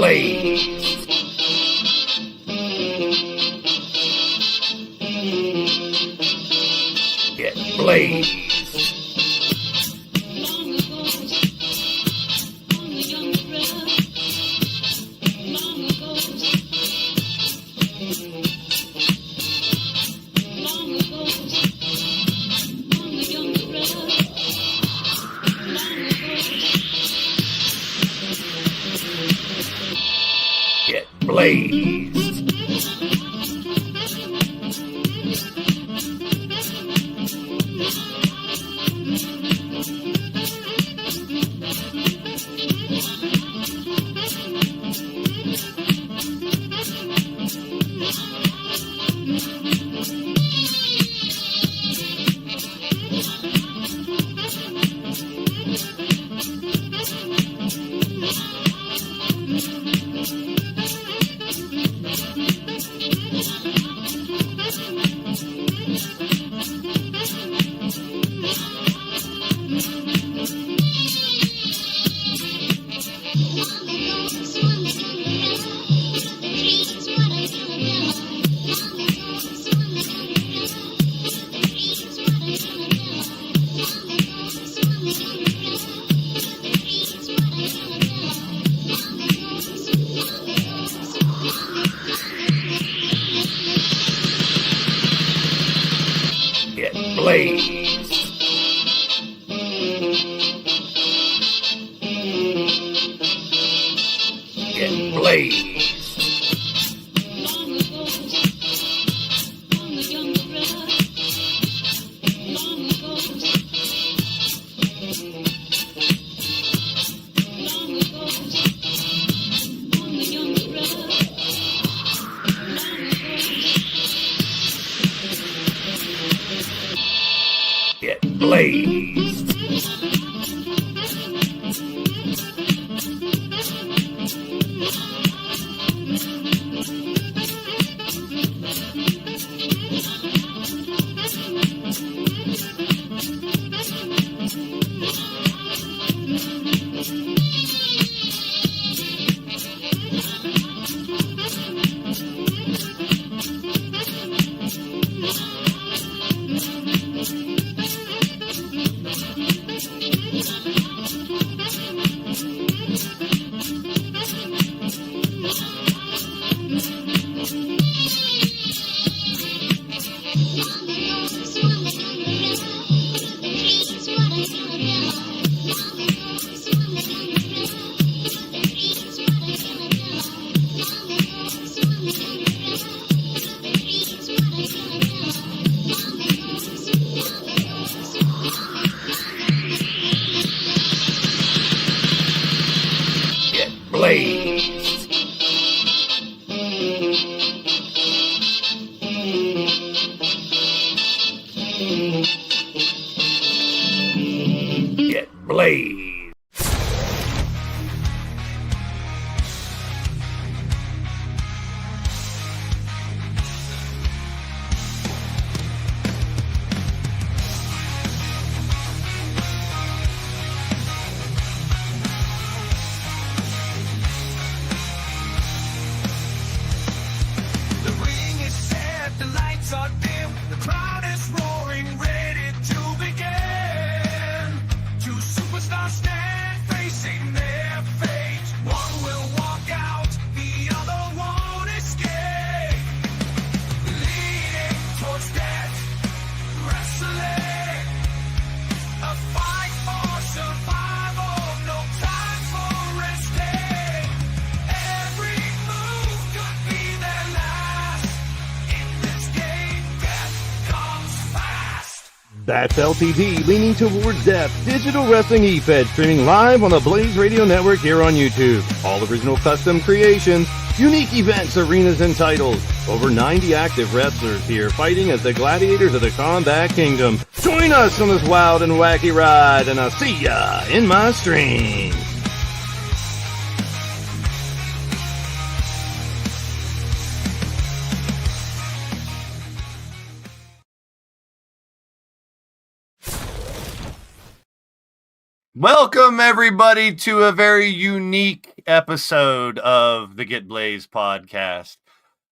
Blaised. Get blazed. Get blazed. Get blazed. Get blazed. Blaised. Get blazed. That's LTD, leaning towards death, digital wrestling Efed, streaming live on the Blaised Radio Network here on YouTube. All original custom creations, unique events, arenas, and titles. Over 90 active wrestlers here fighting as the gladiators of the Combat Kingdom. Join us on this wild and wacky ride, and I'll see ya in my stream. Welcome, everybody, to a very unique episode of the Get Blaised podcast.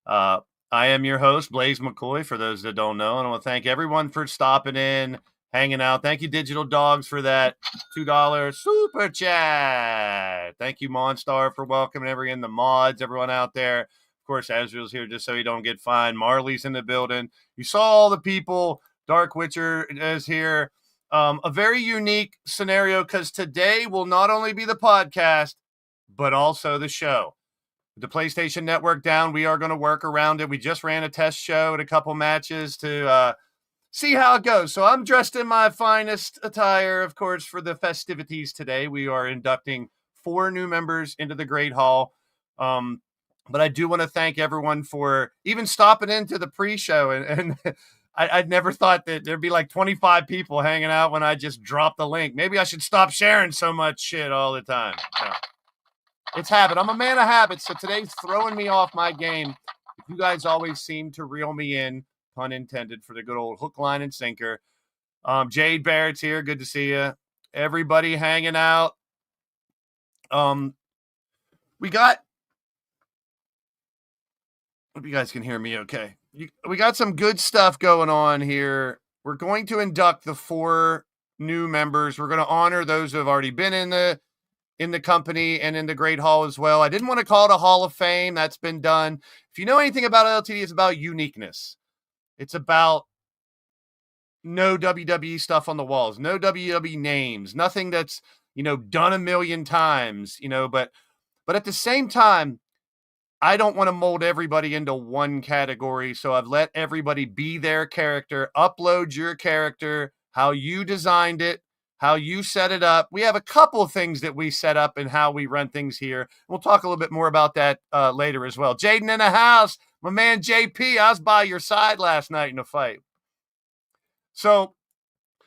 I am your host, Blaised McCoy, for those that don't know, and I want to thank everyone for stopping in, hanging out. Thank you, Digital Dogs, for that $2 super chat. Thank you, Monstar, for welcoming everyone, the mods, everyone out there. Of course, Azrael's here just so you don't get fined. Marley's in the building. You saw all the people. Dark Witcher is here. A very unique scenario because today will not only be the podcast, but also the show. The PlayStation Network down, we are going to work around it. We just ran a test show at a couple matches to see how it goes. So I'm dressed in my finest attire, of course, for the festivities today. We are inducting 4 new members into the Great Hall. But I do want to thank everyone for even stopping into the pre-show and I'd never thought that there'd be like 25 people hanging out when I just dropped the link. Maybe I should stop sharing so much shit all the time. No. It's habit. I'm a man of habits, so today's throwing me off my game. You guys always seem to reel me in, pun intended, for the good old hook, line, and sinker. Jade Barrett's here. Good to see you. Everybody hanging out. We got... Hope you guys can hear me okay. We got some good stuff going on here. We're going to induct the 4 new members. We're going to honor those who have already been in the company and in the Great Hall as well. I didn't want to call it a Hall of Fame. That's been done. If you know anything about LTD, it's about uniqueness. It's about no WWE stuff on the walls, no WWE names, nothing that's, done a million times, but at the same time, I don't want to mold everybody into one category, so I've let everybody be their character, upload your character, how you designed it, how you set it up. We have a couple of things that we set up and how we run things here. We'll talk a little bit more about that later as well. Jaden in the house, my man JP, I was by your side last night in a fight. So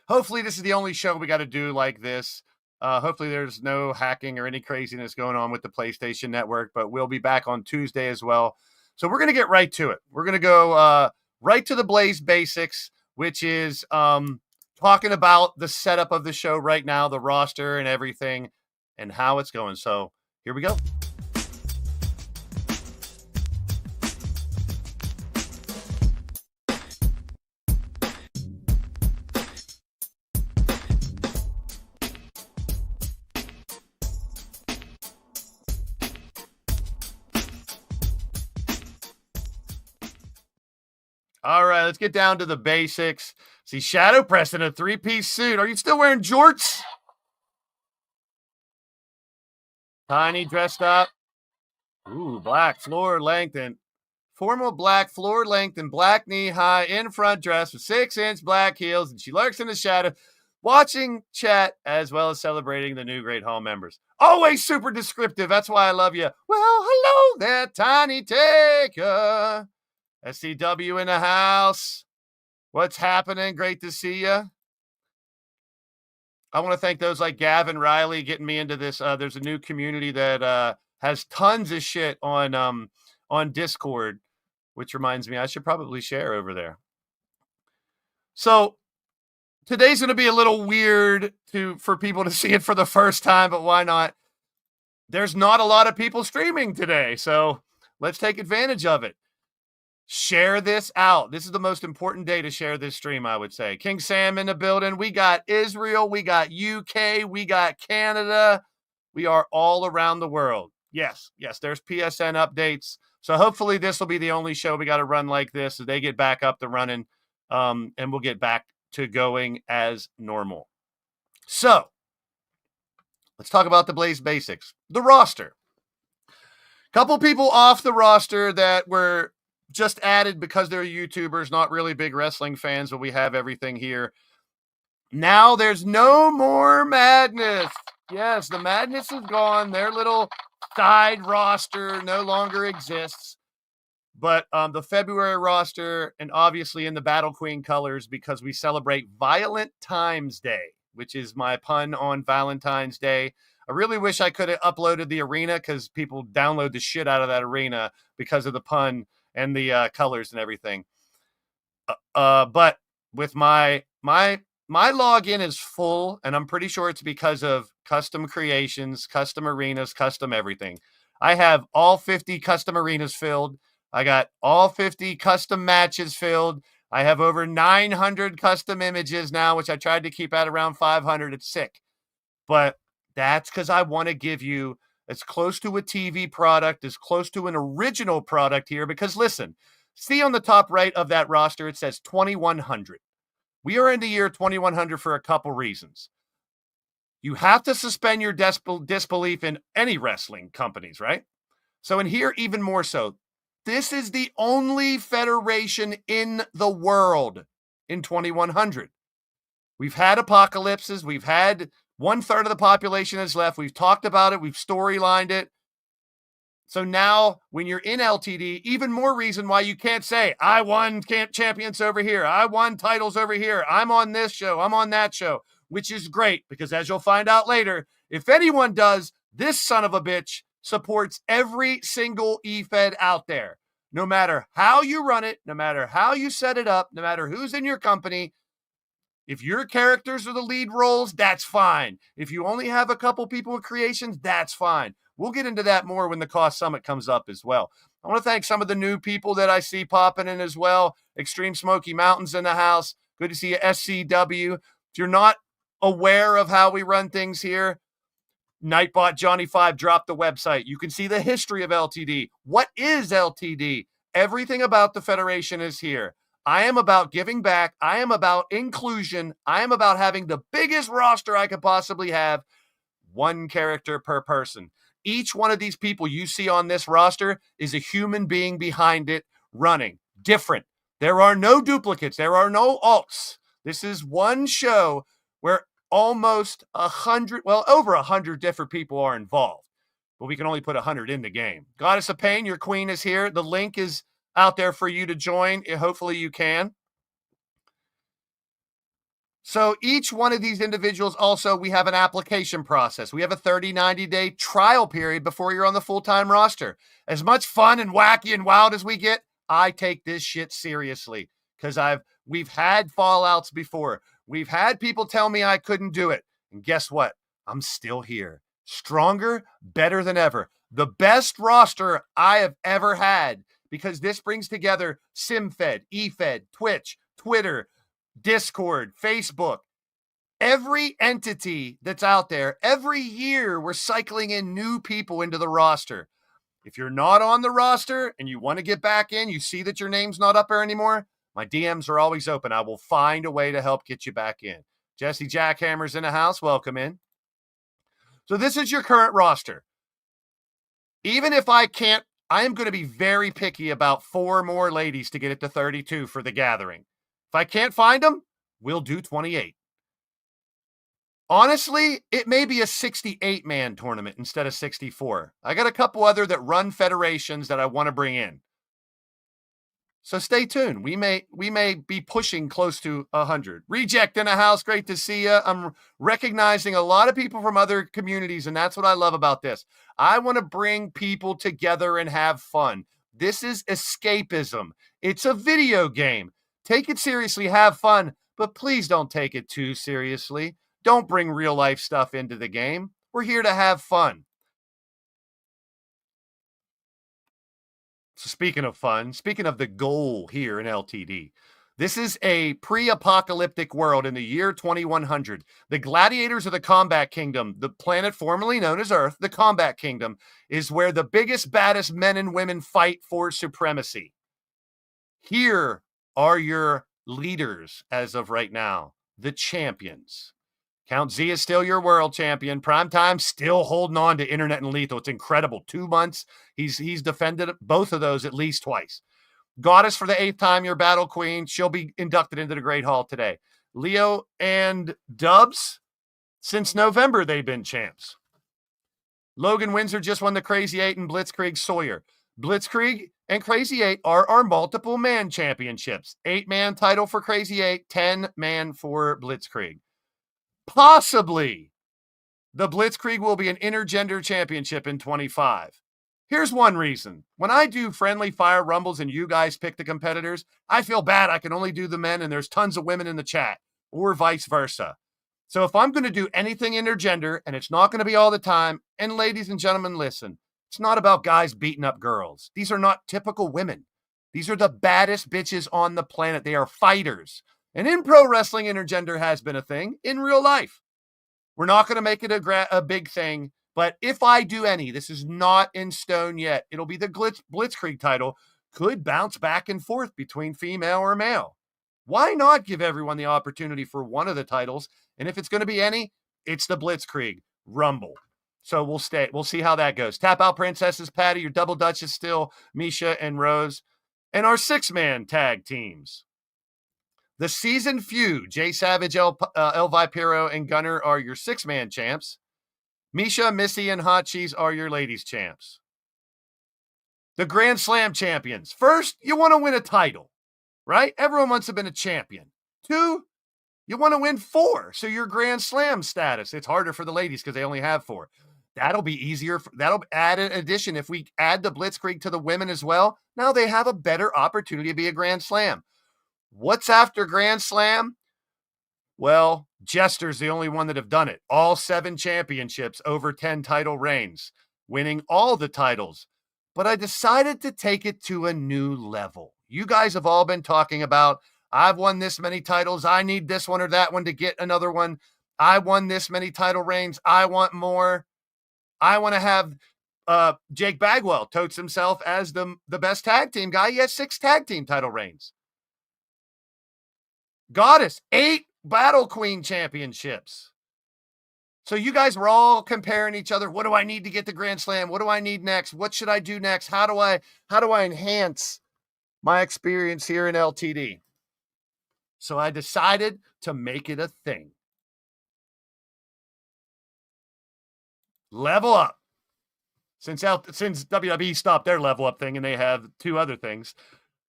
hopefully this is the only show we got to do like this. Hopefully there's no hacking or any craziness going on with the PlayStation Network, but we'll be back on Tuesday as well. So we're going to get right to it. We're going to go right to the Blaised basics, which is talking about the setup of the show right now, the roster and everything, and how it's going. So here we go. All right, let's get down to the basics. See, Shadow Press in a 3-piece suit. Are you still wearing jorts? Tiny dressed up. Ooh, black floor length and formal black floor length and black knee-high in front dress with 6-inch black heels, and she lurks in the shadow, watching chat as well as celebrating the new Great Hall members. Always super descriptive. That's why I love you. Well, hello there, Tiny Taker. SCW in the house. What's happening? Great to see you. I want to thank those like Gavin Riley getting me into this. There's a new community that has tons of shit on Discord, which reminds me I should probably share over there. So today's going to be a little weird for people to see it for the first time, but why not? There's not a lot of people streaming today, so let's take advantage of it. Share this out. This is the most important day to share this stream, I would say. King Sam in the building. We got Israel. We got UK. We got Canada. We are all around the world. Yes, there's PSN updates. So hopefully this will be the only show we got to run like this so they get back up to running, and we'll get back to going as normal. So let's talk about the Blaised basics. The roster. Couple people off the roster that were just added because they're YouTubers, not really big wrestling fans, but we have everything here. Now there's no more madness. Yes, the madness is gone. Their little side roster no longer exists. But the February roster, and obviously in the Battle Queen colors, because we celebrate Violent Times Day, which is my pun on Valentine's Day. I really wish I could have uploaded the arena because people download the shit out of that arena because of the pun and the colors and everything. But with my login is full, and I'm pretty sure it's because of custom creations, custom arenas, custom everything. I have all 50 custom arenas filled. I got all 50 custom matches filled. I have over 900 custom images now, which I tried to keep at around 500. It's sick. But that's because I want to give you as close to a TV product, as close to an original product here. Because listen, see on the top right of that roster, it says 2100. We are in the year 2100 for a couple reasons. You have to suspend your disbelief in any wrestling companies, right? So in here, even more so. This is the only federation in the world in 2100. We've had apocalypses. We've had 1/3 of the population has left. We've talked about it. We've storylined it. So now when you're in LTD, even more reason why you can't say, I won champions over here. I won titles over here. I'm on this show. I'm on that show, which is great because as you'll find out later, if anyone does, this son of a bitch supports every single Efed out there. No matter how you run it, no matter how you set it up, no matter who's in your company, if your characters are the lead roles, that's fine. If you only have a couple people with creations, that's fine. We'll get into that more when the Cost Summit comes up as well. I want to thank some of the new people that I see popping in as well. Extreme Smoky Mountains in the house. Good to see you, SCW. If you're not aware of how we run things here, Nightbot Johnny 5 dropped the website. You can see the history of LTD. What is LTD? Everything about the Federation is here. I am about giving back. I am about inclusion. I am about having the biggest roster I could possibly have. One character per person. Each one of these people you see on this roster is a human being behind it running. Different. There are no duplicates. There are no alts. This is one show where almost 100, well, over 100 different people are involved. But we can only put 100 in the game. Goddess of Pain, your queen is here. The link is out there for you to join. Hopefully you can. So each one of these individuals also, we have an application process. We have a 30, 90-day trial period before you're on the full-time roster. As much fun and wacky and wild as we get, I take this shit seriously because we've had fallouts before. We've had people tell me I couldn't do it. And guess what? I'm still here. Stronger, better than ever. The best roster I have ever had because this brings together SimFed, Efed, Twitch, Twitter, Discord, Facebook, every entity that's out there. Every year we're cycling in new people into the roster. If you're not on the roster and you want to get back in, you see that your name's not up there anymore, my DMs are always open. I will find a way to help get you back in. Jesse Jackhammer's in the house. Welcome in. So this is your current roster. Even if I can't, I am going to be very picky about 4 more ladies to get it to 32 for the gathering. If I can't find them, we'll do 28. Honestly, it may be a 68-man tournament instead of 64. I got a couple other that run federations that I want to bring in. So stay tuned. We may be pushing close to 100. Reject in the house. Great to see you. I'm recognizing a lot of people from other communities, and that's what I love about this. I want to bring people together and have fun. This is escapism. It's a video game. Take it seriously, have fun, but please don't take it too seriously. Don't bring real life stuff into the game. We're here to have fun. So speaking of fun, speaking of the goal here in LTD, this is a pre-apocalyptic world in the year 2100. The gladiators of the Combat Kingdom, the planet formerly known as Earth, the Combat Kingdom, is where the biggest, baddest men and women fight for supremacy. Here are your leaders as of right now, the champions. Count Z is still your world champion. Primetime still holding on to Internet and Lethal. It's incredible. 2 months. He's defended both of those at least twice. Goddess for the 8th time, your battle queen. She'll be inducted into the Great Hall today. Leo and Dubs, since November, they've been champs. Logan Windsor just won the Crazy 8 and Blitzkrieg Sawyer. Blitzkrieg and Crazy 8 are our multiple man championships. 8-man title for Crazy 8, 10-man for Blitzkrieg. Possibly the Blitzkrieg will be an intergender championship in 25. Here's one reason. When I do friendly fire rumbles and you guys pick the competitors, I feel bad I can only do the men and there's tons of women in the chat, or vice versa. So if I'm going to do anything intergender, and it's not going to be all the time, and ladies and gentlemen, listen, it's not about guys beating up girls. These are not typical women. These are the baddest bitches on the planet. They are fighters. And in pro wrestling, intergender has been a thing in real life. We're not going to make it a big thing, but if I do any, this is not in stone yet. It'll be the Blitzkrieg title. Could bounce back and forth between female or male. Why not give everyone the opportunity for one of the titles? And if it's going to be any, it's the Blitzkrieg Rumble. So we'll see how that goes. Tap Out Princesses, Patty. Your Double Dutch is still Misha and Rose. And our 6-man tag teams. The Season Feud, Jay Savage, El Vipero, and Gunner are your 6-man champs. Misha, Missy, and Hot Cheese are your ladies champs. The Grand Slam champions. First, you want to win a title, right? Everyone wants to be a champion. 2, you want to win 4, so your Grand Slam status. It's harder for the ladies because they only have 4. That'll be easier. That'll add an addition. If we add the Blitzkrieg to the women as well, now they have a better opportunity to be a Grand Slam. What's after Grand Slam? Well, Jester's the only one that have done it. All 7 championships, over 10 title reigns, winning all the titles. But I decided to take it to a new level. You guys have all been talking about, I've won this many titles. I need this one or that one to get another one. I won this many title reigns. I want more. I want to have Jake Bagwell totes himself as the best tag team guy. He has 6 tag team title reigns. Goddess, 8 Battle Queen championships. So you guys were all comparing each other. What do I need to get the Grand Slam? What do I need next? What should I do next? How do I enhance my experience here in LTD? So I decided to make it a thing. Level up. Since WWE stopped their level up thing and they have 2 other things,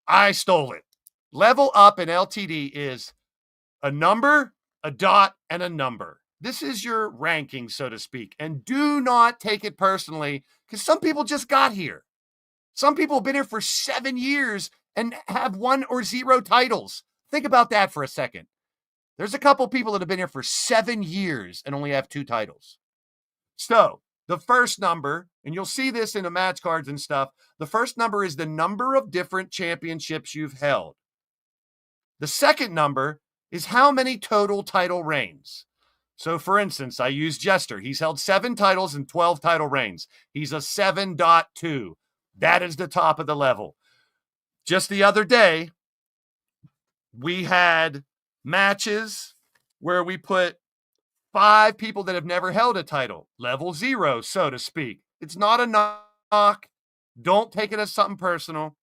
I stole it. Level up in LTD is a number, a dot, and a number. This is your ranking, so to speak. And do not take it personally, because some people just got here. Some people have been here for 7 years and have 1 or 0 titles. Think about that for a second. There's a couple people that have been here for 7 years and only have 2 titles. So the first number, and you'll see this in the match cards and stuff, the first number is the number of different championships you've held. The second number is how many total title reigns. So, for instance, I use Jester. He's held 7 titles and 12 title reigns. He's a 7.2. That is the top of the level. Just the other day, we had matches where we put 5 people that have never held a title. Level 0, so to speak. It's not a knock. Don't take it as something personal.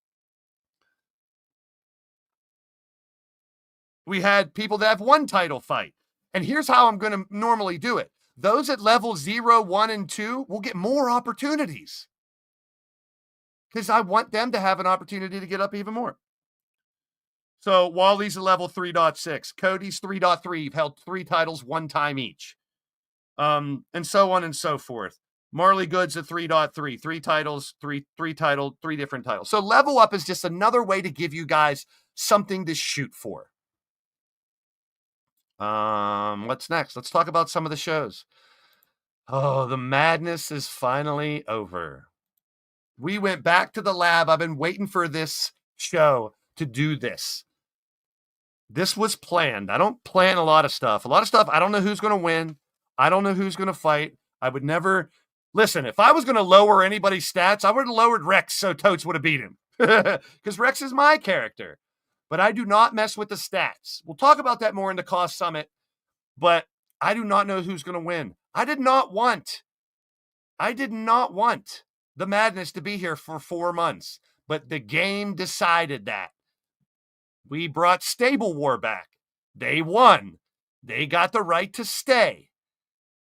We had people that have 1 title fight. And here's how I'm going to normally do it. Those at level 0, 1, and 2 will get more opportunities. Because I want them to have an opportunity to get up even more. So Wally's a level 3.6. Cody's 3.3. You've held 3 titles 1 time each. And so on and so forth. Marley Good's a 3.3. 3 titles, 3 different titles. So level up is just another way to give you guys something to shoot for. What's next? Let's talk about some of the shows. Oh, the madness is finally over. We went back to the lab. I've been waiting for this show to do this. This was planned. I don't plan a lot of stuff. I don't know who's going to win. I don't know who's going to fight. I would never... Listen, if I was going to lower anybody's stats, I would have lowered Rex so Totes would have beat him. Because Rex is my character. But I do not mess with the stats. We'll talk about that more in the Cost Summit. But I do not know who's going to win. I did not want the madness to be here for 4 months. But the game decided that. We brought Stable War back. They won. They got the right to stay.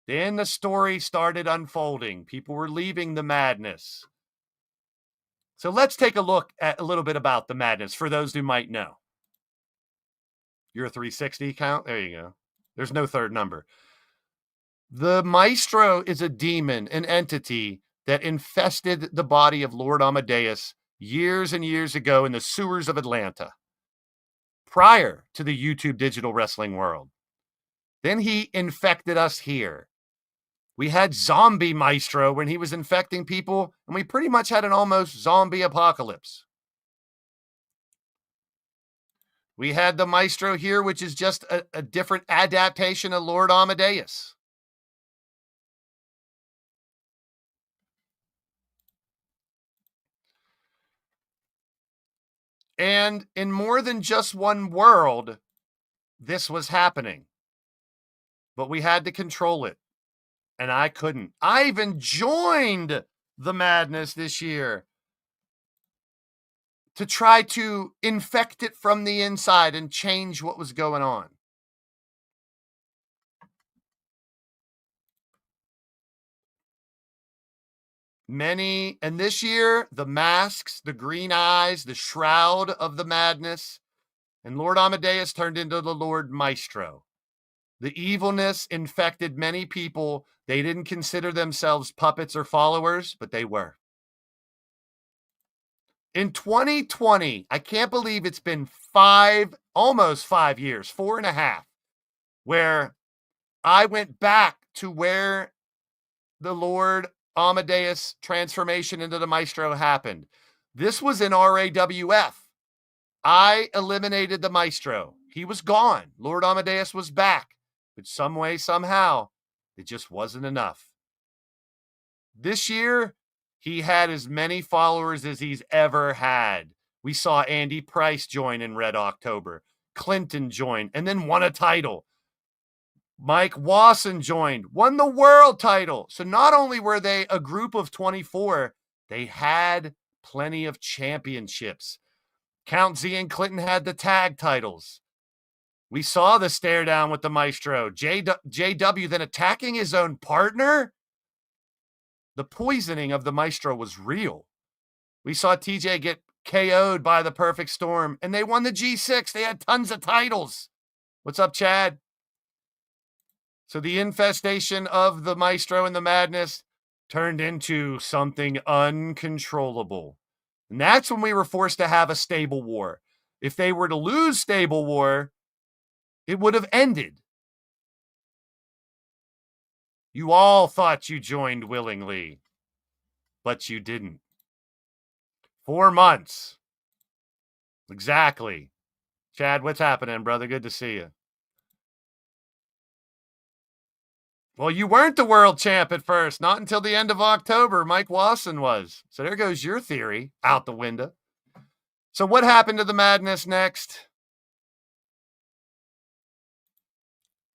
Then the story started unfolding. People were leaving the madness. So let's take a look at a little bit about the madness for those who might know. Your 360 count? There you go. There's no third number. The Maestro is a demon, an entity that infested the body of Lord Amadeus years and years ago in the sewers of Atlanta, prior to the YouTube digital wrestling world. Then he infected us here. We had Zombie Maestro when he was infecting people, and we pretty much had an almost zombie apocalypse. We had the Maestro here, which is just a different adaptation of Lord Amadeus. And in more than just one world, this was happening. But we had to control it. And I couldn't. I even joined the madness this year to try to infect it from the inside and change what was going on. And this year, the masks, the green eyes, the shroud of the madness, and Lord Amadeus turned into the Lord Maestro. The evilness infected many people. They didn't consider themselves puppets or followers, but they were. In 2020, I can't believe it's been almost 5 years, 4.5, where I went back to where the Lord Amadeus transformation into the Maestro happened. This was in RAWF. I eliminated the Maestro. He was gone. Lord Amadeus was back. But some way, somehow, it just wasn't enough. This year, he had as many followers as he's ever had. We saw Andy Price join in Red October. Clinton joined and then won a title. Mike Wasson joined, won the world title. So not only were they a group of 24, they had plenty of championships. Count Z and Clinton had the tag titles. We saw the stare down with the Maestro. JW then attacking his own partner. The poisoning of the Maestro was real. We saw TJ get KO'd by the Perfect Storm, and they won the G6. They had tons of titles. What's up, Chad? So the infestation of the Maestro and the madness turned into something uncontrollable. And that's when we were forced to have a stable war. If they were to lose stable war, it would have ended. You all thought you joined willingly, but you didn't. 4 months. Exactly. Chad, what's happening, brother? Good to see you. Well, you weren't the world champ at first, not until the end of October. Mike Wasson was. So there goes your theory out the window. So what happened to the madness next?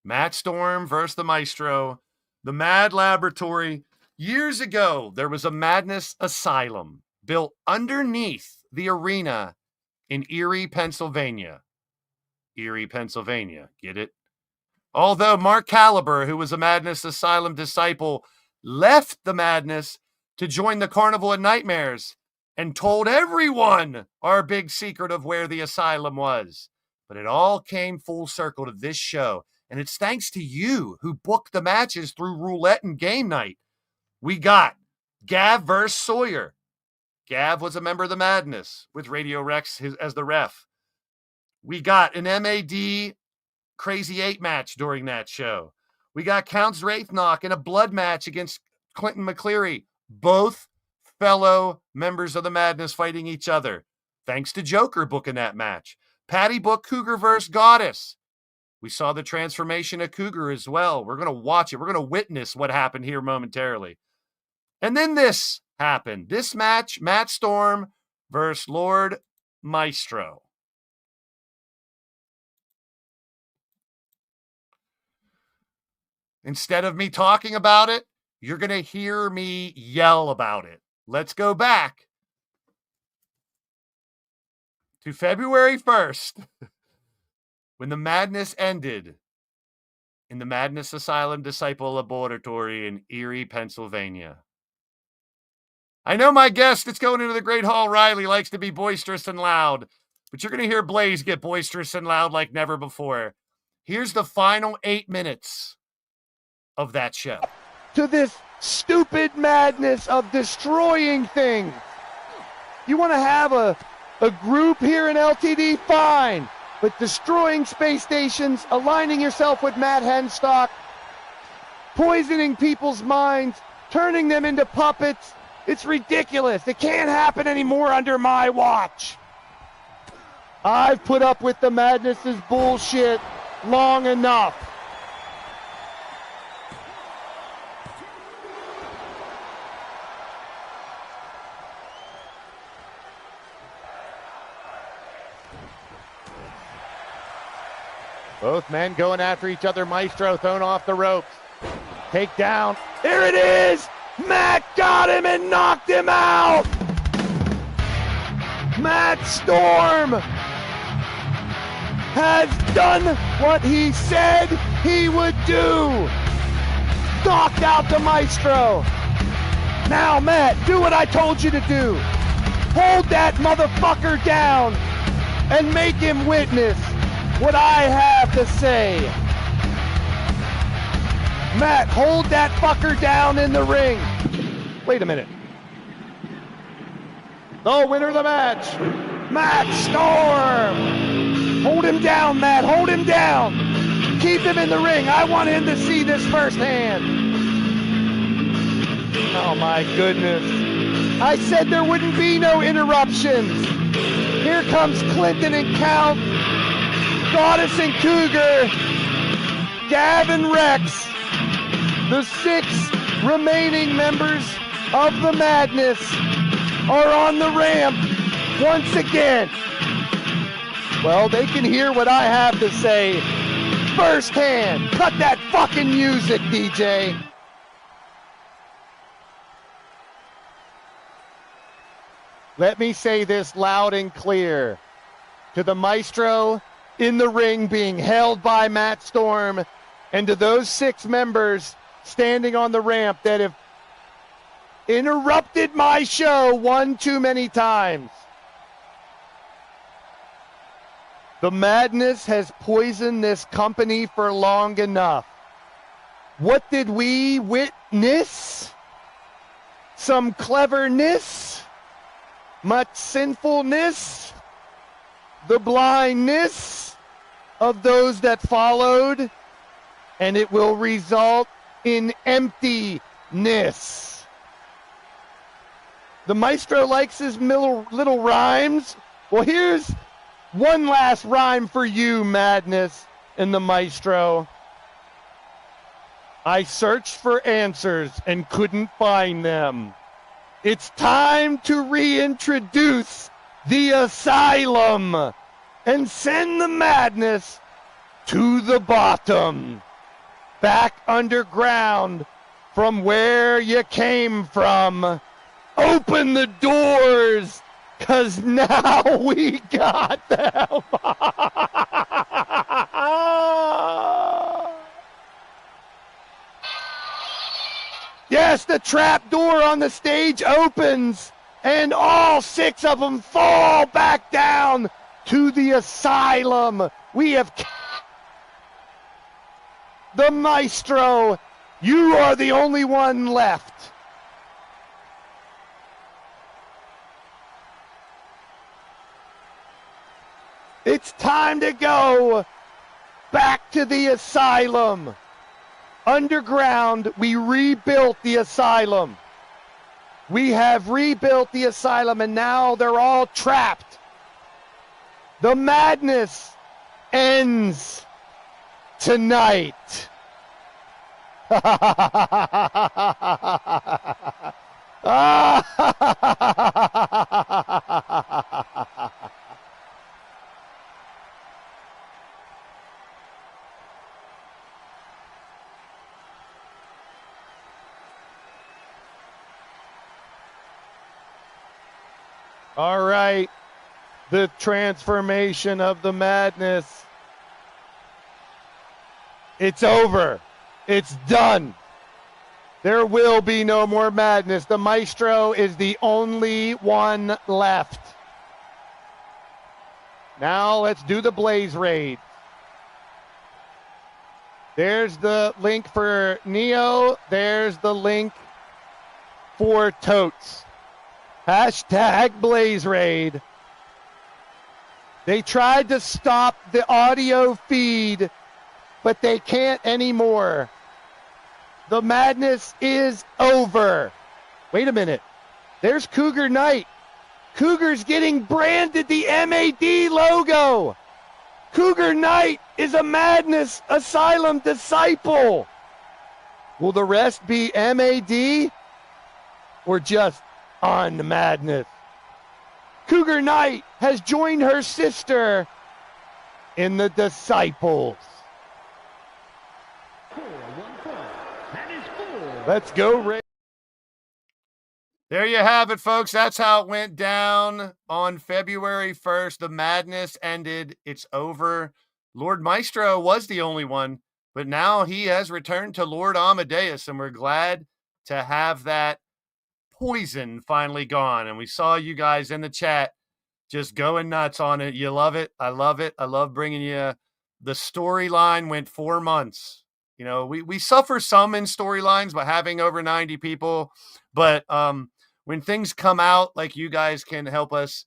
Matt Storm versus the Maestro. The Mad Laboratory. Years ago, there was a madness asylum built underneath the arena in Erie, Pennsylvania. Erie, Pennsylvania. Get it? Although Mark Caliber, who was a Madness Asylum disciple, left the madness to join the Carnival of Nightmares and told everyone our big secret of where the asylum was. But it all came full circle to this show. And it's thanks to you who booked the matches through roulette and game night. We got Gav versus Sawyer. Gav was a member of the Madness with Radio Rex as the ref. We got an MAD Crazy 8 match during that show. We got Counts Wraithnock in a blood match against Clinton McCleary. Both fellow members of the Madness fighting each other. Thanks to Joker booking that match. Patty booked Cougar versus Goddess. We saw the transformation of Cougar as well. We're going to watch it. We're going to witness what happened here momentarily. And then this happened. This match, Matt Storm versus Lord Maestro. Instead of me talking about it, you're going to hear me yell about it. Let's go back to February 1st. when the madness ended in the Madness Asylum Disciple Laboratory in Erie, Pennsylvania. I know my guest that's going into the Great Hall, Riley, likes to be boisterous and loud, but you're going to hear Blaised get boisterous and loud like never before. Here's the final 8 minutes of that show. To this stupid madness of destroying things. You want to have a group here in LTD? Fine. But destroying space stations, aligning yourself with Matt Henstock, poisoning people's minds, turning them into puppets, it's ridiculous. It can't happen anymore under my watch. I've put up with the madness's bullshit long enough. Both men going after each other. Maestro thrown off the ropes. Take down. There it is! Matt got him and knocked him out! Matt Storm has done what he said he would do. Knocked out the Maestro. Now, Matt, do what I told you to do. Hold that motherfucker down and make him witness what I have to say. Matt, hold that fucker down in the ring. Wait a minute. The winner of the match, Matt Storm. Hold him down, Matt. Hold him down. Keep him in the ring. I want him to see this firsthand. Oh, my goodness. I said there wouldn't be no interruptions. Here comes Clinton and Count, Goddess and Cougar, Gavin Rex, the 6 remaining members of the Madness are on the ramp once again. Well, they can hear what I have to say firsthand. Cut that fucking music, DJ. Let me say this loud and clear to the Maestro in the ring being held by Matt Storm, and to those 6 members standing on the ramp that have interrupted my show one too many times. The madness has poisoned this company for long enough. What did we witness? Some cleverness? Much sinfulness? The blindness of those that followed, and it will result in emptiness. The Maestro likes his little rhymes. Well, here's one last rhyme for you, Madness and the Maestro. I searched for answers and couldn't find them. It's time to reintroduce the Asylum and send the Madness to the bottom. Back underground from where you came from. Open the doors, 'cause now we got them. Yes, the trap door on the stage opens, and all 6 of them fall back down to the Asylum. We have the Maestro. You are the only one left. It's time to go back to the Asylum. Underground, we rebuilt the Asylum. We have rebuilt the Asylum, and now they're all trapped. The madness ends tonight. All right, the transformation of the madness It's over. It's done. There will be no more madness. The Maestro is the only one left. Now let's do the Blaze Raid. There's the link for Neo. There's the link for Totes. Hashtag Blaze Raid. They tried to stop the audio feed, but they can't anymore. The madness is over. Wait a minute. There's Cougar Knight. Cougar's getting branded the MAD logo. Cougar Knight is a Madness Asylum disciple. Will the rest be MAD or just on the madness? Cougar Knight has joined her sister in the disciples. Let's go, Ray. There you have it, folks. That's how it went down on February 1st. The madness ended. It's over. Lord Maestro was the only one, but now he has returned to Lord Amadeus, and we're glad to have that poison finally gone. And we saw you guys in the chat just going nuts on it. You love it. I love it. I love bringing you. The storyline went 4 months. You know, we suffer some in storylines by having over 90 people, but when things come out, like, you guys can help us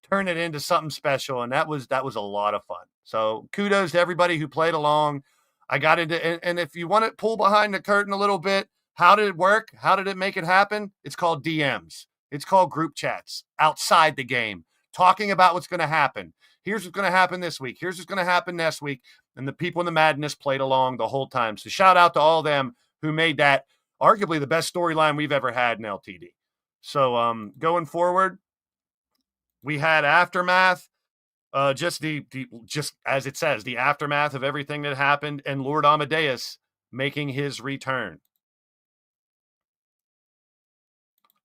turn it into something special, and that was a lot of fun. So kudos to everybody who played along. I got into, and if you want to pull behind the curtain a little bit, how did it work? How did it make it happen? It's called DMs. It's called group chats outside the game, talking about what's going to happen. Here's what's going to happen this week. Here's what's going to happen next week. And the people in the madness played along the whole time. So shout out to all of them who made that arguably the best storyline we've ever had in LTD. So going forward, we had Aftermath, just just as it says, the aftermath of everything that happened, and Lord Amadeus making his return.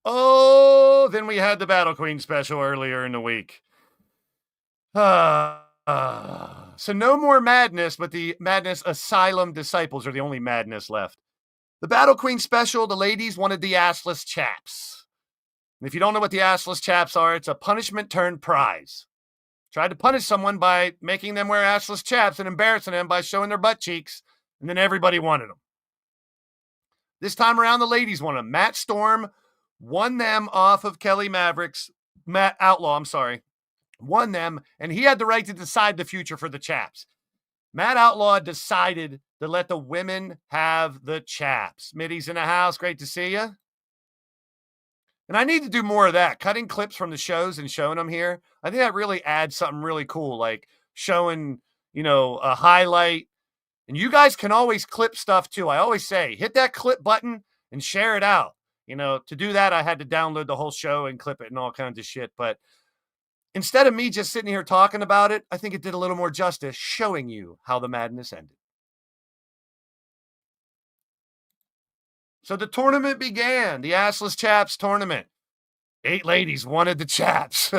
Oh, then we had the Battle Queen special earlier in the week. So no more madness, but the Madness Asylum disciples are the only madness left. The Battle Queen special, the ladies wanted the assless chaps. And if you don't know what the assless chaps are, it's a punishment turned prize. Tried to punish someone by making them wear assless chaps and embarrassing them by showing their butt cheeks, and then everybody wanted them. This time around, the ladies wanted them. Matt Storm won them off of Matt Outlaw, won them, and he had the right to decide the future for the chaps. Matt Outlaw decided to let the women have the chaps. Mitty's in the house. Great to see you. And I need to do more of that, cutting clips from the shows and showing them here. I think that really adds something really cool, like showing, a highlight. And you guys can always clip stuff too. I always say, hit that clip button and share it out. To do that, I had to download the whole show and clip it and all kinds of shit. But instead of me just sitting here talking about it, I think it did a little more justice showing you how the madness ended. So the tournament began, the Assless Chaps tournament. 8 ladies wanted the chaps.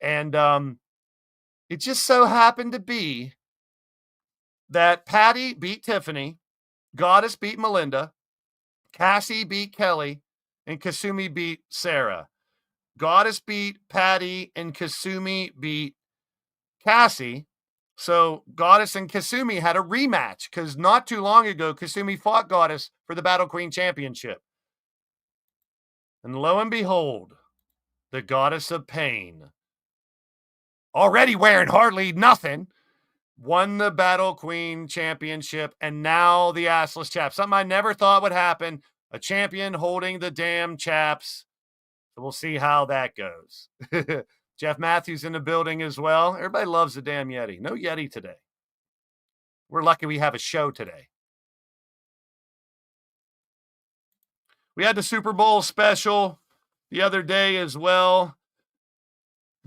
And it just so happened to be that Patty beat Tiffany, Goddess beat Melinda, Cassie beat Kelly, and Kasumi beat Sarah. Goddess beat Patty, and Kasumi beat Cassie. So Goddess and Kasumi had a rematch because not too long ago, Kasumi fought Goddess for the Battle Queen Championship. And lo and behold, the Goddess of Pain, already wearing hardly nothing, won the Battle Queen Championship, and now the Assless Chaps. Something I never thought would happen. A champion holding the damn chaps. So we'll see how that goes. Jeff Matthews in the building as well. Everybody loves the damn Yeti. No Yeti today. We're lucky we have a show today. We had the Super Bowl special the other day as well.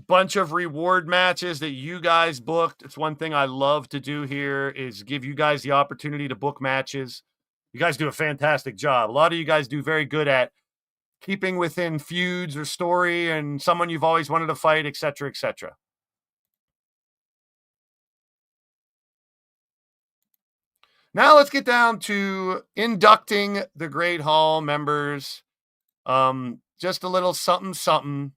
Bunch of reward matches that you guys booked. It's one thing I love to do here is give you guys the opportunity to book matches. You guys do a fantastic job. A lot of you guys do very good at keeping within feuds or story and someone you've always wanted to fight, etc., etc. Now let's get down to inducting the Great Hall members. Just a little something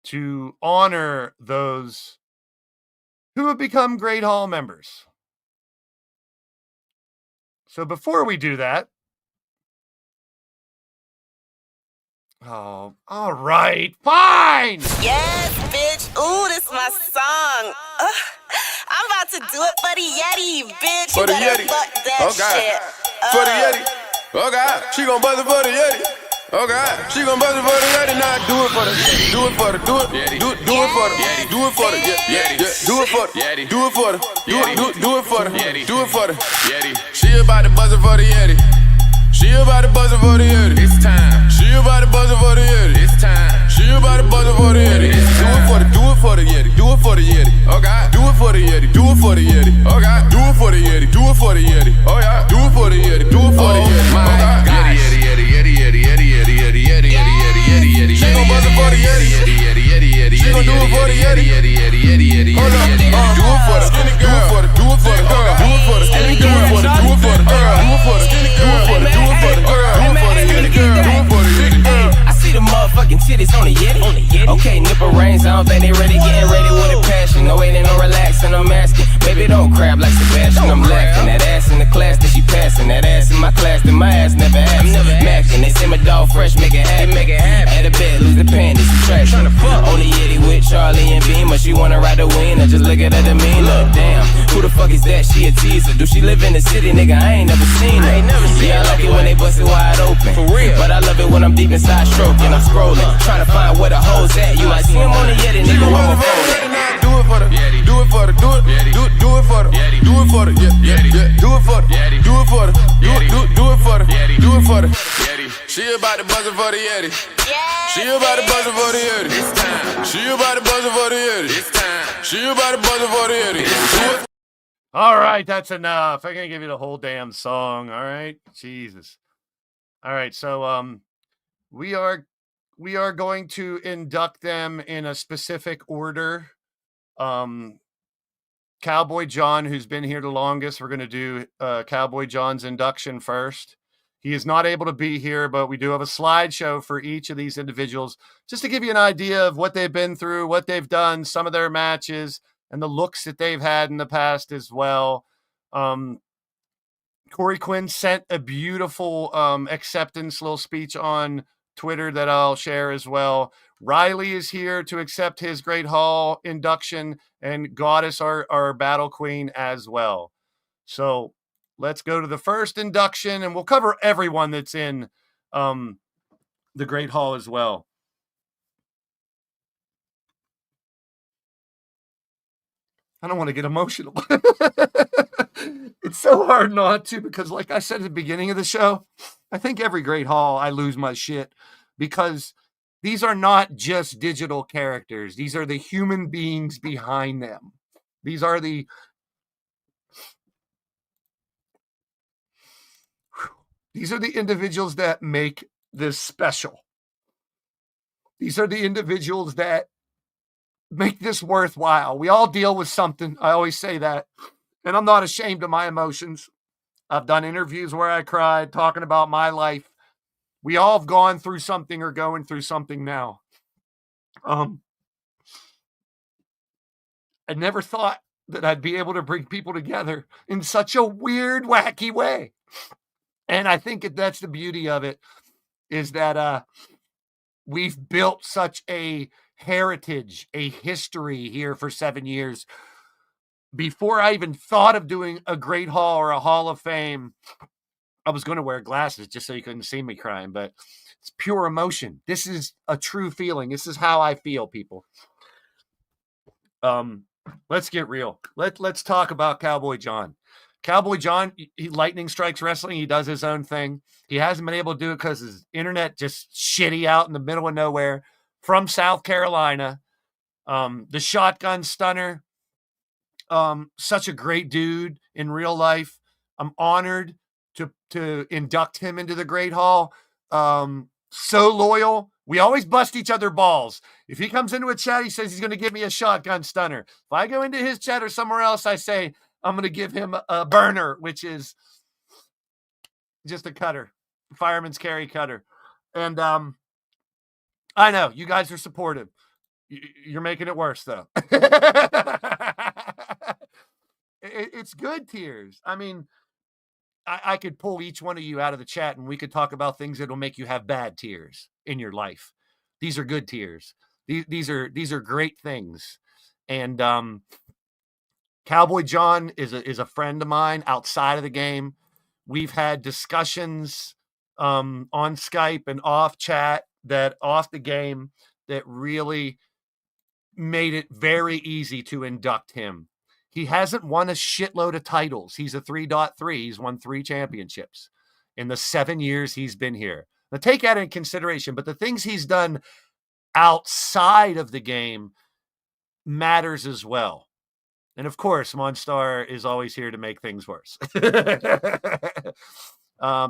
to honor those who have become Great Hall members. So before we do that, oh, all right, fine. Yes, bitch. Ooh, this my song. I'm about to do it for the Yeti, bitch. For the You better Yeti. fuck that Oh, God. shit. For the Yeti. Oh God, she gon' buzz it for the Yeti. Oh God, she gon' buzz it for the Yeti. Now do it for the, do it for the, do it, do it for the, do it for the Yeti, do it for the Yeti, do it for the, do it for the Yeti, do it for the Yeti. She about to buzz it for the Yeti. She about to buzz it for the Yeti. It's time. She about to buzz it for the Yeti. It's time. She about to buzz it for the Yeti. Do it for the, do it for the Yeti. Do it for the Yeti. Oh God, do it for the Yeti. Do it for the Yeti. Oh God, do it for the Yeti. Do it for the Yeti. Oh yeah, do it for the Yeti. Do it for the Yeti. Oh God, Yeti, Yeti, Yeti, Yeti, Yeti, Yeti, Yeti, Yeti, Yeti, Yeti, Yeti, Yeti. She gon' buzz it for the Yeti. Yeti, Yeti, Yeti, Yeti. She gon' do it for the Yeti. Yeti, Yeti, Yeti, Yeti, Yeti, Yeti. Do it for the skinny girl. Do it for the, do it for the, do it for the skinny girl. Do it for the, do it for the, do it for the skinny girl. Do it for the, do it for the, do it for the skinny girl. Do it for the skinny girl. I see the motherfucking titties on the Yeti. Okay, nipple rings, I don't think they ready. Getting ready with a passion. No waiting, no relaxing, I'm asking. Baby, don't crab like Sebastian. I'm laughing. That ass in the class that she passing. That ass in my class that my ass never asked. Mackin', they say my dog fresh, make it happen. At a bed, lose the panties, subtraction. On the Yeti with Charlie and Beamer. She wanna ride the wind, I just look at her demeanor. Damn, who the fuck is that? She a teaser. Do she live in the city, nigga? I ain't never seen her. Yeah, I like it when they bust it wide open. For real. But I love it when I'm deep inside stroking. I'm scrolling, trying to find where the hoes at. You might see him on the Yeti, nigga. I'm a phone. Do it for the Yeti. Do it for the, do it, do it for the Yeti. Do it for the Yeti. Do it for the Yeti. Do it for the Yeti. Do it for the Yeti. Do it for the Yeti. She about to buzz it for the Yeti. She about to buzz it for the Yeti. It's time. She about to buzz it for the Yeti. It's time. She about to buzz it for the Yeti. Do it. All right, that's enough. I'm gonna give you the whole damn song. All right, Jesus. All right, so we are going to induct them in a specific order. Cowboy John, who's been here the longest, we're gonna do Cowboy John's induction first. He is not able to be here, but we do have a slideshow for each of these individuals just to give you an idea of what they've been through, what they've done, some of their matches, and the looks that they've had in the past as well. Korey Quinn sent a beautiful acceptance little speech on Twitter that I'll share as well. Riley is here to accept his Great Hall induction, and Goddess, our battle queen, as well. So let's go to the first induction, and we'll cover everyone that's in the Great Hall as well. I don't want to get emotional. It's so hard not to, because like I said at the beginning of the show, I think every Great Hall I lose my shit, because these are not just digital characters. These are the human beings behind them. These are the individuals that make this special. These are the individuals that make this worthwhile. We all deal with something. I always say that. And I'm not ashamed of my emotions. I've done interviews where I cried, talking about my life. We all have gone through something or going through something now. I never thought that I'd be able to bring people together in such a weird, wacky way. And I think that's the beauty of it, is that we've built such a heritage, a history here for 7 years. Before I even thought of doing a Great Hall or a Hall of Fame, I was going to wear glasses just so you couldn't see me crying, but it's pure emotion. This is a true feeling. This is how I feel, people. Let's get real. Let's talk about Cowboy John. Cowboy John, he lightning strikes wrestling. He does his own thing. He hasn't been able to do it because his internet just shitty out in the middle of nowhere. From South Carolina, the shotgun stunner. Such a great dude in real life. I'm honored to induct him into the Great Hall. So loyal. We always bust each other balls. If he comes into a chat, he says he's going to give me a shotgun stunner. If I go into his chat or somewhere else, I say, I'm going to give him a burner, which is just a cutter, fireman's carry cutter. And I know you guys are supportive. You're making it worse, though. It's good tears. I mean, I could pull each one of you out of the chat and we could talk about things that'll make you have bad tears in your life. These are good tears. These are great things. And Cowboy John is a friend of mine outside of the game. We've had discussions on Skype and off chat, that off the game, that really made it very easy to induct him. He hasn't won a shitload of titles. He's a 3.3. He's won 3 championships in the 7 years he's been here. Now, take that in consideration, but the things he's done outside of the game matters as well. And of course, Monstar is always here to make things worse.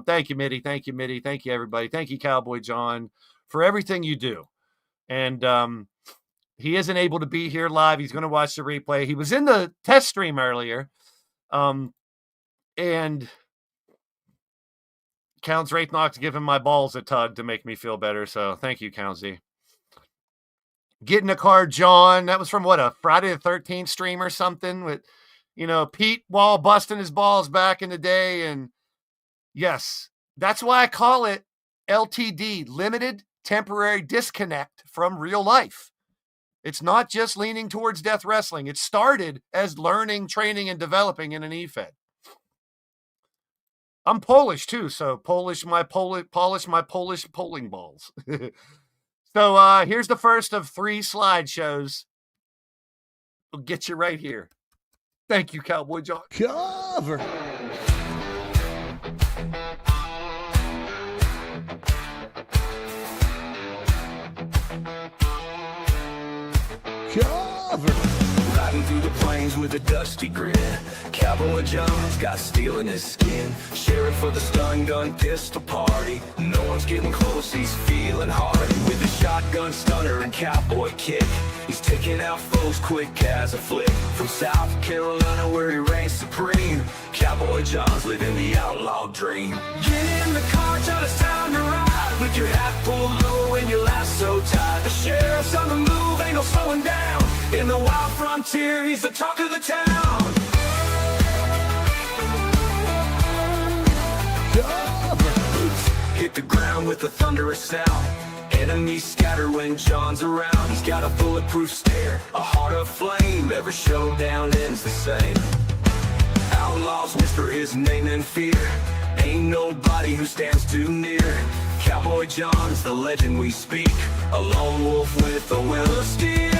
Thank you, Mitty. Thank you, Mitty. Thank you, everybody. Thank you, Cowboy John, for everything you do. And he isn't able to be here live. He's going to watch the replay. He was in the test stream earlier. And Counts Wraithnock's giving my balls a tug to make me feel better. So thank you, Countsy. Get in a car, John. That was from what, a Friday the 13th stream or something with, Pete Wall busting his balls back in the day. And yes, that's why I call it LTD, limited temporary disconnect from real life. It's not just leaning towards death wrestling. It started as learning, training, and developing in an Efed. I'm Polish too, so polish my Polish polling balls. So here's the first of 3 slideshows. We'll get you right here. Thank you, Cowboy John. Cover. Riding through the plains with a dusty grin. Cowboy John's got steel in his skin. Sheriff of the stun gun pistol party. No one's getting close, he's feeling hardy. With a shotgun stunner and cowboy kick, he's taking out foes quick as a flick. From South Carolina where he reigns supreme, Cowboy John's living the outlaw dream. Get in the car, John, it's time to ride. With your hat pulled low and your lasso tied. The sheriff's on the move, ain't no slowing down. In the wild frontier, he's the talk of the town. Hit the ground with a thunderous sound. Enemies scatter when John's around. He's got a bulletproof stare, a heart of flame. Every showdown ends the same. Outlaws whisper his name in fear. Ain't nobody who stands too near. Cowboy John's the legend we speak, a lone wolf with a will of steel.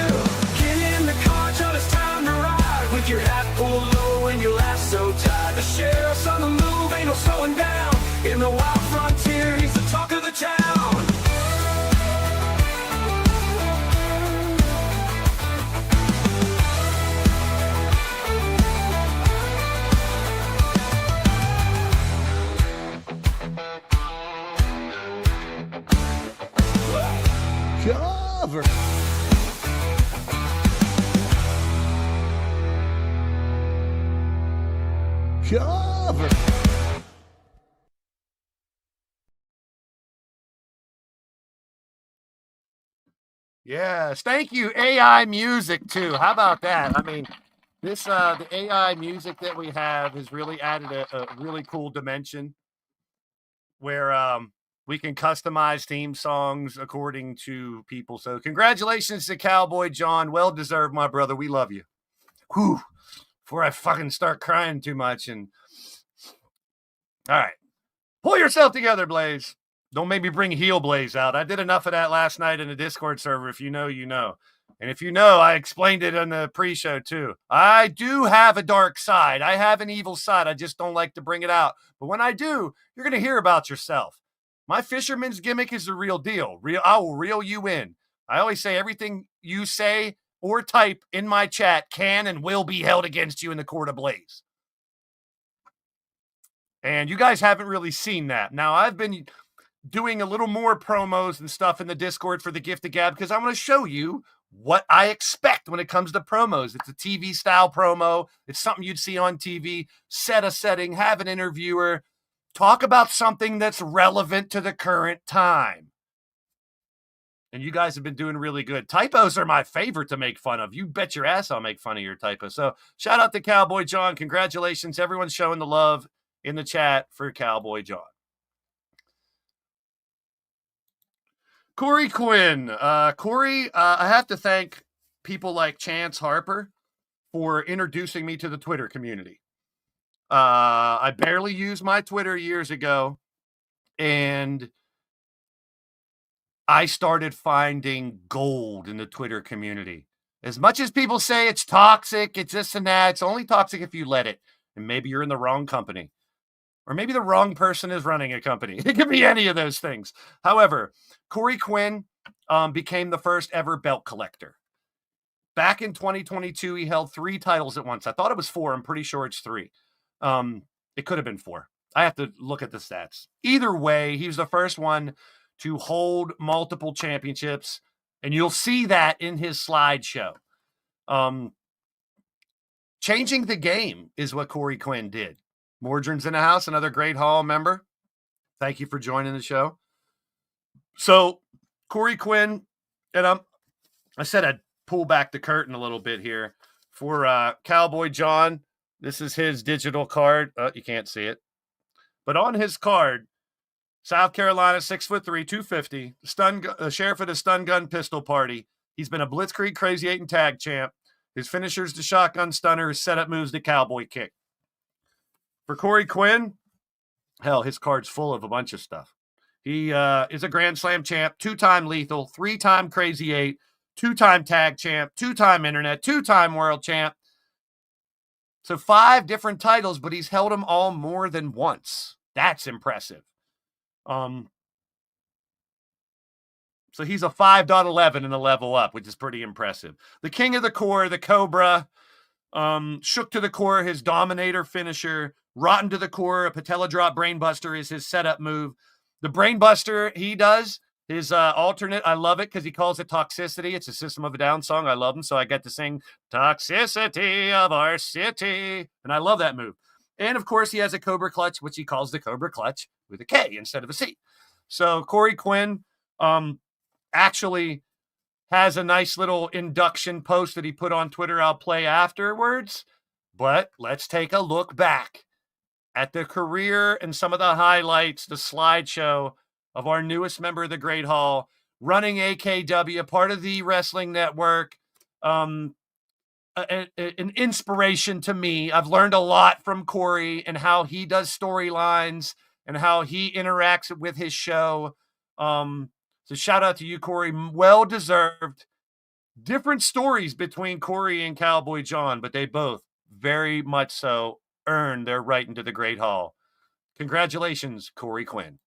Get in the car, John, it's time to ride. With your hat pulled low and your lasso tied. The sheriff's on the move, ain't no slowing down. In the wild frontier, he's the talk of the town. Cover. Cover. Yes, thank you, AI music too. How about that? I mean, this the AI music that we have has really added a really cool dimension where we can customize theme songs according to people. So congratulations to Cowboy John. Well deserved, my brother. We love you. Whew. Before I fucking start crying too much. And all right, pull yourself together, Blaze. Don't make me bring heel Blaze out. I did enough of that last night in the Discord server. If you know, you know. And if you know, I explained it on the pre-show too. I do have a dark side. I have an evil side. I just don't like to bring it out. But when I do, you're going to hear about yourself. My fisherman's gimmick is the real deal. I will reel you in. I always say everything you say or type in my chat can and will be held against you in the court of Blaze. And you guys haven't really seen that. Now, I've been doing a little more promos and stuff in the Discord for the Gift of Gab because I want to show you what I expect when it comes to promos. It's a TV style promo. It's something you'd see on TV. Set a setting, have an interviewer, talk about something that's relevant to the current time. And you guys have been doing really good. Typos are my favorite to make fun of. You bet your ass I'll make fun of your typos. So shout out to Cowboy John. Congratulations. Everyone's showing the love in the chat for Cowboy John. Korey Quinn. Korey, I have to thank people like Chance Harper for introducing me to the Twitter community. I barely used my Twitter years ago, and I started finding gold in the Twitter community. As much as people say it's toxic, it's this and that, it's only toxic if you let it. And maybe you're in the wrong company. Or maybe the wrong person is running a company. It could be any of those things. However, Korey Quinn became the first ever belt collector. Back in 2022, he held 3 titles at once. I thought it was 4. I'm pretty sure it's 3. It could have been 4. I have to look at the stats. Either way, he was the first one to hold multiple championships, and you'll see that in his slideshow. Changing the game is what Korey Quinn did. Mordrin's in the house, another Great Hall member. Thank you for joining the show. So, Korey Quinn, and I said I'd pull back the curtain a little bit here for Cowboy John. This is his digital card. You can't see it. But on his card, South Carolina, 6'3", 250, sheriff of the Stun Gun Pistol Party. He's been a Blitzkrieg Crazy 8 and tag champ. His finisher's the shotgun stunner. His setup moves the cowboy kick. For Korey Quinn, hell, his card's full of a bunch of stuff. He is a Grand Slam champ, 2-time lethal, 3-time Crazy 8, 2-time tag champ, 2-time internet, 2-time world champ. So 5 different titles, but he's held them all more than once. That's impressive. So he's a 5.11 in the level up, which is pretty impressive. The king of the core, the Cobra, shook to the core, his dominator finisher, rotten to the core, a patella drop brainbuster is his setup move. The brainbuster he does, his alternate, I love it because he calls it toxicity. It's a System of a Down song. I love him, so I get to sing Toxicity of Our City, and I love that move. And, of course, he has a Cobra Clutch, which he calls the Cobra Clutch with a K instead of a C. So Korey Quinn actually has a nice little induction post that he put on Twitter I'll play afterwards. But let's take a look back at the career and some of the highlights, the slideshow of our newest member of the Great Hall, running AKW, part of the Wrestling Network, an inspiration to me. I've learned a lot from Korey and how he does storylines and how he interacts with his show. So shout out to you, Korey. Well deserved. Different stories between Korey and Cowboy John, but they both very much so earned their right into the Great Hall. Congratulations, Korey Quinn.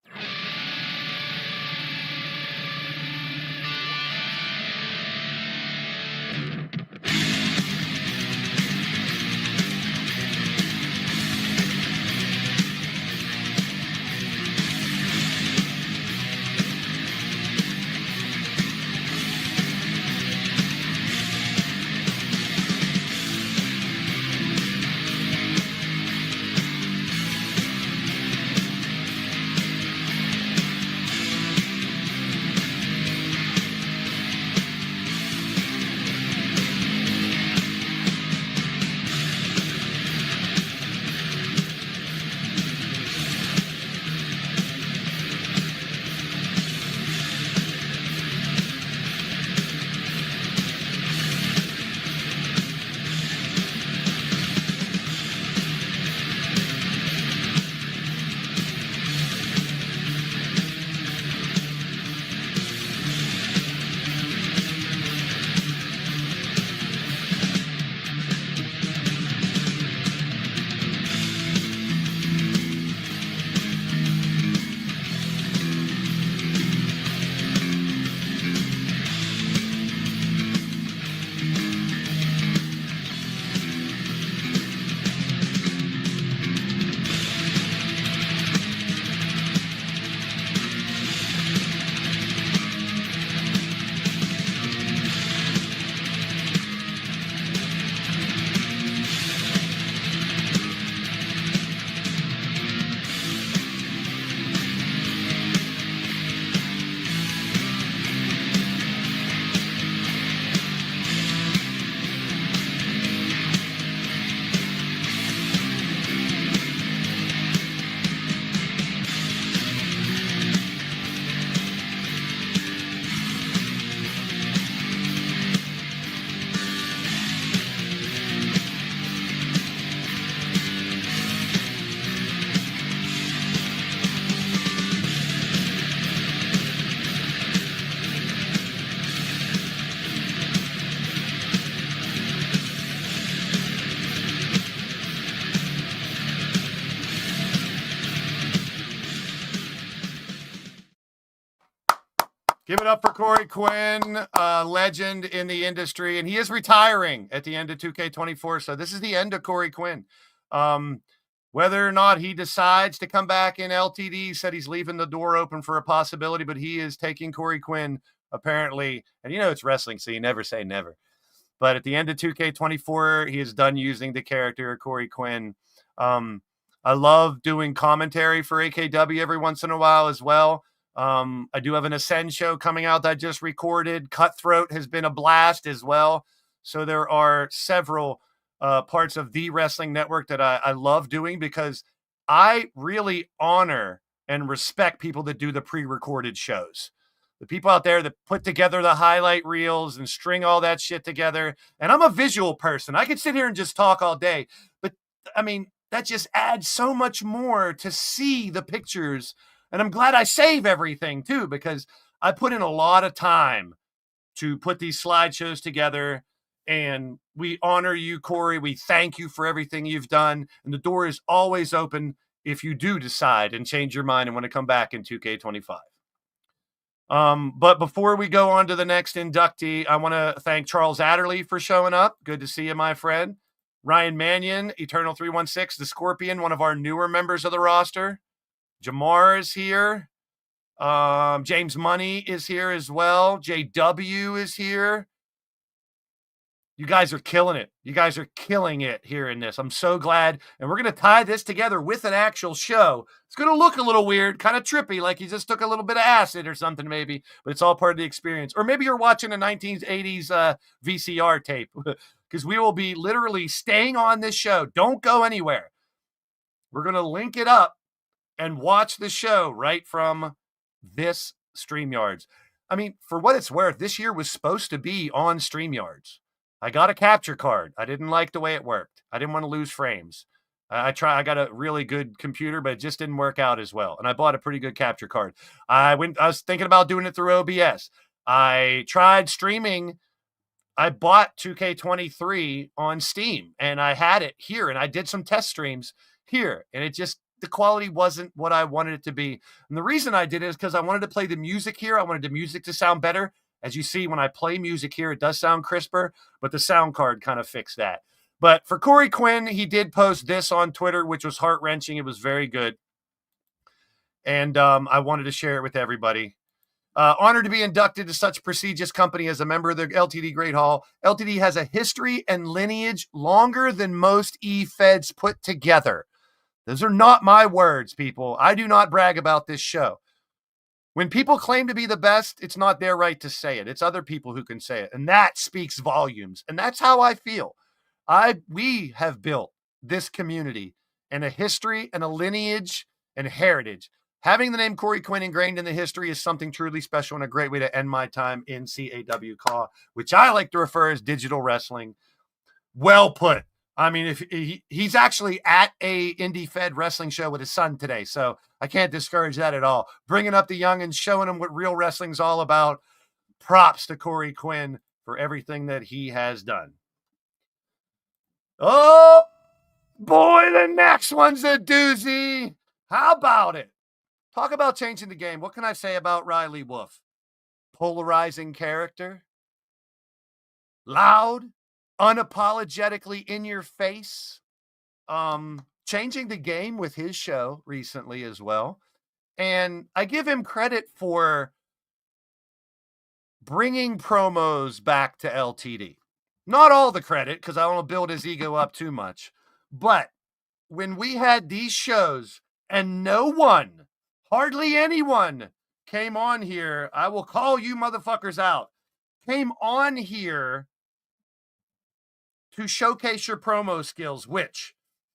it up for Korey Quinn, legend in the industry, and he is retiring at the end of 2K24. So this is the end of Korey Quinn. Whether or not he decides to come back in LTD, he said he's leaving the door open for a possibility, but he is taking Korey Quinn apparently. And you know it's wrestling, so you never say never. But at the end of 2K24, he is done using the character Korey Quinn. I love doing commentary for AKW every once in a while as well. I do have an Ascend show coming out that I just recorded. Cutthroat has been a blast as well. So there are several parts of the Wrestling Network that I love doing because I really honor and respect people that do the pre-recorded shows. The people out there that put together the highlight reels and string all that shit together. And I'm a visual person. I could sit here and just talk all day. But, I mean, that just adds so much more to see the pictures. And I'm glad I save everything, too, because I put in a lot of time to put these slideshows together. And we honor you, Korey. We thank you for everything you've done. And the door is always open if you do decide and change your mind and want to come back in 2K25. But before we go on to the next inductee, I want to thank Charles Adderley for showing up. Good to see you, my friend. Ryan Mannion, Eternal 316, the Scorpion, one of our newer members of the roster. Jamar is here. James Money is here as well. JW is here. You guys are killing it. You guys are killing it here in this. I'm so glad. And we're going to tie this together with an actual show. It's going to look a little weird, kind of trippy, like you just took a little bit of acid or something maybe, but it's all part of the experience. Or maybe you're watching a 1980s VCR tape because we will be literally staying on this show. Don't go anywhere. We're going to link it up and watch the show right from this StreamYards. I mean, for what it's worth, this year was supposed to be on StreamYards. I got a capture card. I didn't like the way it worked. I didn't want to lose frames. I got a really good computer, but it just didn't work out as well. And I bought a pretty good capture card. I was thinking about doing it through OBS. I tried streaming. I bought 2K23 on Steam and I had it here and I did some test streams here and the quality wasn't what I wanted it to be. And the reason I did it is because I wanted to play the music here. I wanted the music to sound better. As you see, when I play music here, it does sound crisper, but the sound card kind of fixed that. But for Korey Quinn, he did post this on Twitter, which was heart-wrenching. It was very good. And I wanted to share it with everybody. Honored to be inducted to such a prestigious company as a member of the LTD Great Hall. LTD has a history and lineage longer than most Efeds put together. Those are not my words, people. I do not brag about this show. When people claim to be the best, it's not their right to say it. It's other people who can say it. And that speaks volumes. And that's how I feel. We have built this community and a history and a lineage and heritage. Having the name Korey Quinn ingrained in the history is something truly special and a great way to end my time in CAW, which I like to refer as digital wrestling. Well put. I mean, if he's actually at a indie fed wrestling show with his son today, so I can't discourage that at all. Bringing up the young and showing them what real wrestling's all about. Props to Korey Quinn for everything that he has done. Oh, boy, the next one's a doozy. How about it? Talk about changing the game. What can I say about Riley Wolf? Polarizing character. Loud. Unapologetically in your face, changing the game with his show recently as well. And I give him credit for bringing promos back to LTD. Not all the credit, because I don't want to build his ego up too much. But when we had these shows and no one, hardly anyone, came on here, I will call you motherfuckers out, came on here to showcase your promo skills, which,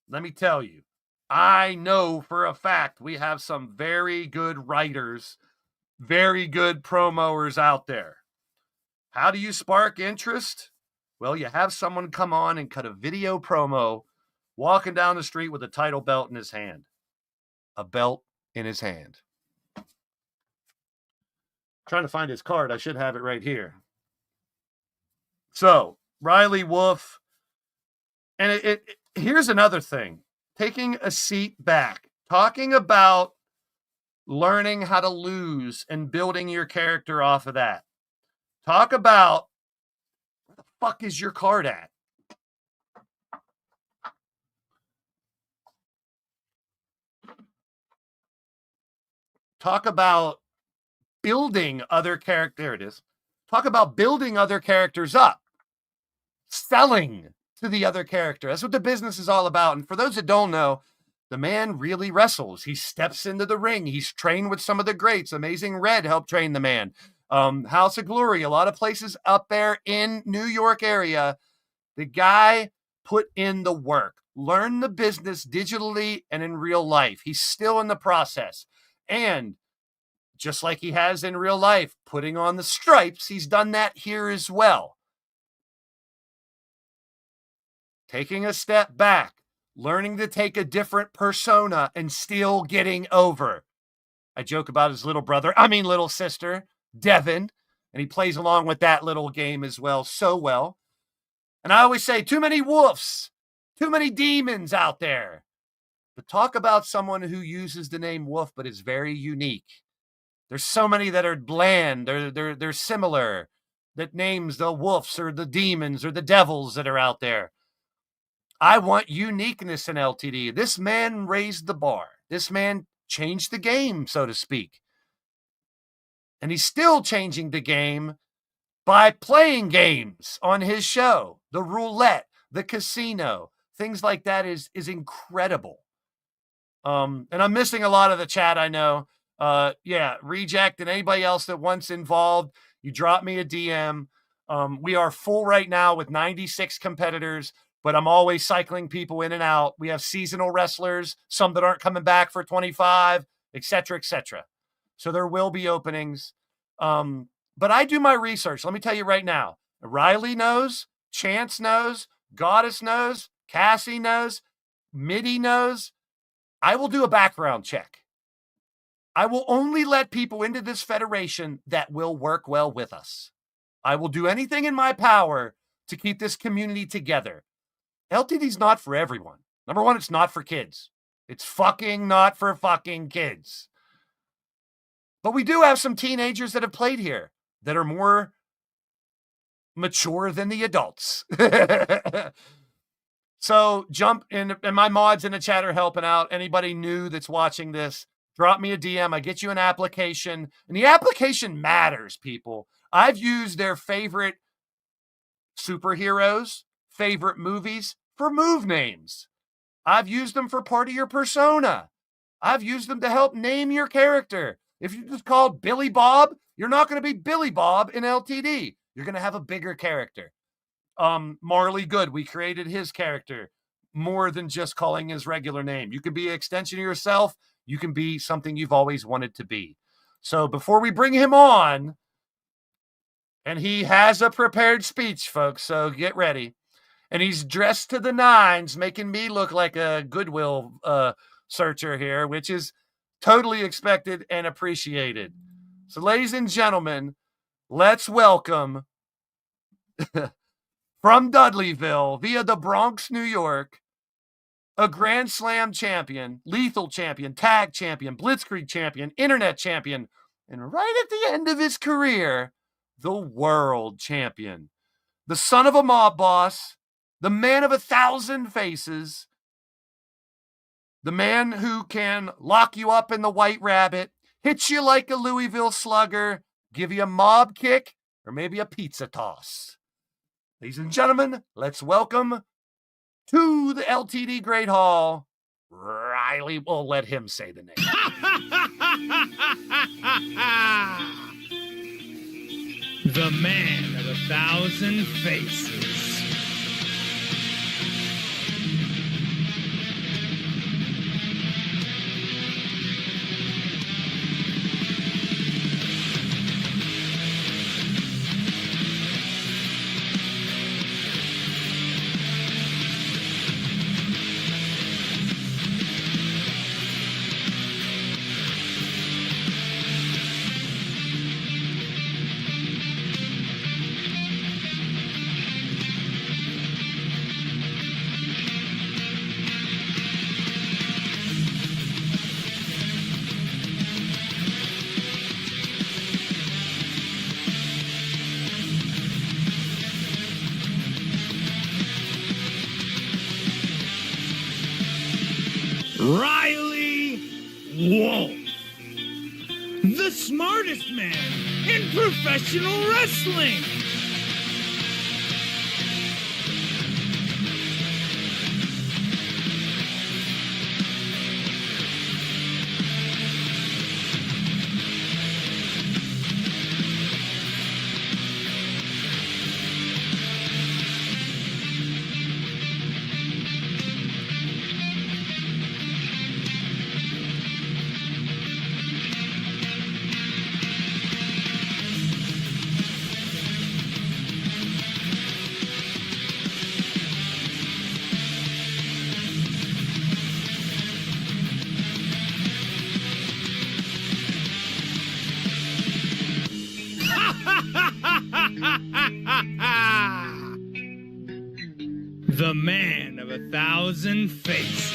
let me tell you, I know for a fact we have some very good writers, very good promoters out there. How do you spark interest? Well, you have someone come on and cut a video promo walking down the street with a title belt in his hand. A belt in his hand. Trying to find his card. I should have it right here. So, Riley Wolf. And here's another thing. Taking a seat back. Talking about learning how to lose and building your character off of that. Talk about where the fuck is your card at? Talk about building other characters. There it is. Talk about building other characters up, selling to the other character. That's what the business is all about. And for those that don't know, the man really wrestles. He steps into the ring. He's trained with some of the greats. Amazing Red helped train the man. House of Glory, a lot of places up there in New York area. The guy put in the work, learned the business digitally and in real life. He's still in the process. And just like he has in real life, putting on the stripes, he's done that here as well. Taking a step back, learning to take a different persona and still getting over. I joke about his little sister, Devin, and he plays along with that little game as well, so well. And I always say, too many wolves, too many demons out there. But talk about someone who uses the name Wolf, but is very unique. There's so many that are bland, they're similar, that names the wolves or the demons or the devils that are out there. I want uniqueness in LTD. This man raised the bar. This man changed the game, so to speak. And he's still changing the game by playing games on his show. The roulette, the casino, things like that is incredible. And I'm missing a lot of the chat, I know. Reject and anybody else that wants involved, you drop me a DM. We are full right now with 96 competitors, but I'm always cycling people in and out. We have seasonal wrestlers, some that aren't coming back for 25, et cetera, et cetera. So there will be openings. But I do my research. Let me tell you right now, Riley knows, Chance knows, Goddess knows, Cassie knows, Mitty knows. I will do a background check. I will only let people into this federation that will work well with us. I will do anything in my power to keep this community together. LTD's not for everyone. Number one, it's not for kids. It's fucking not for fucking kids. But we do have some teenagers that have played here that are more mature than the adults. So jump in, and my mods in the chat are helping out. Anybody new that's watching this, drop me a DM. I get you an application. And the application matters, people. I've used their favorite superheroes, favorite movies for move names. I've used them for part of your persona. I've used them to help name your character. If you're just called Billy Bob, you're not going to be Billy Bob in LTD. You're going to have a bigger character. Marley Good, we created his character more than just calling his regular name. You can be an extension of yourself. You can be something you've always wanted to be. So before we bring him on, and he has a prepared speech, folks, so get ready. And he's dressed to the nines, making me look like a Goodwill searcher here, which is totally expected and appreciated. So ladies and gentlemen, let's welcome from Dudleyville via the Bronx, New York, a Grand Slam champion, lethal champion, tag champion, blitzkrieg champion, internet champion, and right at the end of his career, the world champion. The son of a mob boss, the man of 1,000 faces, the man who can lock you up in the White Rabbit, hit you like a Louisville slugger, give you a mob kick, or maybe a pizza toss. Ladies and gentlemen, let's welcome to the LTD Great Hall, Riley. We'll let him say the name. The man of 1,000 faces. Riley Wolf. The smartest man in professional wrestling. The man of 1,000 faces.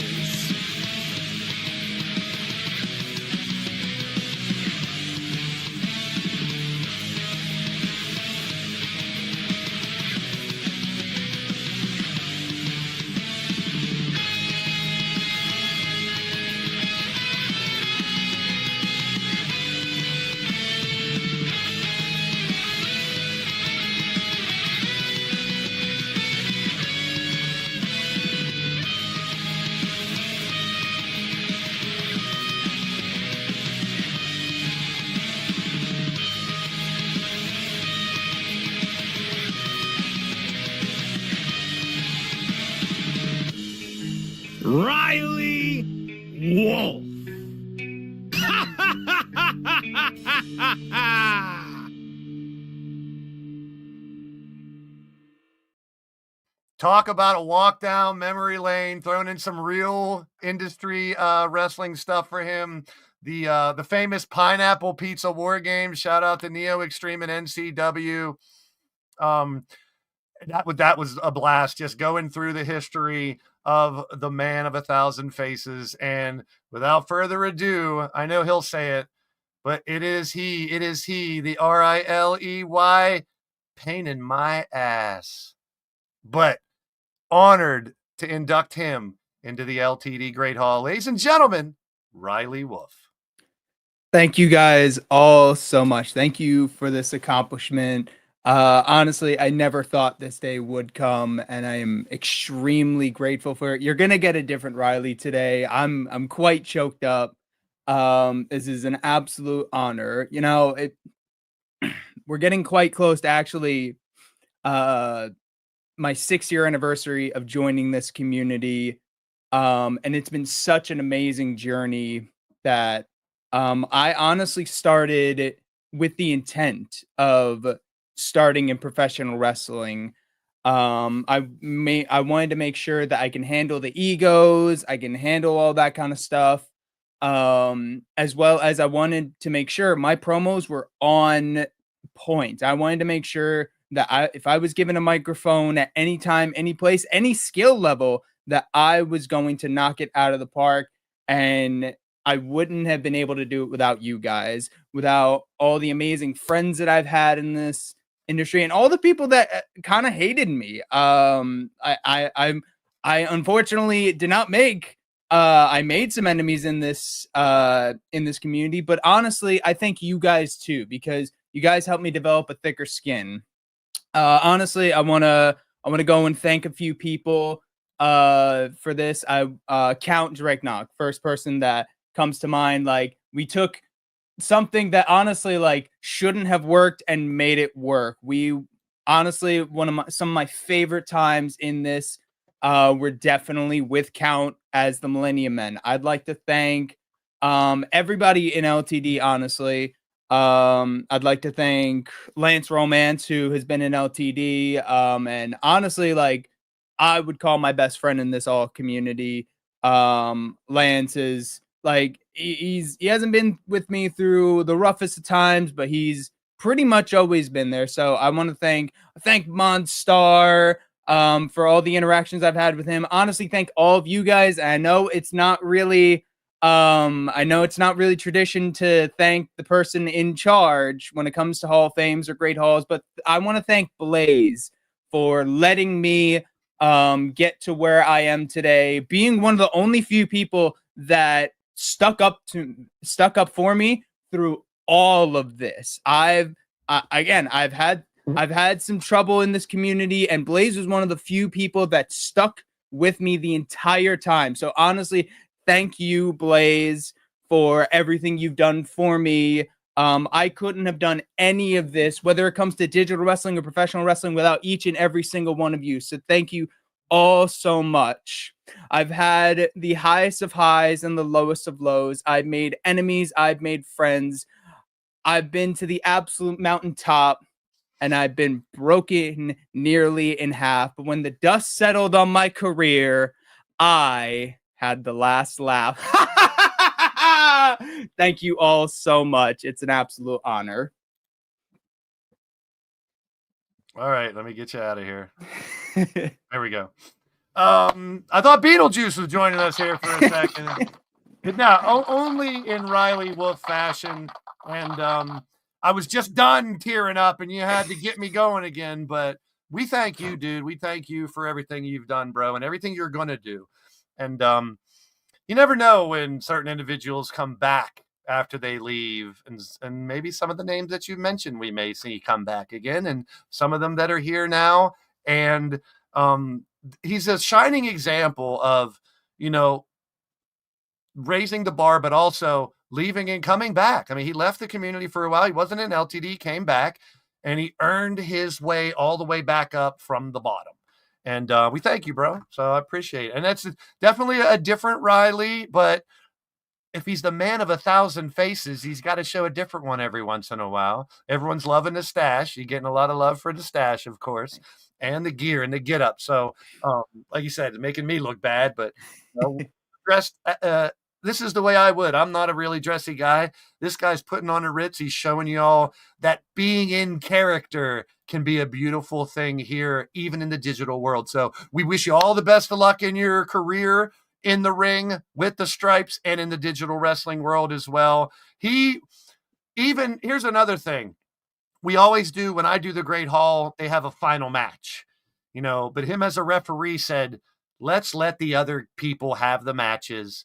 Riley Wolf. Talk about a walk down memory lane, throwing in some real industry wrestling stuff for him. The famous Pineapple Pizza War Games. Shout out to Neo Extreme and NCW. That was a blast, just going through the history of the man of 1,000 faces. And without further ado, I know he'll say it, but it is he, the Riley, pain in my ass. But honored to induct him into the LTD Great Hall. Ladies and gentlemen, Riley Wolf. Thank you guys all so much. Thank you for this accomplishment. Honestly, I never thought this day would come, and I am extremely grateful for it. You're gonna get a different Riley today. I'm quite choked up. This is an absolute honor. You know, we're getting quite close to actually my 6-year anniversary of joining this community. And it's been such an amazing journey that I honestly started with the intent of starting in professional wrestling. I wanted to make sure that I can handle the egos, I can handle all that kind of stuff, as well as I wanted to make sure my promos were on point. I wanted to make sure that if I was given a microphone at any time, any place, any skill level, that I was going to knock it out of the park, and I wouldn't have been able to do it without you guys, without all the amazing friends that I've had in this industry, and all the people that kind of hated me. I unfortunately did not make. I made some enemies in this community, but honestly, I thank you guys too, because you guys helped me develop a thicker skin. Honestly, I wanna go and thank a few people for this. I Count Dreadnought, first person that comes to mind. Like, we took something that honestly like shouldn't have worked and made it work. We honestly, some of my favorite times in this were definitely with Count as the Millennium Men. I'd like to thank everybody in LTD, honestly. I'd like to thank Lance Romance, who has been in LTD, and honestly, like, I would call my best friend in this all community. Lance is like, he hasn't been with me through the roughest of times, but he's pretty much always been there. So I want to thank Monstar for all the interactions I've had with him. Honestly, thank all of you guys. I know it's not really tradition to thank the person in charge when it comes to Hall of Fames or Great Halls, but I want to thank Blaised for letting me get to where I am today, being one of the only few people that stuck up for me through all of this. I've had some trouble in this community, and Blaze was one of the few people that stuck with me the entire time. So honestly, thank you, Blaze, for everything you've done for me. I couldn't have done any of this, whether it comes to digital wrestling or professional wrestling, without each and every single one of you. So thank you all so much. I've had the highest of highs and the lowest of lows. I've made enemies. I've made friends. I've been to the absolute mountaintop, and I've been broken nearly in half. But when the dust settled on my career, I had the last laugh. Thank you all so much. It's an absolute honor. All right, let me get you out of here. There we go. I thought Beetlejuice was joining us here for a second. But no, only in Riley Wolf fashion. And I was just done tearing up, and you had to get me going again. But we thank you, dude. We thank you for everything you've done, bro, and everything you're going to do. And you never know when certain individuals come back after they leave, and maybe some of the names that you mentioned we may see come back again, and some of them that are here now. And he's a shining example of, raising the bar, but also leaving and coming back. I mean, he left the community for a while. He wasn't in LTD, came back, and he earned his way all the way back up from the bottom. And we thank you, bro. So I appreciate it. And that's definitely a different Riley, but if he's the man of 1,000 faces, he's got to show a different one every once in a while. Everyone's loving the stash. You're getting a lot of love for the stash, of course, and the gear and the get up. So, like you said, making me look bad, but dressed. This is the way I would. I'm not a really dressy guy. This guy's putting on a Ritz. He's showing you all that being in character can be a beautiful thing here, even in the digital world. So we wish you all the best of luck in your career in the ring with the stripes and in the digital wrestling world as well. Here's another thing. We always do, when I do the Great Hall, they have a final match, but him as a referee said, let's let the other people have the matches.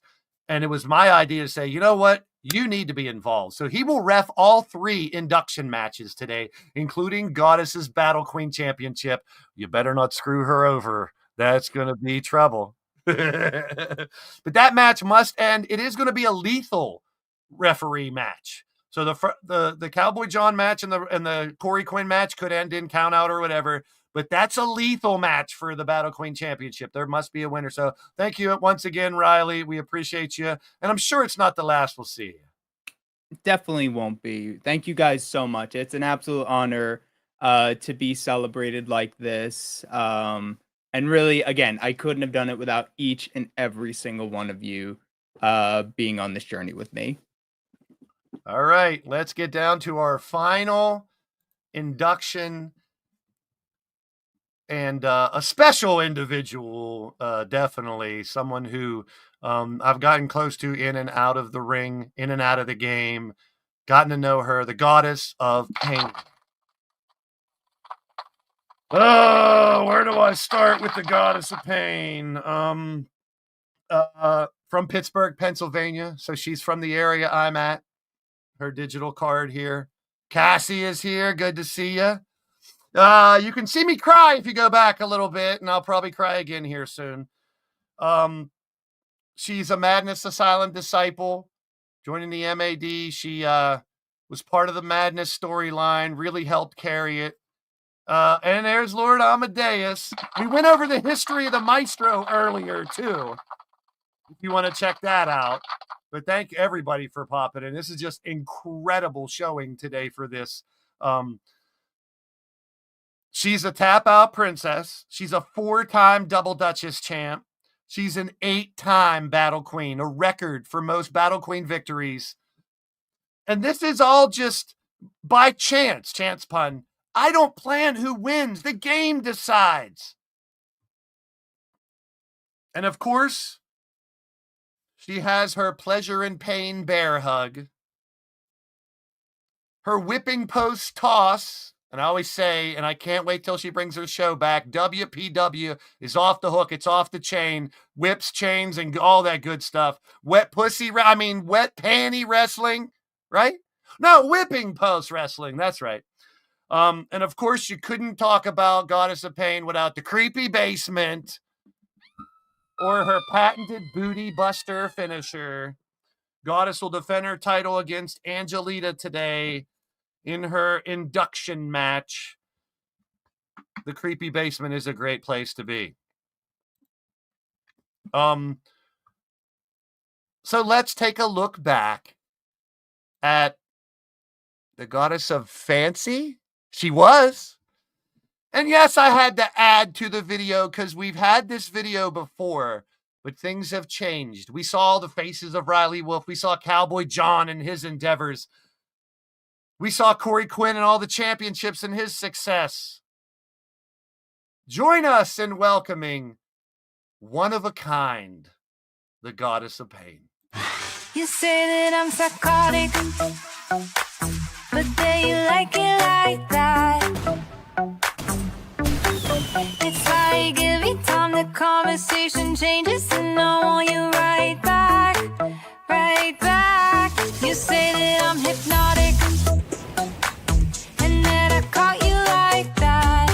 And it was my idea to say, you know what? You need to be involved. So he will ref all 3 induction matches today, including Goddess's Battle Queen Championship. You better not screw her over. That's going to be trouble. But that match must end. It is going to be a lethal referee match. So the Cowboy John match and the Korey Quinn match could end in count out or whatever. But that's a lethal match for the Battle Queen Championship. There must be a winner. So thank you once again, Riley. We appreciate you. And I'm sure it's not the last we'll see you. Definitely won't be. Thank you guys so much. It's an absolute honor to be celebrated like this. And really, again, I couldn't have done it without each and every single one of you being on this journey with me. All right, let's get down to our final induction. And a special individual, definitely someone who I've gotten close to in and out of the ring, in and out of the game, gotten to know her, the Goddess of Pain. Oh, where do I start with the Goddess of Pain? From Pittsburgh, Pennsylvania. So she's from the area I'm at. Her digital card here. Cassie is here. Good to see you. You can see me cry if you go back a little bit, and I'll probably cry again here soon. She's a Madness Asylum disciple, joining the MAD. She was part of the Madness storyline, really helped carry it. And there's Lord Amadeus. We went over the history of the Maestro earlier, too, if you want to check that out. But thank everybody for popping in. This is just incredible showing today for this. She's a tap-out princess. She's a 4-time Double Duchess champ. She's an 8-time Battle Queen, a record for most Battle Queen victories. And this is all just by chance pun. I don't plan who wins. The game decides. And of course, she has her pleasure and pain bear hug, her whipping post toss And I always say, and I can't wait till she brings her show back, WPW is off the hook. It's off the chain. Whips, chains, and all that good stuff. Wet panty wrestling, right? No, whipping post wrestling. That's right. And of course, you couldn't talk about Goddess of Pain without the creepy basement or her patented booty buster finisher. Goddess will defend her title against Angelita today in her induction match. The creepy basement is a great place to be. So let's take a look back at the Goddess of Fancy. She was. And yes, I had to add to the video because we've had this video before, but things have changed. We saw the faces of Riley Wolf. We saw Cowboy John and his endeavors. We saw Korey Quinn and all the championships and his success. Join us in welcoming one of a kind, the Goddess of Pain. You say that I'm psychotic, but then you like it like that. It's like every time the conversation changes, and I want you right back, right back. You say that I'm hypnotic, and that I caught you like that.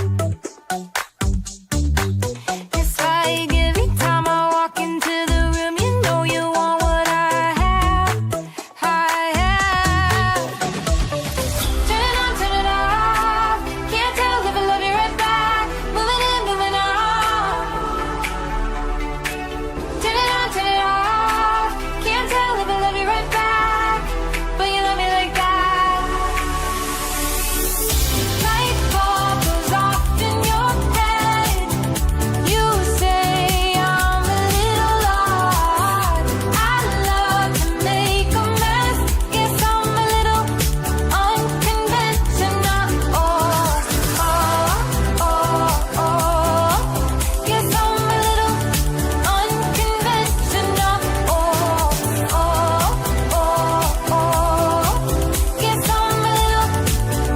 It's like every time I walk into the room, you know you want what I have, I have. Turn it on, turn it off. Can't tell if I love you right back. Moving in, moving on. Turn it on, turn it off. Can't tell if I love you right back, but you love me like that. Light bulb goes off in your head. You say I'm a little odd. I love to make a mess. Guess I'm a little unconventional. Guess I'm a little unconventional. Guess I'm a little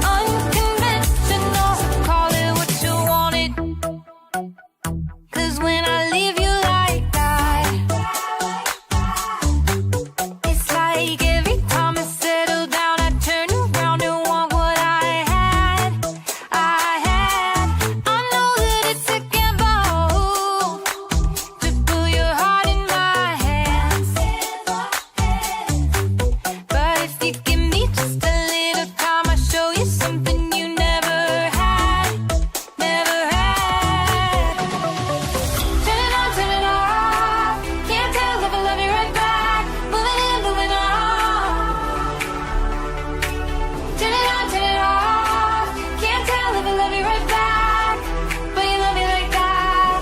unconventional. Call it what you wanted. 'Cause when I leave you like that, it's like every time I settle down, I turn around and want what I had, I had. I know that it's a gamble to put your heart in my hands, but if you give me just a little time, I'll show you something you never had, never had. Turn it on, turn it off. Can't tell if I love you right back. Moving in, moving on. Turn it on, turn it off. Can't tell if I love you right back, but you love me like that.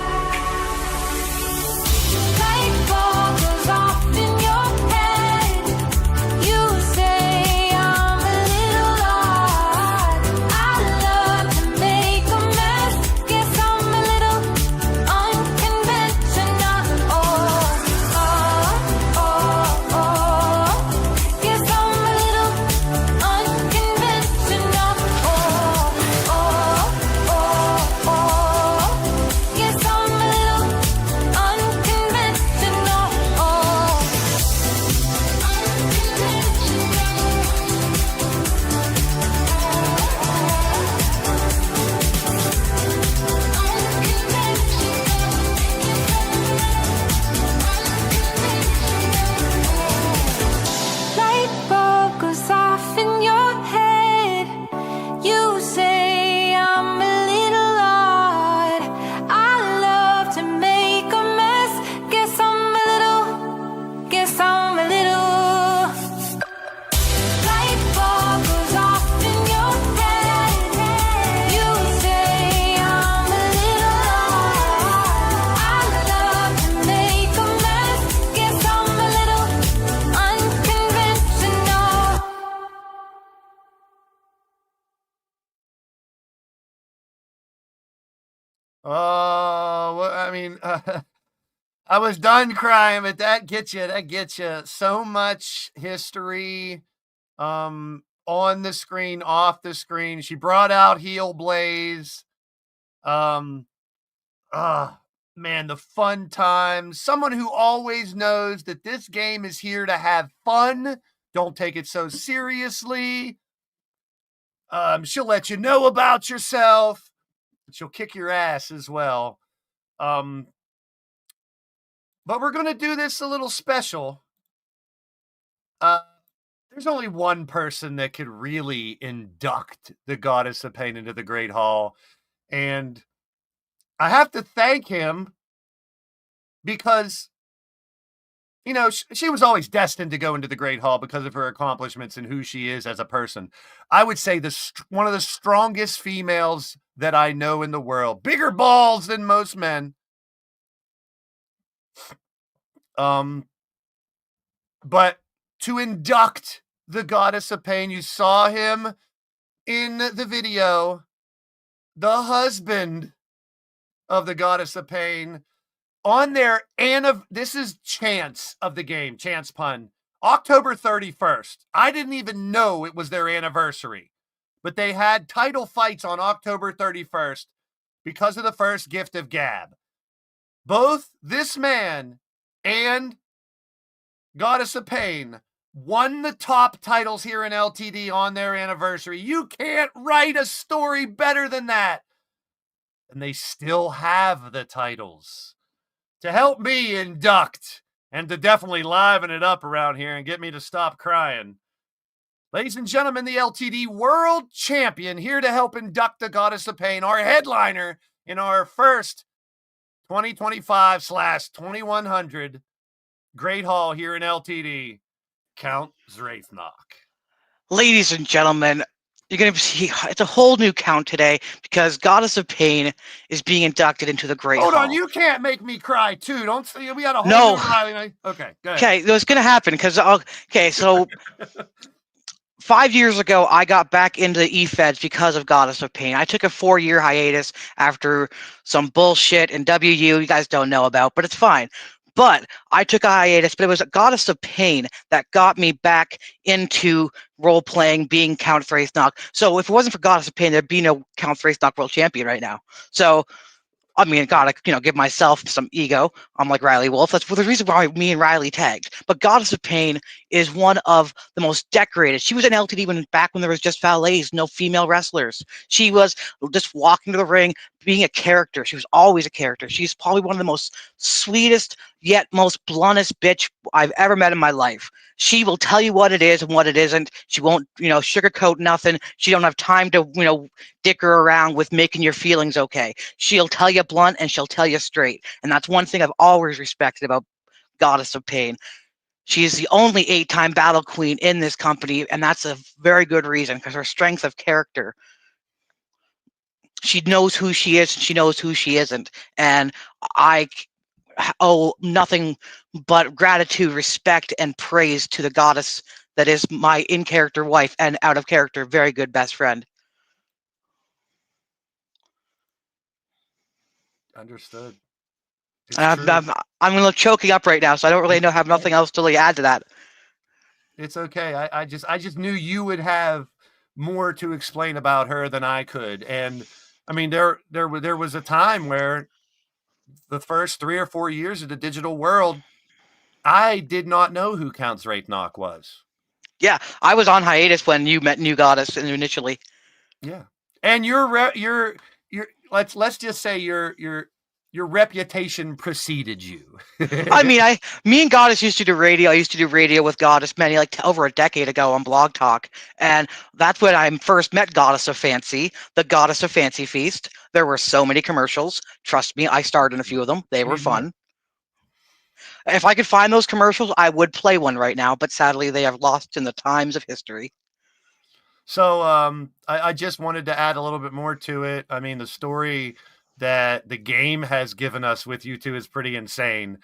Light bulb goes off in your head. You say I'm a little odd. I love to make a mess. Guess I'm a little unconventional. Guess I'm a little unconventional. Guess I'm a little Light bulb goes off in your head. You say I'm a little odd. I love to make a mess. Guess I'm a little. Light bulb goes off in your head. You say I'm a little odd. I love to make a mess. Guess I'm a little unconventional. I was done crying, but that gets you. So much history. on the screen, off the screen. She brought out heel Blaze. Man, the fun times. Someone who always knows that this game is here to have fun. Don't take it so seriously. She'll let you know about yourself. She'll kick your ass as well. But we're going to do this a little special. There's only one person that could really induct the Goddess of Pain into the Great Hall. And I have to thank him because, you know, she was always destined to go into the Great Hall because of her accomplishments and who she is as a person. I would say one of the strongest females that I know in the world. Bigger balls than most men. But to induct the Goddess of Pain, you saw him in the video, the husband of the Goddess of Pain, on their this is chance of the game, chance pun, October 31st. I didn't even know it was their anniversary, but they had title fights on October 31st because of the first gift of gab. Both this man and Goddess of Pain won the top titles here in LTD on their anniversary. You can't write a story better than that. And they still have the titles to help me induct and to definitely liven it up around here and get me to stop crying. Ladies and gentlemen, the LTD World Champion here to help induct the Goddess of Pain, our headliner in our first 2025/2100 Great Hall here in LTD, Count Zraithnock. Ladies and gentlemen, you're going to see it's a whole new count today because Goddess of Pain is being inducted into the Great Hall. Hold on, you can't make me cry too. Don't say we got a whole No. new Riley. Okay, go ahead. Okay, it's going to happen because so 5 years ago, I got back into the Efeds because of Goddess of Pain. I took a 4-year hiatus after some bullshit in WU you guys don't know about, but it's fine. But I took a hiatus, but it was a Goddess of Pain that got me back into role-playing, being Count Zraithnock. So if it wasn't for Goddess of Pain, there'd be no Count Zraithnock World Champion right now. So, I mean, God, give myself some ego. I'm like Riley Wolf. That's the reason why me and Riley tagged. But Goddess of Pain is one of the most decorated. She was in LTD back when there was just valets, no female wrestlers. She was just walking to the ring, being a character. She was always a character. She's probably one of the most sweetest, yet most bluntest bitch I've ever met in my life. She will tell you what it is and what it isn't. She won't, sugarcoat nothing. She don't have time to, dicker around with making your feelings okay. She'll tell you blunt and she'll tell you straight. And that's one thing I've always respected about Goddess of Pain. She is the only 8-time battle queen in this company, and that's a very good reason because her strength of character. She knows who she is and she knows who she isn't. And I owe nothing but gratitude, respect, and praise to the goddess that is my in-character wife and out-of-character very good best friend. Understood. I'm going to choking up right now, so I don't really have nothing else to really add to that. It's okay. I just knew you would have more to explain about her than I could. And I mean, there was a time where the first 3 or 4 years of the digital world, I did not know who Count Zraithnock was. Yeah, I was on hiatus when you met New Goddess initially. Yeah, and your let's just say your reputation preceded you. I mean, me and Goddess used to do radio. I used to do radio with Goddess over a decade ago on Blog Talk, and that's when I first met Goddess of Fancy, the Goddess of Fancy Feast. There were so many commercials. Trust me, I starred in a few of them. They were fun. If I could find those commercials, I would play one right now, but sadly they have lost in the times of history. So I just wanted to add a little bit more to it. I mean, the story that the game has given us with you two is pretty insane,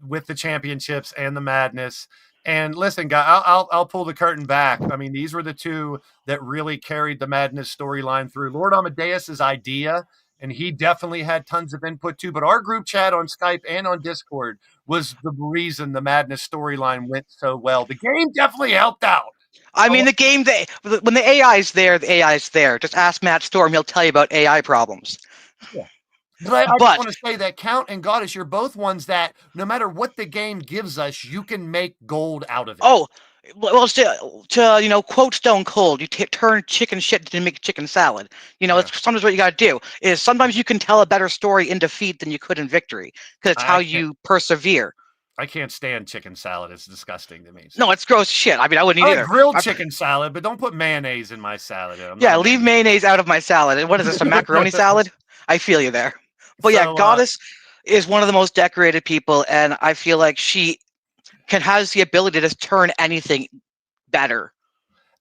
with the championships and the madness. And listen, guys, I'll pull the curtain back. I mean, these were the two that really carried the madness storyline through. Lord Amadeus's idea, and he definitely had tons of input too. But our group chat on Skype and on Discord was the reason the madness storyline went so well. The game definitely helped out, I mean, the game, when the AI is there, the AI is there. Just ask Matt Storm; he'll tell you about AI problems. Yeah. But I just But want to say that Count and Goddess, you're both ones that no matter what the game gives us, you can make gold out of it. oh, well, to quote Stone Cold, you turn chicken shit to make chicken salad. It's sometimes what you got to do is sometimes you can tell a better story in defeat than you could in victory because it's how you persevere. I can't stand chicken salad. It's disgusting to me. No, it's gross shit. I mean, I wouldn't eat I either. like grilled chicken salad, but don't put mayonnaise in my salad. Yeah, leave mayonnaise out of my salad. And what is this, a macaroni salad? I feel you there. But yeah, Goddess is one of the most decorated people, and I feel like she has the ability to turn anything better.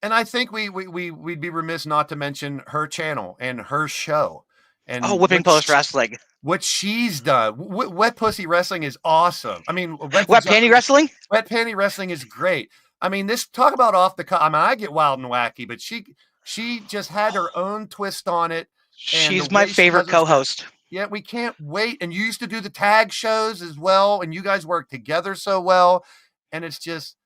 And I think we'd be remiss not to mention her channel and her show. And Whipping Post Wrestling. What she's done. Wet Pussy Wrestling is awesome. I mean, Wet Panty Wrestling? Wet Panty Wrestling is great. I mean, talk about off the cuff. I mean, I get wild and wacky, but she just had her own twist on it. She's my favorite co-host. Yeah, we can't wait. And you used to do the tag shows as well, and you guys work together so well. And it's just,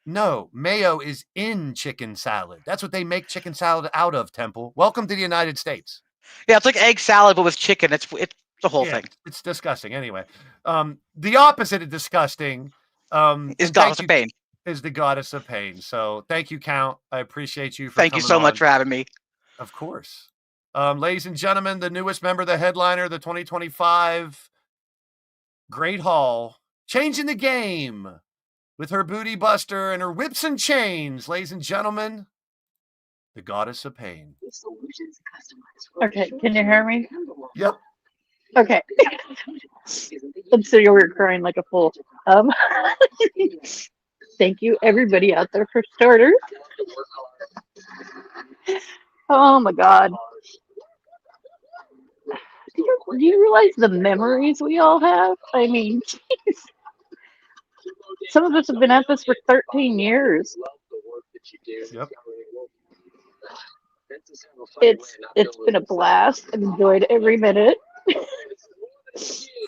no, mayo is in chicken salad. That's what they make chicken salad out of, Temple. Welcome to the United States. Yeah, it's like egg salad, but with chicken. It's the whole thing. It's disgusting. Anyway, the opposite of disgusting is Goddess of Pain. Is the Goddess of Pain. So thank you, Count. I appreciate you. Thank you so much for having me. Of course. Ladies and gentlemen, the newest member, the headliner, the 2025 Great Hall, changing the game with her booty buster and her whips and chains. Ladies and gentlemen, the Goddess of Pain. Okay, can you hear me? Yep. Okay. I'm sitting over here crying like a fool. Thank you, everybody out there, for starters. Oh my God. Do you realize the memories we all have? I mean, geez. Some of us have been at this for 13 years. Yep. It's been a blast. I've enjoyed every minute.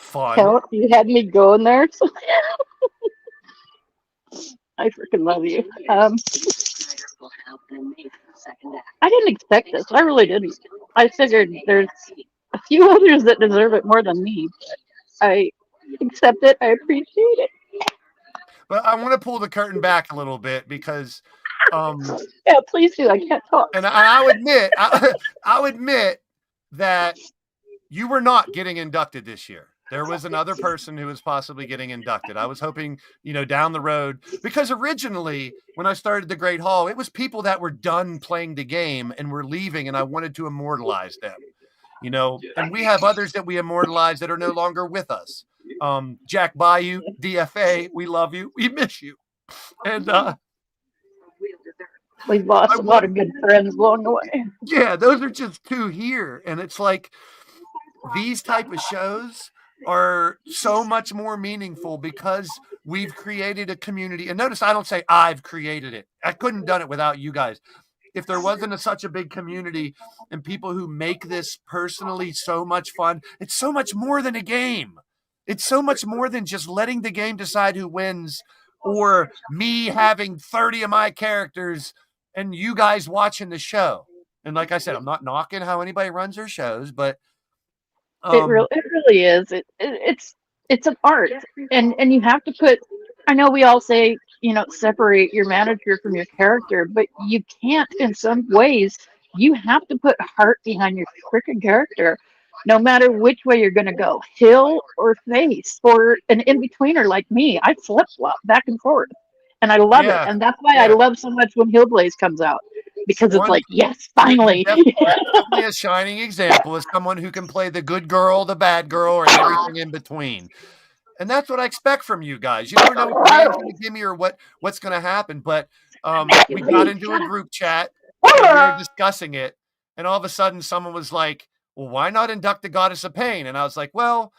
Fun. Count, you had me going there. So I freaking love you. I didn't expect this. I really didn't. I figured there's a few others that deserve it more than me. But I accept it. I appreciate it. But I want to pull the curtain back a little bit because yeah, please do. I can't talk. And I'll admit that you were not getting inducted this year. There was another person who was possibly getting inducted. I was hoping, down the road, because originally when I started the Great Hall, it was people that were done playing the game and were leaving, and I wanted to immortalize them, and we have others that we immortalize that are no longer with us. Jack Bayou, DFA, we love you. We miss you. And we've lost a lot of good friends along the way. Yeah, those are just two here. And it's like these type of shows are so much more meaningful because we've created a community. And notice I don't say I've created it. I couldn't have done it without you guys. If there wasn't such a big community and people who make this personally so much fun, it's so much more than a game. It's so much more than just letting the game decide who wins or me having 30 of my characters and you guys watching the show. And like I said, I'm not knocking how anybody runs their shows, but it really is. It's an art, and you have to put. I know we all say separate your manager from your character, but you can't. In some ways, you have to put heart behind your freaking character, no matter which way you're going to go, heel or face, or an in-betweener like me. I flip-flop back and forth, and I love it. And that's why I love so much when Blaised comes out, because it's like, yes, finally. Definitely a shining example is someone who can play the good girl, the bad girl, and everything in between. And that's what I expect from you guys. You never know what the game's going to give me or what's going to happen. But we got into a group chat, and we were discussing it, and all of a sudden someone was like, well, why not induct the Goddess of Pain? And I was like, well,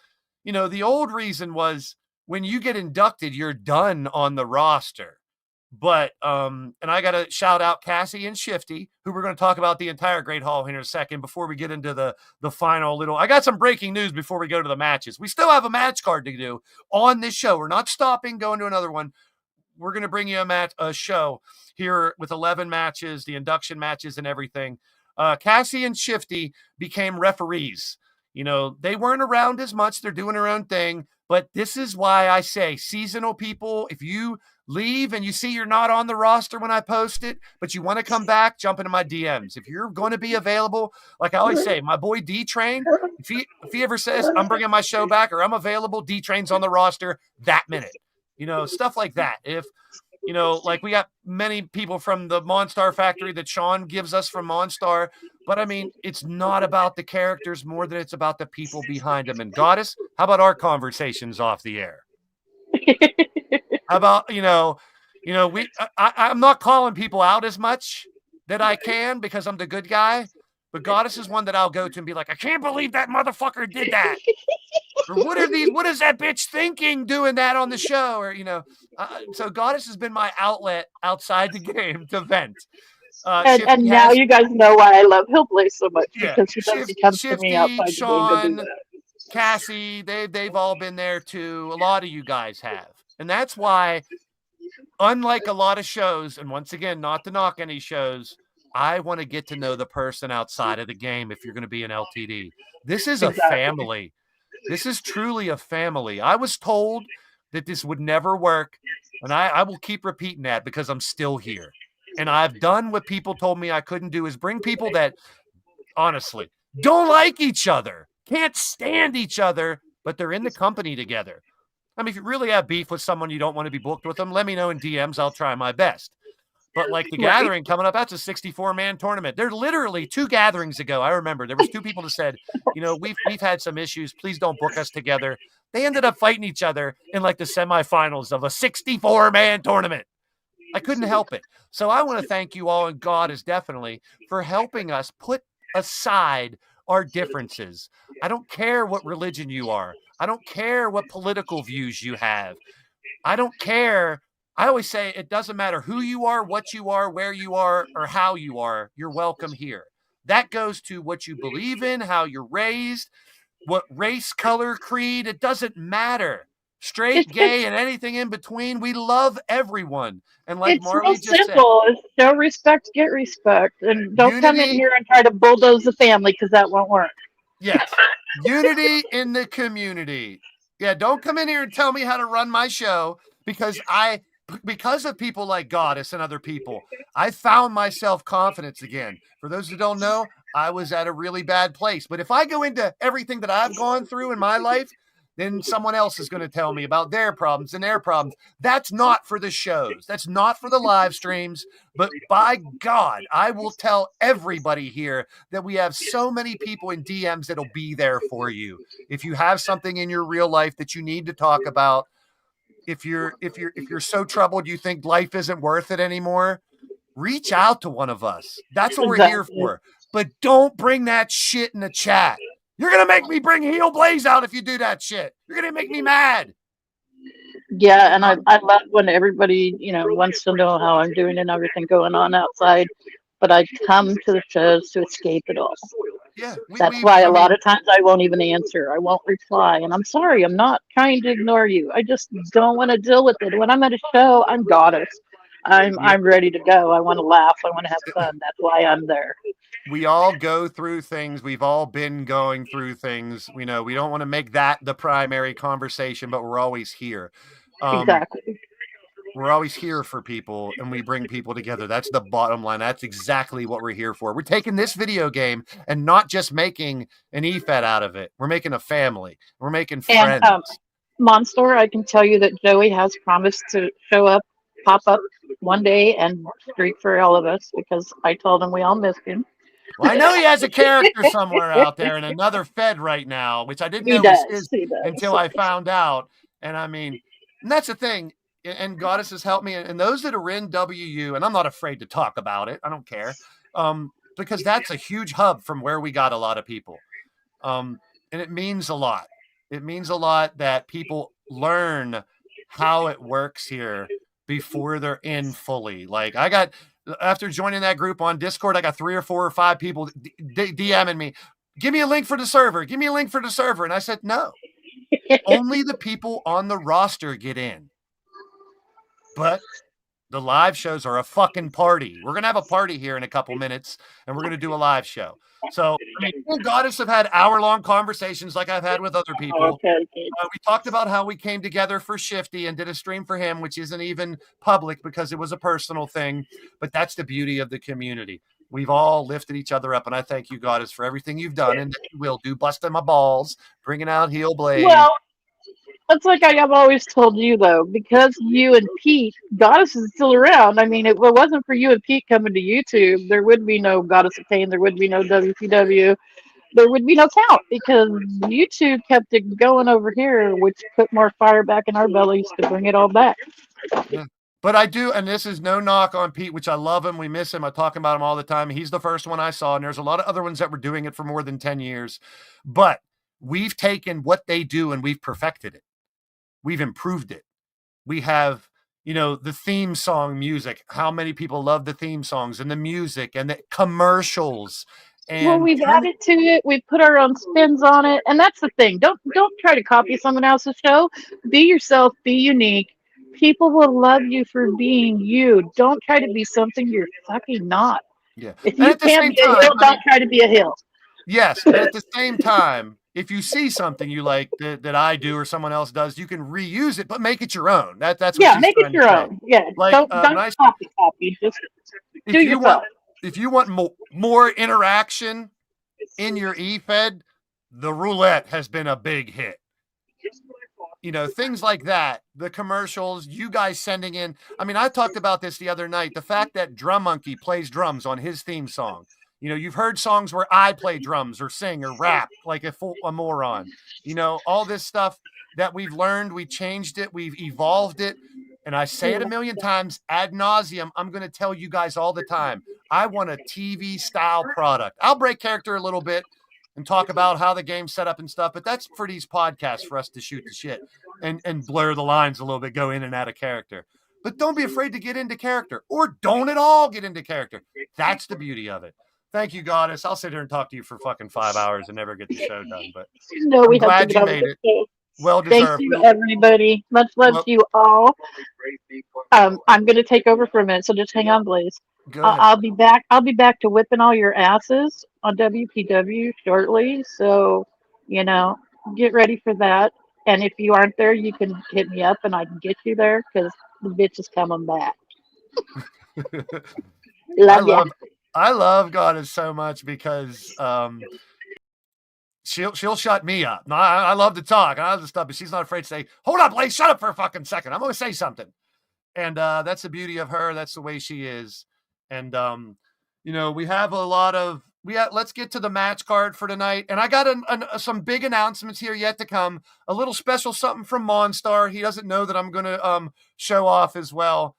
the old reason was when you get inducted, you're done on the roster. But, and I got to shout out Cassie and Shifty, who we're going to talk about the entire Great Hall here in a second before we get into the final little. I got some breaking news before we go to the matches. We still have a match card to do on this show. We're not stopping, going to another one. we're going to bring you a show here with 11 matches, the induction matches and everything. Cassie and Shifty became referees. You know, they weren't around as much. They're doing their own thing. But this is why I say seasonal people, if you leave and you see you're not on the roster when I post it, but you want to come back, jump into my DMs. If you're going to be available, like I always say, my boy D-Train, if he ever says I'm bringing my show back or I'm available, D-Train's on the roster that minute. You know, stuff like that. If, you know, like we got many people from the Monstar Factory that Sean gives us from Monstar. But I mean, it's not about the characters more than it's about the people behind them. And Goddess, how about our conversations off the air? How about, I'm not calling people out as much that I can because I'm the good guy. But Goddess is one that I'll go to and be like, I can't believe that motherfucker did that. Or what is that bitch thinking doing that on the show? Or, so Goddess has been my outlet outside the game to vent. And now you guys know why I love Hillblade so much, because he doesn't come to me outside Sean, the game to do that. Cassie, they've all been there too. A lot of you guys have. And that's why, unlike a lot of shows, and once again, not to knock any shows, I want to get to know the person outside of the game if you're going to be an LTD. This is a family. This is truly a family. I was told that this would never work, and I will keep repeating that because I'm still here. And I've done what people told me I couldn't do, is bring people that, honestly, don't like each other, can't stand each other, but they're in the company together. I mean, if you really have beef with someone, you don't want to be booked with them, let me know in DMs. I'll try my best. But like the gathering coming up, that's a 64-man tournament. There literally 2 gatherings ago, I remember there was 2 people that said, we've had some issues. Please don't book us together. They ended up fighting each other in like the semifinals of a 64-man tournament. I couldn't help it. So I want to thank you all, and God is definitely, for helping us put aside our differences. I don't care what religion you are. I don't care what political views you have. I don't care. I always say it doesn't matter who you are, what you are, where you are, or how you are. You're welcome here. That goes to what you believe in, how you're raised, what race, color, creed. It doesn't matter. Straight, gay, and anything in between. We love everyone. And like it's Marley real just simple. It's show respect, get respect. And don't come in here and try to bulldoze the family, because that won't work. Yes. Unity in the community. Yeah, don't come in here and tell me how to run my show, because of people like Goddess and other people, I found my self-confidence again. For those who don't know, I was at a really bad place. But if I go into everything that I've gone through in my life, then someone else is going to tell me about their problems and their problems. That's not for the shows. That's not for the live streams. But by God, I will tell everybody here that we have so many people in DMs that'll be there for you. If you have something in your real life that you need to talk about, if you're so troubled you think life isn't worth it anymore, reach out to one of us. That's what we're here for. But don't bring that shit in the chat. You're going to make me bring Heel Blaze out if you do that shit. You're going to make me mad. Yeah, and I love when everybody, wants to know how I'm doing and everything going on outside. But I come to the shows to escape it all. Yeah, that's why a lot of times I won't even answer. I won't reply. And I'm sorry, I'm not trying to ignore you. I just don't want to deal with it. When I'm at a show, I'm Goddess. I'm ready to go. I want to laugh. I want to have fun. That's why I'm there. We all go through things. We've all been going through things. We don't want to make that the primary conversation, but we're always here. Exactly. We're always here for people, and we bring people together. That's the bottom line. That's exactly what we're here for. We're taking this video game and not just making an Efed out of it. We're making a family. We're making friends. And Monstar, I can tell you that Joey has promised to pop up one day and streak for all of us, because I told him we all missed him. Well, I know he has a character somewhere out there in another Fed right now, which I didn't know was his until I found out. And I mean, and that's the thing. And Goddess has helped me. And those that are in WU, and I'm not afraid to talk about it. I don't care. Because that's a huge hub from where we got a lot of people. And it means a lot. It means a lot that people learn how it works here before they're in fully. Like after joining that group on Discord, I got 3 or 4 or 5 people DMing me, give me a link for the server. Give me a link for the server. And I said, no, only the people on the roster get in. but the live shows are a fucking party. We're going to have a party here in a couple minutes, and we're going to do a live show. So, I mean, me and Goddess have had hour-long conversations like I've had with other people. Okay. We talked about how we came together for Shifty and did a stream for him, which isn't even public because it was a personal thing. But that's the beauty of the community. We've all lifted each other up, and I thank you, Goddess, for everything you've done and that you will do, busting my balls, bringing out Heel Blaze. Well, that's like I've always told you though, because you and Pete, Goddess is still around. I mean, if it wasn't for you and Pete coming to YouTube, there would be no Goddess of Pain, there would be no WCW, there would be no count because YouTube kept it going over here, which put more fire back in our bellies to bring it all back. Yeah. But I do, and this is no knock on Pete, which I love him. We miss him. I talk about him all the time. He's the first one I saw, and there's a lot of other ones that were doing it for more than 10 years. But we've taken what they do and we've perfected it. We've improved it. We have, the theme song music. How many people love the theme songs and the music and the commercials? And well, we've added to it. We've put our own spins on it, and that's the thing. Don't try to copy someone else's show. Be yourself. Be unique. People will love you for being you. Don't try to be something you're fucking not. Yeah. If you can't be a hill, don't try to be a hill. Yes, and at the same time, if you see something you like that I do or someone else does, you can reuse it, but make it your own. That's what yeah, she's make it your own. Yeah, like, don't copy. Just do yourself. If you want more interaction in your Efed, the roulette has been a big hit. Things like that, the commercials, you guys sending in. I mean, I talked about this the other night. The fact that Drum Monkey plays drums on his theme song. You've heard songs where I play drums or sing or rap like a moron. All this stuff that we've learned, we changed it, we've evolved it. And I say it a million times ad nauseum. I'm going to tell you guys all the time. I want a TV style product. I'll break character a little bit and talk about how the game's set up and stuff, but that's for these podcasts for us to shoot the shit and blur the lines a little bit, go in and out of character. But don't be afraid to get into character, or don't at all get into character. That's the beauty of it. Thank you, Goddess. I'll sit here and talk to you for fucking 5 hours and never get the show done. But no, we I'm glad have to you get made on it. Well deserved. Thank you, everybody. Much love to you all. I'm going to take over for a minute, so just hang on, Blaze. I'll be back. I'll be back to whipping all your asses on WPW shortly. So, get ready for that. And if you aren't there, you can hit me up and I can get you there because the bitch is coming back. I love Goddess so much because she'll shut me up. No, I love to talk. I love to stuff, but she's not afraid to say, "Hold up, Blaze, shut up for a fucking second. I'm going to say something." And that's the beauty of her. That's the way she is. And we have a lot of let's get to the match card for tonight. And I got some big announcements here yet to come. A little special something from Monstar. He doesn't know that I'm going to show off as well.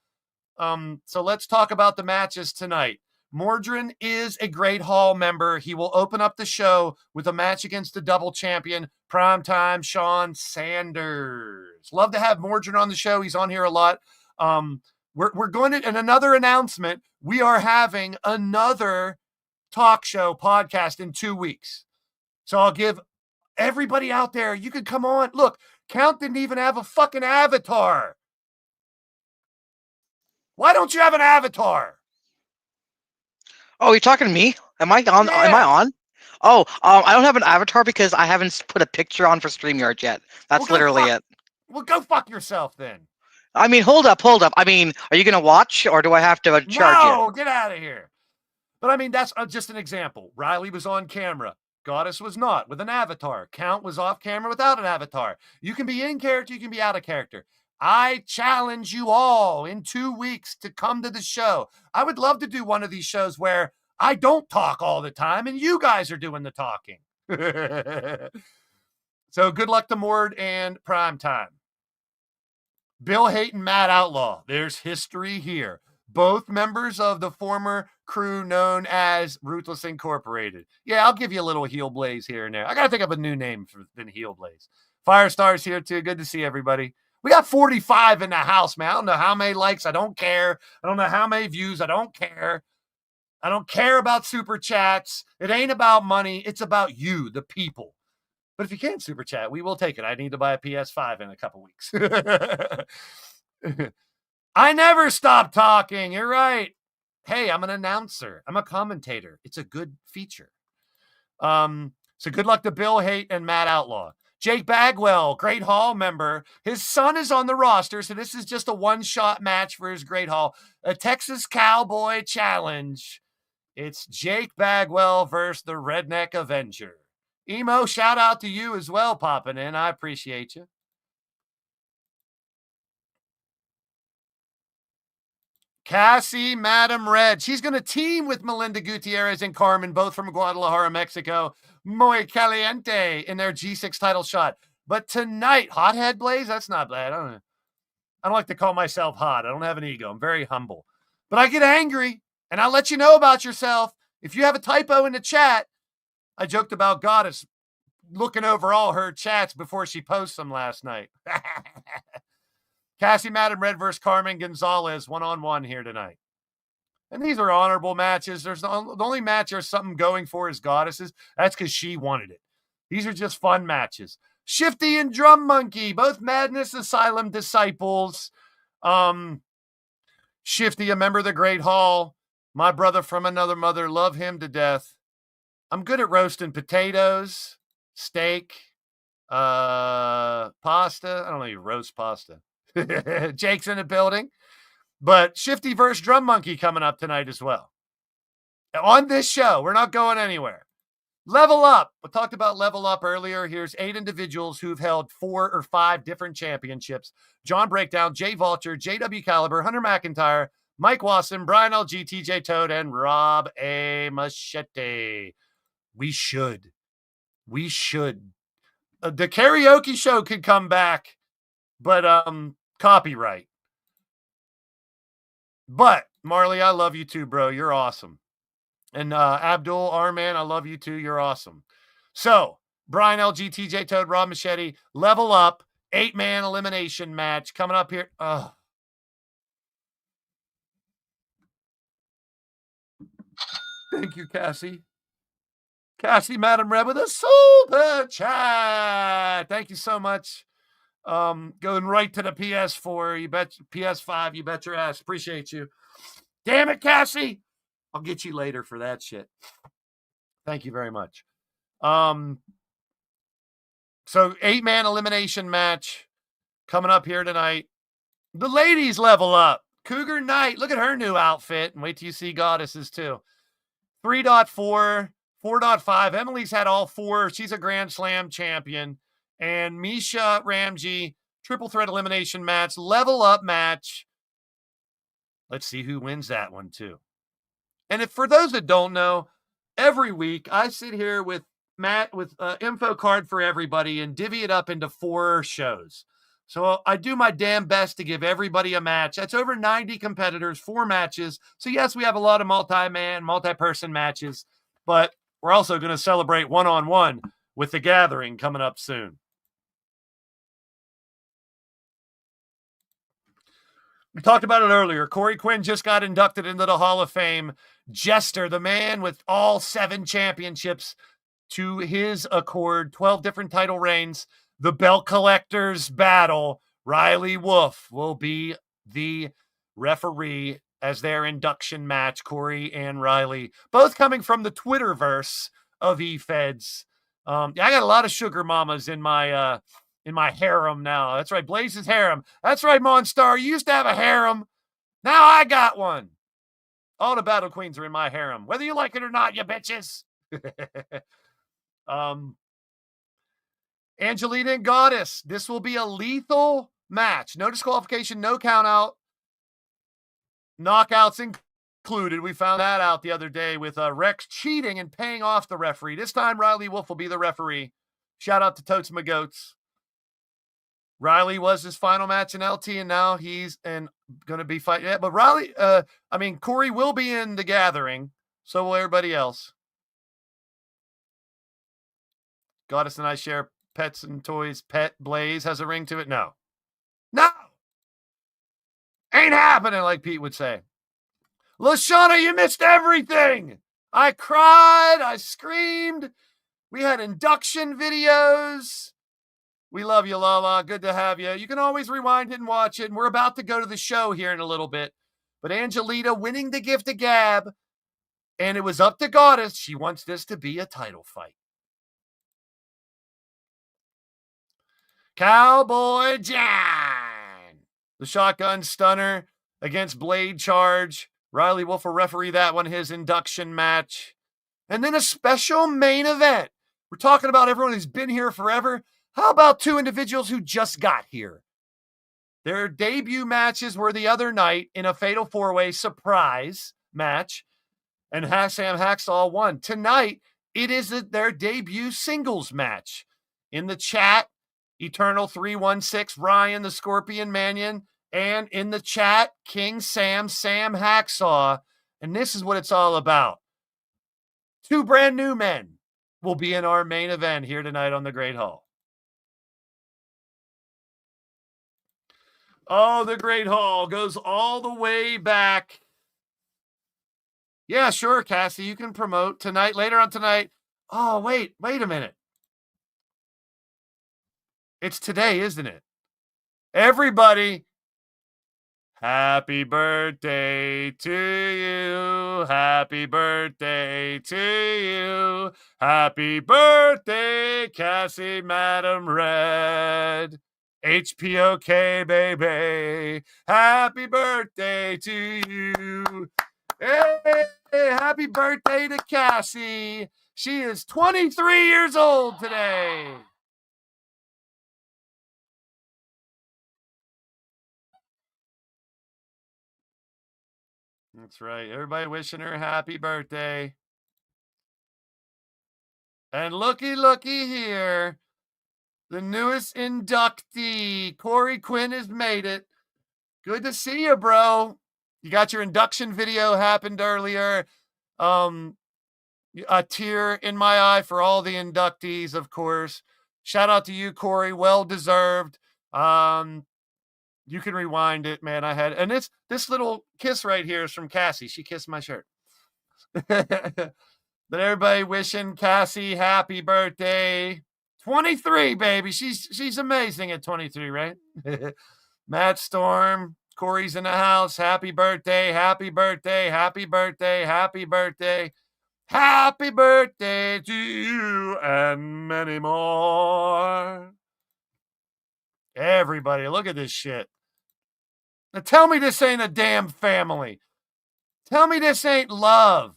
So let's talk about the matches tonight. Mordrin is a Great Hall member. He will open up the show with a match against the double champion, primetime Sean Sanders. Love to have Mordrin on the show. He's on here a lot. We're going to, and another announcement, we are having another talk show podcast in 2 weeks. So I'll give everybody out there, you can come on. Look, Count didn't even have a fucking avatar. Why don't you have an avatar? Oh, you're talking to me? Am I on? Yeah. Am I on? Oh, I don't have an avatar because I haven't put a picture on for StreamYard yet. That's literally it. Well, go fuck yourself then. I mean, hold up. I mean, are you going to watch or do I have to charge you? No, get out of here. But I mean, that's just an example. Riley was on camera. Goddess was not with an avatar. Count was off camera without an avatar. You can be in character. You can be out of character. I challenge you all in 2 weeks to come to the show. I would love to do one of these shows where I don't talk all the time and you guys are doing the talking. So good luck to Mord and Primetime. Bill Hayton, Matt Outlaw. There's history here. Both members of the former crew known as Ruthless Incorporated. Yeah, I'll give you a little Heel Blaze here and there. I got to think of a new name than Heel Blaze. Firestar's here too. Good to see everybody. We got 45 in the house, man. I don't know how many likes. I don't care. I don't know how many views. I don't care. I don't care about super chats. It ain't about money. It's about you, the people. But if you can't super chat, we will take it. I need to buy a PS5 in a couple weeks. I never stop talking. You're right. Hey, I'm an announcer. I'm a commentator. It's a good feature. So good luck to Bill Haight and Matt Outlaw. Jake Bagwell, Great Hall member. His son is on the roster, so this is just a one-shot match for his Great Hall. A Texas Cowboy Challenge. It's Jake Bagwell versus the Redneck Avenger. Emo, shout out to you as well, popping in. I appreciate you. Cassie Madam Red. She's going to team with Melinda Gutierrez and Carmen, both from Guadalajara, Mexico. Muy caliente in their G6 title shot. But tonight, hothead Blaze, that's not bad. I don't like to call myself hot. I don't have an ego. I'm very humble. But I get angry, and I'll let you know about yourself. If you have a typo in the chat, I joked about Goddess looking over all her chats before she posts them last night. Cassie Madam Red versus Carmen Gonzalez, one-on-one here tonight. And these are honorable matches. There's the only match there's something going for is Goddesses. That's because she wanted it. These are just fun matches. Shifty and Drum Monkey, both Madness Asylum disciples. Shifty, a member of the Great Hall. My brother from another mother, love him to death. I'm good at roasting potatoes, steak, pasta. I don't know, you roast pasta. Jake's in the building. But Shifty versus Drum Monkey coming up tonight as well. On this show, we're not going anywhere. Level Up. We talked about Level Up earlier. Here's 8 individuals who've held 4 or 5 different championships. John Breakdown, Jay Vulture, JW Caliber, Hunter McIntyre, Mike Wasson, Brian LG, TJ Toad, and Rob A. Machete. We should. The karaoke show could come back, but copyright. But Marley, I love you too, bro. You're awesome. And Abdul Arman, I love you too. You're awesome. So Brian LG, TJ Toad, Rob Machete, Level Up, 8-man elimination match coming up here. Thank you, Cassie. Cassie Madam Red with a super chat. Thank you so much. Going right to the PS4. You bet PS5. You bet your ass. Appreciate you. Damn it, Cassie. I'll get you later for that shit. Thank you very much. So 8-man elimination match coming up here tonight. The ladies level up. Cougar Knight. Look at her new outfit. And wait till you see Goddesses too. 3.4, 4.5. Emily's had all 4. She's a Grand Slam champion. And Misha Ramji, triple threat elimination match, level up match. Let's see who wins that one too. And if for those that don't know, every week I sit here with Matt with info card for everybody and divvy it up into 4 shows. So I do my damn best to give everybody a match. That's over 90 competitors, 4 matches. So yes, we have a lot of multi-man, multi-person matches, but we're also going to celebrate one-on-one with the gathering coming up soon. We talked about it earlier. Korey Quinn just got inducted into the Hall of Fame. Jester, the man with all 7 championships to his accord, 12 different title reigns. The belt collectors battle. Riley Wolf will be the referee as their induction match. Korey and Riley, both coming from the Twitterverse of Efeds. I got a lot of sugar mamas in my harem now. That's right, Blaze's harem. That's right, Monstar. You used to have a harem. Now I got one. All the battle queens are in my harem, whether you like it or not, you bitches. Angelina and Goddess. This will be a lethal match. No disqualification, no count out. Knockouts included. We found that out the other day with Rex cheating and paying off the referee. This time, Riley Wolf will be the referee. Shout out to Totes My Goats. Riley was his final match in LT, and now he's going to be fighting. Yeah, but Riley, Korey will be in the gathering. So will everybody else. Goddess and I share pets and toys. Pet Blaze has a ring to it. No. Ain't happening, like Pete would say. LaShawna, you missed everything. I cried. I screamed. We had induction videos. We love you, Lala. Good to have you. You can always rewind it and watch it. And we're about to go to the show here in a little bit. But Angelita winning the gift of gab. And it was up to Goddess. She wants this to be a title fight. Cowboy John. The shotgun stunner against Blade Charge. Riley Wolf will referee that one, his induction match. And then a special main event. We're talking about everyone who's been here forever. How about two individuals who just got here? Their debut matches were the other night in a fatal four-way surprise match, and Sam Hacksaw won. Tonight, it is their debut singles match. In the chat, Eternal 316, Ryan the Scorpion Manion, and in the chat, King Sam Hacksaw. And this is what it's all about. Two brand new men will be in our main event here tonight on the Great Hall. Oh, the Great Hall goes all the way back. Yeah, sure, Cassie, you can promote tonight, later on tonight. Oh, wait a minute. It's today, isn't it? Everybody, happy birthday to you. Happy birthday to you. Happy birthday, Cassie Madam Red. HPOK, baby. Happy birthday to you. Hey, happy birthday to Cassie. She is 23 years old today. That's right. Everybody wishing her happy birthday. And looky here. The newest inductee, Korey Quinn, has made it. Good to see you, bro. You got your induction video happened earlier. A tear in my eye for all the inductees, of course. Shout out to you, Korey. Well deserved. You can rewind it, man. And this little kiss right here is from Cassie. She kissed my shirt. But everybody wishing Cassie happy birthday. 23, baby. She's amazing at 23, right? Matt Storm, Corey's in the house. Happy birthday, happy birthday, happy birthday, happy birthday. Happy birthday to you and many more. Everybody, look at this shit. Now tell me this ain't a damn family. Tell me this ain't love.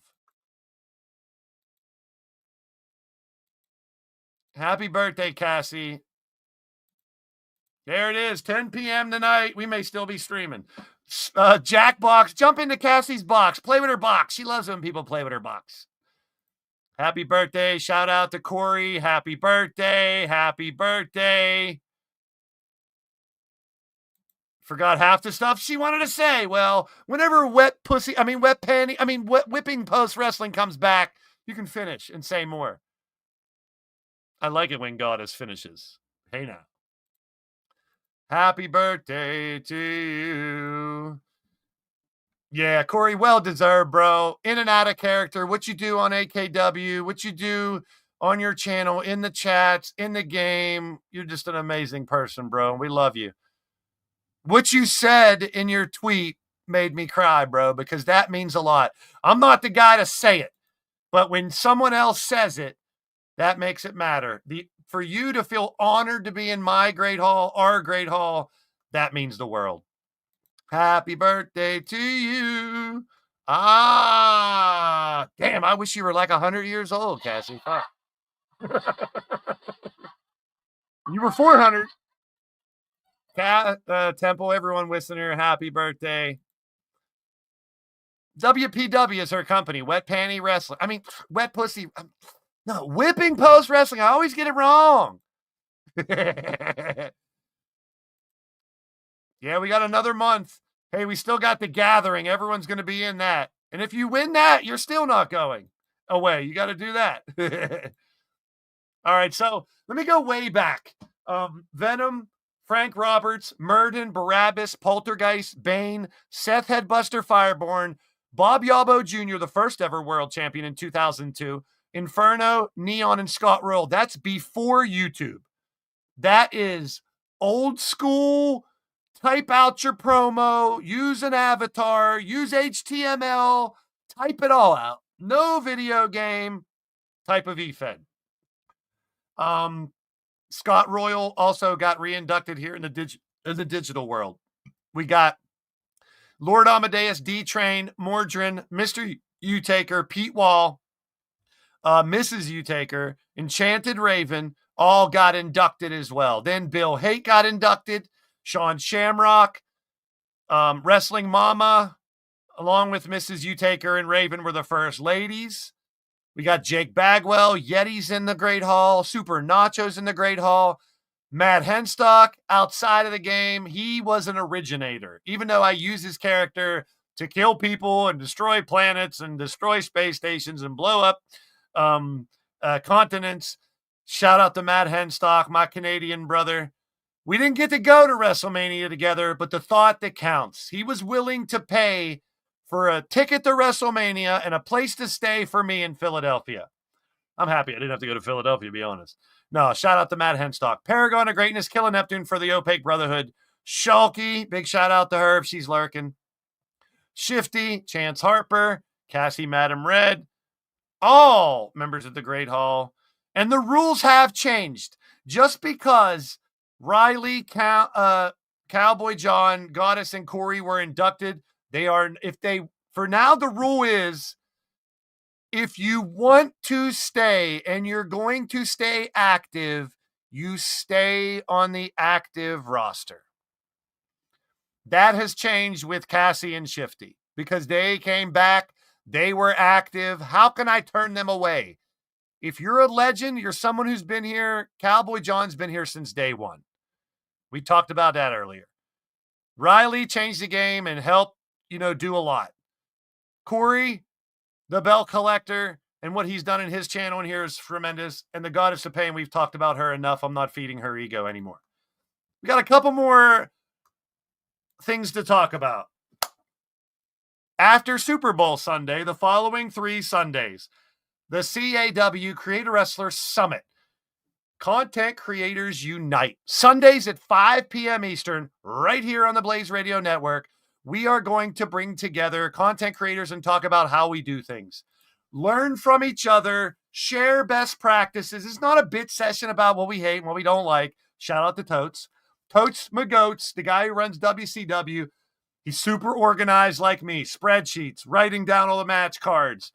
Happy birthday, Cassie. There it is, 10 p.m. tonight. We may still be streaming. Jackbox, jump into Cassie's box. Play with her box. She loves when people play with her box. Happy birthday. Shout out to Korey. Happy birthday. Happy birthday. Forgot half the stuff she wanted to say. Well, whenever whipping post wrestling comes back, you can finish and say more. I like it when Goddess finishes. Hey now. Happy birthday to you. Yeah, Korey, well deserved, bro. In and out of character. What you do on AKW, what you do on your channel, in the chats, in the game. You're just an amazing person, bro. We love you. What you said in your tweet made me cry, bro, because that means a lot. I'm not the guy to say it, but when someone else says it, that makes it matter. For you to feel honored to be in my Great Hall, our Great Hall, that means the world. Happy birthday to you. Damn, I wish you were like 100 years old, Cassie. Fuck. You were 400. Temple, everyone wishing her happy birthday. WPW is her company, Wet Panty Wrestling. Wet Pussy. No, Whipping Post Wrestling. I always get it wrong. Yeah, we got another month. Hey, we still got the gathering. Everyone's going to be in that. And if you win that, you're still not going away. You got to do that. All right, so let me go way back. Venom, Frank Roberts, Murden, Barabbas, Poltergeist, Bane, Seth Headbuster Fireborn, Bob Yabo Jr., the first ever world champion in 2002, Inferno, Neon, and Scott Royal. That's before YouTube. That is old school. Type out your promo, use an avatar, use HTML, type it all out. No video game type of Efed. Scott Royal also got reinducted here in the digital world. We got Lord Amadeus, D-Train, Mordrin, Mr. U-Taker, Pete Wall, Mrs. U-Taker, Enchanted Raven, all got inducted as well. Then Bill Haight got inducted. Sean Shamrock, Wrestling Mama, along with Mrs. U-Taker and Raven were the first ladies. We got Jake Bagwell, Yeti's in the Great Hall, Super Nacho's in the Great Hall. Matt Henstock, outside of the game, he was an originator. Even though I use his character to kill people and destroy planets and destroy space stations and blow up continents, shout out to Matt Henstock, my Canadian brother. We didn't get to go to WrestleMania together, but the thought that counts. He was willing to pay for a ticket to WrestleMania and a place to stay for me in Philadelphia. I'm happy I didn't have to go to Philadelphia, to be honest. No, shout out to Matt Henstock. Paragon of Greatness, Killer Neptune for the Opaque Brotherhood. Shulky, big shout out to her if she's lurking. Shifty, Chance Harper, Cassie Madam Red, all members of the Great Hall. And the rules have changed. Just because Riley, Cowboy John, Goddess, and Korey were inducted, for now, the rule is if you want to stay and you're going to stay active, you stay on the active roster. That has changed with Cassie and Shifty because they came back. They were active. How can I turn them away? If you're a legend, you're someone who's been here. Cowboy John's been here since day one. We talked about that earlier. Riley changed the game and helped, do a lot. Korey, the Bell Collector, and what he's done in his channel in here is tremendous. And the Goddess of Pain, we've talked about her enough. I'm not feeding her ego anymore. We got a couple more things to talk about. After Super Bowl Sunday, the following 3 Sundays, the CAW Creator Wrestler Summit. Content Creators Unite. Sundays at 5 p.m. Eastern, right here on the Blaised Radio Network. We are going to bring together content creators and talk about how we do things. Learn from each other, share best practices. It's not a bit session about what we hate and what we don't like. Shout out to Totes. Totes McGoats, the guy who runs WCW. He's super organized like me. Spreadsheets, writing down all the match cards.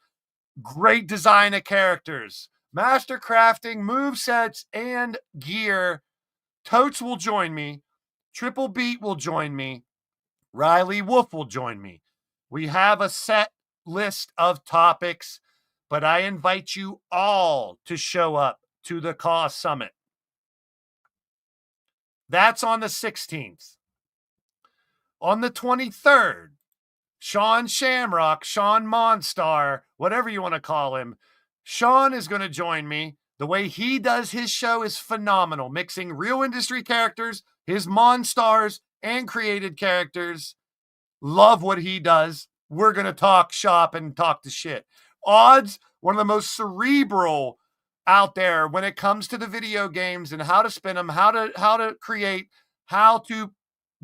Great design of characters. Master crafting, movesets, and gear. Totes will join me. Triple Beat will join me. Riley Wolf will join me. We have a set list of topics, but I invite you all to show up to the CAW Summit. That's on the 16th. On the 23rd, Sean Shamrock, Sean Monstar, whatever you want to call him, Sean is going to join me. The way he does his show is phenomenal, mixing real industry characters, his Monstars, and created characters. Love what he does. We're going to talk shop and talk to shit. Odds, one of the most cerebral out there when it comes to the video games and how to spin them, how to create, how to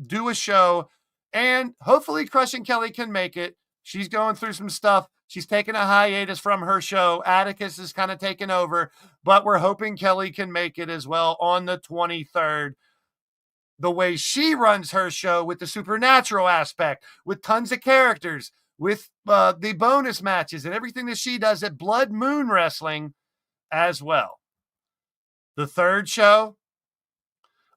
do a show. And hopefully Crushing Kelly can make it. She's going through some stuff. She's taking a hiatus from her show. Atticus is kind of taking over, but we're hoping Kelly can make it as well on the 23rd. The way she runs her show with the supernatural aspect, with tons of characters, with the bonus matches and everything that she does at Blood Moon Wrestling as well. The third show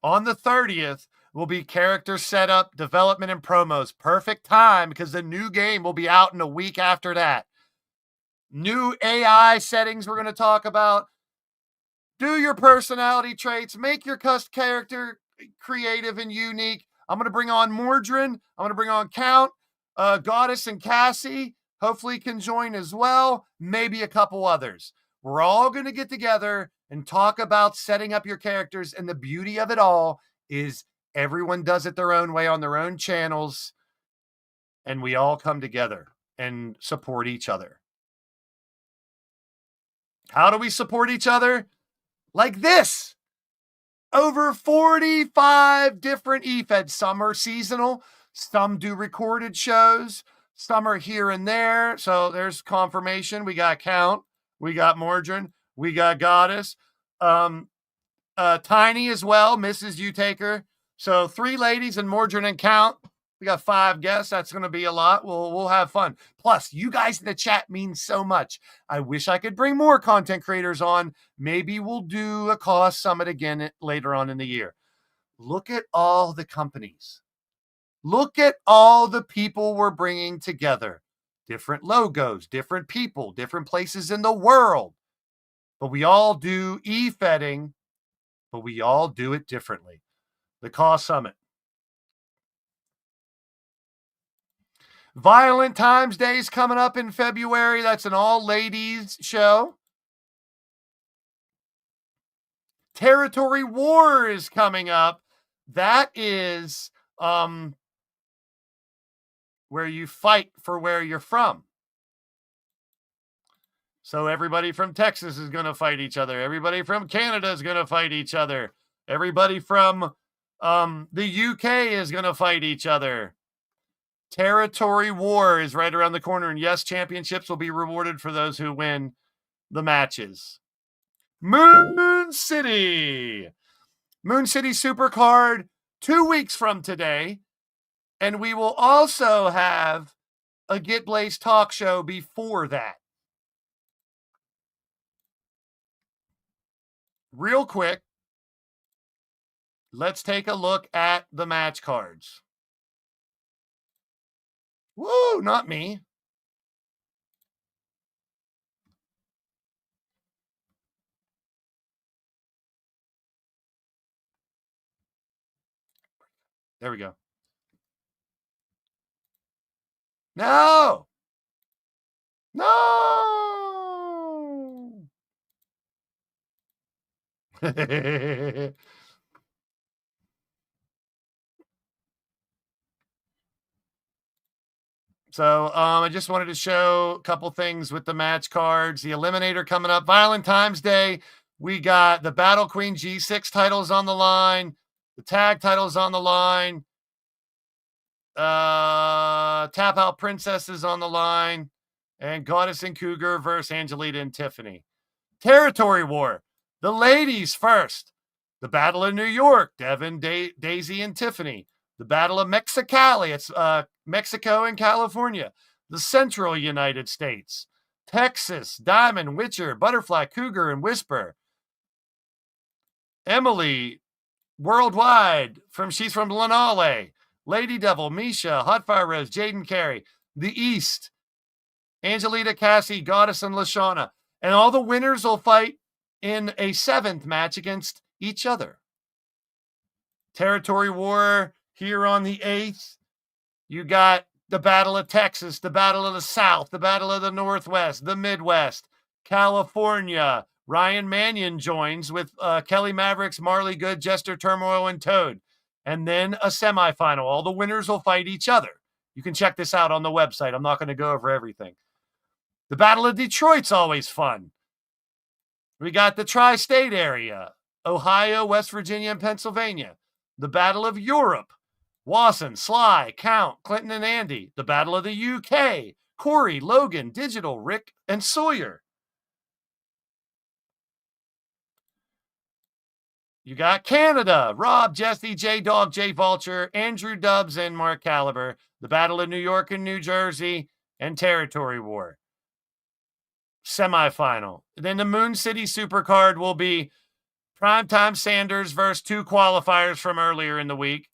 on the 30th will be character setup, development, and promos. Perfect time because the new game will be out in a week after that. New AI settings we're going to talk about. Do your personality traits. Make your custom character creative and unique. I'm going to bring on Mordrin. I'm going to bring on Count, Goddess, and Cassie. Hopefully can join as well. Maybe a couple others. We're all going to get together and talk about setting up your characters. And the beauty of it all is everyone does it their own way on their own channels. And we all come together and support each other. How do we support each other? Like this. Over 45 different Efeds. Some are seasonal, some do recorded shows, some are here and there. So there's confirmation. We got Count, we got Mordrin, we got Goddess, Tiny as well, Mrs. U-Taker. So 3 ladies and Mordrin and Count. We got 5 guests. That's going to be a lot. We'll have fun. Plus, you guys in the chat mean so much. I wish I could bring more content creators on. Maybe we'll do a cause summit again later on in the year. Look at all the companies. Look at all the people we're bringing together. Different logos, different people, different places in the world. But we all do e-fedding, but we all do it differently. The cause summit. Violent Times Day is coming up in February. That's an all-ladies show. Territory War is coming up. That is where you fight for where you're from. So everybody from Texas is going to fight each other. Everybody from Canada is going to fight each other. Everybody from the UK is going to fight each other. Territory War is right around the corner. And yes, championships will be rewarded for those who win the matches. Moon City. Moon City Supercard 2 weeks from today. And we will also have a Get Blaised talk show before that. Real quick, let's take a look at the match cards. Woo, not me. There we go. No. No. So I just wanted to show a couple things with the match cards. The Eliminator coming up. Violent Times Day. We got the Battle Queen G6 titles on the line. The tag titles on the line. Tap Out Princesses on the line. And Goddess and Cougar versus Angelita and Tiffany. Territory War. The ladies first. The Battle of New York. Devin, Daisy, and Tiffany. The Battle of Mexicali. It's Mexico and California. The Central United States. Texas. Diamond, Witcher, Butterfly, Cougar, and Whisper. Emily, worldwide. She's from Lenale. Lady Devil, Misha, Hot Fire Rose, Jaden Carey. The East. Angelita, Cassie, Goddess, and Lashana. And all the winners will fight in a 7th match against each other. Territory War here on the 8th. You got the Battle of Texas, the Battle of the South, the Battle of the Northwest, the Midwest, California. Ryan Mannion joins with Kelly Mavericks, Marley Good, Jester Turmoil, and Toad. And then a semifinal. All the winners will fight each other. You can check this out on the website. I'm not going to go over everything. The Battle of Detroit's always fun. We got the tri-state area, Ohio, West Virginia, and Pennsylvania. The Battle of Europe, Wasson, Sly, Count, Clinton, and Andy. The Battle of the UK, Corey, Logan, Digital, Rick, and Sawyer. You got Canada, Rob, Jesse, J-Dog, J Vulture, Andrew Dubs, and Mark Caliber. The Battle of New York and New Jersey, and Territory War. Semifinal. Then the Moon City Supercard will be Primetime Sanders versus 2 qualifiers from earlier in the week.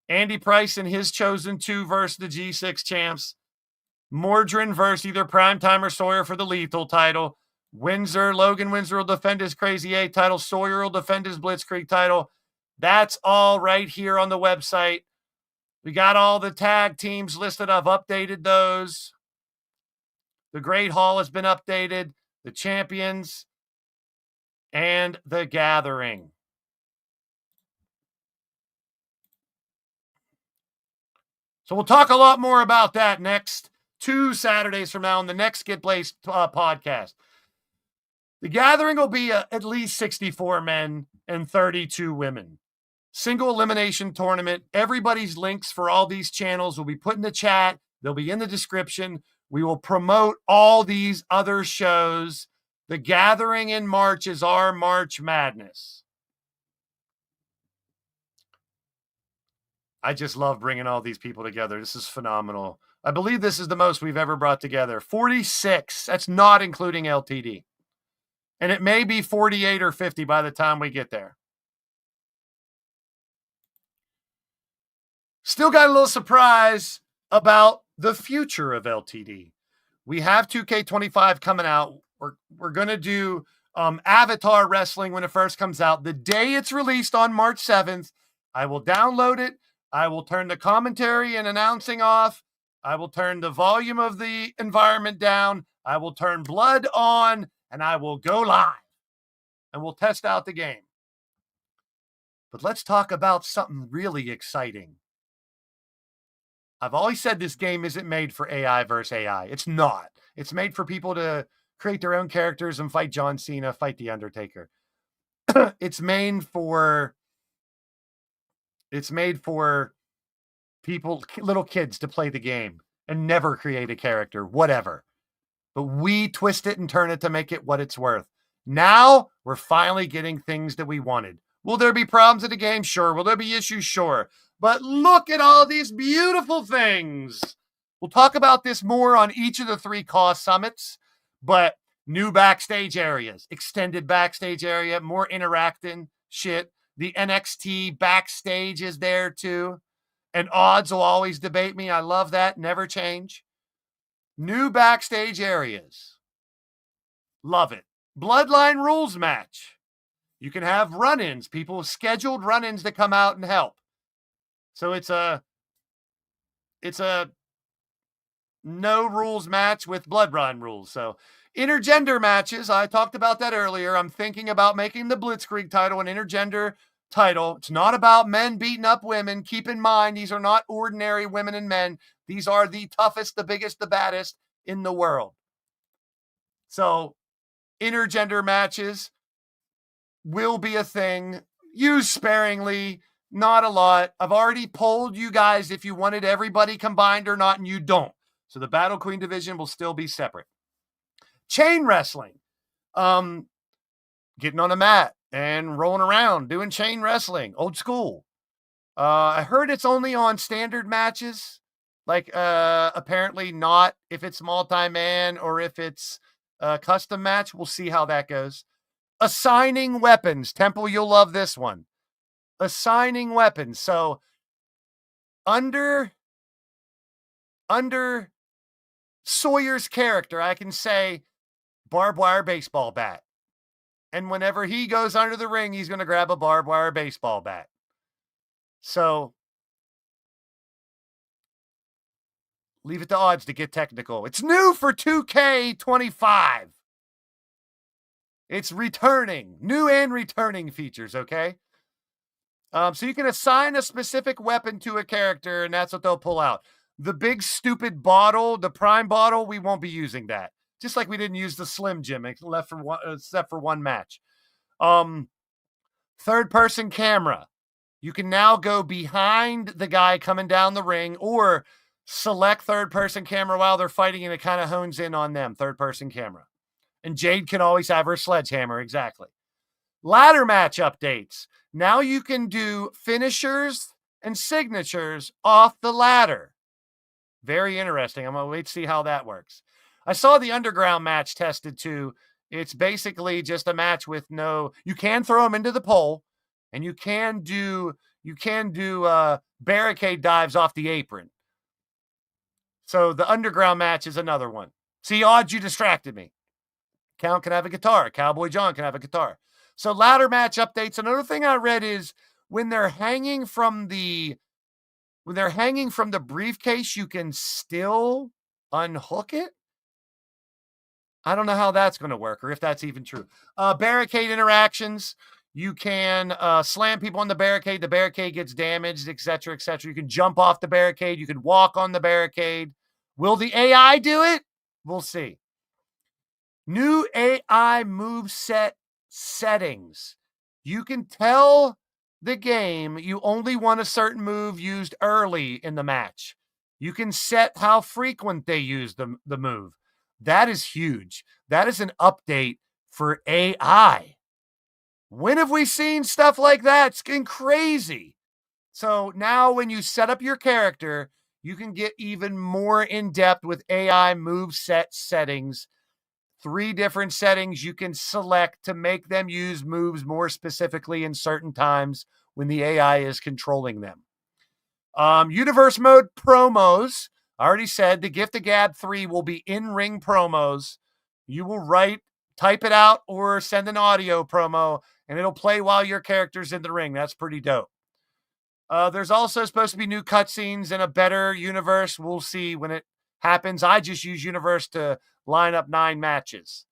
Andy Price and his chosen 2 versus the G6 champs. Mordrin versus either Primetime or Sawyer for the lethal title. Logan Windsor will defend his Crazy 8 title. Sawyer will defend his Blitzkrieg title. That's all right here on the website. We got all the tag teams listed. I've updated those. The Great Hall has been updated. The champions and the gathering. So we'll talk a lot more about that next 2 Saturdays from now on the next Get Blaised podcast. The gathering will be at least 64 men. and 32 women. Single elimination tournament. Everybody's links for all these channels will be put in the chat. They'll be in the description. We will promote all these other shows. The gathering in March is our March Madness. I just love bringing all these people together. This is phenomenal. I believe this is the most we've ever brought together. 46. That's not including LTD. And it may be 48 or 50 by the time we get there. Still got a little surprise about the future of LTD. We have 2K25 coming out. We're going to do Avatar Wrestling when it first comes out. The day it's released on March 7th, I will download it. I will turn the commentary and announcing off. I will turn the volume of the environment down. I will turn blood on, and I will go live. And we'll test out the game. But let's talk about something really exciting. I've always said this game isn't made for AI versus AI. It's not. It's made for people to create their own characters and fight John Cena, fight The Undertaker. It's made for people, little kids, to play the game and never create a character, whatever. But we twist it and turn it to make it what it's worth. Now we're finally getting things that we wanted. Will there be problems in the game? Sure. Will there be issues? Sure. But look at all these beautiful things. We'll talk about this more on each of the 3 cost summits, but new backstage areas, extended backstage area, more interacting shit. The NXT backstage is there too. And odds will always debate me. I love that. Never change. New backstage areas. Love it. Bloodline rules match. You can have run-ins, people scheduled run-ins that come out and help. So it's a no rules match with bloodline rules. So intergender matches, I talked about that earlier. I'm thinking about making the Blitzkrieg title an intergender title. It's not about men beating up women. Keep in mind, these are not ordinary women and men. These are the toughest, the biggest, the baddest in the world. So intergender matches will be a thing. Used sparingly, not a lot. I've already polled you guys if you wanted everybody combined or not, and you don't. So the Battle Queen division will still be separate. Chain wrestling. Getting on a mat and rolling around, doing chain wrestling, old school. I heard it's only on standard matches. Like, apparently not if it's multi-man or if it's a custom match. We'll see how that goes. Assigning weapons. Temple, you'll love this one. Assigning weapons. So under Sawyer's character, I can say barbed wire baseball bat. And whenever he goes under the ring, he's going to grab a barbed wire baseball bat. So leave it to odds to get technical. It's new for 2K25. It's returning. New and returning features, okay? So you can assign a specific weapon to a character, and that's what they'll pull out. The big stupid bottle, the prime bottle, we won't be using that. Just like we didn't use the Slim Jim except for one match. Third-person camera. You can now go behind the guy coming down the ring or select third-person camera while they're fighting, and it kind of hones in on them, third-person camera. And Jade can always have her sledgehammer, exactly. Ladder match updates. Now you can do finishers and signatures off the ladder. Very interesting. I'm going to wait to see how that works. I saw the underground match tested too. It's basically just a match with no, you can throw them into the pole, and you can do barricade dives off the apron. So the underground match is another one. See, odds, you distracted me. Count can have a guitar. Cowboy John can have a guitar. So ladder match updates. Another thing I read is when they're hanging from the briefcase, you can still unhook it. I don't know how that's going to work or if that's even true. Barricade interactions. You can slam people on the barricade gets damaged, etc., etc. You can jump off the barricade. You can walk on the barricade. Will the AI do it? We'll see. New AI moveset settings. You can tell the game you only want a certain move used early in the match. You can set how frequent they use the move. That is huge. That is an update for AI. When have we seen stuff like that? It's getting crazy. So now when you set up your character, you can get even more in depth with AI move set settings. 3 different settings you can select to make them use moves more specifically in certain times when the AI is controlling them. Universe mode promos. I already said the Gift of Gab 3 will be in-ring promos. You will type it out or send an audio promo, and it'll play while your character's in the ring. That's pretty dope. There's also supposed to be new cutscenes and a better universe. We'll see when it happens. I just use universe to line up 9 matches.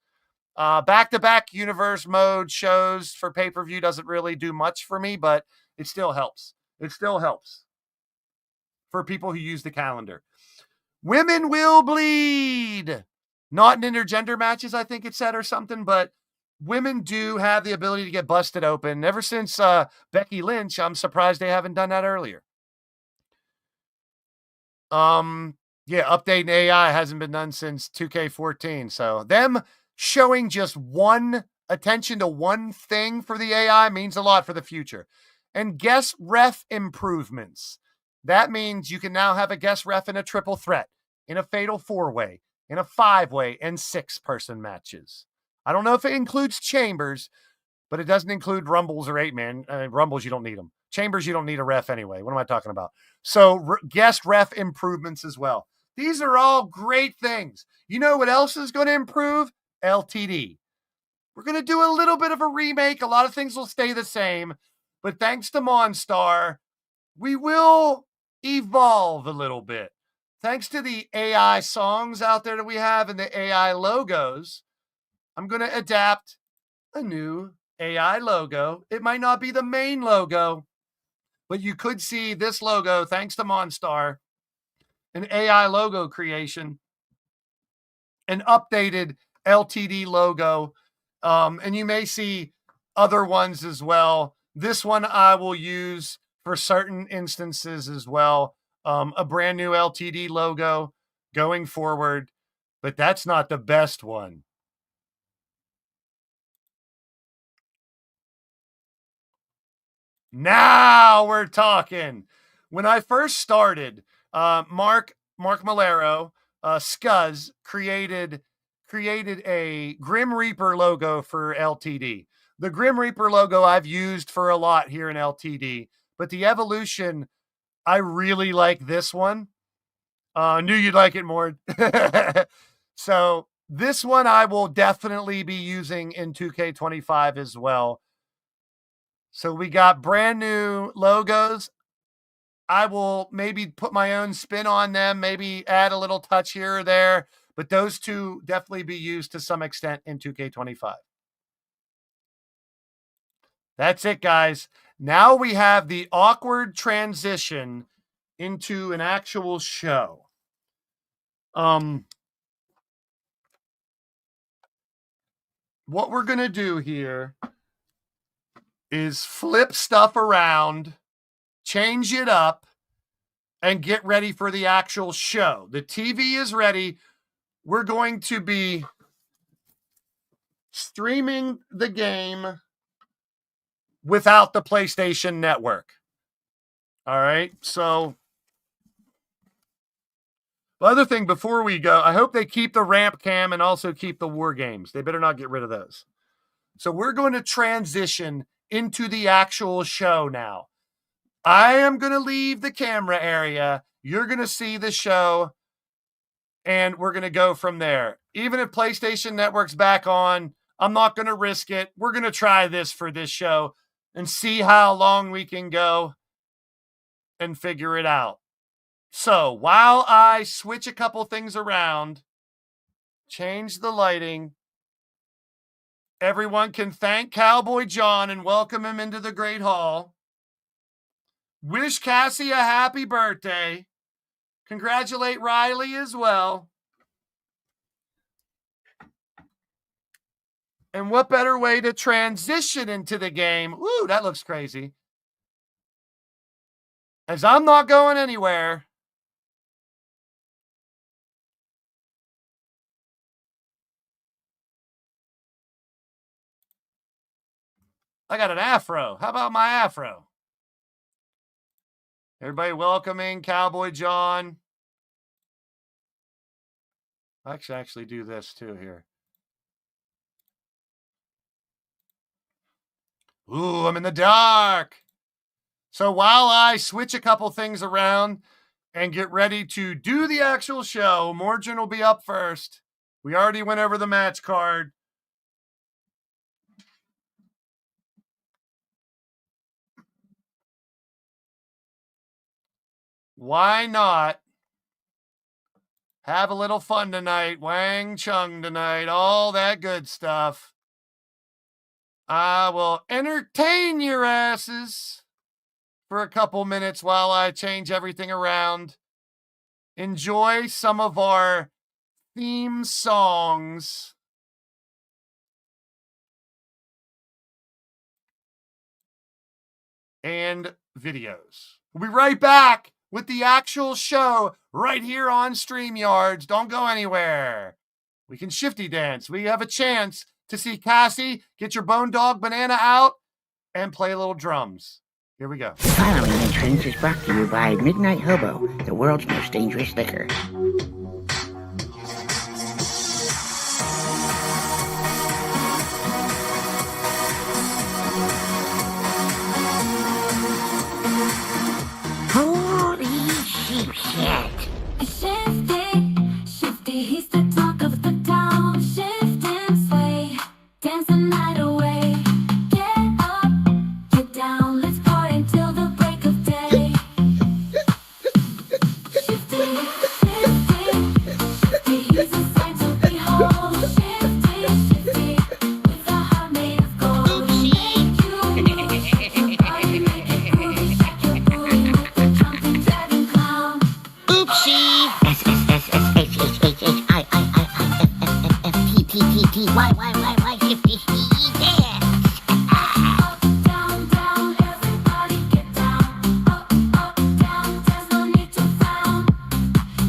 Back-to-back universe mode shows for pay-per-view doesn't really do much for me, but it still helps. It still helps for people who use the calendar. Women will bleed. Not in intergender matches, I think it said, or something, but women do have the ability to get busted open. Ever since Becky Lynch, I'm surprised they haven't done that earlier. Yeah, updating AI hasn't been done since 2K14. So them showing just attention to one thing for the AI means a lot for the future. And guest ref improvements. That means you can now have a guest ref in a triple threat, in a fatal 4-way, in a 5-way, and 6-person matches. I don't know if it includes chambers, but it doesn't include rumbles or 8-man. Rumbles, you don't need them. Chambers, you don't need a ref anyway. What am I talking about? So guest ref improvements as well. These are all great things. You know what else is going to improve? LTD. We're going to do a little bit of a remake. A lot of things will stay the same. But thanks to Monstar, we will evolve a little bit. Thanks to the AI songs out there that we have and the AI logos, I'm going to adapt a new AI logo. It might not be the main logo, but you could see this logo, thanks to Monstar, an AI logo creation, an updated LTD logo, and you may see other ones as well. This one I will use for certain instances as well. A brand new LTD logo going forward, but that's not the best one. Now we're talking. When I first started, Mark Malero, Scuzz, created a Grim Reaper logo for LTD. The Grim Reaper logo I've used for a lot here in LTD, but the evolution, I really like this one. Knew you'd like it more. So this one I will definitely be using in 2K25 as well. So we got brand new logos. I will maybe put my own spin on them, maybe add a little touch here or there, but those two definitely be used to some extent in 2K25. That's it, guys. Now we have the awkward transition into an actual show. What we're going to do here is flip stuff around, change it up, and get ready for the actual show. The TV is ready. We're going to be streaming the game without the PlayStation Network. All right. So the other thing before we go, I hope they keep the ramp cam and also keep the war games. They better not get rid of those. So we're going to transition into the actual show now. I am going to leave the camera area. You're going to see the show, and we're going to go from there. Even if PlayStation Network's back on, I'm not going to risk it. We're going to try this for this show and see how long we can go and figure it out. So while I switch a couple things around, change the lighting, everyone can thank Cowboy John and welcome him into the Great Hall. Wish Cassie a happy birthday. Congratulate Riley as well. And what better way to transition into the game? Ooh, that looks crazy. As I'm not going anywhere. I got an afro. How about my afro? Everybody welcoming Cowboy John. I should actually do this too here. Ooh, I'm in the dark. So while I switch a couple things around and get ready to do the actual show, Morgan will be up first. We already went over the match card. Why not have a little fun tonight? Wang Chung tonight, all that good stuff. I will entertain your asses for a couple minutes while I change everything around. Enjoy some of our theme songs. And videos. We'll be right back with the actual show right here on StreamYards. Don't go anywhere. We can shifty dance. We have a chance to see Cassie get your Bone Dog Banana out and play a little drums. Here we go. The following entrance is brought to you by Midnight Hobo, the world's most dangerous liquor. Holy sheep shit. Shifty, he's the talk of the town. Shift and sway, dance the night away. Get up, get down, let's party till the break of day. Shifty, he's a sight to behold. Shifty, with a heart made of gold. Make you move, party, make it groovy, shake your booty with the jumping dragon clown. Oopsie! S-S-S-H-H-I-I-I-F-F-T-T-T-T-Y-Y-Y-Y shifty dance. Up, down, down, everybody get down. Up, down, there's no need to frown.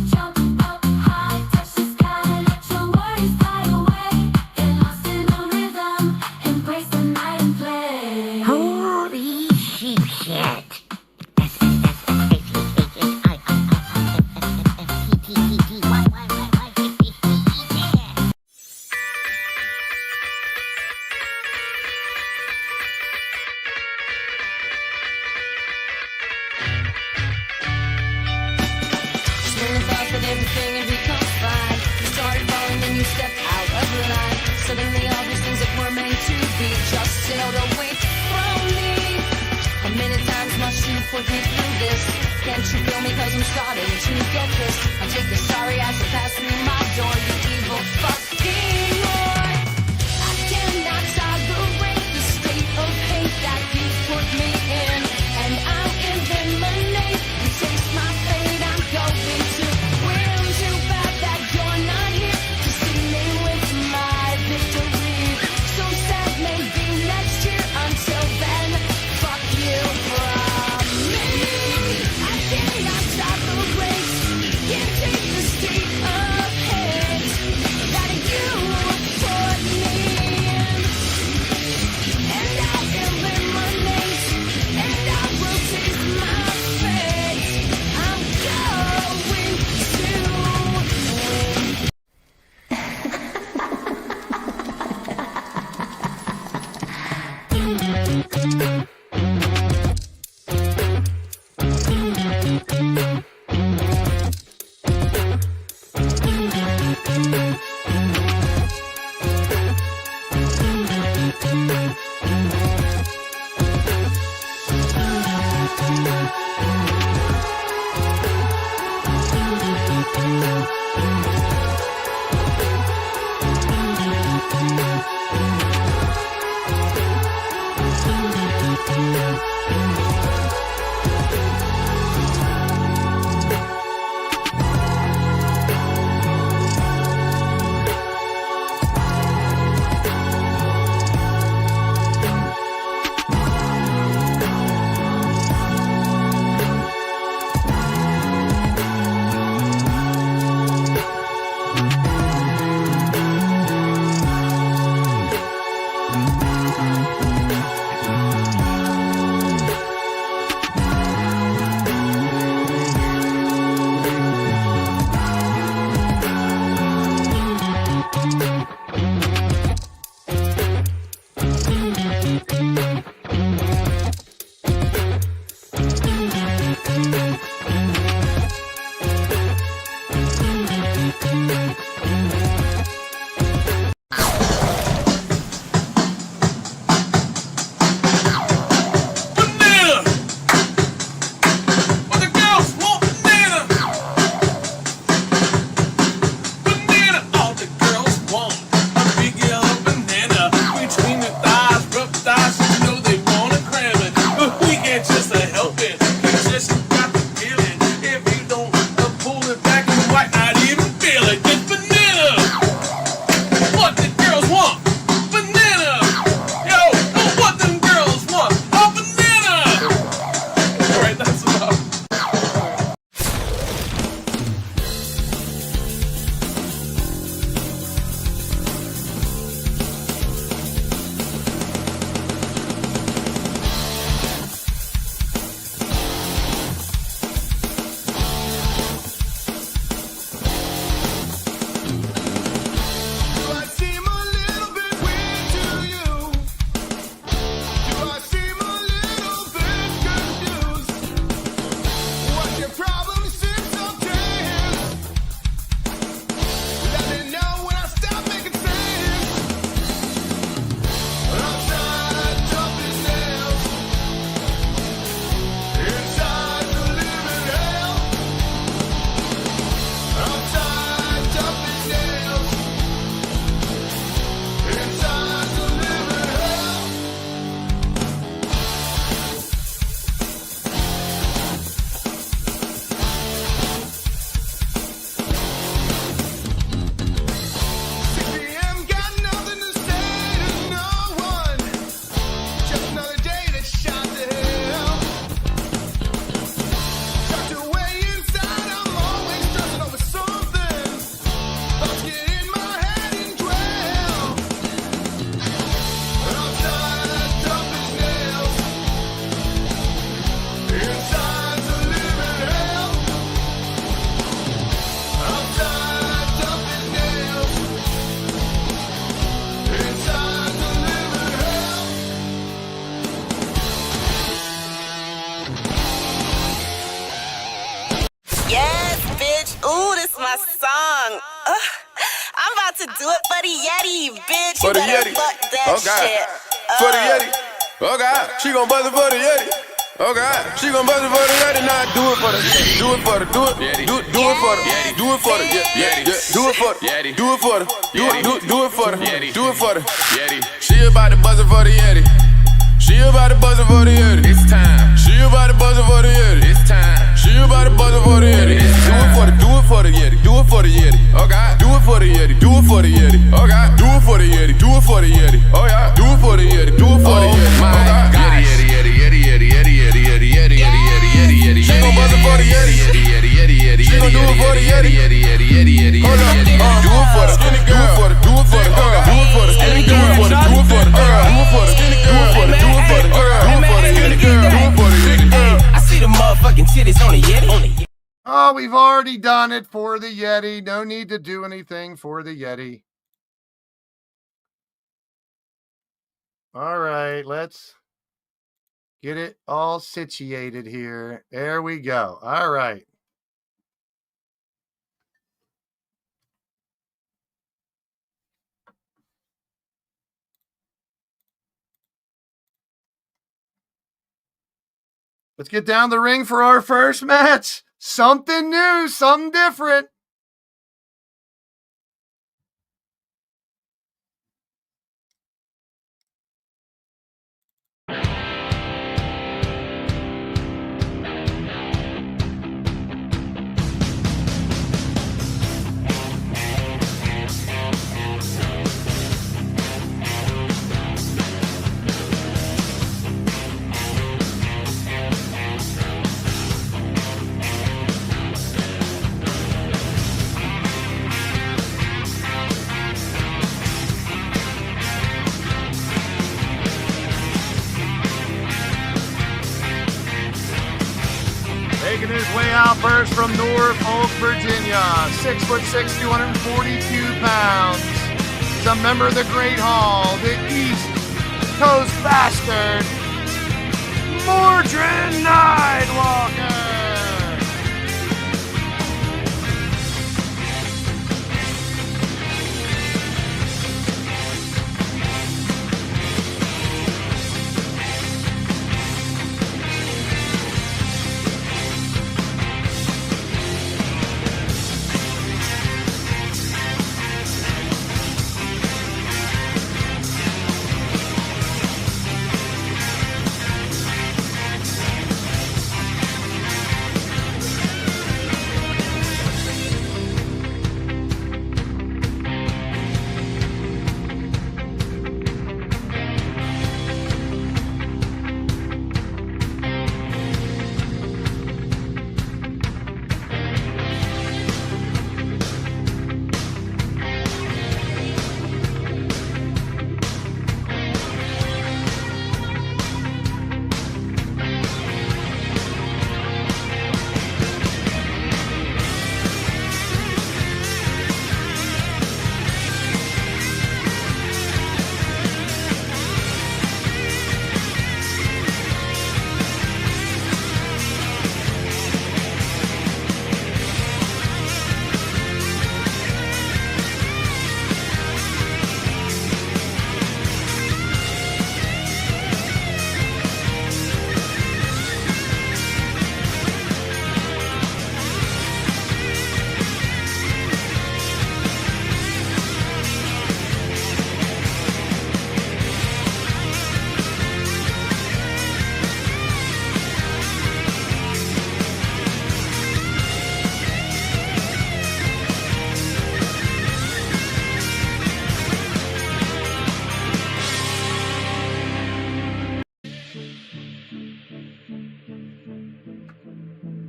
Jump up high, touch the sky, let your worries fly away. Get lost in the rhythm, embrace the night and play. Holy sheep shit. S-S-S-H-H-I-I-I-F-F-T-T-T-T-Y-Y-Y-Y shifty dance. Swinging fast at everything and becomes fine. You started falling, then you stepped out of the line. Suddenly all these things that were meant to be just sailed away from me. How many times must you put me through this? Can't you feel me? Cause I'm starting to get this. I'll take the sorry as it pass through my door. You evil fucking whore. I cannot tolerate the state of hate that you put me in. And I'll eliminate and taste my fate. I'm going to win. Too bad that you're not here to see me with my victory. So sad, maybe next year. Until then, fuck you from me. I cannot tolerate. Can't take the state of hate that you put me in. And I'll eliminate, and I will taste my fate. I'm going to Yes, bitch. Ooh, this my song. I'm about to do it for the Yeti, bitch. For the You better Yeti. fuck that Oh God. shit. For the Yeti. Oh God. She gon' buzz it for the Yeti. Oh God. She gon' buzz it for the Yeti. Now do it for the do it for the do it. Yeti. Do it for the Yeti. Do it for the Yeti. Do it for the Yeti. Do it for the do it for the Yeti. Do it for the Yeti. She about to buzz it for the Yeti. She about to buzz it for the Yeti. It's time. She about to buzz it for the Yeti. It's time. She about to buzz it for the Yeti. Do it for the Yeti. Do it for the Yeti. Oh God. Do it for the Yeti. Do it for the Yeti. Oh God. Do it for the Yeti. Do it for the Yeti. Oh yeah. Do it for the Yeti. Do it for the Yeti. Oh God. Yeti. She gon' buzz it for the Yeti. She gon' do it for the Yeti. Hold up. Do it for the skinny girl. Do it for the girl. Do it for the skinny girl. Do it for the girl. Do it for the skinny girl. Do it for the girl. Do it for the skinny girl. Do it for the skinny girl. I see the motherfucking titties on the Yeti. Oh, we've already done it for the Yeti. No need to do anything for the Yeti. All right, let's get it all situated here. There we go. All right. Let's get down the ring for our first match. Something new, something different. Making his way out first from Norfolk, Virginia. 6'6", 242 pounds. He's a member of the Great Hall, the East Coast Bastard, Mordred Nightwalker.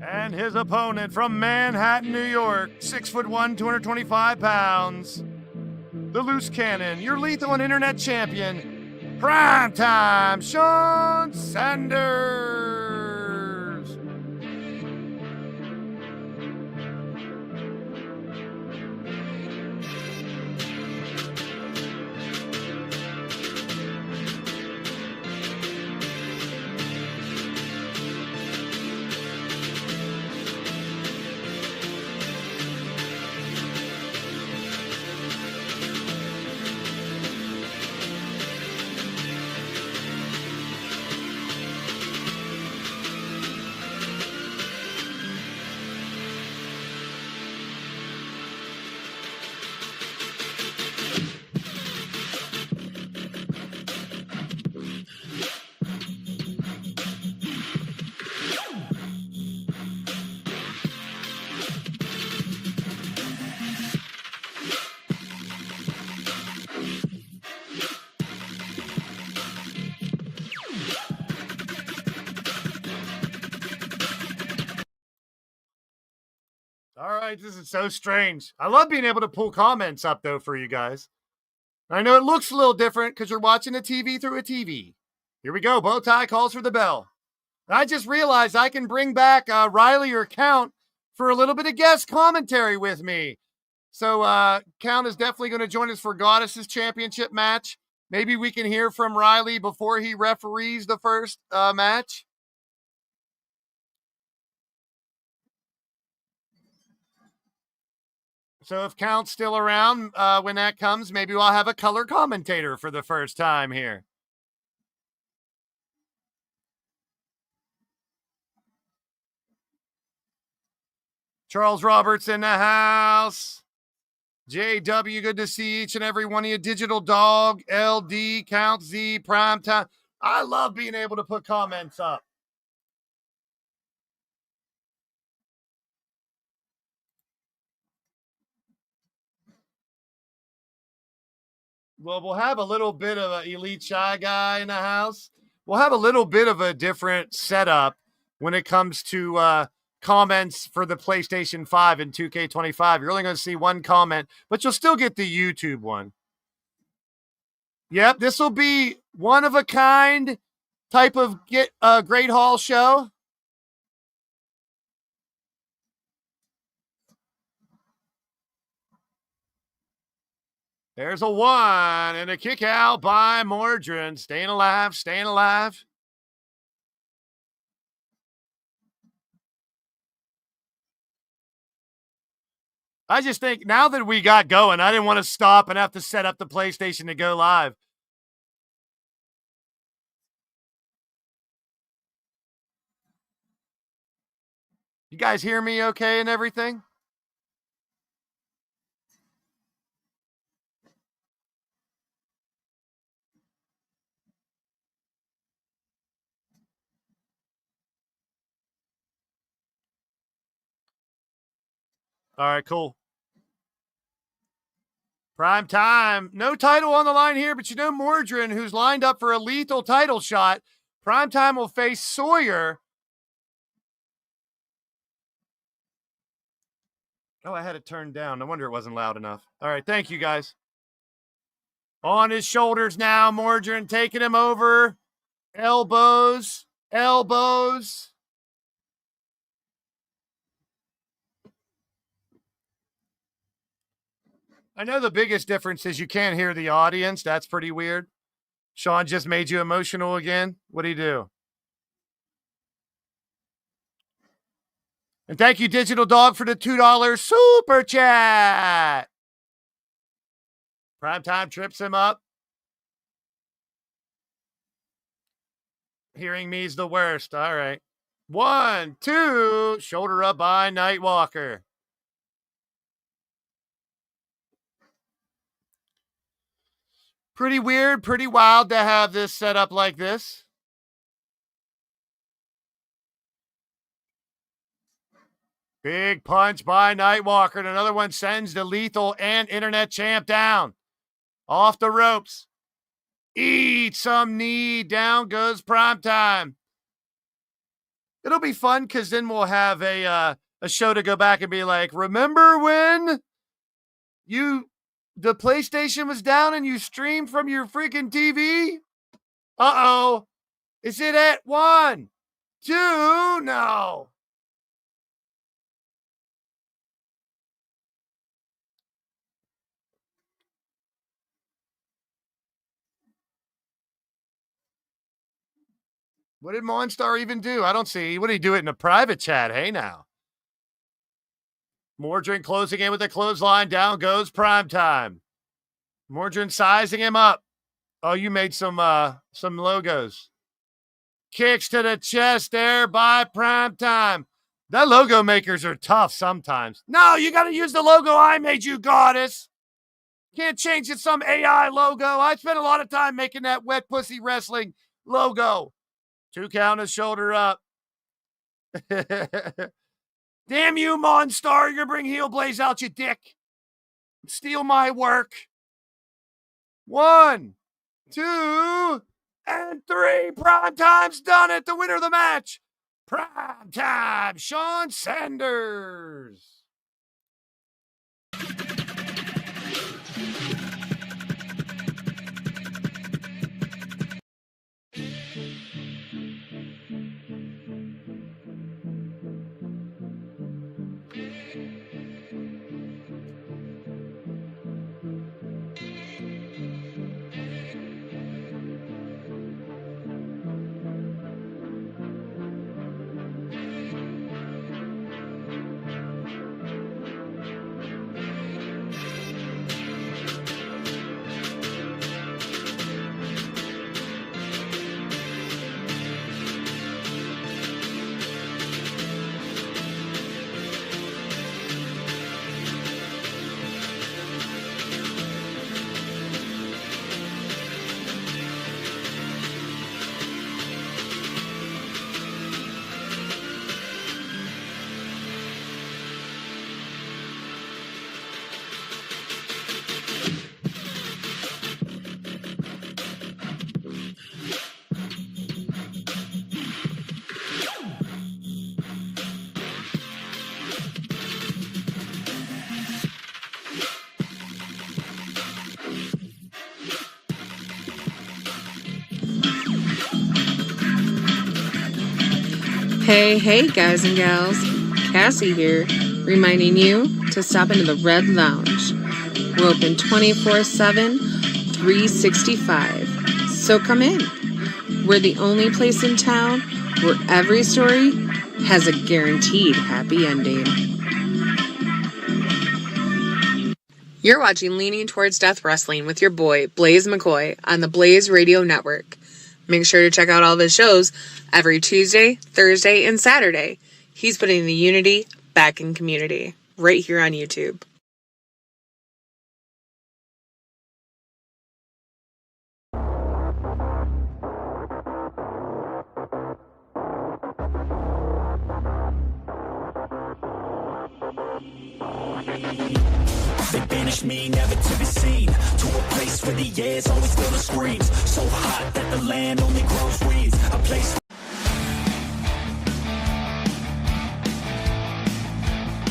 And his opponent from Manhattan, New York, 6'1", 225 pounds. The loose cannon, your lethal and internet champion, primetime Sean Sanders. All right, this is so strange. I love being able to pull comments up, though, for you guys. I know it looks a little different because you're watching a TV through a TV. Here we go. Bowtie calls for the bell. I just realized I can bring back Riley or Count for a little bit of guest commentary with me. So Count is definitely going to join us for Goddess's championship match. Maybe we can hear from Riley before he referees the first match. So if Count's still around when that comes, maybe we'll have a color commentator for the first time here. Charles Roberts in the house. JW, good to see each and every one of you. Digital Dog, LD, Count Z, Primetime. I love being able to put comments up. Well, we'll have a little bit of an Elite Shy Guy in the house. We'll have a little bit of a different setup when it comes to comments for the PlayStation 5 and 2K25. You're only going to see one comment, but you'll still get the YouTube one. Yep, this will be one of a kind type of Great Hall show. There's a 1 and a kick out by Mordrin. Staying alive, staying alive. I just think now that we got going, I didn't want to stop and have to set up the PlayStation to go live. You guys hear me okay and everything? All right, cool. Prime time. No title on the line here, but you know Mordrin, who's lined up for a lethal title shot. Prime time will face Sawyer. Oh, I had it turned down. No wonder it wasn't loud enough. All right, thank you, guys. On his shoulders now, Mordrin taking him over. Elbows. Elbows. I know the biggest difference is you can't hear the audience. That's pretty weird. Sean just made you emotional again. What'd he do? And thank you, Digital Dog, for the $2 super chat. Primetime trips him up. Hearing me's the worst. All right. 1, 2. Shoulder up by Nightwalker. Pretty weird, pretty wild to have this set up like this. Big punch by Nightwalker. And another one sends the lethal and internet champ down. Off the ropes. Eat some knee. Down goes Primetime. It'll be fun because then we'll have a show to go back and be like, remember when the PlayStation was down and you streamed from your freaking TV? Uh-oh. Is it at 1, 2? No. What did Monstar even do? I don't see. What did he do it in a private chat? Hey, now. Mordrin closing in with a clothesline. Down goes Primetime. Mordrin sizing him up. Oh, you made some logos. Kicks to the chest there by Primetime. That logo makers are tough sometimes. No, you got to use the logo I made you, Goddess. Can't change it some AI logo. I spent a lot of time making that wet pussy wrestling logo. 2 count, a shoulder up. Damn you, Monstar. You're going to bring heel Blaze out, you dick. Steal my work. 1, 2, and 3. Primetime's done it. The winner of the match. Primetime, Sean Sanders. Hey, guys and gals. Cassie here, reminding you to stop into the Red Lounge. We're open 24/7, 365. So come in. We're the only place in town where every story has a guaranteed happy ending. You're watching Leaning Towards Death Wrestling with your boy, Blaise McCoy, on the Blaised Radio Network. Make sure to check out all of his shows every Tuesday, Thursday, and Saturday. He's putting the unity back in community, right here on YouTube. They banished me, never to be seen, to a place where the air's always filled with screams, so hot that the land only grows weeds, a place.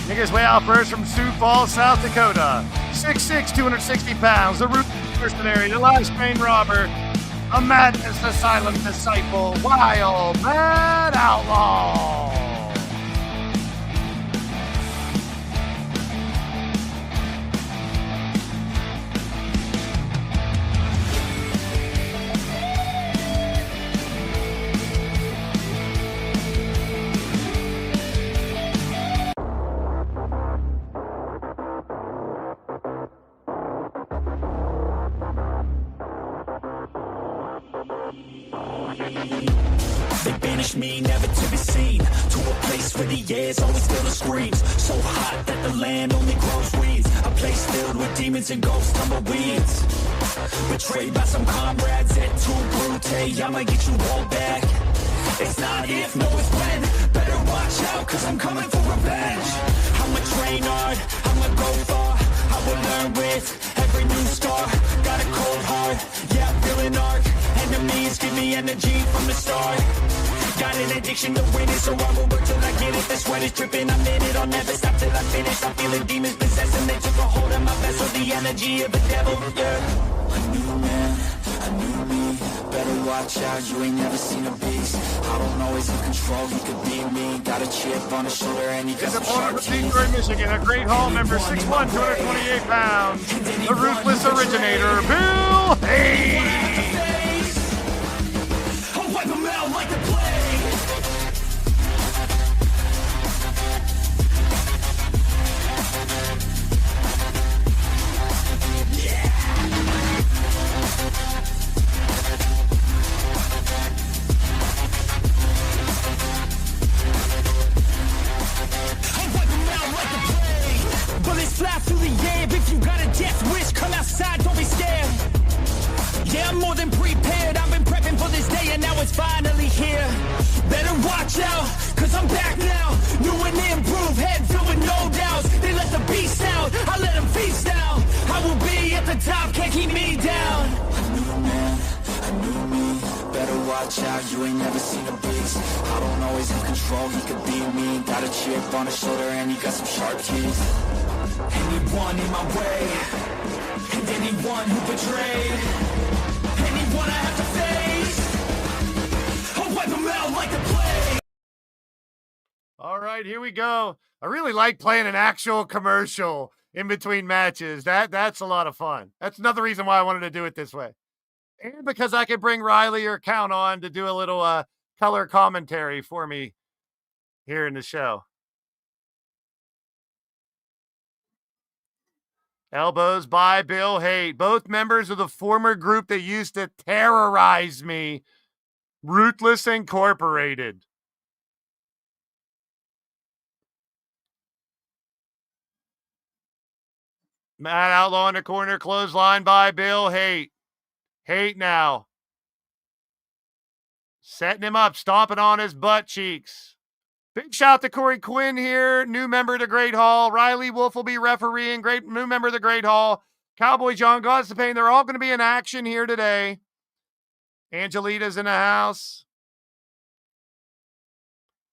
Niggas way out first from Sioux Falls, South Dakota. 6'6", 260 pounds, the root mercenary, the last train robber, a madness asylum disciple, wild, mad outlaw. They banished me, never to be seen, to a place where the air's always filled with screams, so hot that the land only grows weeds, a place filled with demons and ghosts, tumbleweeds. Betrayed by some comrades at too brute, I'ma get you all back. It's not if, no it's when. Better watch out, cause I'm coming for revenge. I'ma train hard, I'ma go far, I will learn with every new star. Got a cold heart, yeah, I'm feeling arc. Enemies give me energy from the start. Got an addiction to winning, so I will work till I get it. The sweat is dripping, I'm in it, I'll never stop till I finish. I'm feeling demons possessing, they took a hold of my vessel. The energy of the devil, yeah. A new man, a new me. Better watch out, you ain't never seen a beast. I don't always have control, he could be me. Got a chip on his shoulder and he got some sharp teeth. Detroit, Michigan, a Great Hall member, 6'1", 228 pounds. The ruthless originator, Bill Hayes. I'll wipe him out like the plague. Yeah. I'll wipe him out like the plague. Bullets fly through the air. If you got a death wish, come outside, don't be scared. Yeah, I'm more than prepared. I've been prepping for this day and now it's finally here. Better watch out, cause I'm back now. New and improved, head filled with no doubts. They let the beast out, I let them feast now. I will be at the top, can't keep me down. A new man, a new me. Better watch out, you ain't never seen a beast. I don't always have control, he could be me. Got a chip on his shoulder and he got some sharp teeth. Anyone in my way, and anyone who betrayed. Anyone I have to face, I'll wipe them out like the plague. All right, here we go. I really like playing an actual commercial in between matches. That's a lot of fun. That's another reason why I wanted to do it this way. And because I could bring Riley or Count on to do a little color commentary for me here in the show. Elbows by Bill Haight, both members of the former group that used to terrorize me, Ruthless Incorporated. Matt Outlaw in the corner, clothesline by Bill Haight. Haight now. Setting him up, stomping on his butt cheeks. Big shout to Korey Quinn here, new member of the Great Hall. Riley Wolf will be refereeing, new member of the Great Hall. Cowboy John Gossipane, they're all going to be in action here today. Angelita's in the house.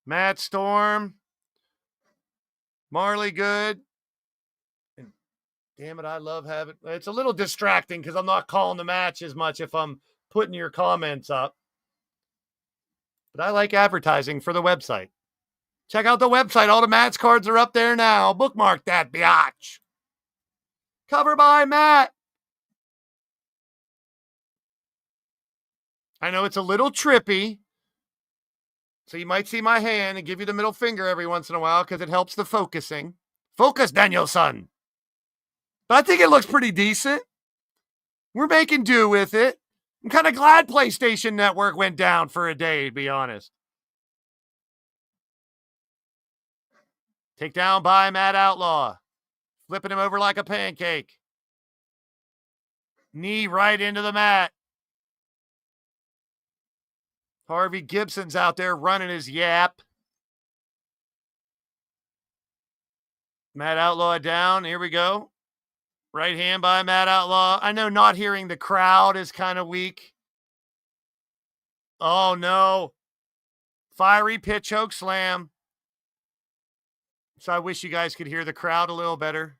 Matt Storm. Marley Good. And damn it, I love having... It's a little distracting because I'm not calling the match as much if I'm putting your comments up. But I like advertising for the website. Check out the website. All the Matt's cards are up there now. Bookmark that, biatch. Cover by Matt. I know it's a little trippy, so you might see my hand and give you the middle finger every once in a while because it helps the focusing. Focus, Danielson. But I think it looks pretty decent. We're making do with it. I'm kind of glad PlayStation Network went down for a day, to be honest. Take down by Matt Outlaw. Flipping him over like a pancake. Knee right into the mat. Harvey Gibson's out there running his yap. Matt Outlaw down. Here we go. Right hand by Matt Outlaw. I know not hearing the crowd is kind of weak. Oh, no. Fiery pitch choke slam. So I wish you guys could hear the crowd a little better.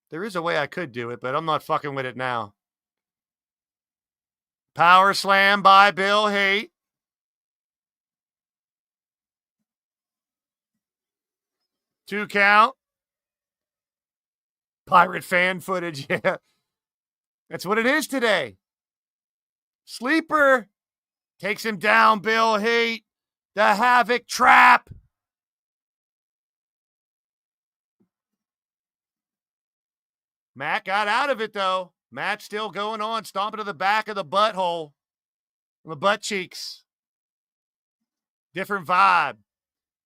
There is a way I could do it, but I'm not fucking with it now. Power slam by Bill Haight. Two count. Pirate fan footage, yeah. That's what it is today. Sleeper takes him down, Bill Haight. The Havoc trap. Matt got out of it, though. Matt's still going on, stomping to the back of the butthole. The butt cheeks. Different vibe.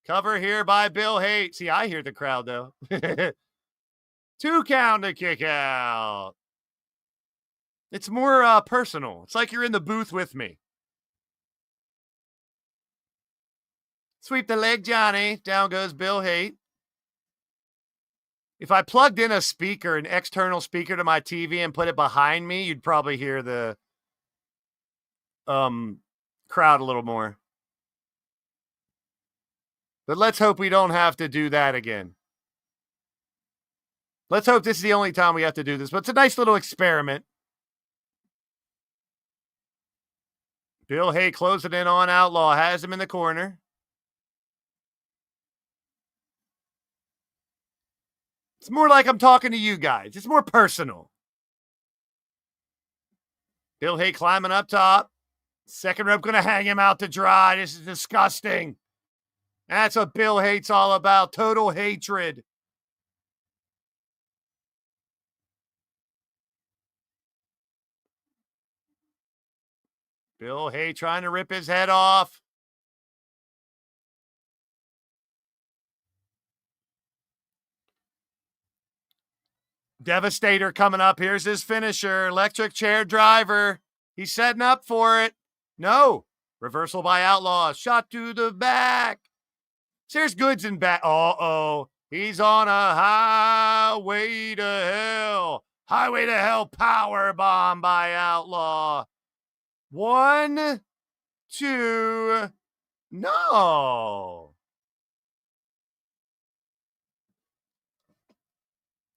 Cover here by Bill Haight. See, I hear the crowd, though. 2 count to kick out. It's more personal. It's like you're in the booth with me. Sweep the leg, Johnny. Down goes Bill Haight. If I plugged in a speaker, an external speaker to my TV and put it behind me, you'd probably hear the crowd a little more. But let's hope we don't have to do that again. Let's hope this is the only time we have to do this. But it's a nice little experiment. Bill Haight closing in on Outlaw. Has him in the corner. It's more like I'm talking to you guys. It's more personal. Bill Haight climbing up top. Second rope going to hang him out to dry. This is disgusting. That's what Bill Haight's all about. Total hatred. Bill Haight trying to rip his head off. Devastator coming up. Here's his finisher. Electric chair driver. He's setting up for it. No. Reversal by Outlaw. Shot to the back. There's goods in back. Uh-oh. He's on a highway to hell. Highway to hell power bomb by Outlaw. 1, 2. No.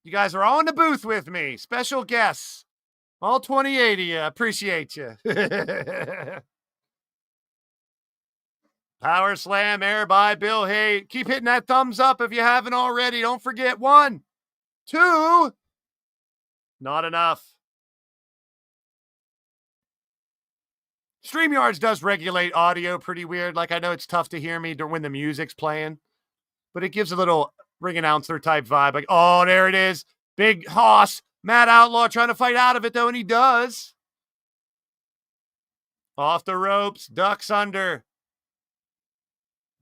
You guys are all in the booth with me. Special guests. All 28 of you. Appreciate you. Power slam air by Bill Haight. Keep hitting that thumbs up if you haven't already. Don't forget. 1, 2. Not enough. StreamYards does regulate audio pretty weird. Like, I know it's tough to hear me when the music's playing, but it gives a little ring announcer type vibe. Like, oh, there it is. Big hoss. Matt Outlaw trying to fight out of it, though, and he does. Off the ropes. Ducks under.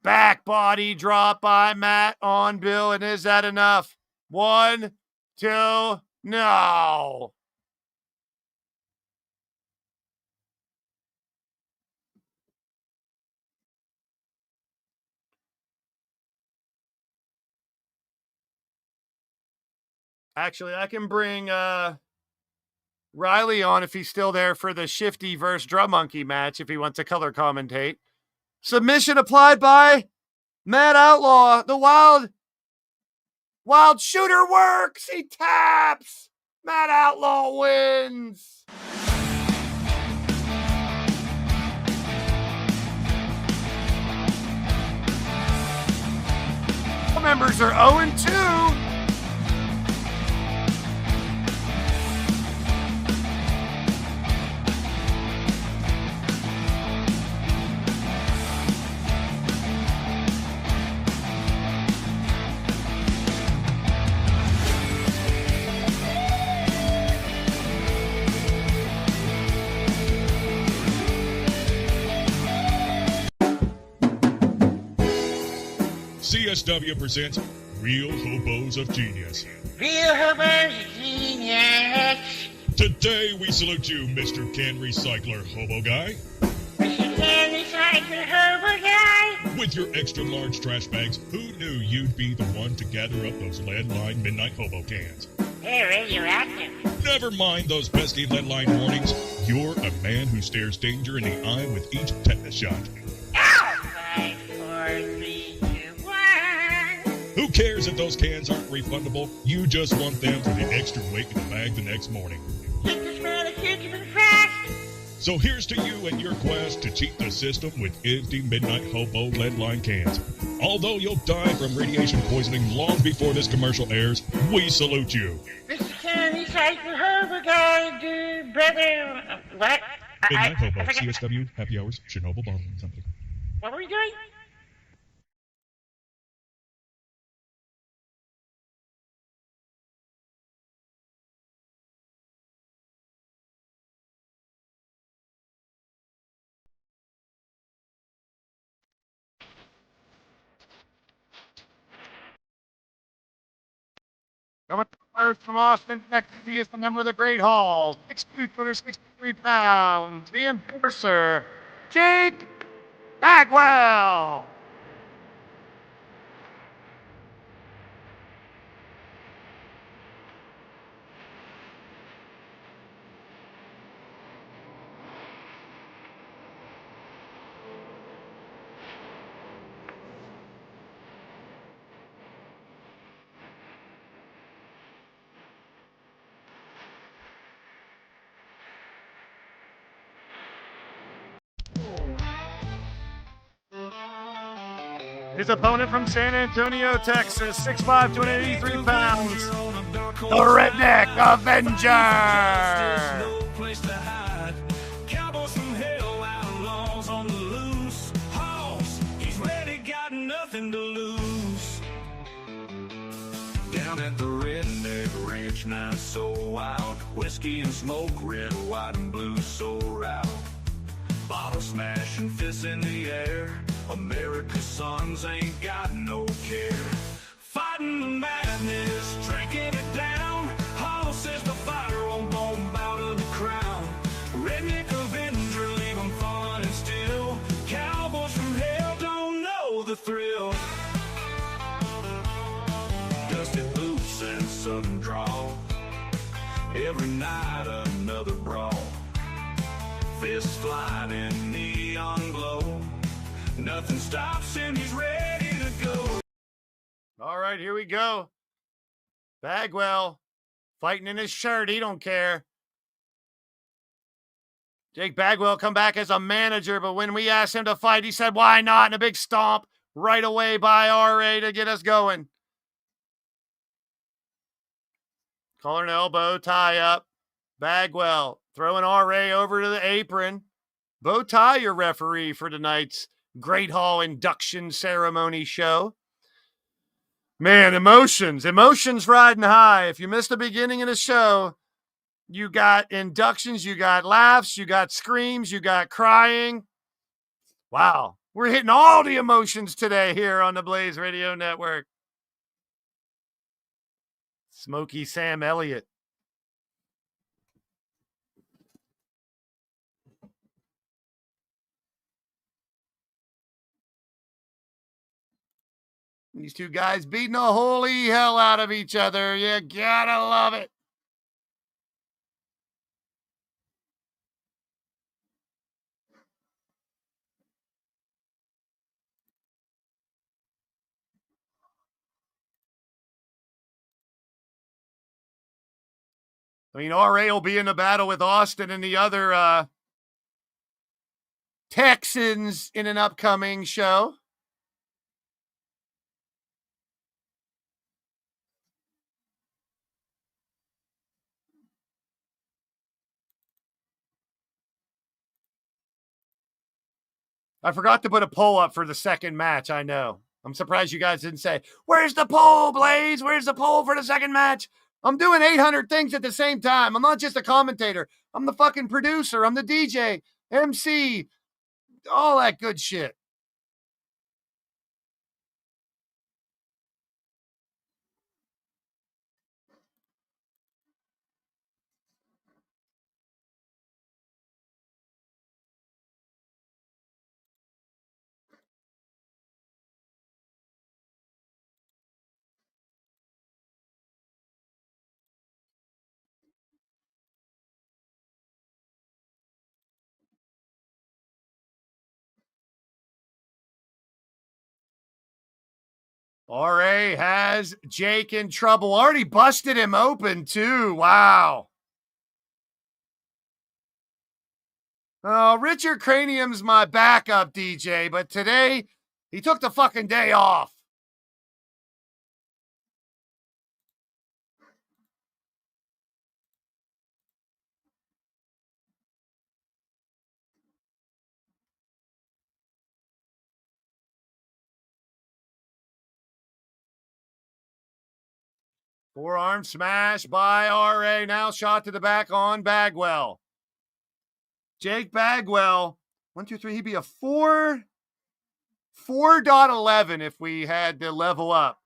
Back body drop by Matt on Bill. And is that enough? 1, 2. No. Actually, I can bring Riley on if he's still there for the Shifty versus Drum Monkey match if he wants to color commentate. Submission applied by Matt Outlaw. The wild shooter works. He taps. Matt Outlaw wins. members are 0 and 2. CSW presents Real Hobos of Genius. Real Hobos of Genius. Today we salute you, Mr. Can Recycler Hobo Guy. Mr. Can Recycler Hobo Guy. With your extra large trash bags, who knew you'd be the one to gather up those lead-lined midnight hobo cans? They're radioactive. Never mind those pesky lead-lined warnings. You're a man who stares danger in the eye with each tetanus shot. Ow! 5, 4, 3, 2, 1. Who cares if those cans aren't refundable? You just want them for the extra weight in the bag the next morning. Get the smell of chicken and fast. So here's to you and your quest to cheat the system with empty midnight hobo lead-lined cans. Although you'll die from radiation poisoning long before this commercial airs, we salute you. Mr. Can Recycler Hobo Guy, dude, brother. What? Midnight Hobo, CSW, Happy Hours, Chernobyl Bottling Company. What were we doing? Coming first from Austin, next to me is the member of the Great Hall, 6'2", 263 pounds, the enforcer, Jake Bagwell. His opponent from San Antonio, Texas, 6'5", 283 pounds, the Redneck Avenger. No place to hide. Cowboys from hell, outlaws on the loose. Hoss, he's ready, got nothing to lose. Down at the Redneck Ranch, night so wild. Whiskey and smoke, red, white, and blue, so round. Bottle smashing, fists in the air. America's sons ain't got no care. Fighting the madness, drinking it down. Hall says the fighter won't bow to the crown. Redneck Avenger, leave 'em fun and still. Cowboys from hell don't know the thrill. Dusty boots and southern drawl. Every night another brawl. Fists flying in neon glow. Nothing stops him, he's ready to go. All right, here we go. Bagwell fighting in his shirt. He don't care. Jake Bagwell come back as a manager, but when we asked him to fight, he said, why not? And a big stomp right away by RA to get us going. Collar and elbow, tie up. Bagwell throwing RA over to the apron. Bow tie your referee for tonight's Great Hall Induction Ceremony show. Man, emotions riding high. If you missed the beginning of the show, you got inductions, you got laughs, you got screams, you got crying. Wow, we're hitting all the emotions today here on the Blaised Radio Network. Smoky Sam Elliott. These two guys beating the holy hell out of each other. You gotta love it. I mean, RA will be in a battle with Austin and the other Texans in an upcoming show. I forgot to put a poll up for the second match. I know. I'm surprised you guys didn't say, where's the poll, Blaze? Where's the poll for the second match? I'm doing 800 things at the same time. I'm not just a commentator. I'm the fucking producer. I'm the DJ, MC, all that good shit. RA has Jake in trouble. Already busted him open, too. Wow. Oh, Richard Cranium's my backup DJ, but today he took the fucking day off. Forearm smash by RA. Now shot to the back on Bagwell. Jake Bagwell, 1, 2, 3. He'd be a 4.11 if we had to level up.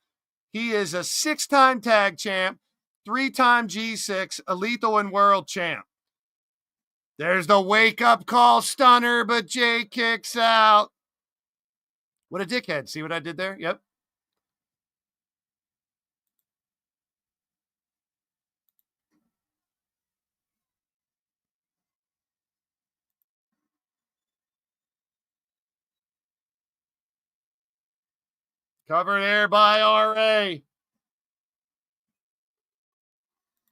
He is a 6-time tag champ, 3-time G6, a lethal and world champ. There's the wake-up call stunner, but Jake kicks out. What a dickhead. See what I did there? Yep. Covered there by RA.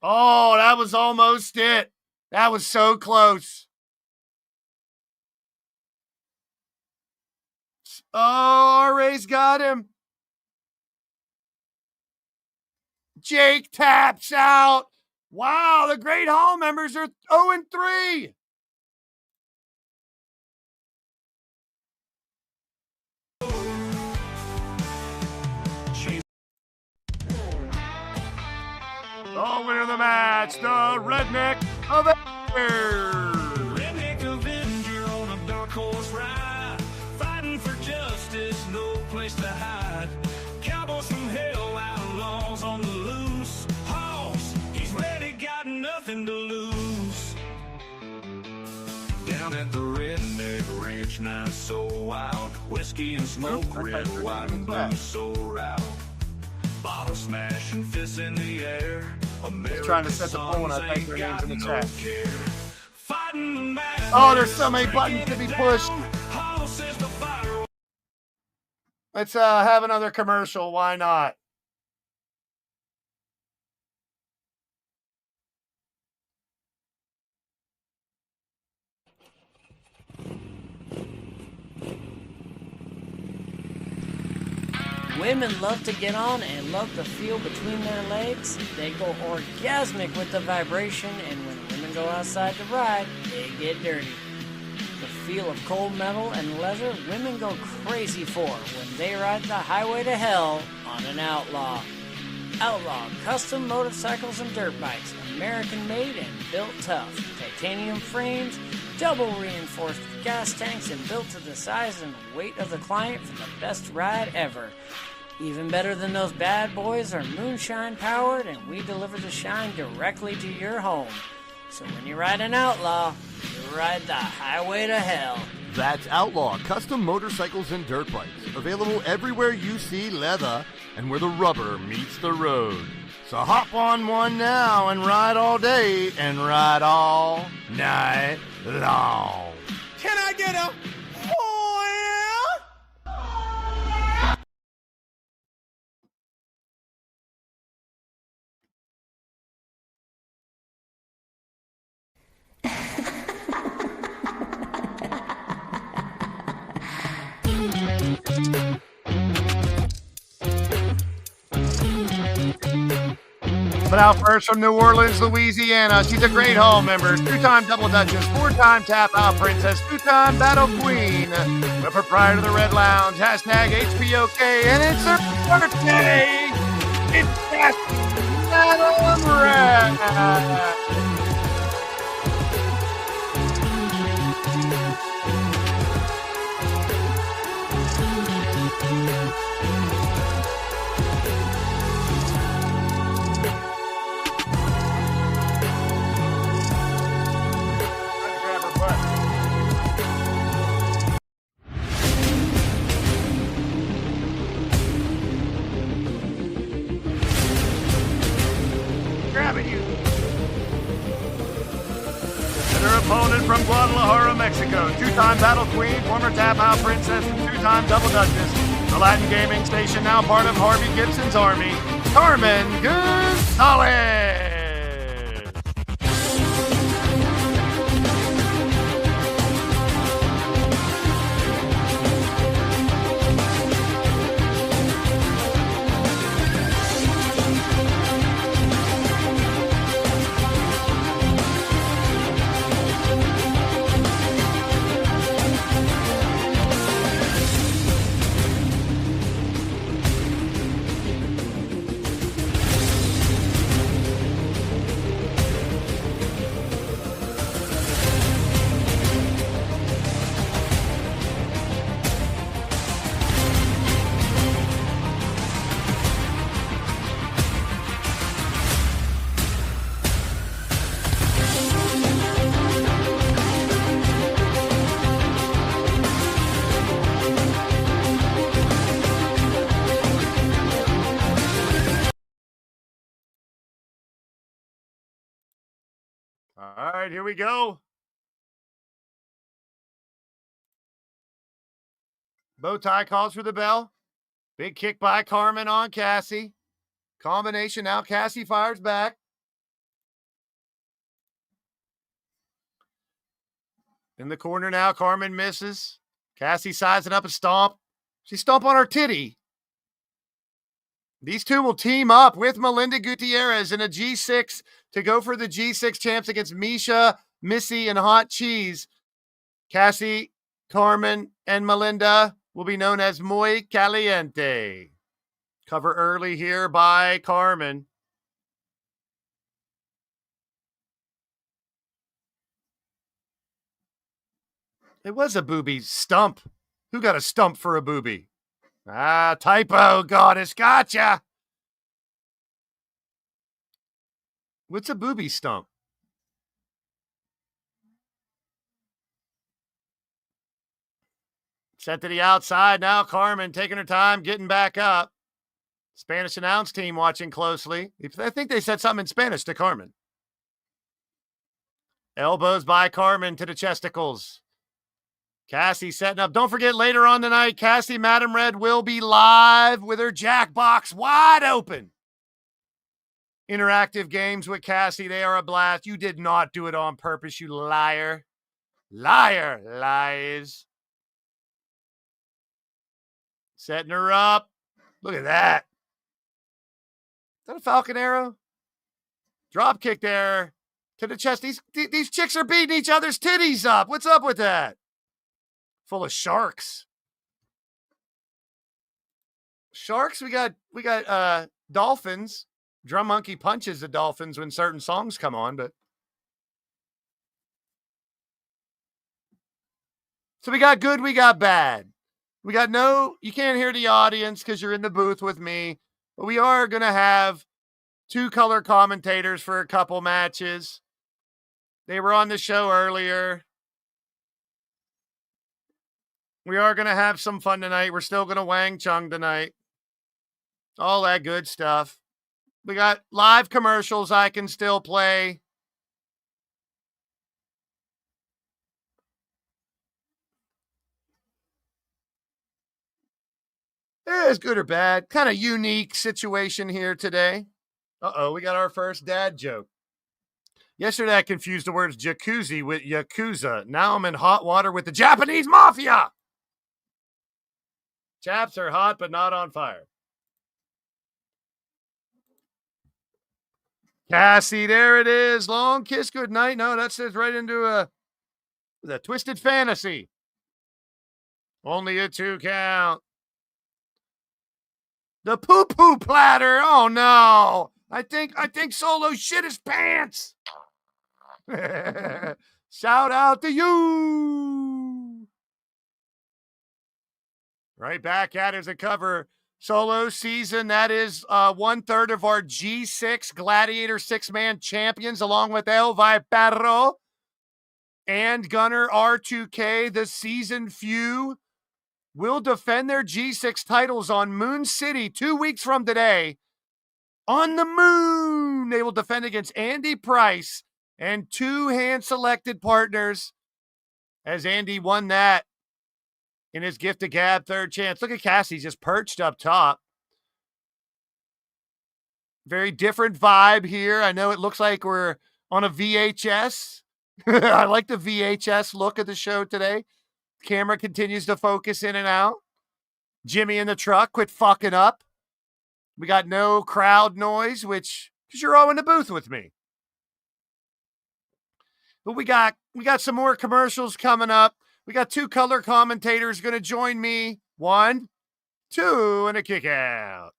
Oh, that was almost it. That was so close. Oh, RA's got him. Jake taps out. Wow, the Great Hall members are 0-3. Oh, winner of the match, the Redneck Avenger. Redneck Avenger on a dark horse ride, fighting for justice, no place to hide. Cowboys from hell, outlaws on the loose. Hoss, he's ready, got nothing to lose. Down at the Redneck Ranch, night so wild. Whiskey and smoke, red, white, and blue, so round. Bottle smashing, fists in the air. Just trying to set the poll and I typed their names in the chat. Oh, there's so many buttons to be pushed. Let's have another commercial. Why not? Women love to get on and love the feel between their legs. They go orgasmic with the vibration, and when women go outside to ride, they get dirty. The feel of cold metal and leather women go crazy for when they ride the highway to hell on an Outlaw. Outlaw custom motorcycles and dirt bikes, American made and built tough. Titanium frames, double reinforced gas tanks, and built to the size and weight of the client for the best ride ever. Even better than those bad boys are moonshine powered, and we deliver the shine directly to your home. So when you ride an Outlaw, you ride the highway to hell. That's Outlaw Custom Motorcycles and Dirt Bikes. Available everywhere you see leather and where the rubber meets the road. So hop on one now and ride all day and ride all night long. Can I get a But out first from New Orleans, Louisiana, she's a Great Hall member, 2-time Double Duchess, 4-time Tap Out Princess, 2-time Battle Queen, the proprietor of the Red Lounge, hashtag HPOK, and it's her birthday! It's Battle Red! Grabbing you. And her opponent from Guadalajara, Mexico, 2-time Battle Queen, former Tap Out Princess, and 2-time Double Duchess. The Latin gaming station now part of Harvey Gibson's army, Carmen Gonzalez. All right, here we go. Bow tie calls for the bell. Big kick by Carmen on Cassie. Combination now. Cassie fires back. In the corner now, Carmen misses. Cassie sizing up a stomp. She stomp on her titty. These two will team up with Melinda Gutierrez in a G6 to go for the G6 champs against Misha, Missy, and Hot Cheese. Cassie, Carmen, and Melinda will be known as Muy Caliente. Cover early here by Carmen. It was a booby stump. Who got a stump for a booby? Ah, typo, goddess, gotcha. What's a booby stump? Set to the outside now. Carmen taking her time, getting back up. Spanish announce team watching closely. I think they said something in Spanish to Carmen. Elbows by Carmen to the chesticles. Cassie setting up. Don't forget, later on tonight, Cassie Madam Red will be live with her Jackbox wide open. Interactive games with Cassie. They are a blast. You did not do it on purpose, you liar. Liar. Lies. Setting her up. Look at that. Is that a Falcon Arrow? Drop kick there to the chest. These chicks are beating each other's titties up. What's up with that? Full of sharks. Sharks, we got dolphins. Drum Monkey punches the dolphins when certain songs come on, but so we got good, we got bad. We got you can't hear the audience because you're in the booth with me, but we are going to have 2 color commentators for a couple matches. They were on the show earlier. We are going to have some fun tonight. We're still going to Wang Chung tonight. All that good stuff. We got live commercials I can still play. It's good or bad. Kind of unique situation here today. Uh-oh, we got our first dad joke. Yesterday, I confused the words jacuzzi with yakuza. Now I'm in hot water with the Japanese mafia. Chaps are hot, but not on fire. Cassie, there it is. Long kiss goodnight. No, that says right into the Twisted Fantasy. Only a 2 count. The poo-poo platter. Oh no. I think Solo shit his pants. Shout out to you. Right back at it as a cover. Solo season. That is 1/3 of our G6 Gladiator 6-man champions, along with El Vipero and Gunner R2K. The season few will defend their G6 titles on Moon City 2 weeks from today. On the moon, they will defend against Andy Price and 2 hand-selected partners, as Andy won that in his gift to gab third chance. Look at Cassie just perched up top. Very different vibe here. I know it looks like we're on a VHS. I like the VHS look of the show today. Camera continues to focus in and out. Jimmy in the truck, quit fucking up. We got no crowd noise, which, because you're all in the booth with me. But we got some more commercials coming up. We got 2 color commentators going to join me. 1, 2, and a kick out.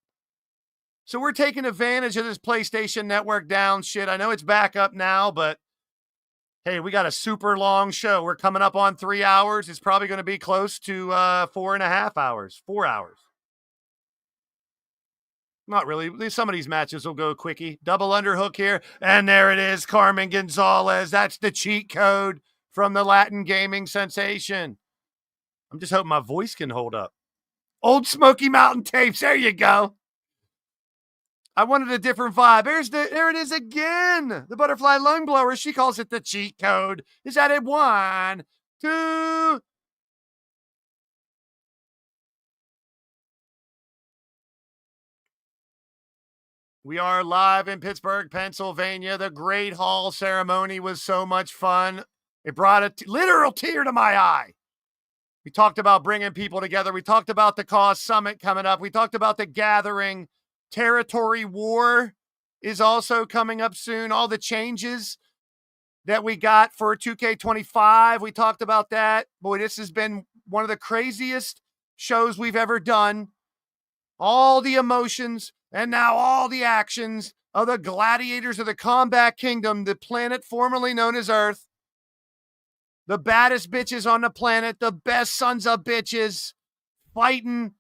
So we're taking advantage of this PlayStation Network down shit. I know it's back up now, but hey, we got a super long show. We're coming up on 3 hours. It's probably going to be close to 4.5 hours, 4 hours. Not really. Some of these matches will go quickie. Double underhook here. And there it is, Carmen Gonzalez. That's the cheat code from the Latin gaming sensation. I'm just hoping my voice can hold up. Old Smoky Mountain tapes. There you go. I wanted a different vibe. There it is again. The butterfly lung blower. She calls it the cheat code. Is that it? 1, 2. We are live in Pittsburgh, Pennsylvania. The Great Hall ceremony was so much fun. It brought a literal tear to my eye. We talked about bringing people together. We talked about the Cause Summit coming up. We talked about the gathering. Territory War is also coming up soon. All the changes that we got for 2K25. We talked about that. Boy, this has been one of the craziest shows we've ever done. All the emotions and now all the actions of the gladiators of the Combat Kingdom, the planet formerly known as Earth. The baddest bitches on the planet, the best sons of bitches, fighting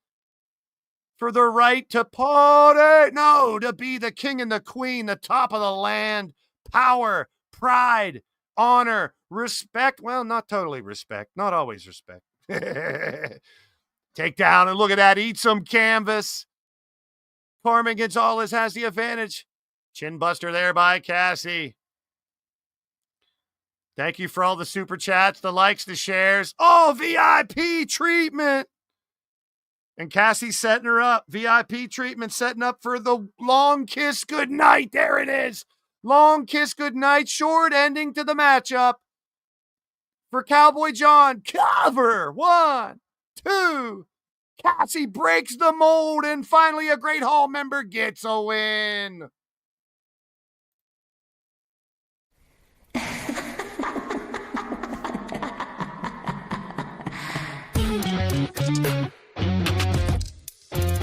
for the right to party. No, to be the king and the queen, the top of the land. Power, pride, honor, respect. Well, not totally respect. Not always respect. Take down and look at that. Eat some canvas. Carmen Gonzalez has the advantage. Chin buster there by Cassie. Thank you for all the super chats, the likes, the shares. Oh, VIP treatment. And Cassie's setting her up. VIP treatment setting up for the long kiss goodnight. There it is. Long kiss goodnight. Short ending to the matchup for Cowboy John. Cover. 1, 2. Cassie breaks the mold, and finally a Great Hall member gets a win.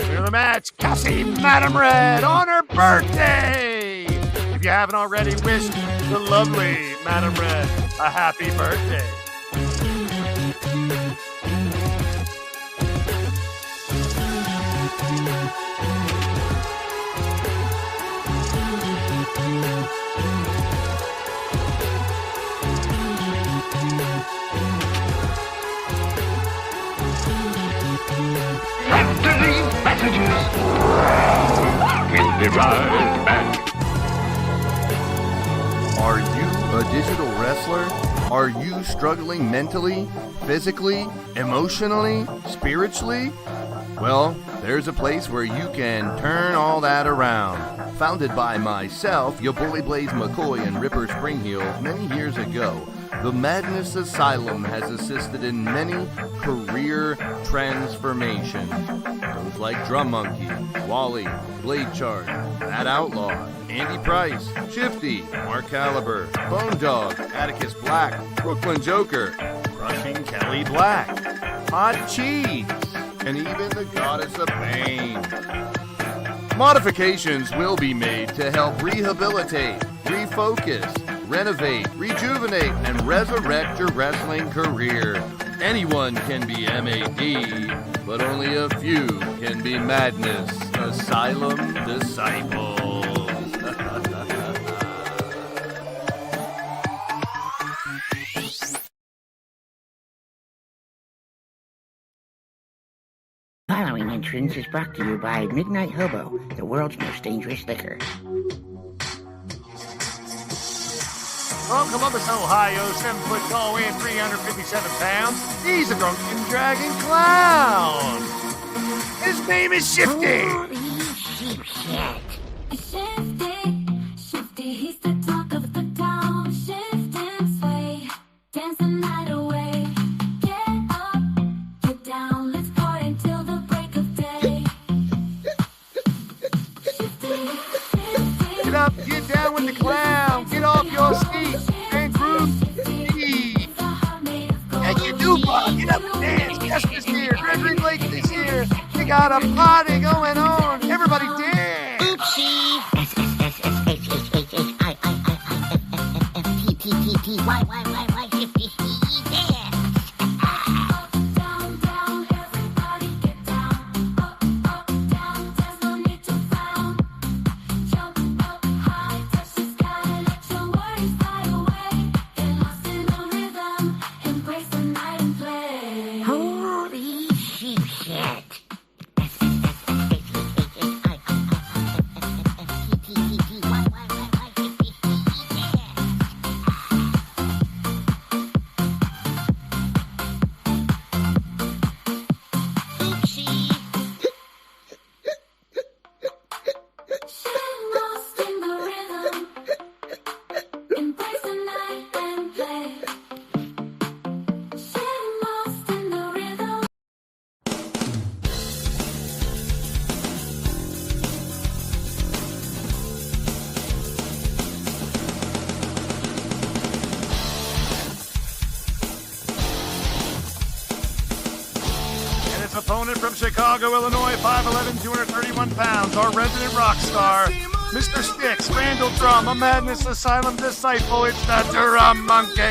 Here's the match. Cassie Madam Red on her birthday. If you haven't already, wished the lovely Madam Red a happy birthday. We'll be right back. Are you a digital wrestler? Are you struggling mentally, physically, emotionally, spiritually? Well, there's a place where you can turn all that around. Founded by myself, your bully Blaze McCoy and Ripper Springheel many years ago, The Madness Asylum has assisted in many career transformations. Those like Drum Monkey, Wally, Blade Charge, Matt Outlaw, Andy Price, Shifty, Mark Caliber, Bone Dog, Atticus Black, Brooklyn Joker, Crushing Kelly Black, Hot Cheese, and even the Goddess of Pain. Modifications will be made to help rehabilitate, refocus, renovate, rejuvenate, and resurrect your wrestling career. Anyone can be MAD, but only a few can be Madness Asylum disciples. Following entrance is brought to you by Midnight Hobo, the world's most dangerous liquor. From Columbus, Ohio, 7 foot tall, weighing 357 pounds, he's a drunken dragon clown. His name is Shifty. Shifty, he's the talk of the town. Shift and sway, dance the night away. Get up, get down, let's party till the break of day. Get up, get down with the clown. Get off your seat and groove. And you do, Bob. Get up and dance. Justice here. Gregory Blake is here. We got a party going on. Everybody dance. Oopsie. S-S-S-H-H-H-I-I-I-I-F-T-T-T-Y-Y-Y-Y Shifty. Holy sheep shit. Opponent from Chicago, Illinois, 5'11", 231 pounds, our resident rock star, Mr. Sticks, Randall Drum, a Madness Asylum disciple. It's the Drum Monkey.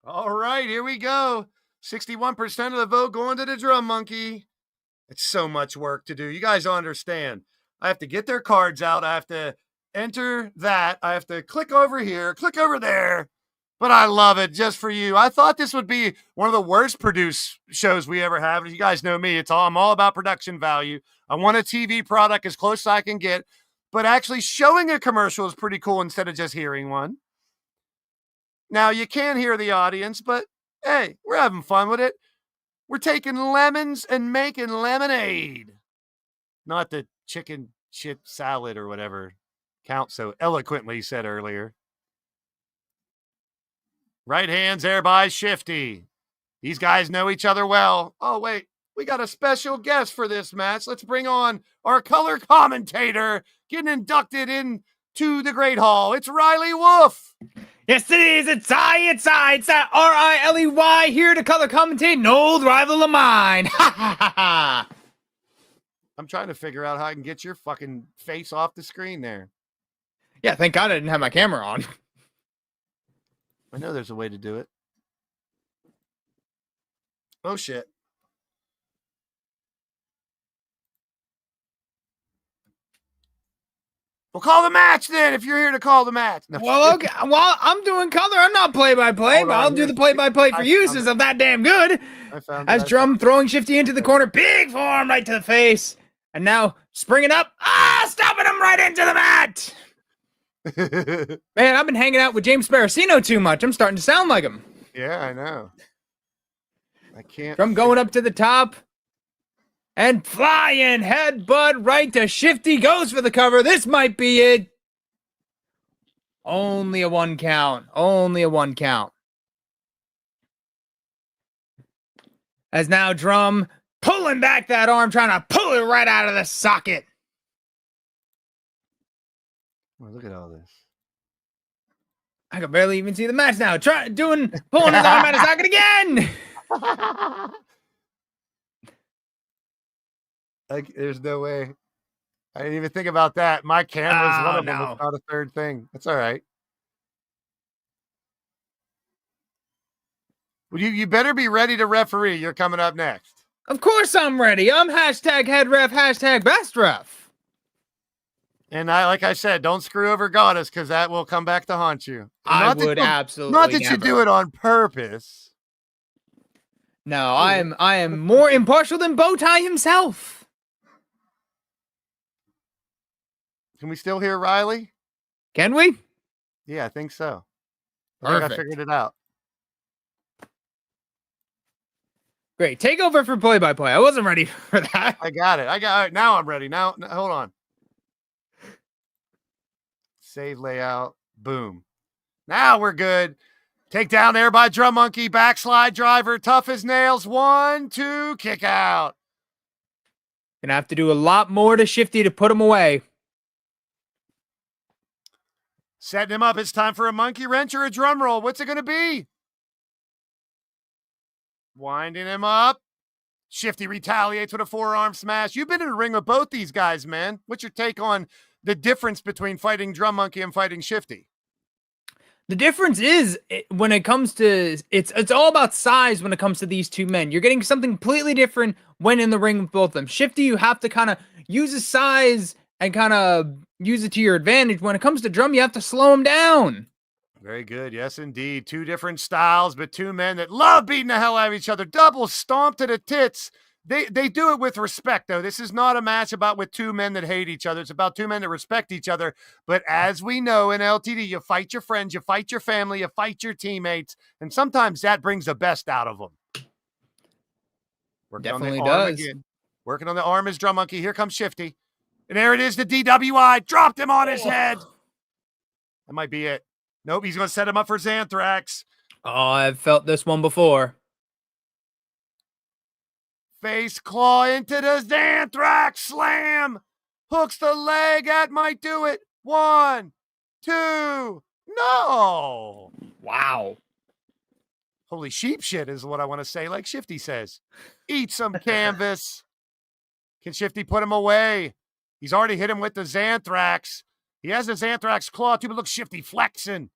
All right, here we go. 61% of the vote going to the Drum Monkey. It's so much work to do. You guys don't understand. I have to get their cards out. I have to enter that. I have to click over here, click over there. But I love it just for you. I thought this would be one of the worst produced shows we ever have. You guys know me. I'm all about production value. I want a TV product as close as I can get. But actually showing a commercial is pretty cool instead of just hearing one. Now, you can't hear the audience, but hey, we're having fun with it. We're taking lemons and making lemonade. Not the chicken shit salad or whatever Count so eloquently said earlier. Right hands there by Shifty. These guys know each other well. Oh, wait. we got a special guest for this match. Let's bring on our color commentator getting inducted into the Great Hall. It's Riley Wolf. Yes, it is. It's that Riley here to color commentate an old rival of mine. Ha ha ha ha. I'm trying to figure out how I can get your fucking face off the screen there. Yeah, thank God I didn't have my camera on. I know there's a way to do it. Oh, shit. We'll call the match then if you're here to call the match. No. Well, okay. Well, I'm doing color. I'm not play-by-play, but I'll do the play-by-play for you since I'm that damn good. As Drum throwing Shifty into the corner. Big forearm right to the face. And now springing up. Stopping him right into the mat. Man, I've been hanging out with James Sparacino too much. I'm starting to sound like him. Yeah, I know. I can't. Drum going up to the top. And flying headbutt right to Shifty. Goes for the cover. This might be it. Only a 1 count. Only a 1 count. As now Drum pulling back that arm, trying to pull it right out of the socket. Oh, look at all this. I can barely even see the match now. Pulling his arm out of the socket again. There's no way. I didn't even think about that. My camera's one of them. It's not a third thing. That's all right. Well, you better be ready to referee. You're coming up next. Of course I'm ready. I'm hashtag head ref, hashtag best ref. And like I said, don't screw over Goddess because that will come back to haunt you. I would absolutely not that you do it on purpose. No, I am more impartial than Bowtie himself. Can we still hear Riley? Can we? Yeah, I think so. I think I figured it out. Great. Take over for play-by-play. I wasn't ready for that. I got it. Now I'm ready. Now, hold on. Save layout. Boom. Now we're good. Take down there by Drum Monkey. Backslide driver. Tough as nails. 1, 2. Kick out. Gonna have to do a lot more to Shifty to put him away. Setting him up. It's time for a monkey wrench or a drum roll. What's it going to be? Winding him up. Shifty retaliates with a forearm smash. You've been in the ring with both these guys, man. What's your take on the difference between fighting Drum Monkey and fighting Shifty? The difference is when it comes to it's all about size when it comes to these two men. You're getting something completely different when in the ring with both of them. Shifty, you have to kind of use his size and kind of use it to your advantage. When it comes to Drum, you have to slow him down. Very good. Yes, indeed. Two different styles, but two men that love beating the hell out of each other. Double stomp to the tits. They do it with respect, though. This is not a match with two men that hate each other. It's about two men that respect each other. But as we know in LTD, you fight your friends, you fight your family, you fight your teammates, and sometimes that brings the best out of them. Definitely does. Working on the arm is Drum Monkey. Here comes Shifty. And there it is, the DWI. Dropped him on his head. That might be it. Nope, he's going to set him up for Xanthrax. Oh, I've felt this one before. Face claw into the Xanthrax slam. Hooks the leg. That might do it. 1, 2. No. Wow. Holy sheep shit is what I want to say, like Shifty says. Eat some canvas. Can Shifty put him away? He's already hit him with the Xanthrax. He has the Xanthrax claw too, but look, Shifty flexing.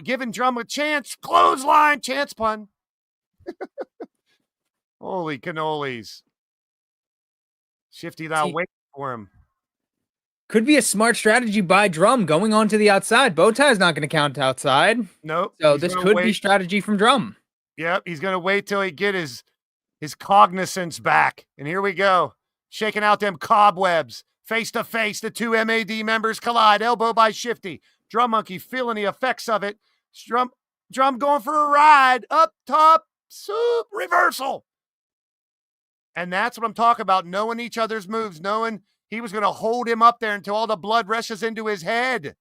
Giving Drum a chance. Clothesline. Chance pun. Holy cannolis. Shifty now waiting for him. Could be a smart strategy by Drum going on to the outside. Bowtie's not going to count outside. Nope. So this could be strategy from Drum. Yep. He's going to wait till he get his cognizance back. And here we go. Shaking out them cobwebs. Face to face, the two MAD members collide. Elbow by Shifty. Drum Monkey feeling the effects of it. Drum going for a ride. Up top. Soup. Reversal. And that's what I'm talking about. Knowing each other's moves. Knowing he was going to hold him up there until all the blood rushes into his head.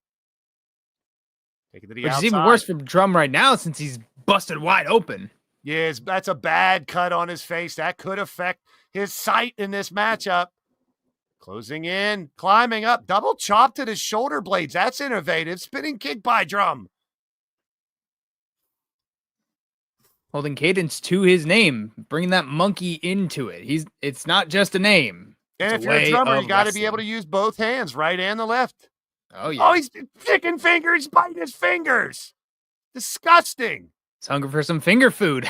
Take it to the outside. Which is even worse for Drum right now since he's busted wide open. Yes, that's a bad cut on his face. That could affect his sight in this matchup. Closing in, climbing up, double chop to his shoulder blades. That's innovative. Spinning kick by Drum. Holding cadence to his name, bringing that monkey into it. It's not just a name. And It's if you're a drummer, you got to be wrestling. able to use both hands, right and the left. Oh, yeah. Oh, he's picking fingers, biting his fingers. Disgusting. He's hungry for some finger food.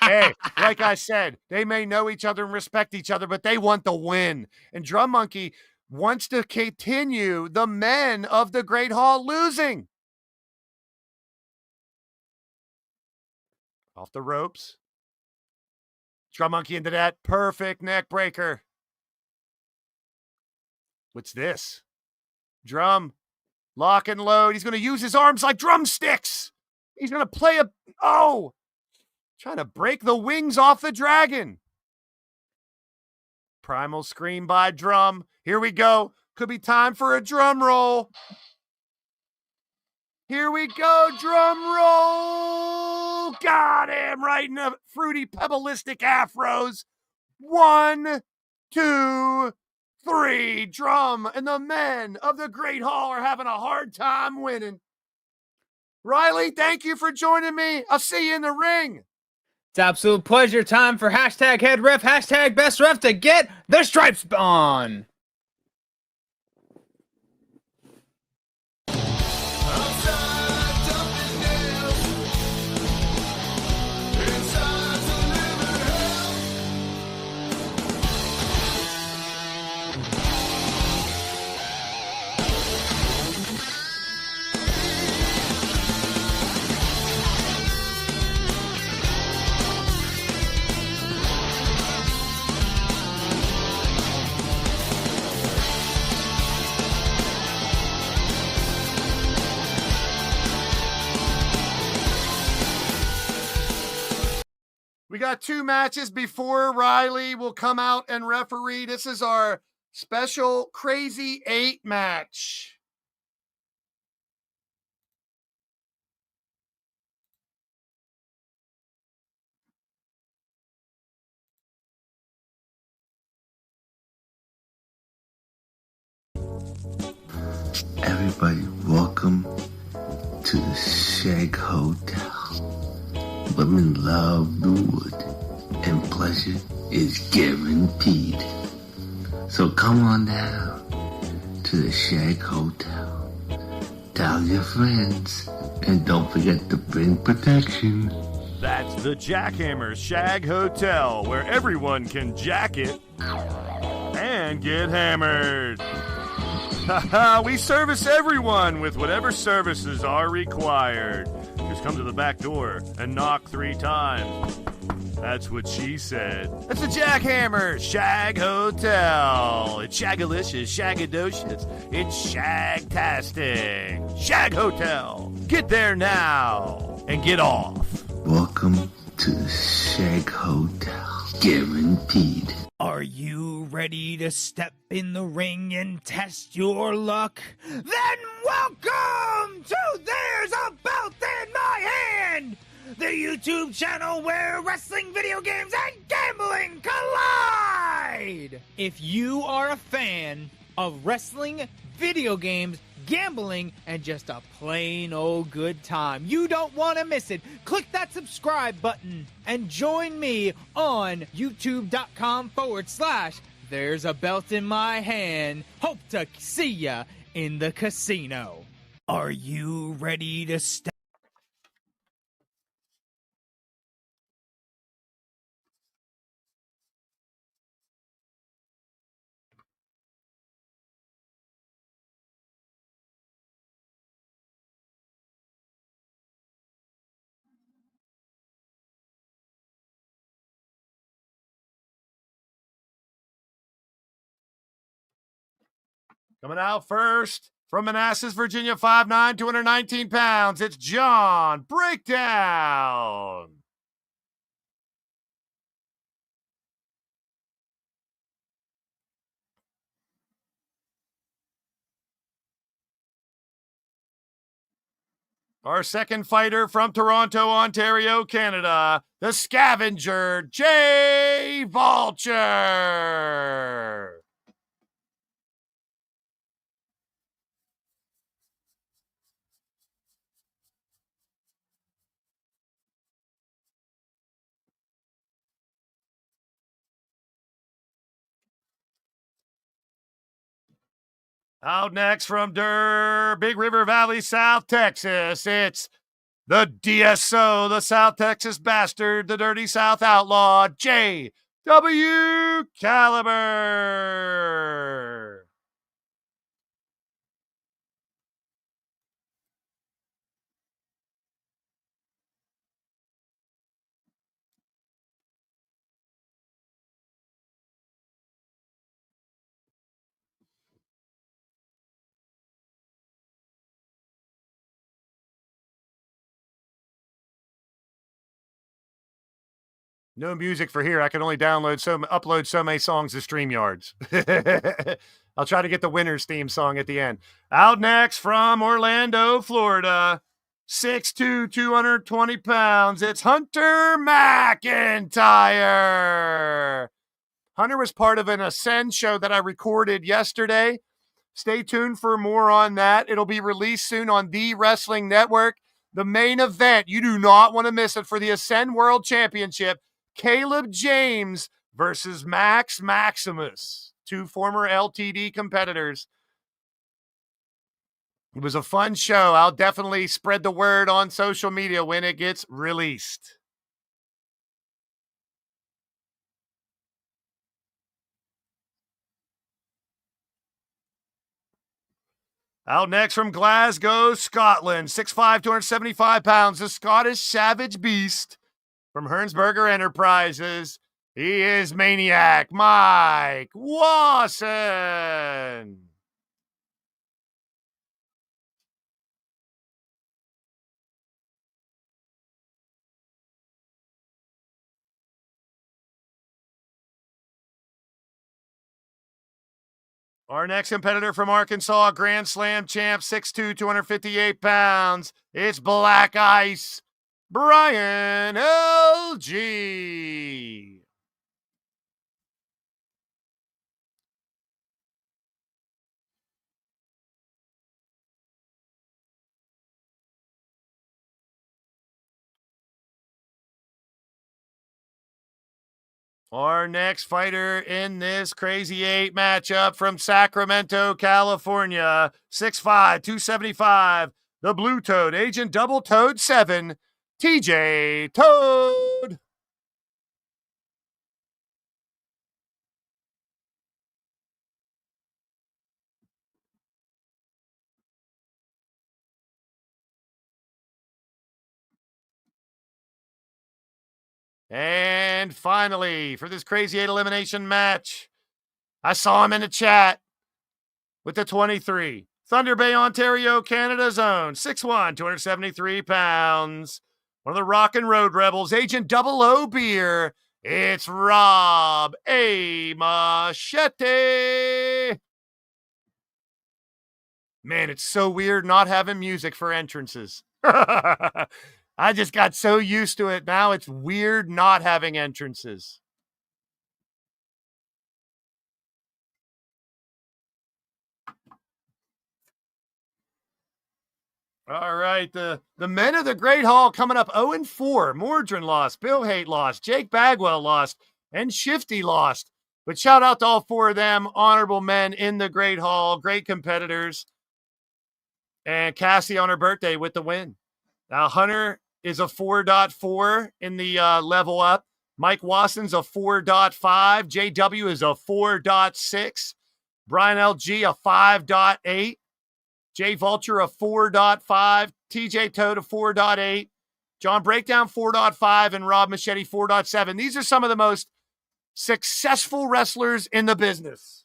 Hey, like I said, they may know each other and respect each other, but they want the win. And Drum Monkey wants to continue the men of the Great Hall losing. Off the ropes. Drum Monkey into that perfect neck breaker. What's this? Drum, lock and load. He's going to use his arms like drumsticks. He's going to play trying to break the wings off the dragon. Primal scream by Drum. Here we go. Could be time for a drum roll. Here we go. Drum roll. Got him right in the fruity pebbleistic afros. 1, 2, 3. Drum and the men of the Great Hall are having a hard time winning. Riley, thank you for joining me. I'll see you in the ring. It's absolute pleasure. Time for hashtag head ref, hashtag best ref to get the stripes on. We got 2 matches before Riley will come out and referee. This is our special Crazy 8 match. Everybody, welcome to the Shag Hotel. Women love the wood, and pleasure is guaranteed. So come on down to the Shag Hotel. Tell your friends, and don't forget to bring protection. That's the Jackhammer Shag Hotel, where everyone can jack it and get hammered. We service everyone with whatever services are required. Just come to the back door and knock 3 times. That's what she said. That's the Jackhammer Shag Hotel. It's shagalicious, shagadocious. It's shagtastic. Shag Hotel. Get there now and get off. Welcome to the Shag Hotel. Guaranteed. Are you ready to step in the ring and test your luck? Then welcome to There's a Belt in My Hand, the YouTube channel where wrestling, video games, and gambling collide! If you are a fan of wrestling, video games, gambling, and just a plain old good time, you don't want to miss it. Click that subscribe button and join me on youtube.com/There's a Belt in My Hand. Hope to see ya in the casino. Are you ready to step? Coming out first from Manassas, Virginia, 5'9", 219 pounds. It's John Breakdown. Our second fighter from Toronto, Ontario, Canada, the Scavenger, Jay Vulture. Out next from Big River Valley, South Texas, it's the DSO, the South Texas Bastard, the Dirty South Outlaw, J.W. Caliber. No music for here. I can only upload so many songs to StreamYards. I'll try to get the winner's theme song at the end. Out next from Orlando, Florida, 6'2", 220 pounds. It's Hunter McIntyre. Hunter was part of an Ascend show that I recorded yesterday. Stay tuned for more on that. It'll be released soon on the Wrestling Network. The main event, you do not want to miss it, for the Ascend World Championship. Caleb James versus Max Maximus, two former LTD competitors. It was a fun show. I'll definitely spread the word on social media when it gets released. Out next from Glasgow, Scotland, 6'5", 275 pounds, the Scottish Savage Beast from Hernsberger Enterprises. He is Maniac Mike Wasson. Our next competitor from Arkansas, Grand Slam champ, 6'2", 258 pounds. It's Black Ice, Brian L.G. Our next fighter in this Crazy 8 matchup from Sacramento, California, 6'5", 275, the Blue Toad, Agent Double Toad 7, TJ Toad. And finally, for this Crazy 8 elimination match, I saw him in the chat with the 23. Thunder Bay, Ontario, Canada's own, 6'1", 273 pounds. One of the Rock and Road Rebels, Agent Double O Beer. It's Rob A. Machete. Man, it's so weird not having music for entrances. I just got so used to it. Now it's weird not having entrances. All right, the men of the Great Hall coming up 0-4. Mordrin lost, Bill Haight lost, Jake Bagwell lost, and Shifty lost. But shout out to all four of them, honorable men in the Great Hall, great competitors. And Cassie on her birthday with the win. Now, Hunter is a 4.4 in the level up. Mike Wasson's a 4.5. JW is a 4.6. Brian LG a 5.8. Jay Vulture a 4.5. TJ Toad a 4.8. John Breakdown 4.5. And Rob Machete 4.7. These are some of the most successful wrestlers in the business.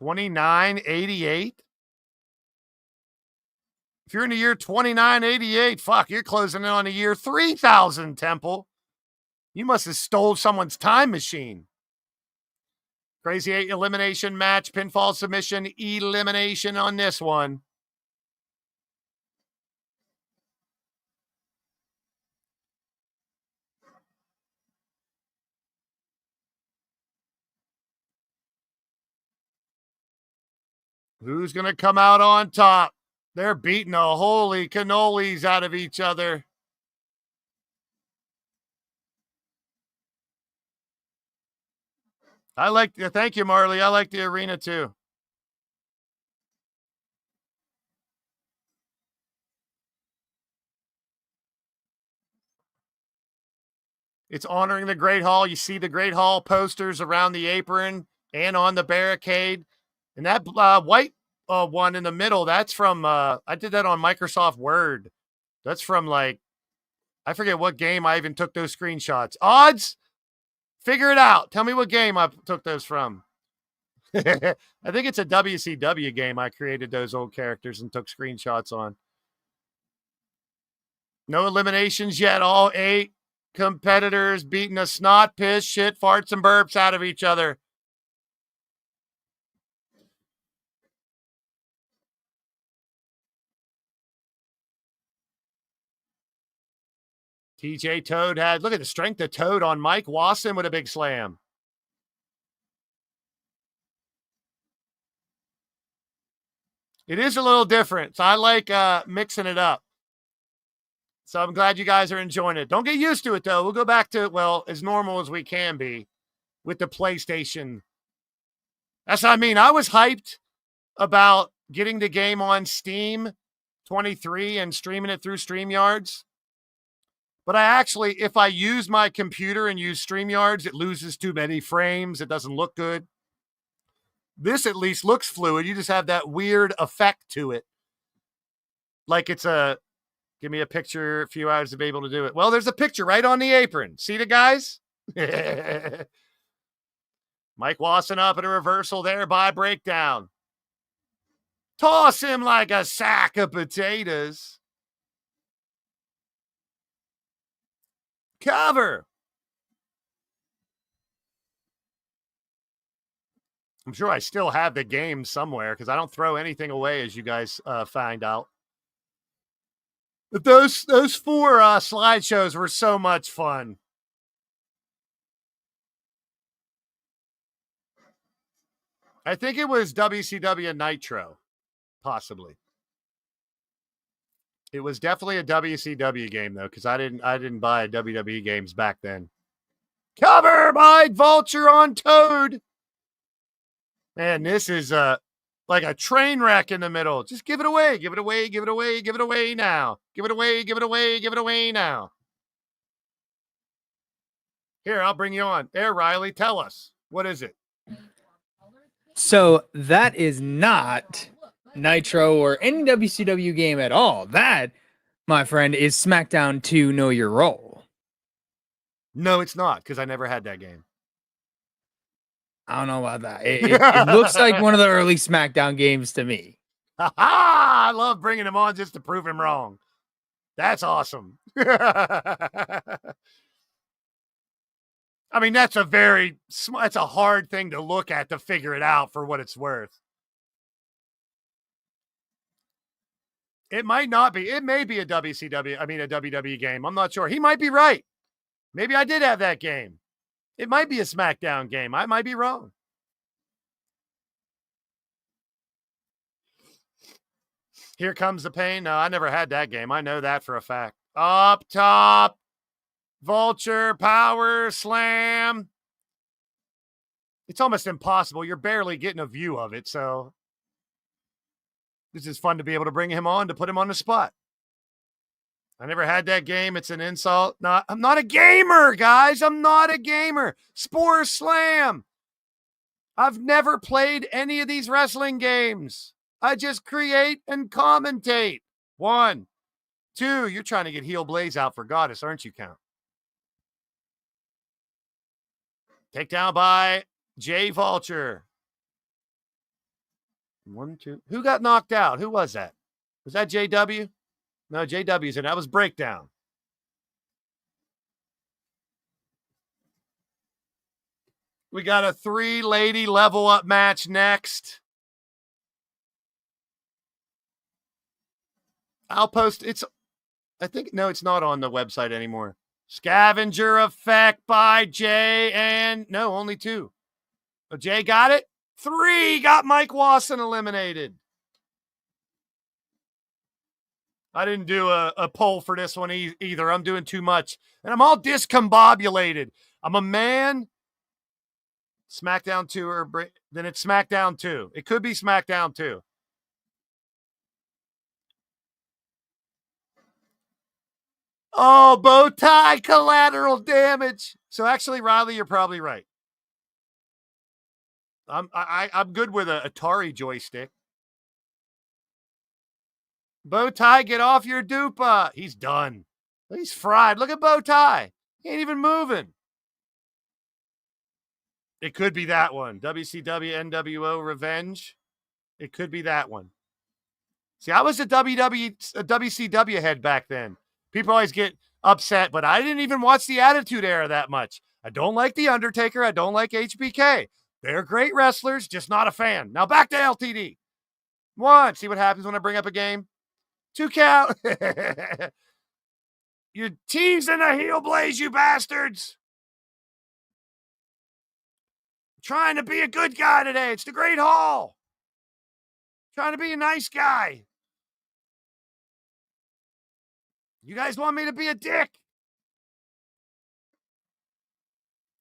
$29.88. If you're in the year 2988, fuck, you're closing in on the year 3000, Temple. You must have stole someone's time machine. Crazy 8 elimination match, pinfall submission, elimination on this one. Who's going to come out on top? They're beating the holy cannolis out of each other. Thank you, Marley. I like the arena too. It's honoring the Great Hall. You see the Great Hall posters around the apron and on the barricade. And that white one in the middle, that's from, I did that on Microsoft Word. That's from like, I forget what game I even took those screenshots. Odds? Figure it out. Tell me what game I took those from. I think it's a WCW game I created those old characters and took screenshots on. No eliminations yet. All 8 competitors beating the snot, piss, shit, farts, and burps out of each other. TJ Toad had, look at the strength of Toad on Mike Wasson with a big slam. It is a little different. So I like mixing it up. So I'm glad you guys are enjoying it. Don't get used to it, though. We'll go back to, well, as normal as we can be with the PlayStation. That's what I mean. I was hyped about getting the game on Steam 23 and streaming it through StreamYards. But I actually, if I use my computer and use StreamYards, it loses too many frames. It doesn't look good. This at least looks fluid. You just have that weird effect to it. Like it's a, give me a picture, a few hours to be able to do it. Well, there's a picture right on the apron. See the guys? Mike Wasson up at a reversal there by breakdown. Toss him like a sack of potatoes. Cover. I'm sure I still have the game somewhere because I don't throw anything away, as you guys find out. But those 4 slideshows were so much fun. I think it was WCW Nitro, possibly. It was definitely a WCW game though, because I didn't buy WWE games back then. Cover by Vulture on Toad. Man, this is like a train wreck in the middle. Just give it away, give it away, give it away, give it away now. Give it away, give it away, give it away now. Here, I'll bring you on. There, Riley, tell us. What is it? So that is not Nitro or any WCW game at all. That, my friend, is SmackDown 2 Know Your Role. No, it's not, because I never had that game. I don't know about that. It looks like one of the early SmackDown games to me. I love bringing him on just to prove him wrong. That's awesome. I mean, that's a hard thing to look at to figure it out for what it's worth. It might not be. It may be a WWE game. I'm not sure. He might be right. Maybe I did have that game. It might be a SmackDown game. I might be wrong. Here comes the pain. No, I never had that game. I know that for a fact. Up top. Vulture, power, slam. It's almost impossible. You're barely getting a view of it, so this is fun to be able to bring him on, to put him on the spot. I never had that game. It's an insult. No, I'm not a gamer, guys. I'm not a gamer. Spore slam. I've never played any of these wrestling games. I just create and commentate. 1, 2. You're trying to get heel Blaze out for Goddess, aren't you, Count? Takedown by Jay Vulture. 1, 2. Who got knocked out? Who was that? Was that JW? No, JW's in. That was breakdown. We got a 3-lady level up match next. I'll post it's not on the website anymore. Scavenger Effect by Jay and no, only 2. Oh, Jay got it. 3 got Mike Wasson eliminated. I didn't do a poll for this one either. I'm doing too much. And I'm all discombobulated. I'm a man. SmackDown 2 or then it's SmackDown 2. It could be SmackDown 2. Oh, bow tie collateral damage. So actually, Riley, you're probably right. I'm good with a Atari joystick. Bow tie, get off your dupa. He's done. He's fried. Look at bow tie. He ain't even moving. It could be that one. WCW NWO Revenge. It could be that one. See, I was a WCW head back then. People always get upset, but I didn't even watch the Attitude Era that much. I don't like The Undertaker. I don't like HBK. They're great wrestlers, just not a fan. Now back to LTD. 1. See what happens when I bring up a game? 2 count. You're teasing a heel Blaze, you bastards. Trying to be a good guy today. It's the Great Hall. Trying to be a nice guy. You guys want me to be a dick?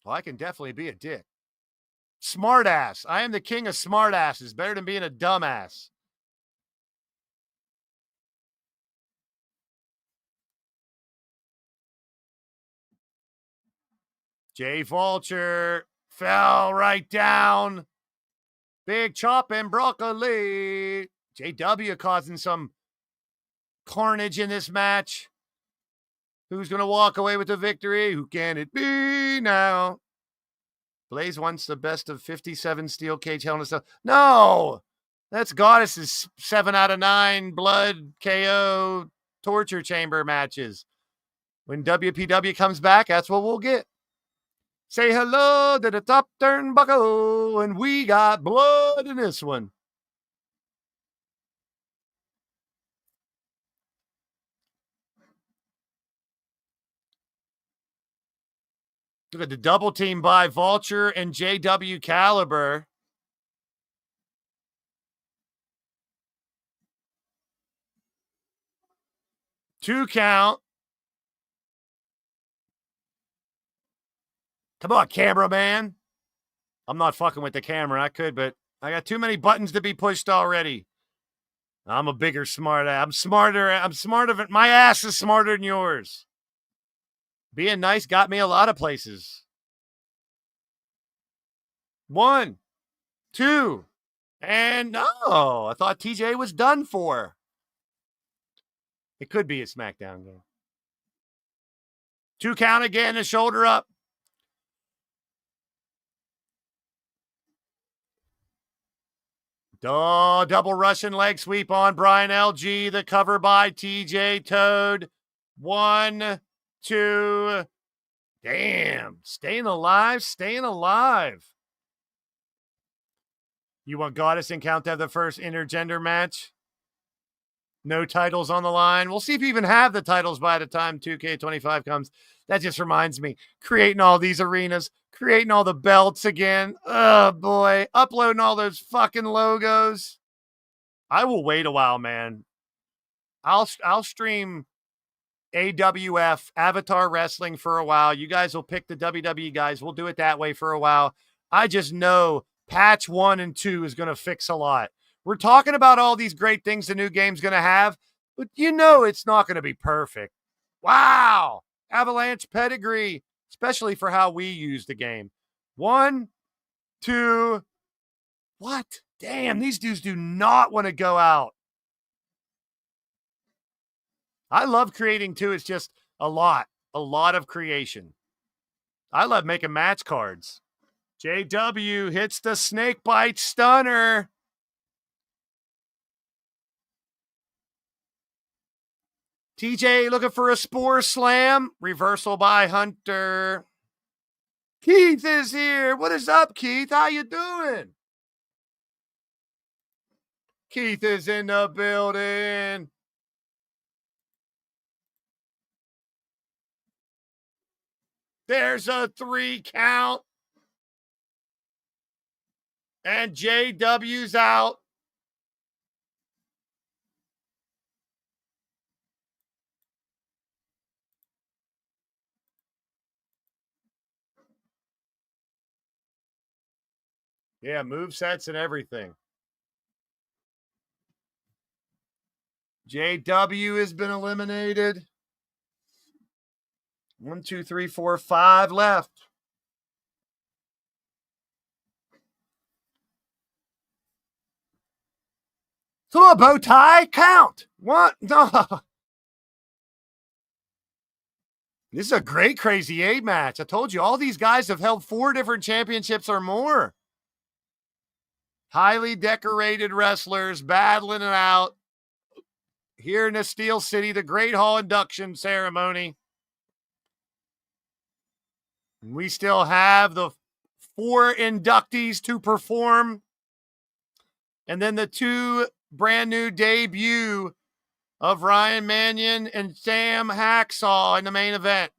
Well, I can definitely be a dick. Smartass. I am the king of smartasses. Better than being a dumbass. Jay Vulture fell right down. Big chop and broccoli. JW causing some carnage in this match. Who's going to walk away with the victory? Who can it be now? Blaze wants the best of 57 steel cage Hell in a Cell. No! That's Goddess's 7 out of 9 blood KO torture chamber matches. When WPW comes back, that's what we'll get. Say hello to the top turnbuckle, and we got blood in this one. Look at the double team by Vulture and JW Caliber. Two count. Come on, cameraman. I'm not fucking with the camera. I could, but I got too many buttons to be pushed already. I'm a bigger smart ass. I'm smarter. My ass is smarter than yours. Being nice got me a lot of places. 1, 2, and no, I thought TJ was done for. It could be a SmackDown game. 2 count again, a shoulder up. Oh, double Russian leg sweep on Brian LG. The cover by TJ Toad. 1, 2. Damn. Staying alive. You want Goddess and Count to have the first intergender match? No titles on the line. We'll see if you even have the titles by the time 2K25 comes. That just reminds me. Creating all these arenas. Creating all the belts again. Oh, boy. Uploading all those fucking logos. I will wait a while, man. I'll stream AWF, Avatar Wrestling, for a while. You guys will pick the WWE guys. We'll do it that way for a while. I just know patch 1 and 2 is going to fix a lot. We're talking about all these great things the new game's going to have, but you know it's not going to be perfect. Wow. Avalanche pedigree, especially for how we use the game. 1, 2. What? Damn, these dudes do not want to go out. I love creating too. It's just a lot of creation. I love making match cards. JW hits the snake bite stunner. TJ looking for a spore slam. Reversal by Hunter. Keith is here. What is up, Keith? How you doing? Keith is in the building. There's a 3 count. And JW's out. Yeah, move sets and everything. JW has been eliminated. 1, 2, 3, 4, 5 left. So a bow tie count. What? No. This is a great Crazy 8 match. I told you, all these guys have held 4 different championships or more. Highly decorated wrestlers battling it out here in the Steel City, the Great Hall induction ceremony. We still have the 4 inductees to perform. And then the 2 brand new debut of Ryan Mannion and Sam Hacksaw in the main event.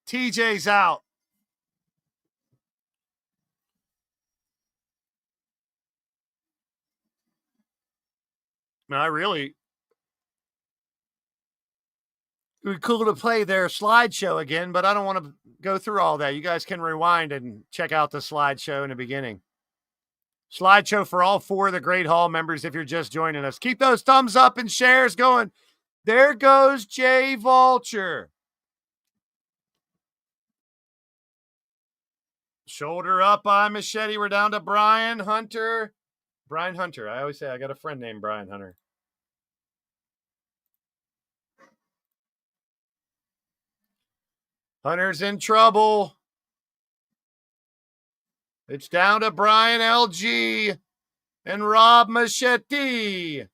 TJ's out. It would be cool to play their slideshow again, but I don't want to go through all that. You guys can rewind and check out the slideshow in the beginning. Slideshow for all 4 of the Great Hall members if you're just joining us. Keep those thumbs up and shares going. There goes Jay Vulture. Shoulder up by Machete. We're down to Brian Hunter. Brian Hunter. I always say I got a friend named Brian Hunter. Hunter's in trouble. It's down to Brian LG and Rob Machete.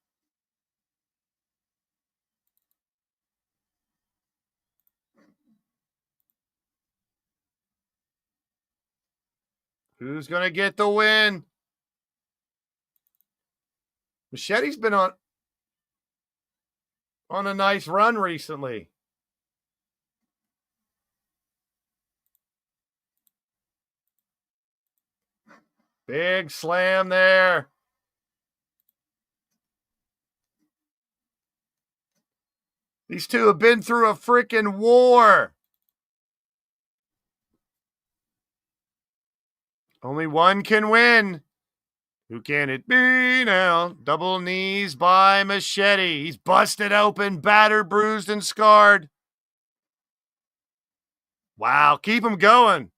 Who's going to get the win? Machete's been on a nice run recently. Big slam there. These two have been through a freaking war. Only one can win. Who can it be now? Double knees by Machete. He's busted open, battered, bruised, and scarred. Wow, keep him going.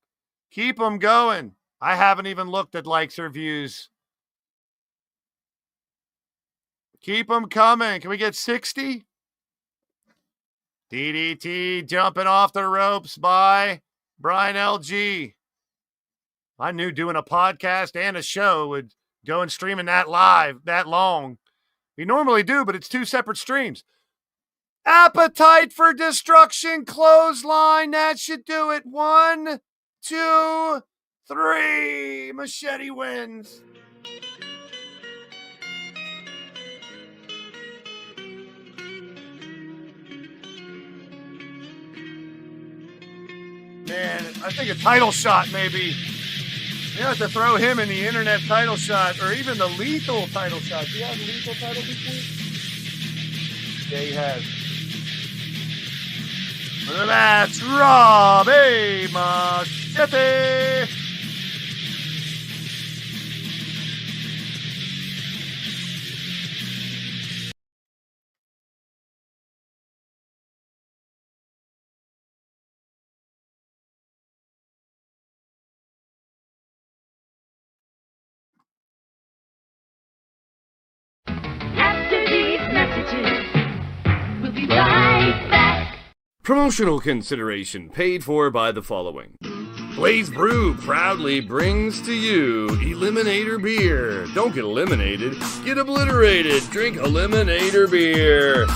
Keep him going. I haven't even looked at likes or views. Keep them coming. Can we get 60? DDT jumping off the ropes by Brian LG. I knew doing a podcast and a show would go and streaming that live that long. We normally do, but it's 2 separate streams. Appetite for Destruction clothesline. That should do it. 1, 2, 3. Machete wins. Man, I think a title shot maybe. You have to throw him in the internet title shot or even the lethal title shot. Do you have the lethal title before? Yeah, he has. That's Robbie Machete. After these messages, we'll be right back. Promotional consideration paid for by the following. Blaised Brew proudly brings to you Eliminator Beer. Don't get eliminated, get obliterated. Drink Eliminator Beer.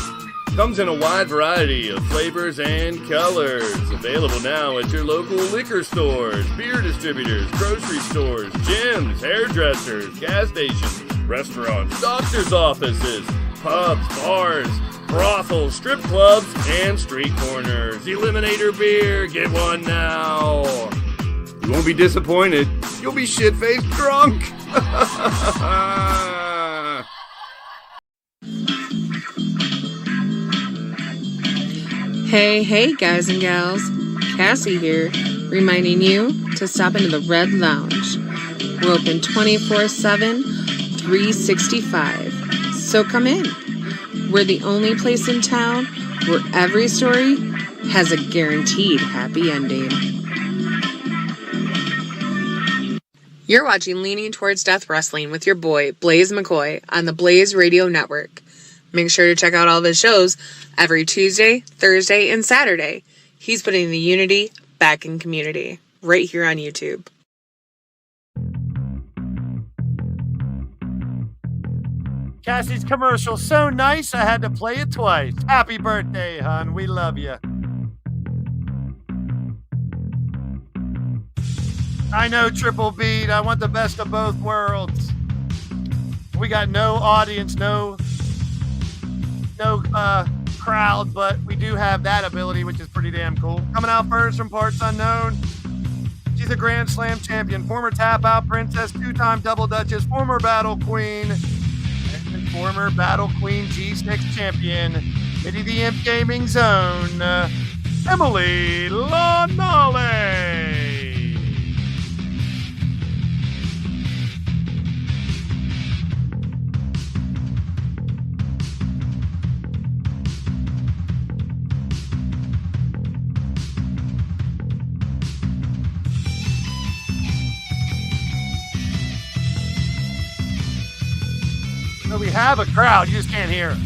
Comes in a wide variety of flavors and colors. Available now at your local liquor stores, beer distributors, grocery stores, gyms, hairdressers, gas stations, restaurants, doctor's offices, pubs, bars, brothels, strip clubs, and street corners. Eliminator beer, get one now. You won't be disappointed. You'll be shit-faced drunk. Hey, guys and gals. Cassie here, reminding you to stop into the Red Lounge. We're open 24/7, 365. So come in. We're the only place in town where every story has a guaranteed happy ending. You're watching Leaning Towards Death Wrestling with your boy, Blaise McCoy, on the Blaised Radio Network. Make sure to check out all of his shows every Tuesday, Thursday, and Saturday. He's putting the unity back in community, right here on YouTube. Cassie's commercial so nice I had to play it twice. Happy birthday, hon. We love you. I know, Triple Beat. I want the best of both worlds. We got no audience, no crowd, but we do have that ability, which is pretty damn cool. Coming out first from Parts Unknown. She's a Grand Slam champion, former Tap Out Princess, two-time Double Duchess, former Battle Queen, and former Battle Queen G6 champion, Mitty the Imp Gaming Zone, Emily Lonale. So we have a crowd, you just can't hear it.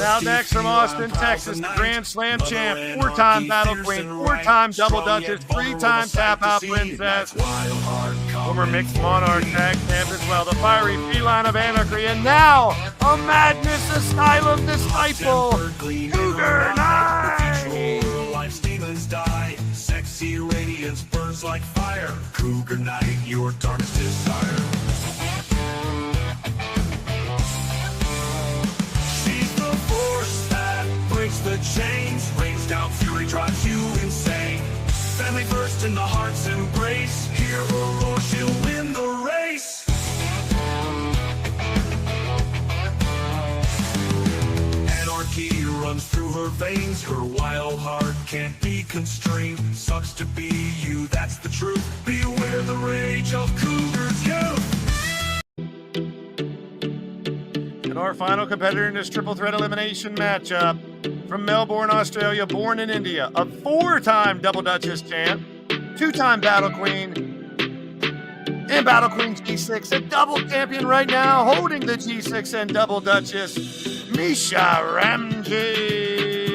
Now next from Austin, Texas, the Grand Slam champ, four-time Battle Queen, four-time Double Duchess, three-time Tap Out Princess, former Mixed Monarch tag champ as well, the fiery feline of anarchy, and now a madness asylum disciple, Cougar Knight. Life's demons die, sexy radiance burns like fire. Cougar Knight, your darkest desire. The chains rains down, fury drives you insane. Family first in the heart's embrace. Hear her roar, she'll win the race. Anarchy runs through her veins. Her wild heart can't be constrained. Sucks to be you, that's the truth. Beware the rage of Cougar's youth. And our final competitor in this triple threat elimination matchup, from Melbourne, Australia, born in India, a four-time Double Duchess champ, two-time Battle Queen, and Battle Queen G6, a double champion right now, holding the G6 and Double Duchess, Misha Ramji.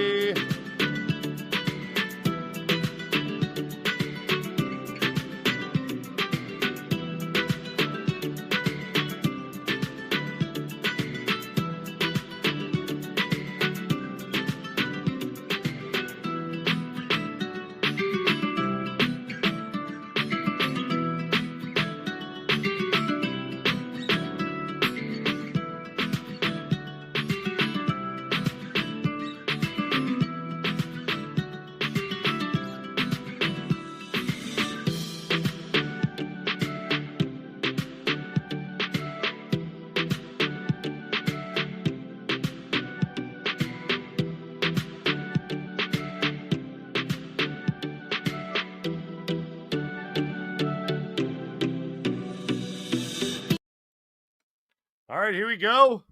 right, here we go.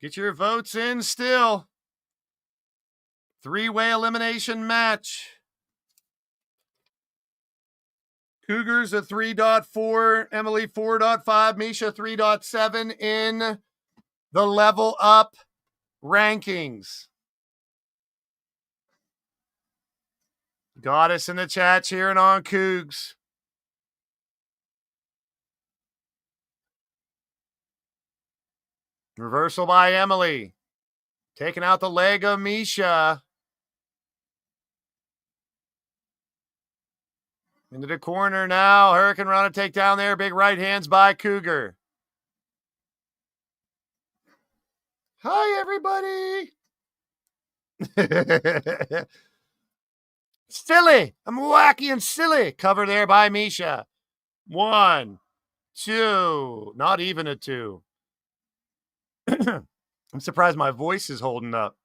Get your votes in still. 3-way elimination match. Cougars a 3.4, Emily 4.5, Misha 3.7 in the level up rankings. Goddess in the chat cheering on Cougs. Reversal by Emily. Taking out the leg of Misha. Into the corner now. Hurricane Rana take down there. Big right hands by Cougar. Hi, everybody. Silly. I'm wacky and silly. Cover there by Misha. 1, 2. Not even a 2. I'm surprised my voice is holding up.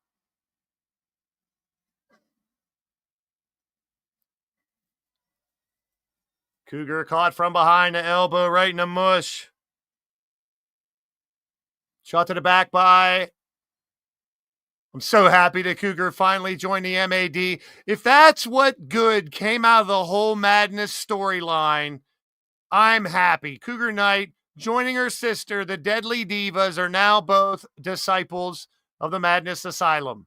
Cougar caught from behind, the elbow right in the mush. Shot to the back by. I'm so happy that Cougar finally joined the MAD. If that's what good came out of the whole Madness storyline, I'm happy. Cougar Knight joining her sister, the Deadly Divas, are now both disciples of the Madness Asylum.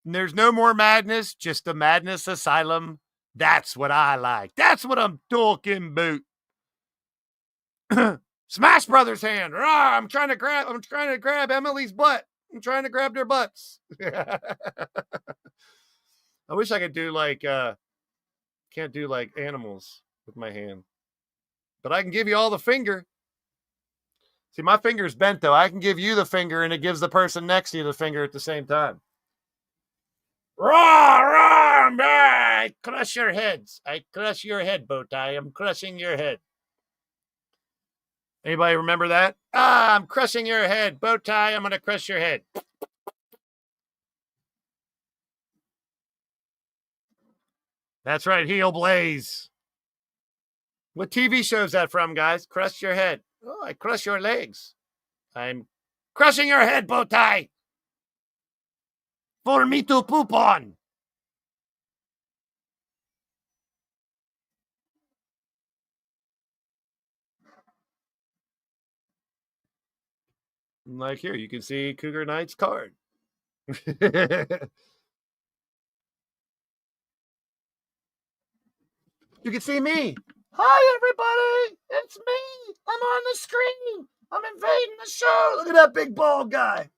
And there's no more madness, just the Madness Asylum. That's what I like. That's what I'm talking about. Smash Brothers hand. Rawr, I'm trying to grab Emily's butt. I'm trying to grab their butts. I wish I could do like can't do like animals with my hand. But I can give you all the finger. See, my finger's bent though. I can give you the finger and it gives the person next to you the finger at the same time. Rawr! I crush your heads. I crush your head, Bowtie. I'm crushing your head. Anybody remember that? I'm crushing your head. Bowtie, I'm going to crush your head. That's right, heel Blaze. What TV show is that from, guys? Crush your head. Oh, I crush your legs. I'm crushing your head, Bowtie. For me to poop on. Like here, you can see Cougar Knight's card. You can see me. Hi, everybody. It's me. I'm on the screen. I'm invading the show. Look at that big bald guy.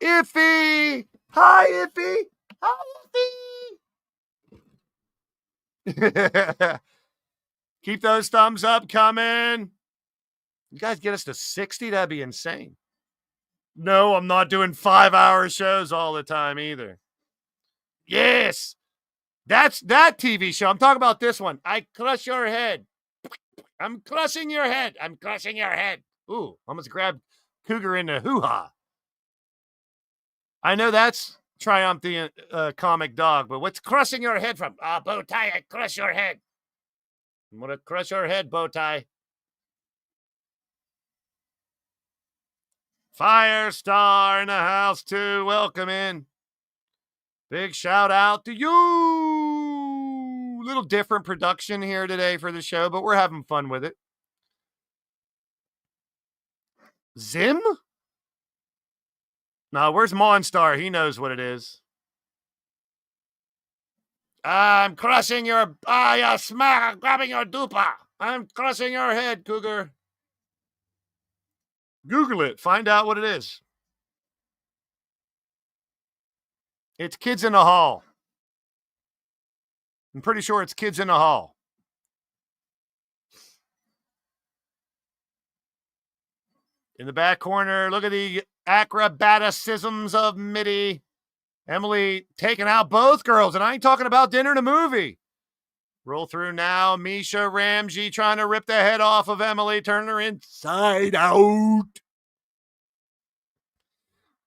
Iffy. Hi, Iffy. Hi, Iffy. Keep those thumbs up coming. You guys get us to 60? That'd be insane. No, I'm not doing 5-hour shows all the time either. Yes. That's that TV show. I'm talking about this one. I crush your head. I'm crushing your head. I'm crushing your head. Ooh, almost grabbed Cougar in the hoo-ha. I know that's Triumph the comic dog, but what's crushing your head from? Bowtie, I crush your head. I'm going to crush your head, Bowtie. Firestar in the house, too. Welcome in. Big shout out to you. Little different production here today for the show, but we're having fun with it. Zim? No, where's Monstar? He knows what it is. I'm crushing your... you smack! I'm grabbing your dupa! I'm crushing your head, Cougar. Google it. Find out what it is. It's Kids in the Hall. I'm pretty sure it's Kids in the Hall. In the back corner, look at the acrobaticisms of Mitty. Emily taking out both girls, and I ain't talking about dinner and a movie. Roll through now. Misha Ramsey trying to rip the head off of Emily, turn her inside out.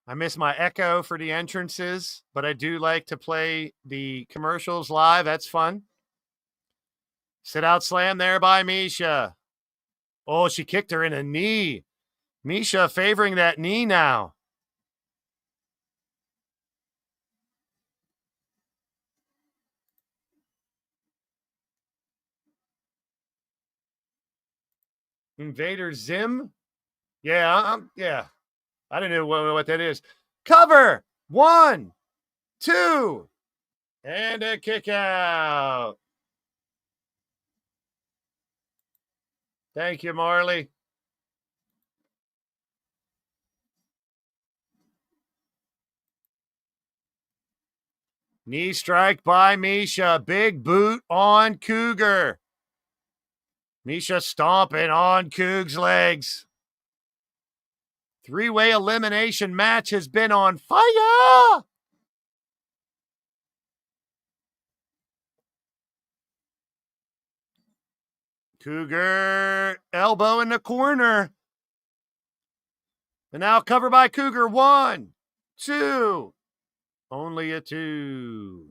I miss my echo for the entrances, but I do like to play the commercials live. That's fun. Sit out slam there by Misha. Oh, she kicked her in a knee. Misha favoring that knee now. Invader Zim? Yeah, yeah. I don't know what that is. Cover. 1, 2. And a kick out. Thank you, Marley. Knee strike by Misha. Big boot on Cougar. Misha stomping on Coog's legs. 3-way elimination match has been on fire. Cougar elbow in the corner. And now cover by Cougar. 1, 2. Only a 2.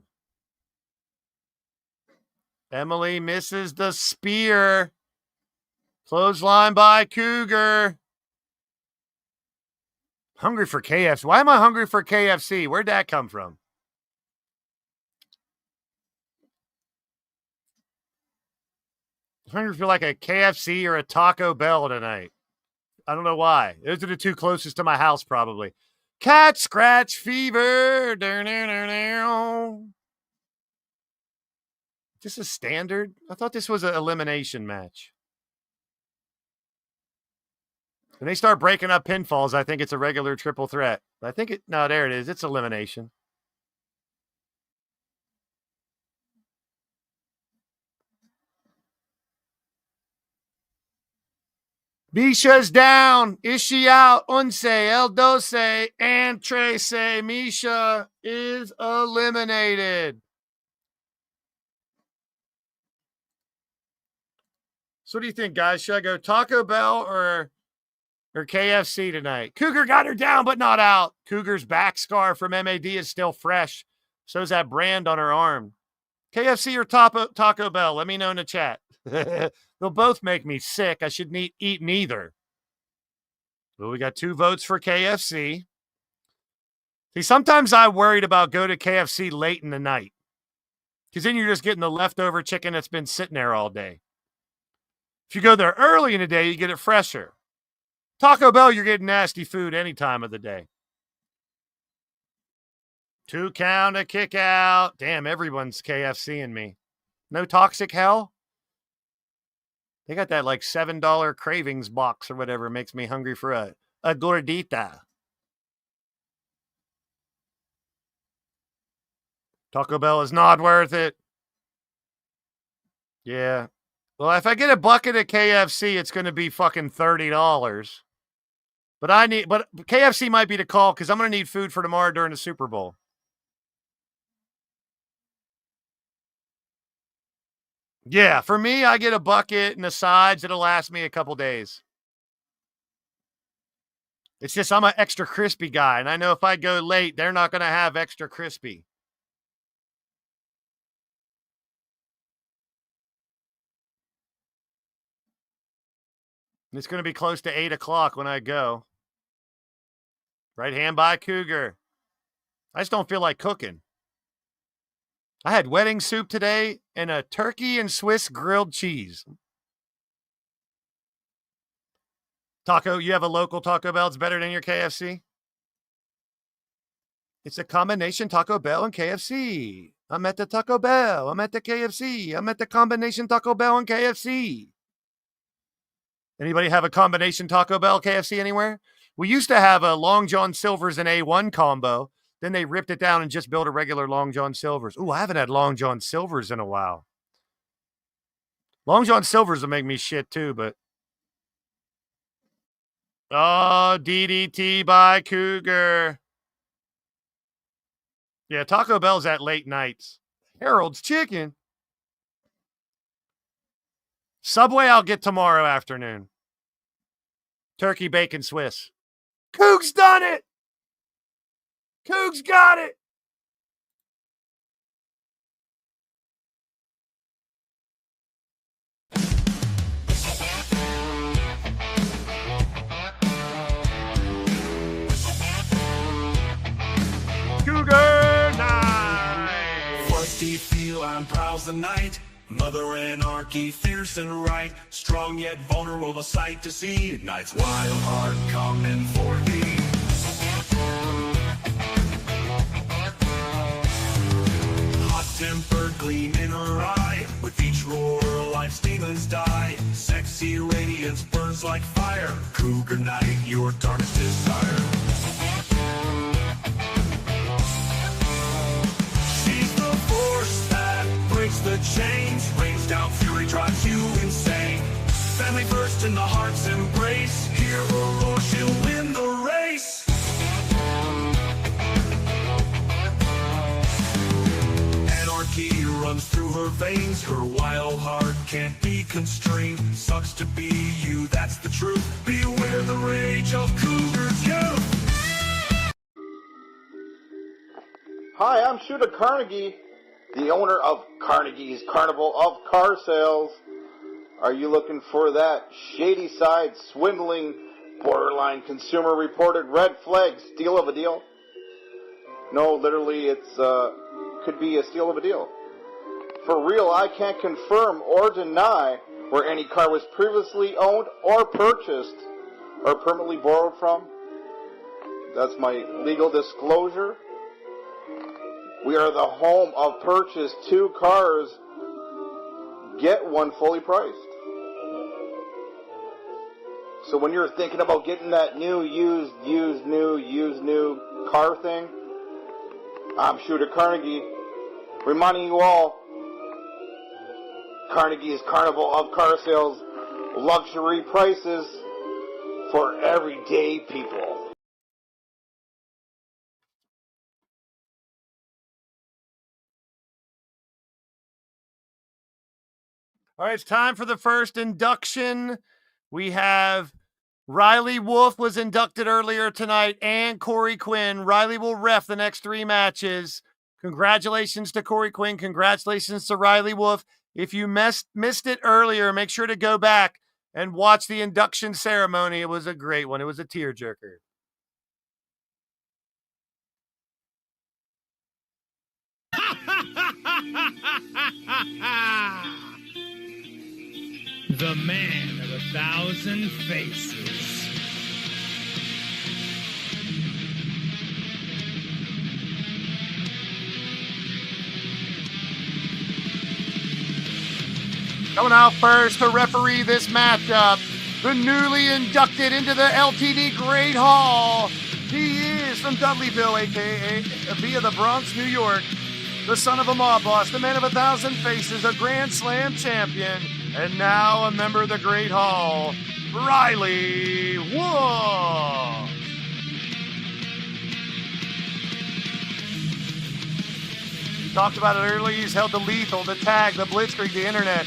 Emily misses the spear. Clothesline by Cougar. Hungry for KFC. Why am I hungry for KFC? Where'd that come from? Hungry for like a KFC or a Taco Bell tonight. I don't know why. Those are the two closest to my house, probably. Cat scratch fever. This is standard? I thought this was an elimination match. When they start breaking up pinfalls, I think it's a regular triple threat. I think it, no, there it is. It's elimination. Misha's down. Is she out? Once, el doce, and trece. Misha is eliminated. So what do you think, guys? Should I go Taco Bell or KFC tonight? Cougar got her down, but not out. Cougar's back scar from MAD is still fresh. So's that brand on her arm. KFC or Taco Bell? Let me know in the chat. They'll both make me sick. I should eat neither. Well, we got 2 votes for KFC. See, sometimes I'm worried about go to KFC late in the night. Because then you're just getting the leftover chicken that's been sitting there all day. If you go there early in the day, you get it fresher. Taco Bell, you're getting nasty food any time of the day. 2 count, a kick out. Damn, everyone's KFC-ing me. No toxic hell? They got that like $7 cravings box or whatever. Makes me hungry for a gordita. Taco Bell is not worth it. Yeah. Well, if I get a bucket of KFC, it's going to be fucking $30. But KFC might be the call because I'm going to need food for tomorrow during the Super Bowl. Yeah, for me, I get a bucket and the sides. It'll last me a couple days. It's just I'm an extra crispy guy, and I know if I go late, they're not going to have extra crispy. It's going to be close to 8 o'clock when I go. Right hand by Cougar. I just don't feel like cooking. I had wedding soup today and a turkey and Swiss grilled cheese. Taco, you have a local Taco Bell. It's better than your KFC? It's a combination Taco Bell and KFC. I'm at the Taco Bell. I'm at the KFC. I'm at the combination Taco Bell and KFC. Anybody have a combination Taco Bell KFC anywhere? We used to have a Long John Silver's and A1 combo. Then they ripped it down and just built a regular Long John Silver's. Ooh, I haven't had Long John Silver's in a while. Long John Silver's will make me shit too, but. Oh, DDT by Cougar. Yeah, Taco Bell's at late nights. Harold's Chicken. Subway I'll get tomorrow afternoon. Turkey, bacon, Swiss. Coog's done it! Cougs got it. Cougar night. First he feline prowls the night. Mother anarchy, fierce and right. Strong yet vulnerable, a sight to see. Night's wild heart coming for thee. Hot-tempered gleam in her eye. With each roar, life's demons die. Sexy radiance burns like fire. Cougar night, your darkest desire. She's the force that breaks the chains. Rains down fury, drives you insane. Family first in the heart's embrace. Hear her roar, she'll win the race. Anarchy runs through her veins. Her wild heart can't be constrained. Sucks to be you, that's the truth. Beware the rage of Cougar's youth. Hi, I'm Shooter Carnegie, the owner of Carnegie's Carnival of Car Sales. Are you looking for that shady side, swindling, borderline consumer reported red flag steal of a deal? No, literally, could be a steal of a deal. For real, I can't confirm or deny where any car was previously owned or purchased or permanently borrowed from. That's my legal disclosure. We are the home of purchase 2 cars, get 1 fully priced. So when you're thinking about getting that new, used, new car thing, I'm Shooter Carnegie, reminding you all, Carnegie's Carnival of Car Sales, luxury prices for everyday people. All right, it's time for the first induction. We have Riley Wolf was inducted earlier tonight, and Korey Quinn. Riley will ref the next 3 matches. Congratulations to Korey Quinn. Congratulations to Riley Wolf. If you missed it earlier, make sure to go back and watch the induction ceremony. It was a great one. It was a tearjerker. The man of 1,000 faces. Coming out first to referee this matchup, the newly inducted into the LTD Great Hall. He is from Dudleyville, a.k.a. via the Bronx, New York. The son of a mob boss, the man of 1,000 faces, a Grand Slam champion, and now a member of the Great Hall, Riley Wolf. We talked about it earlier. He's held the Lethal, the Tag, the Blitzkrieg, the Internet,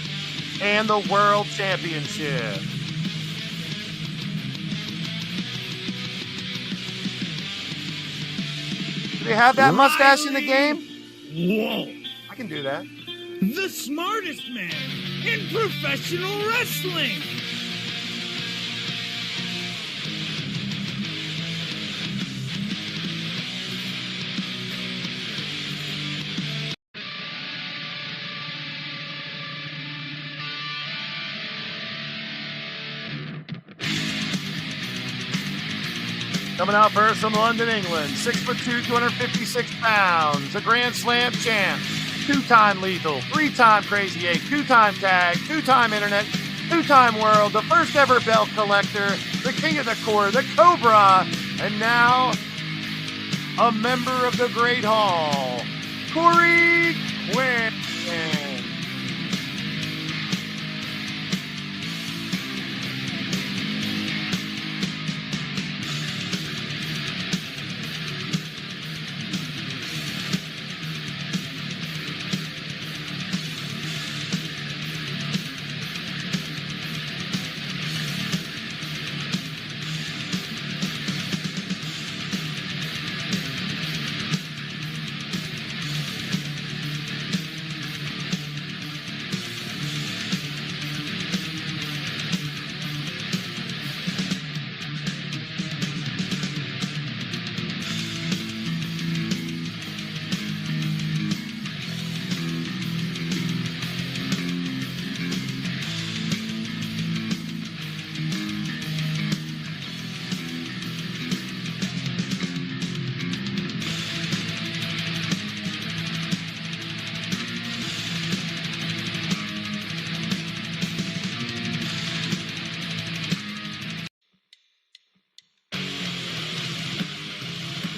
and the World Championship. Do they have that mustache in the game? Whoa. I can do that. The smartest man in professional wrestling. Coming out first from London, England, 6'2", 256 pounds, a Grand Slam champ, 2-time Lethal, 3-time Crazy 8, 2-time Tag, 2-time Internet, 2-time World, the first ever belt collector, the King of the Court, the Cobra, and now a member of the Great Hall, Korey Quinn.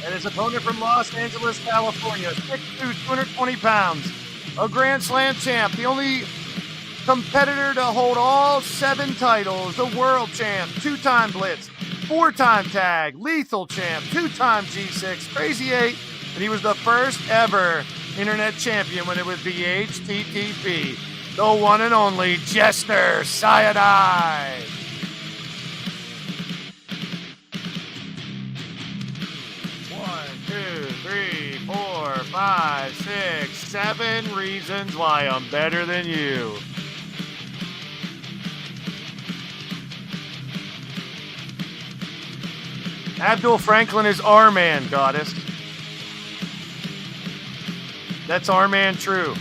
and his opponent from Los Angeles, California, 6'2", 220 pounds, a Grand Slam champ, the only competitor to hold all 7 titles, the world champ, 2-time Blitz, 4-time tag, lethal champ, 2-time G6, Crazy 8, and he was the first ever internet champion when it was the HTTP, the one and only Jester Cyanide. One, 2, 3, 4, 5, 6, 7 reasons why I'm better than you. Abdul Franklin is our man, Goddess. That's our man true.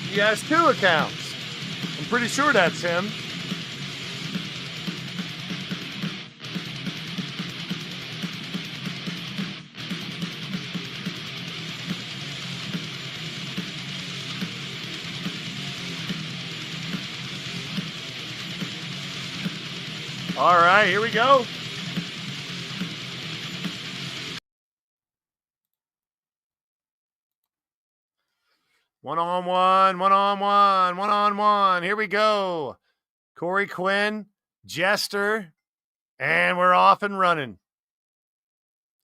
He has 2 accounts. I'm pretty sure that's him. All right, here we go. One-on-one. Here we go. Korey Quinn, Jester, and we're off and running.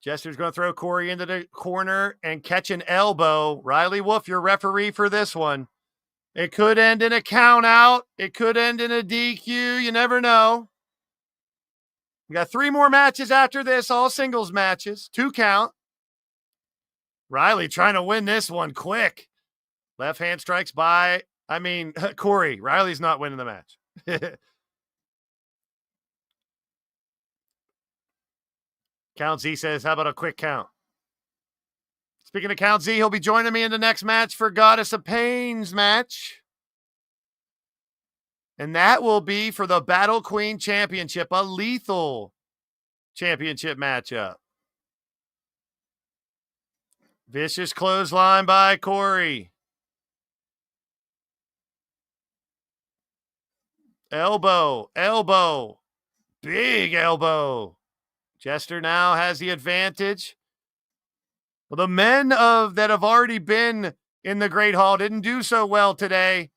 Jester's going to throw Korey into the corner and catch an elbow. Riley Wolf, your referee for this one. It could end in a count out. It could end in a DQ. You never know. We got 3 more matches after this, all singles matches. 2 count. Riley trying to win this one quick. Left hand strikes by, Korey. Riley's not winning the match. Count Z says, how about a quick count? Speaking of Count Z, he'll be joining me in the next match for Goddess of Pain's match. And that will be for the Battle Queen Championship, a lethal championship matchup. Vicious clothesline by Korey. Elbow. Big elbow. Jester now has the advantage. Well, the men that have already been in the Great Hall didn't do so well today.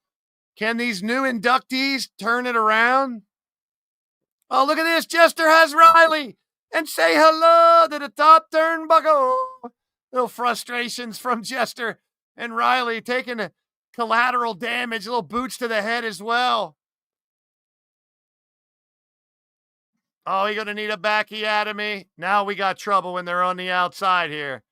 Can these new inductees turn it around? Oh, look at this. Jester has Riley. And say hello to the top turnbuckle. Little frustrations from Jester and Riley taking a collateral damage. Little boots to the head as well. Oh, you're going to need a backiotomy. Now we got trouble when they're on the outside here.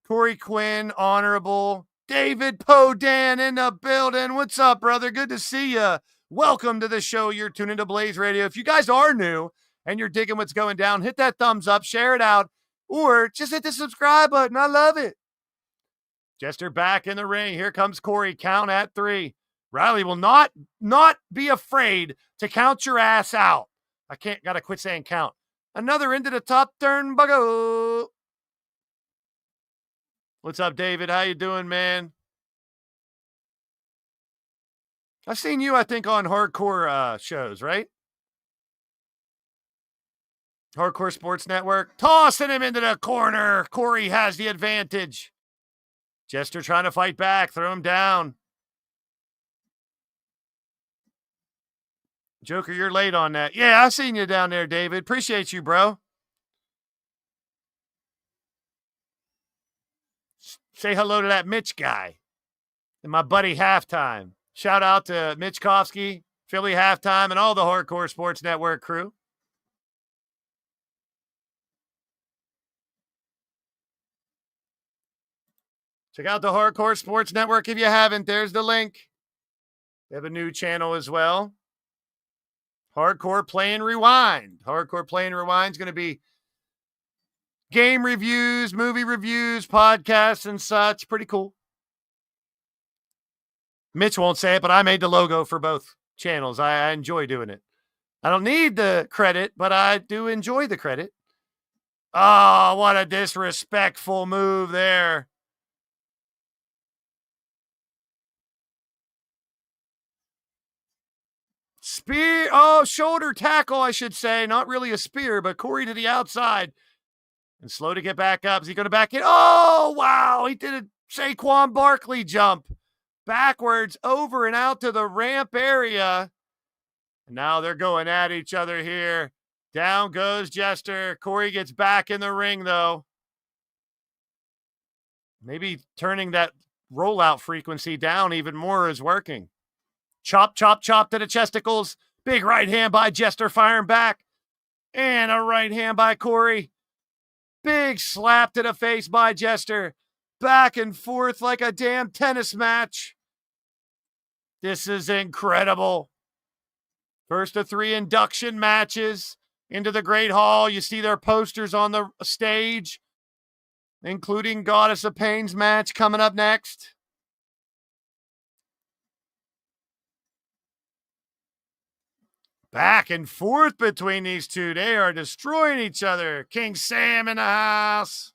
Korey Quinn, honorable. David Podan in the building. What's up, brother? Good to see you. Welcome to the show. You're tuning to Blaised Radio. If you guys are new and you're digging what's going down, hit that thumbs up, share it out, or just hit the subscribe button. I love it. Jester back in the ring. Here comes Korey. Count at 3. Riley will not be afraid to count your ass out. Gotta quit saying count. Another into the top turnbuckle. What's up, David? How you doing, man? I've seen you, I think, on hardcore shows, right? Hardcore Sports Network. Tossing him into the corner. Korey has the advantage. Jester trying to fight back. Throw him down. Joker, you're late on that. Yeah, I seen you down there, David. Appreciate you, bro. Say hello to that Mitch guy and my buddy Halftime. Shout out to Mitch Kofsky, Philly Halftime, and all the Hardcore Sports Network crew. Check out the Hardcore Sports Network if you haven't. There's the link. They have a new channel as well. Hardcore Play and Rewind. Hardcore Play and Rewind is going to be game reviews, movie reviews, podcasts, and such. Pretty cool. Mitch won't say it, but I made the logo for both channels. I enjoy doing it. I don't need the credit, but I do enjoy the credit. Oh, what a disrespectful move there. Spear. Oh, shoulder tackle, I should say. Not really a spear, but Korey to the outside. And slow to get back up. Is he going to back in? Oh, wow. He did a Saquon Barkley jump. Backwards, over and out to the ramp area. And now they're going at each other here. Down goes Jester. Korey gets back in the ring, though. Maybe turning that rollout frequency down even more is working. Chop, chop, chop to the chesticles. Big right hand by Jester, firing back. And a right hand by Korey. Big slap to the face by Jester. Back and forth like a damn tennis match. This is incredible. First of 3 induction matches into the Great Hall. You see their posters on the stage, including Goddess of Pain's match coming up next. Back and forth between these two. They are destroying each other. King Sam in the house.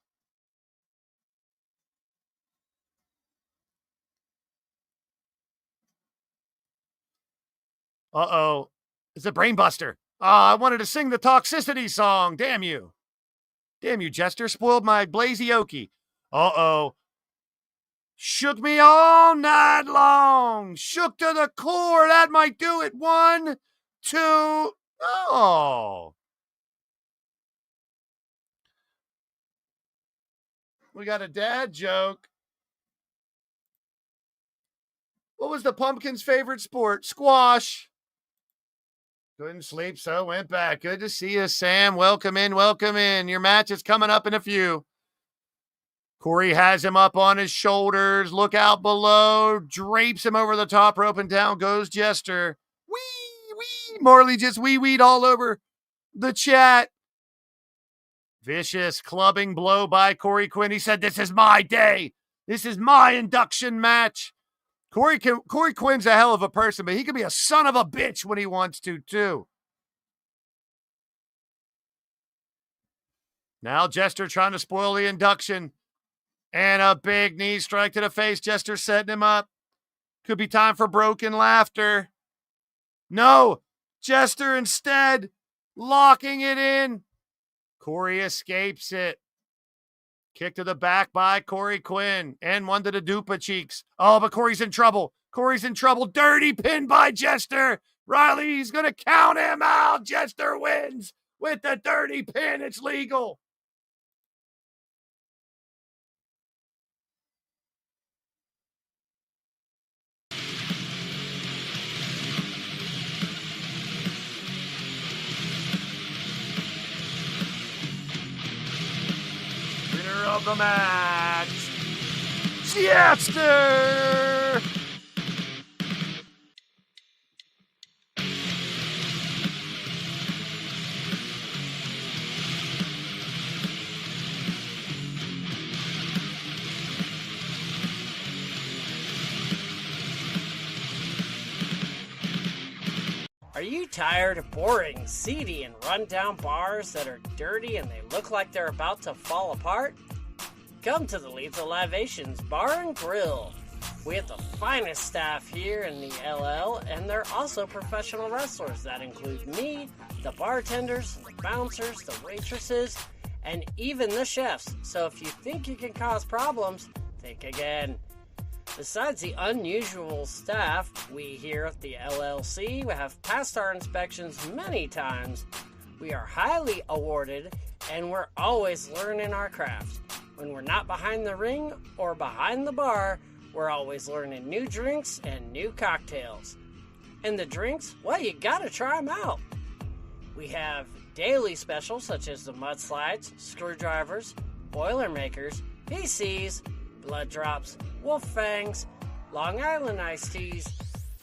Uh-oh. It's a brainbuster. I wanted to sing the Toxicity song. Damn you. Damn you, Jester. Spoiled my blazioki. Uh-oh. Shook me all night long. Shook to the core. That might do it. 1, 2. Oh. We got a dad joke. What was the pumpkin's favorite sport? Squash. Couldn't sleep, so went back. Good to see you, Sam. Welcome in, welcome in. Your match is coming up in a few. Korey has him up on his shoulders. Look out below. Drapes him over the top rope, and down goes Jester. Wee. Marley just wee-weed all over the chat. Vicious clubbing blow by Korey Quinn. He said, this is my day. This is my induction match. Korey Quinn's a hell of a person, but he can be a son of a bitch when he wants to, too. Now Jester trying to spoil the induction. And a big knee strike to the face. Jester setting him up. Could be time for broken laughter. No. Jester instead locking it in. Korey escapes it. Kick to the back by Korey Quinn. And one to the dupa cheeks. Oh, but Korey's in trouble. Korey's in trouble. Dirty pin by Jester. Riley's going to count him out. Jester wins with the dirty pin. It's legal. Of the match, Jester! Are you tired of boring, seedy, and run-down bars that are dirty and they look like they're about to fall apart? Come to the Lethal Libations Bar and Grill. We have the finest staff here in the LL, and they're also professional wrestlers. That include me, the bartenders, the bouncers, the waitresses, and even the chefs. So if you think you can cause problems, think again. Besides the unusual staff, we here at the LLC have passed our inspections many times. We are highly awarded, and we're always learning our craft. When we're not behind the ring or behind the bar, we're always learning new drinks and new cocktails. And the drinks, well, you gotta try them out. We have daily specials such as the mudslides, screwdrivers, boilermakers, PCs, blood drops, wolf fangs, Long Island iced teas,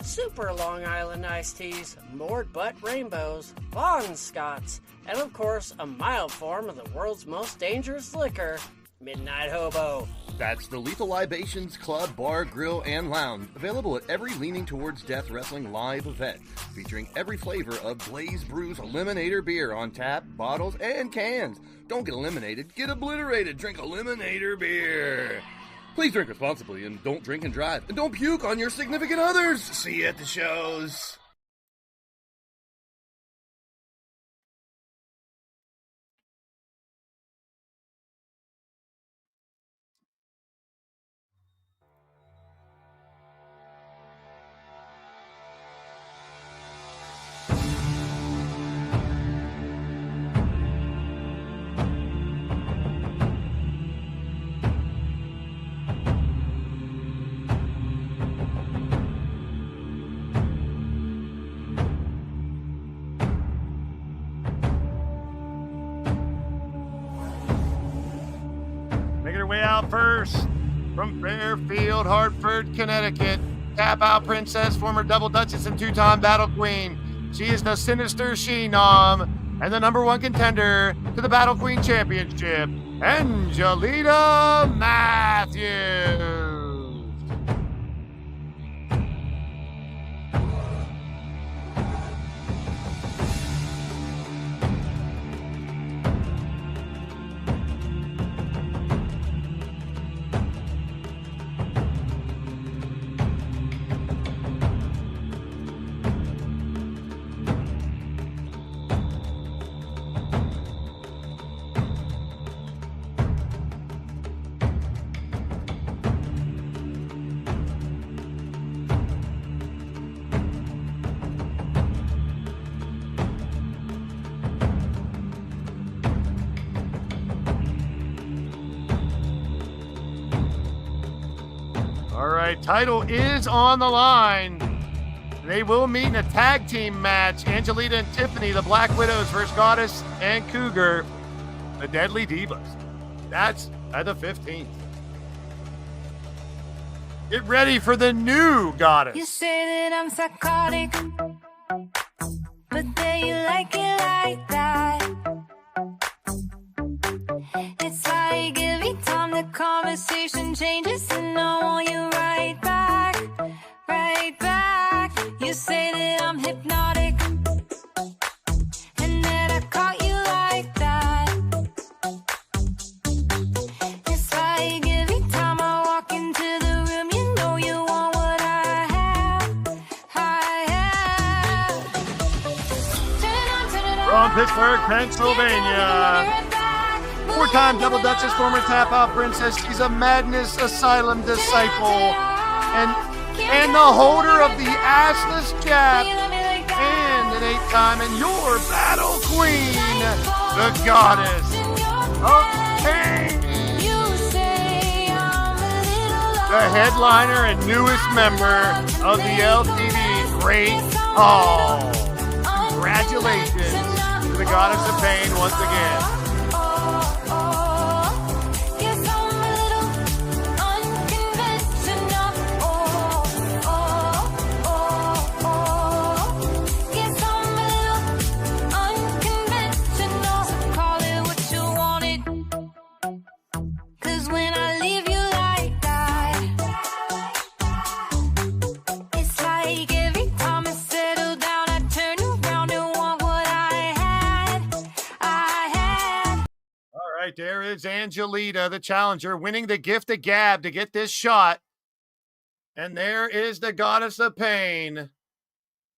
super Long Island iced teas, moored butt rainbows, Bond Scots, and of course a mild form of the world's most dangerous liquor, Midnight Hobo. That's the Lethal Libations Club, Bar, Grill, and Lounge. Available at every Leaning Towards Death Wrestling live event. Featuring every flavor of Blaised Brew's Eliminator beer on tap, bottles, and cans. Don't get eliminated, get obliterated. Drink Eliminator beer. Please drink responsibly and don't drink and drive. And don't puke on your significant others. See you at the shows. Making her way out first from Fairfield, Hartford, Connecticut. Tap out princess, former double duchess and two-time battle queen. She is the sinister She-Nom and the number one contender to the Battle Queen Championship, Angelita Matthews. All right, title is on the line. They will meet in a tag team match. Angelita and Tiffany, the Black Widows, versus Goddess and Cougar, the Deadly Divas. That's at the 15th. Get ready for the new Goddess. You say that I'm psychotic, but then you like it like that. It's like every time the conversation changes, and I want you right back, right back. You say that I'm hypnotic, and that I caught you like that. It's like every time I walk into the room, you know you want what I have. Turn it on, From Pittsburgh, Pennsylvania. Four-time double duchess, former tap-out princess. She's a Madness Asylum disciple. And the holder of the assless cap. And an 8-time and your battle queen, the Goddess of Pain. The headliner and newest member of the LTD Great Hall. Congratulations to the Goddess of Pain once again. There is Angelita, the challenger, winning the gift of gab to get this shot. And there is the Goddess of Pain.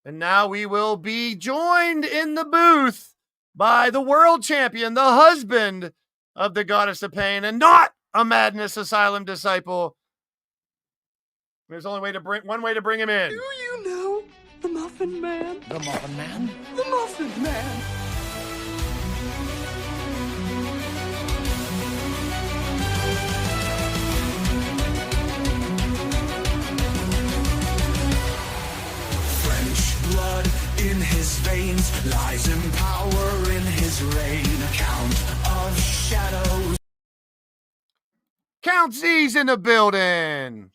And now we will be joined in the booth by the world champion, the husband of the Goddess of Pain, and not a Madness Asylum disciple. There's only one way to bring him in. Do you know the Muffin Man? The Muffin Man? The Muffin Man! Blood in his veins, lies in power in his reign. Count of shadows. Count Z's in the building.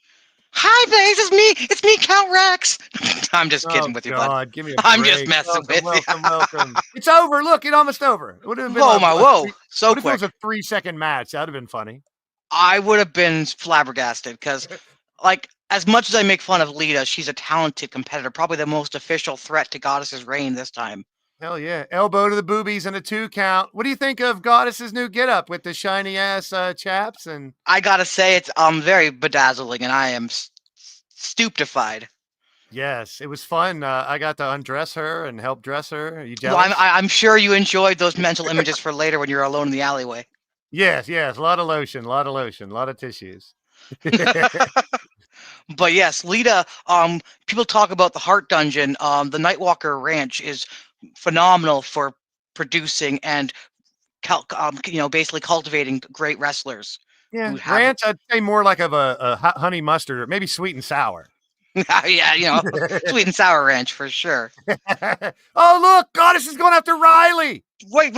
Hi, Blaze. It's me, Count Rex. I'm just kidding with you, bud. Give me I'm just messing with you. Welcome. It's over. Look, it's almost over. It would have been whoa. So quick. If it was a 3-second match, that would have been funny. I would have been flabbergasted because, like, as much as I make fun of Lita, she's a talented competitor, probably the most official threat to Goddess's reign this time. Hell yeah. Elbow to the boobies and a 2 count. What do you think of Goddess's new getup with the shiny ass chaps? And I gotta say, it's very bedazzling, and I am stupefied. yes, it was fun. I got to undress her and help dress her. Are you Well, jealous? I'm sure you enjoyed those mental images for later when you're alone in the alleyway. Yes, yes. A lot of lotion, a lot of lotion, a lot of tissues. But yes, Lita, people talk about the Heart Dungeon. The Nightwalker Ranch is phenomenal for producing and basically cultivating great wrestlers Yeah, who have ranch, I'd say more like of a honey mustard or maybe sweet and sour. yeah, sweet and sour ranch for sure. Oh, look, Goddess is going after Riley. Wait,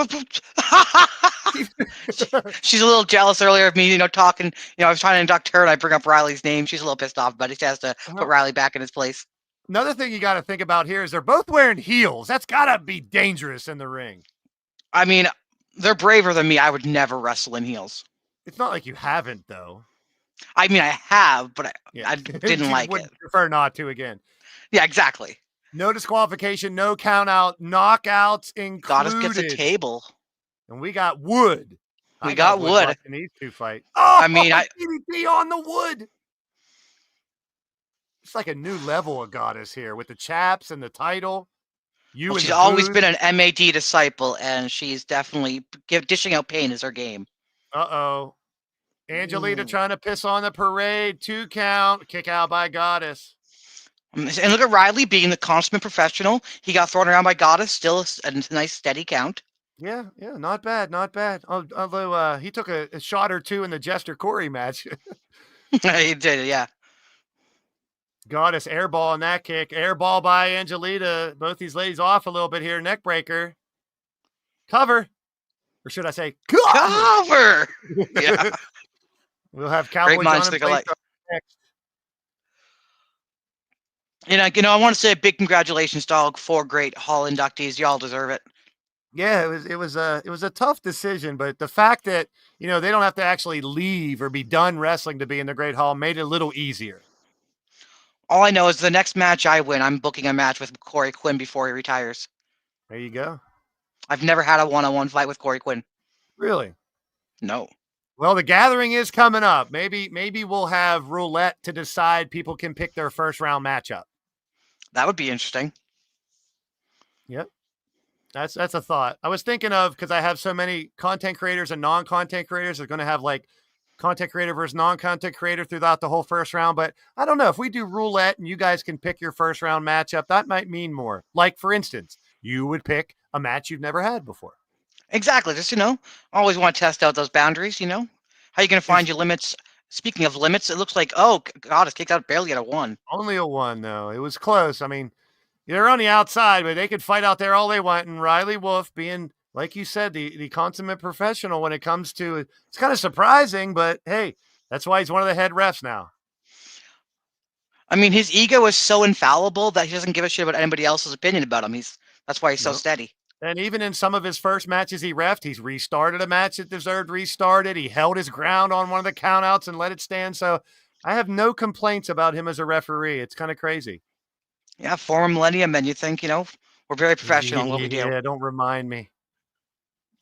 she's a little jealous earlier of me, talking. I was trying to induct her and I bring up Riley's name. She's a little pissed off, but she has to put Riley back in his place. Another thing you got to think about here is they're both wearing heels. That's got to be dangerous in the ring. I mean, they're braver than me. I would never wrestle in heels. It's not like you haven't, though. I mean, I have, but I didn't You like would it. prefer not to again. Yeah, exactly. No disqualification, no count out, knockouts included. Goddess gets a table. And we got wood. We got wood. Watching these two fight. Oh, I mean, DDT on the wood. It's like a new level of Goddess here with the chaps and the title. She's always been an MAD disciple, and she's definitely dishing out pain is her game. Uh-oh. Angelita trying to piss on the parade. 2 count. Kick out by Goddess. And look at Riley being the consummate professional. He got thrown around by Goddess. Still a nice steady count. Yeah, not bad, not bad. Although he took a shot or two in the Jester Korey match. He did, yeah. Goddess airball on that kick. Airball by Angelita. Both these ladies off a little bit here. Neck breaker. Cover. Or should I say cover? Yeah. We'll have Cowboy Great minds think alike. Next. And I want to say a big congratulations to all 4 Great Hall inductees. Y'all deserve it. Yeah, it was a tough decision, but the fact that they don't have to actually leave or be done wrestling to be in the Great Hall made it a little easier. All I know is the next match I win, I'm booking a match with Korey Quinn before he retires. There you go. I've never had a one-on-one fight with Korey Quinn. Really? No. Well, the gathering is coming up. Maybe we'll have roulette to decide people can pick their first round matchup. That would be interesting. Yep. That's a thought. I was thinking of, because I have so many content creators and non-content creators, they're going to have like content creator versus non-content creator throughout the whole first round. But I don't know, if we do roulette and you guys can pick your first round matchup, that might mean more. Like, for instance, you would pick a match you've never had before. Exactly. Just, always want to test out those boundaries, How are you going to find your limits? Speaking of limits, it looks like, oh, God, it's kicked out barely at a 1. Only a 1, though. It was close. I mean, they're on the outside, but they could fight out there all they want. And Riley Wolf being, like you said, the consummate professional when it comes to, it's kind of surprising, but hey, that's why he's one of the head refs now. I mean, his ego is so infallible that he doesn't give a shit about anybody else's opinion about him. That's why he's so steady. And even in some of his first matches he reffed, he's restarted a match that deserved restarted. He held his ground on one of the countouts and let it stand. So I have no complaints about him as a referee. It's kind of crazy. Yeah, former Millennium men, you think, we're very professional in what we do. Yeah, don't remind me.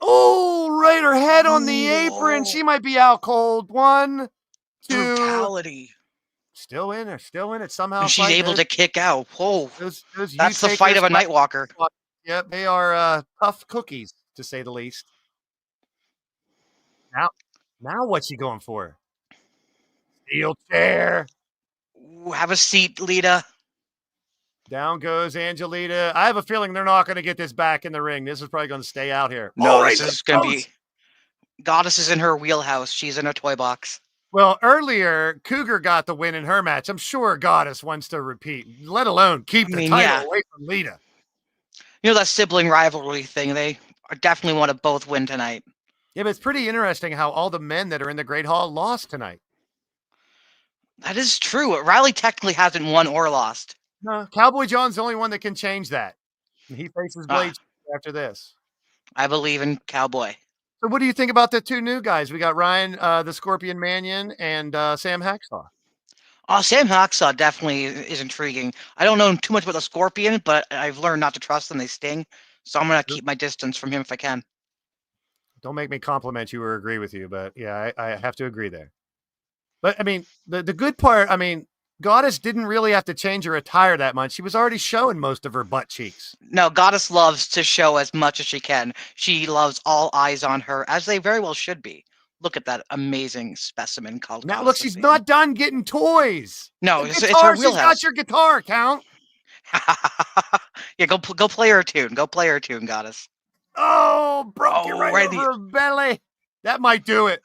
Oh, right, her head on the apron. She might be out cold. 1, 2. Brutality. Still in it somehow. And she's able to kick out. Whoa. Those That's the fight of a Nightwalker. Yep, they are tough cookies, to say the least. Now what's she going for? Steel chair. Ooh, have a seat, Lita. Down goes Angelita. I have a feeling they're not going to get this back in the ring. This is probably going to stay out here. No, this is going to be... Goddess is in her wheelhouse. She's in a toy box. Well, earlier, Cougar got the win in her match. I'm sure Goddess wants to repeat, let alone keep the title away from Lita. That sibling rivalry thing. They definitely want to both win tonight. Yeah, but it's pretty interesting how all the men that are in the Great Hall lost tonight. That is true. Riley technically hasn't won or lost. No, Cowboy John's the only one that can change that. And he faces Blaised after this. I believe in Cowboy. So what do you think about the two new guys? We got Ryan, the Scorpion Mannion, and Sam Hacksaw. Sam Hacksaw definitely is intriguing. I don't know too much about the Scorpion, but I've learned not to trust them. They sting. So I'm going to keep my distance from him if I can. Don't make me compliment you or agree with you, but yeah, I have to agree there. But I mean, the good part, I mean, Goddess didn't really have to change her attire that much. She was already showing most of her butt cheeks. No, Goddess loves to show as much as she can. She loves all eyes on her, as they very well should be. Look at that amazing specimen called Now, Goddess look, she's Athena. not done getting toys. No, The it's guitar, her she's got wheelhouse. your guitar, Count. Yeah, go play her a tune. Go play her a tune, Goddess. Oh, broke you right right in over her belly. That might do it.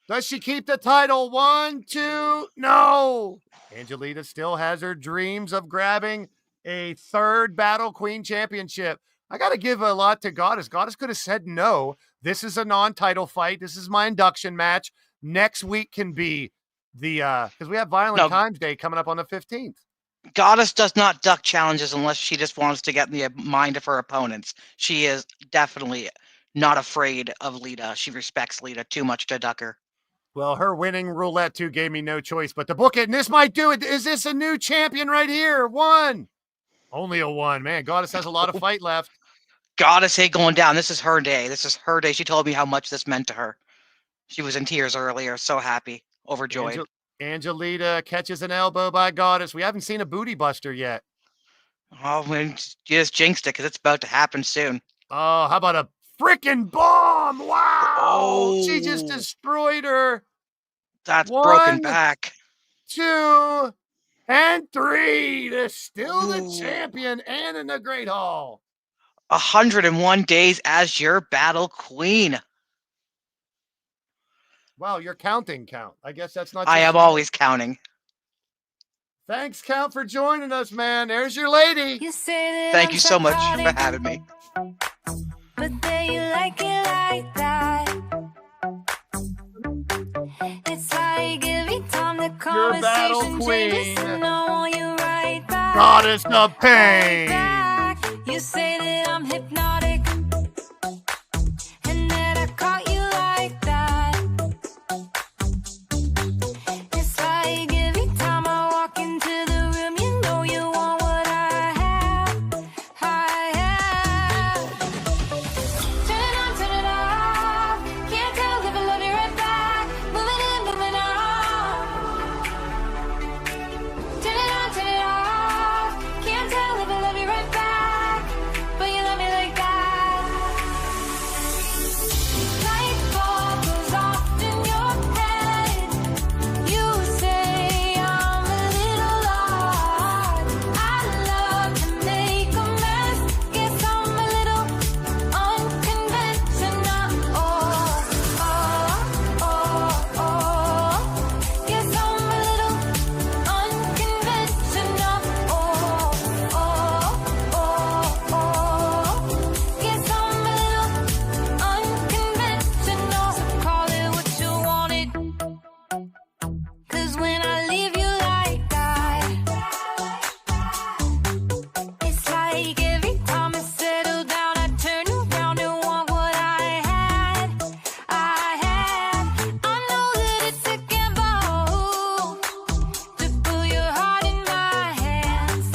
Does she keep the title? 1, 2, no. Angelita still has her dreams of grabbing a third Battle Queen championship. I got to give a lot to Goddess. Goddess could have said no. This is a non-title fight. This is my induction match. Next week can be the, because we have Violent Times Day coming up on the 15th. Goddess does not duck challenges unless she just wants to get in the mind of her opponents. She is definitely not afraid of Lita. She respects Lita too much to duck her. Well, her winning roulette 2 gave me no choice but to book it, and this might do it. Is this a new champion right here? 1. Only a 1. Man, Goddess has a lot of fight left. Goddess ain't going down. This is her day. This is her day. She told me how much this meant to her. She was in tears earlier. So happy. Overjoyed. Angelita catches an elbow by Goddess. We haven't seen a booty buster yet. Oh, man, you just jinxed it because it's about to happen soon. Oh, how about a freaking bomb? Wow. Oh. She just destroyed her. That's 1, broken back. 2, and 3. They're still the champion and in the Great Hall. 101 days as your Battle Queen. Wow, you're counting, Count. I guess that's not. I am always counting. Thanks, Count, for joining us, man. There's your lady. Thank you so much for having me. But then you like it like that. It's like every time the Your Battle conversation Queen. changes, and I want you right back. Goddess of Pain. You say that I'm hypnotic, and that I caught you like that. It's like every time I walk into the room, you know you want what I have. I have. Turn it on, turn it off. Can't tell if I love you right back. Moving in, moving on. Turn it on, turn it off. Can't tell if I love you right back, but you love me like that. Light bulb goes off in your head. You say I'm a little odd. I love to make a mess. Guess I'm a little unconventional. Guess I'm a little unconventional. Guess I'm a little unconventional. So call it what you wanted. 'Cause when I leave you like that, it's like every time I settle down, I turn around and want what I had. I know that it's a gamble to put your heart in my hands.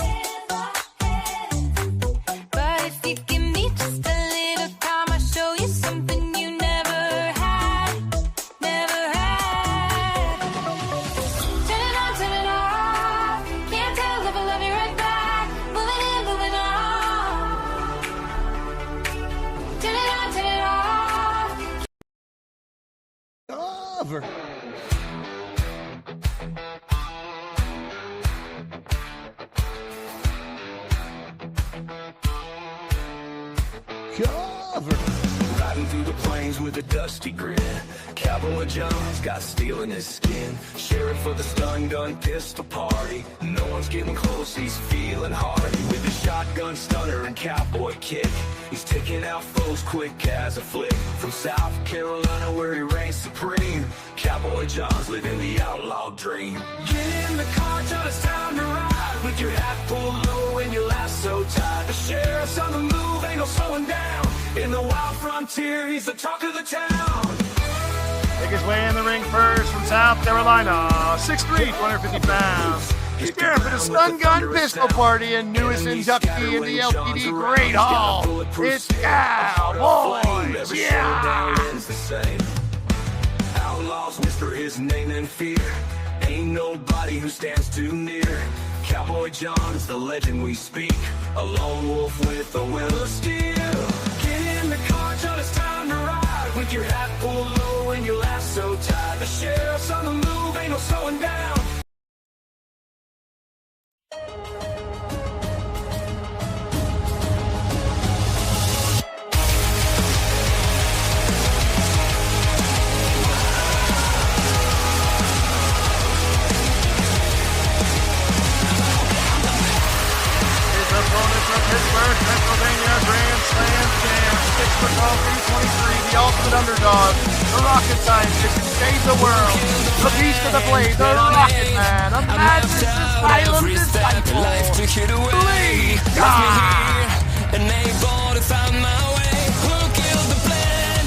But if you give me just a little time, I'll show you something you never had. Never had. Turn it on, turn it off. Can't tell if I love you right back. Moving in, moving on. Turn it on, turn it off. Over. Cover. Riding through the plains with a dusty grin. Cowboy John's got steel in his skin. Sheriff of the stun gun pistol party. No one's getting close, he's feeling hardy. With a shotgun stunner and cowboy kick. He's taking out foes quick as a flick. From South Carolina where he reigns supreme. Cowboy John's living the outlaw dream. Get in the car till it's time to ride. With your hat pulled low and your lasso tied. The sheriff's on the move, ain't no slowing down. In the wild frontier, he's the talk of the town. Make his way in the ring first from South Carolina, 6'3", 250 pounds. He's gearing for the stun gun pistol party and newest inductee in the LTD Great Hall. It's Cowboy. Yeah! Outlaws whisper his name in fear. Ain't nobody who stands too near. Cowboy John is the legend we speak. A lone wolf with a will of steel. Get in the car, John, it's time to ride. With your hat pulled low and your laugh so tight. The sheriff's on the move, ain't no slowing down. Pittsburgh, Pennsylvania, Grand Slam champ, 6'12", 323, the ultimate underdog, the rocket scientist who saved the world, the beast of the blade, the rocket man, a madness asylum disciple, Blaised. Unable to find my way. Who killed the plan?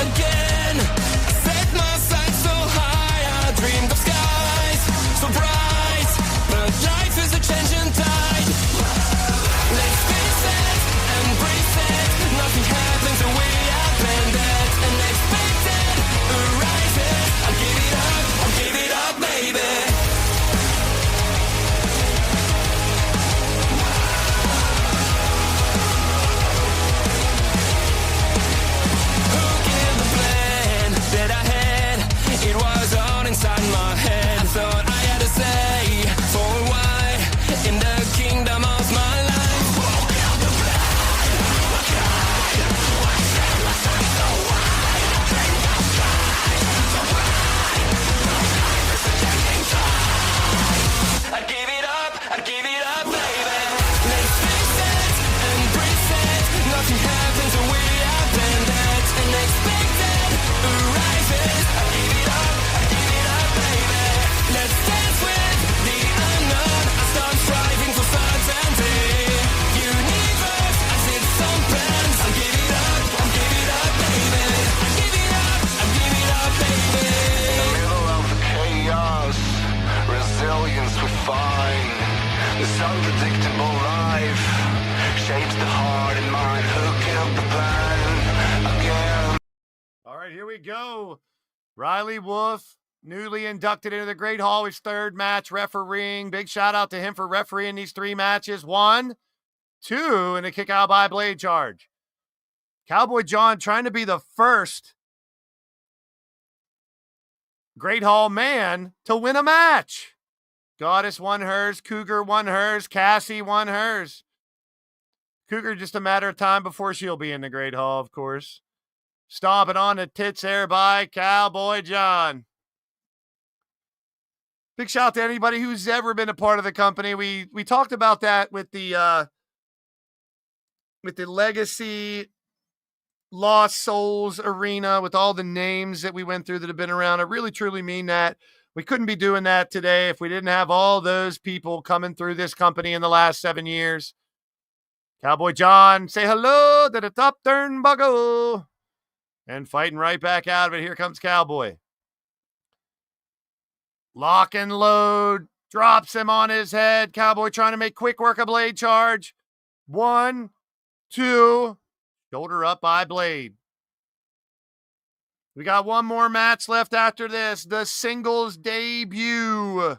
Again, I set my sights so high. I dreamed of skies so bright, but life is a changing tide. Let's face it, embrace it. Nothing happens the way I planned it. Unexpected arises. I'll give it up, baby. That I had, it was all inside my head. I thought I had to say for why in the kingdom of my life. I give it up, baby. Let's face it, embrace it. Nothing happens the way I planned it. Unexpected arises. I give it up, baby. Let's dance with the unknown. I start striving for certainty. Universe, I see some plans. I'll give it up, baby. I give it up, baby. In the middle of the chaos, resilience we find. This unpredictable life shapes the heart and mind. Who killed the plan again? All right, here we go. Riley Wolf, newly inducted into the Great Hall, his third match refereeing. Big shout out to him for refereeing these 3 matches. 1, 2, and a kick out by blade charge. Cowboy John trying to be the first Great Hall man to win a match. Goddess won hers. Cougar won hers. Cassie won hers. Cougar just a matter of time before she'll be in the Great Hall, of course. Stomping on the tits there by Cowboy John. Big shout out to anybody who's ever been a part of the company. We talked about that with the Legacy Lost Souls Arena, with all the names that we went through that have been around. I really, truly mean that. We couldn't be doing that today if we didn't have all those people coming through this company in the last 7 years. Cowboy John, say hello to the top turnbuckle. And fighting right back out of it, here comes Cowboy. Lock and load. Drops him on his head. Cowboy trying to make quick work of blade charge. 1, 2. Shoulder up by blade. We got one more match left after this. The singles debut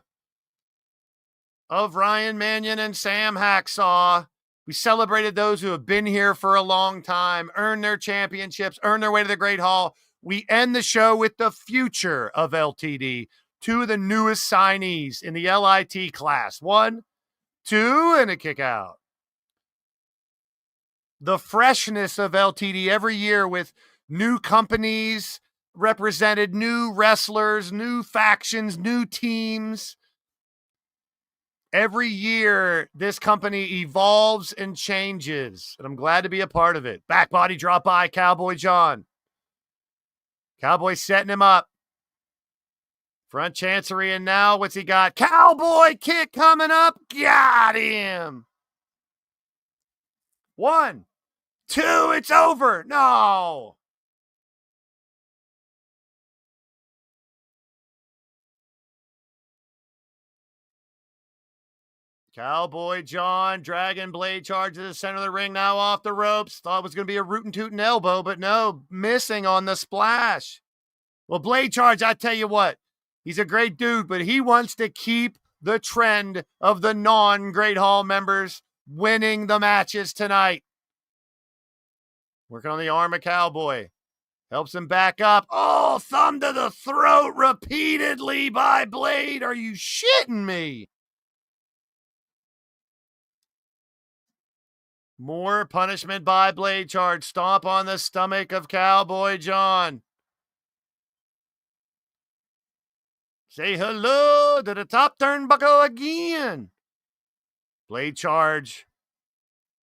of Ryan Mannion and Sam Hacksaw. We celebrated those who have been here for a long time, earned their championships, earned their way to the Great Hall. We end the show with the future of LTD. 2 of the newest signees in the LIT class. 1, 2, and a kick out. The freshness of LTD every year with new companies represented, new wrestlers, new factions, new teams. Every year, this company evolves and changes, and I'm glad to be a part of it. Back body drop by Cowboy John. Cowboy setting him up. Front chancery, and now what's he got? Cowboy kick coming up. Got him. 1, 2. It's over. No. Cowboy John, Dragon Blade charge to the center of the ring, now off the ropes. Thought it was going to be a rootin' tootin' elbow, but no, missing on the splash. Well, Blade charge, I tell you what, he's a great dude, but he wants to keep the trend of the non-Great Hall members winning the matches tonight. Working on the arm of Cowboy. Helps him back up. Oh, thumb to the throat repeatedly by Blade. Are you shitting me? More punishment by Blade charge. Stomp on the stomach of Cowboy John. Say hello to the top turnbuckle again. Blade charge.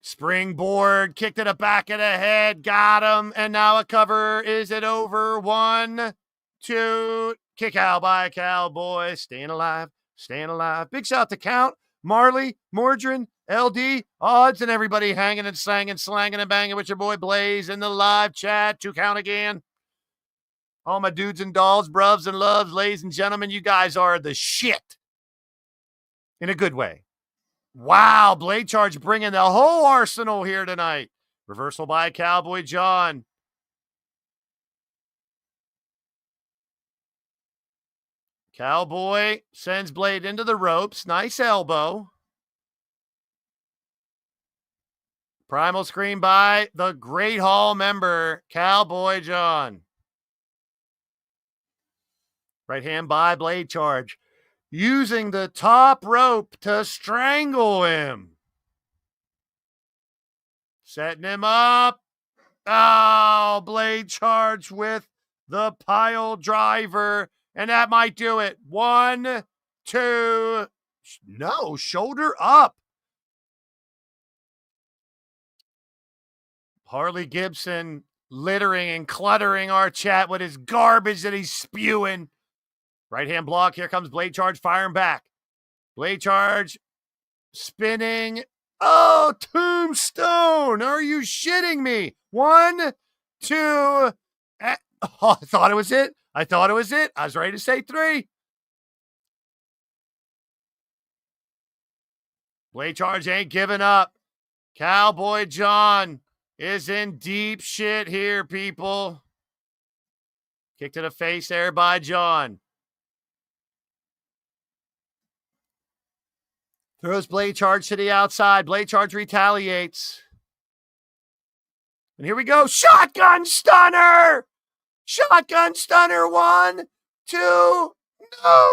Springboard. Kick to the back of the head. Got him. And now a cover. Is it over? 1, 2. Kick out by Cowboy. Staying alive. Staying alive. Big shout to Count, Marley, Mordrin, LD, Odds, and everybody hanging and slanging and banging with your boy Blaze in the live chat. 2 count again. All my dudes and dolls, bruvs and loves, ladies and gentlemen, you guys are the shit. In a good way. Wow, Blade charge bringing the whole arsenal here tonight. Reversal by Cowboy John. Cowboy sends Blade into the ropes. Nice elbow. Primal scream by the Great Hall member, Cowboy John. Right hand by Blade charge. Using the top rope to strangle him. Setting him up. Oh, Blade charge with the pile driver. And that might do it. 1, 2. No, shoulder up. Harley Gibson littering and cluttering our chat with his garbage that he's spewing. Right hand block. Here comes Blade charge firing back. Blade charge spinning. Oh, tombstone. Are you shitting me? 1, 2. Oh, I thought it was it. I was ready to say 3. Blade charge ain't giving up. Cowboy John is in deep shit here, people. Kick to the face there by John. Throws Blade charge to the outside. Blade charge retaliates. And here we go. Shotgun stunner. Shotgun stunner. 1, 2. No.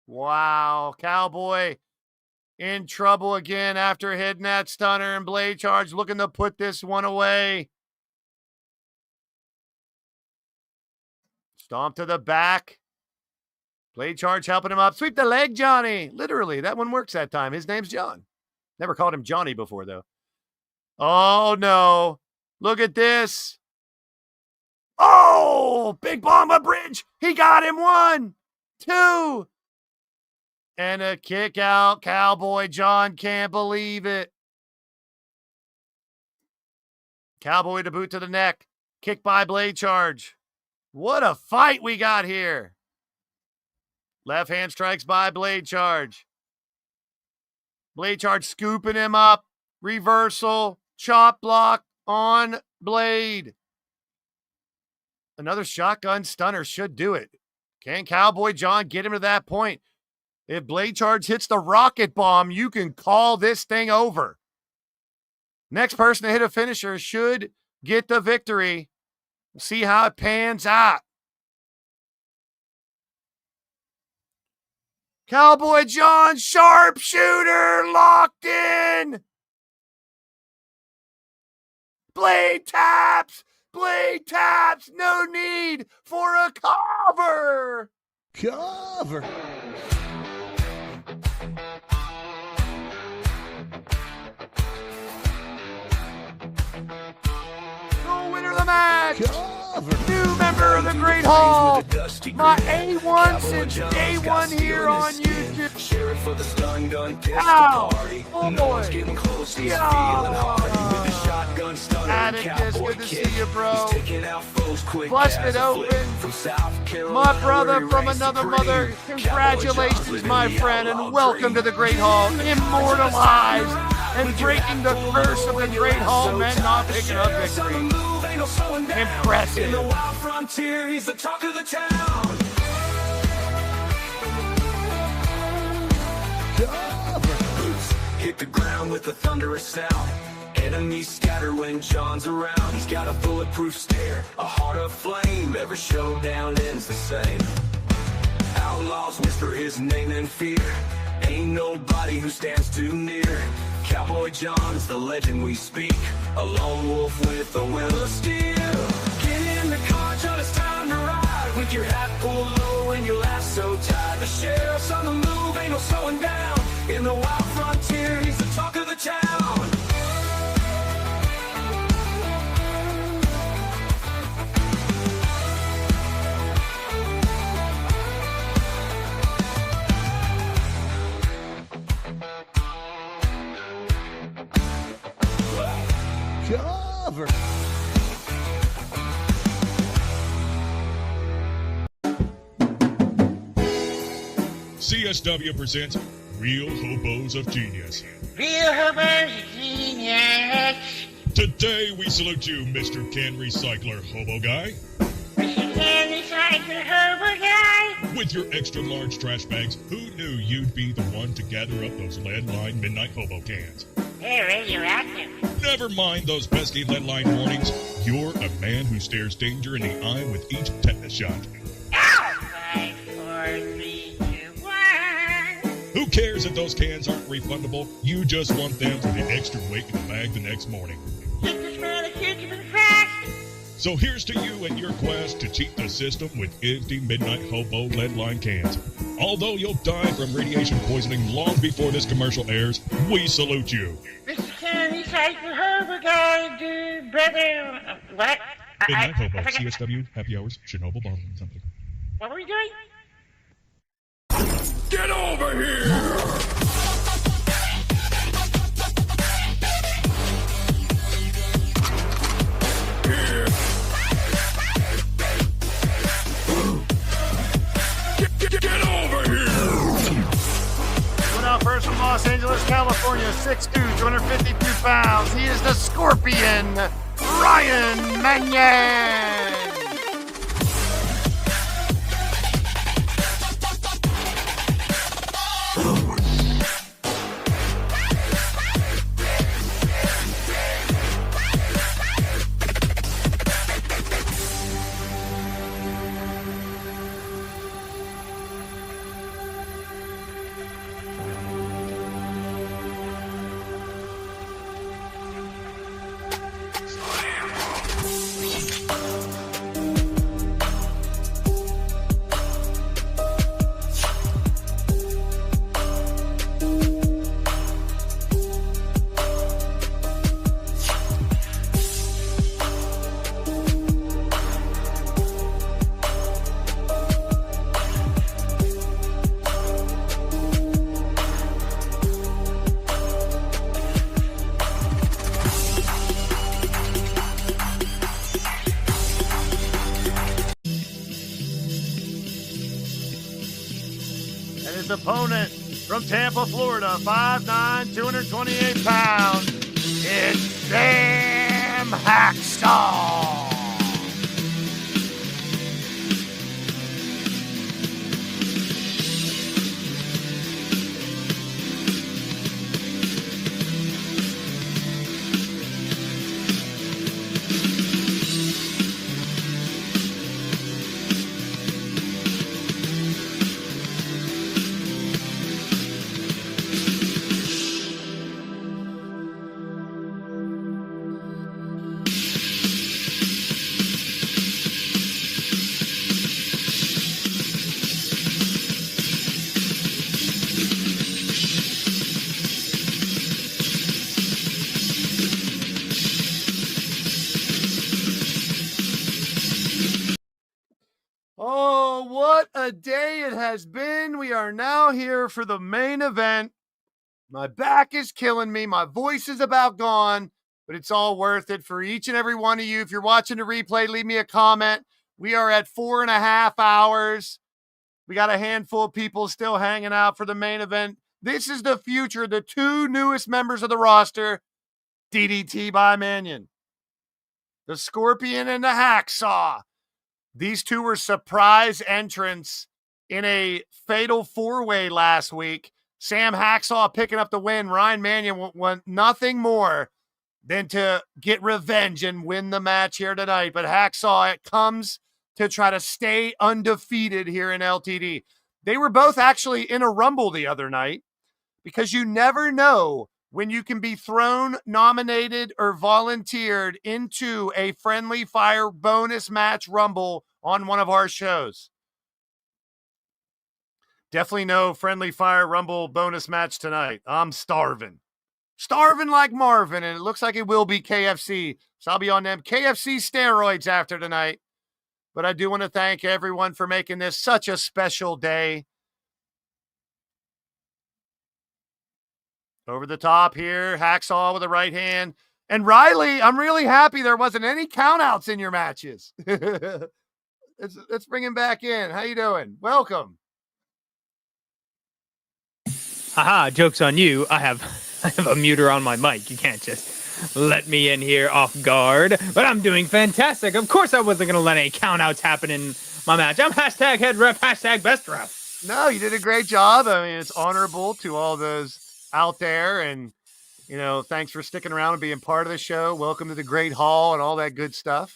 Wow. Cowboy in trouble again after hitting that stunner, and Blade charge looking to put this one away. Stomp to the back. Blade charge helping him up. Sweep the leg, Johnny. Literally, that one works that time. His name's John. Never called him Johnny before, though. Oh, no. Look at this. Oh, big bomb up bridge. He got him. 1, 2. And a kick out. Cowboy John can't believe it. Cowboy to boot to the neck. Kick by Blade charge. What a fight we got here. Left hand strikes by Blade charge. Blade charge scooping him up. Reversal. Chop block on Blade. Another shotgun stunner should do it. Can Cowboy John get him to that point? If Blade charge hits the rocket bomb, you can call this thing over. Next person to hit a finisher should get the victory. We'll see how it pans out. Cowboy John, sharpshooter, locked in. Blade taps. Blade taps. No need for a cover. Cover. Winner of the match, new member of the Great Hall, my A1 since day 1 here on YouTube. sheriff for the stun gun pistol Ow! party. Oh, No one's boy. getting close, he's Yo! feeling hardy with the shotgun stunner and Atticus, Cowboy good to kick. see you, bro. He's taking out foes quick Busted as a flick. open. From South Carolina, My brother where he from reigns another supreme. mother, Cowboy congratulations, John's my living the friend, outlaw and welcome dream. to the Great Hall, immortalized and breaking the curse of the Great Hall, men not picking up victory. Impressive. In the wild frontier, he's the talk of the town. Hit the ground with a thunderous sound. Enemies scatter when John's around. He's got a bulletproof stare, a heart of flame. Every showdown ends the same. Outlaws whisper his name in fear. Ain't nobody who stands too near. Cowboy John's the legend we speak. A lone wolf with a will of steel. Get in the car, John, it's time to ride. With your hat pulled low and your lasso tied. The sheriff's on the move, ain't no slowing down. In the wild frontier, he's the talk of the town. Cover. CSW presents Real Hobos of Genius. Real hobos genius. Today we salute you, Mr. Can Recycler Hobo Guy. Mr. Can Recycler Hobo Guy. With your extra large trash bags, who knew you'd be the one to gather up those lead-lined midnight hobo cans? They're radioactive. Never mind those pesky lead-lined warnings. You're a man who stares danger in the eye with each tetanus shot. Ow! 5, 4, 3, 2, 1. Who cares if those cans aren't refundable? You just want them for the extra weight in the bag the next morning. Get the smell of cucumber fast. So here's to you and your quest to cheat the system with empty midnight hobo lead-lined cans. Although you'll die from radiation poisoning long before this commercial airs, we salute you. Mr. Can Recycler Hobo Guy, dude, brother. What? Midnight Hobo, CSW, Happy Hours, Chernobyl Bottling Company. What were we doing? Get over here! Get over here! Coming out first from Los Angeles, California, 6'2", 252 pounds. He is the Scorpion, Ryan Mannion. And his opponent from Tampa, Florida, 5'9", 228 pounds, it's Sam Hacksaw. day it has been. We are now here for the main event. My back is killing me. My voice is about gone, but it's all worth it for each and every one of you. If you're watching the replay, leave me a comment. We are at 4.5 hours. We got a handful of people still hanging out for the main event. This is the future. The two newest members of the roster, DDT by Mannion, the Scorpion and the Hacksaw. These two were surprise entrants in a fatal four-way last week. Sam Hacksaw picking up the win. Ryan Mannion want nothing more than to get revenge and win the match here tonight. But Hacksaw, it comes to try to stay undefeated here in LTD. They were both actually in a Rumble the other night, because you never know when you can be thrown, nominated, or volunteered into a Friendly Fire bonus match Rumble on one of our shows. Definitely no Friendly Fire Rumble bonus match tonight. I'm starving. Starving like Marvin, and it looks like it will be KFC. So I'll be on them KFC steroids after tonight. But I do want to thank everyone for making this such a special day. Over the top here, Hacksaw with the right hand. And Riley, I'm really happy there wasn't any countouts in your matches. Let's bring him back in. How you doing? Welcome. Haha, joke's on you. I have a muter on my mic. You can't just let me in here off guard. But I'm doing fantastic. Of course I wasn't going to let any countouts happen in my match. I'm hashtag head ref, hashtag best ref. No, you did a great job. I mean, it's honorable to all those out there. And, you know, thanks for sticking around and being part of the show. Welcome to the Great Hall and all that good stuff.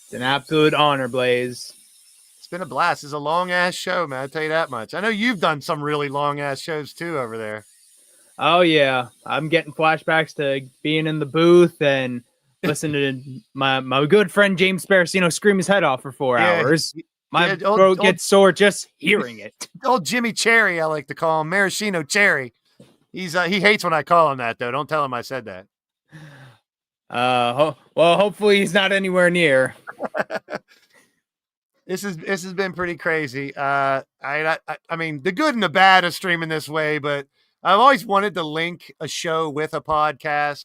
It's an absolute honor, Blaze. It's been a blast. It's a long-ass show, man. I'll tell you that much. I know you've done some really long-ass shows, too, over there. Oh, yeah. I'm getting flashbacks to being in the booth and listening to my good friend James Sparacino scream his head off for 4 hours. My throat gets sore just hearing it. Old Jimmy Cherry, I like to call him. Maraschino Cherry. He hates when I call him that, though. Don't tell him I said that. Well, hopefully he's not anywhere near. This has been pretty crazy. I mean, the good and the bad of streaming this way, but I've always wanted to link a show with a podcast.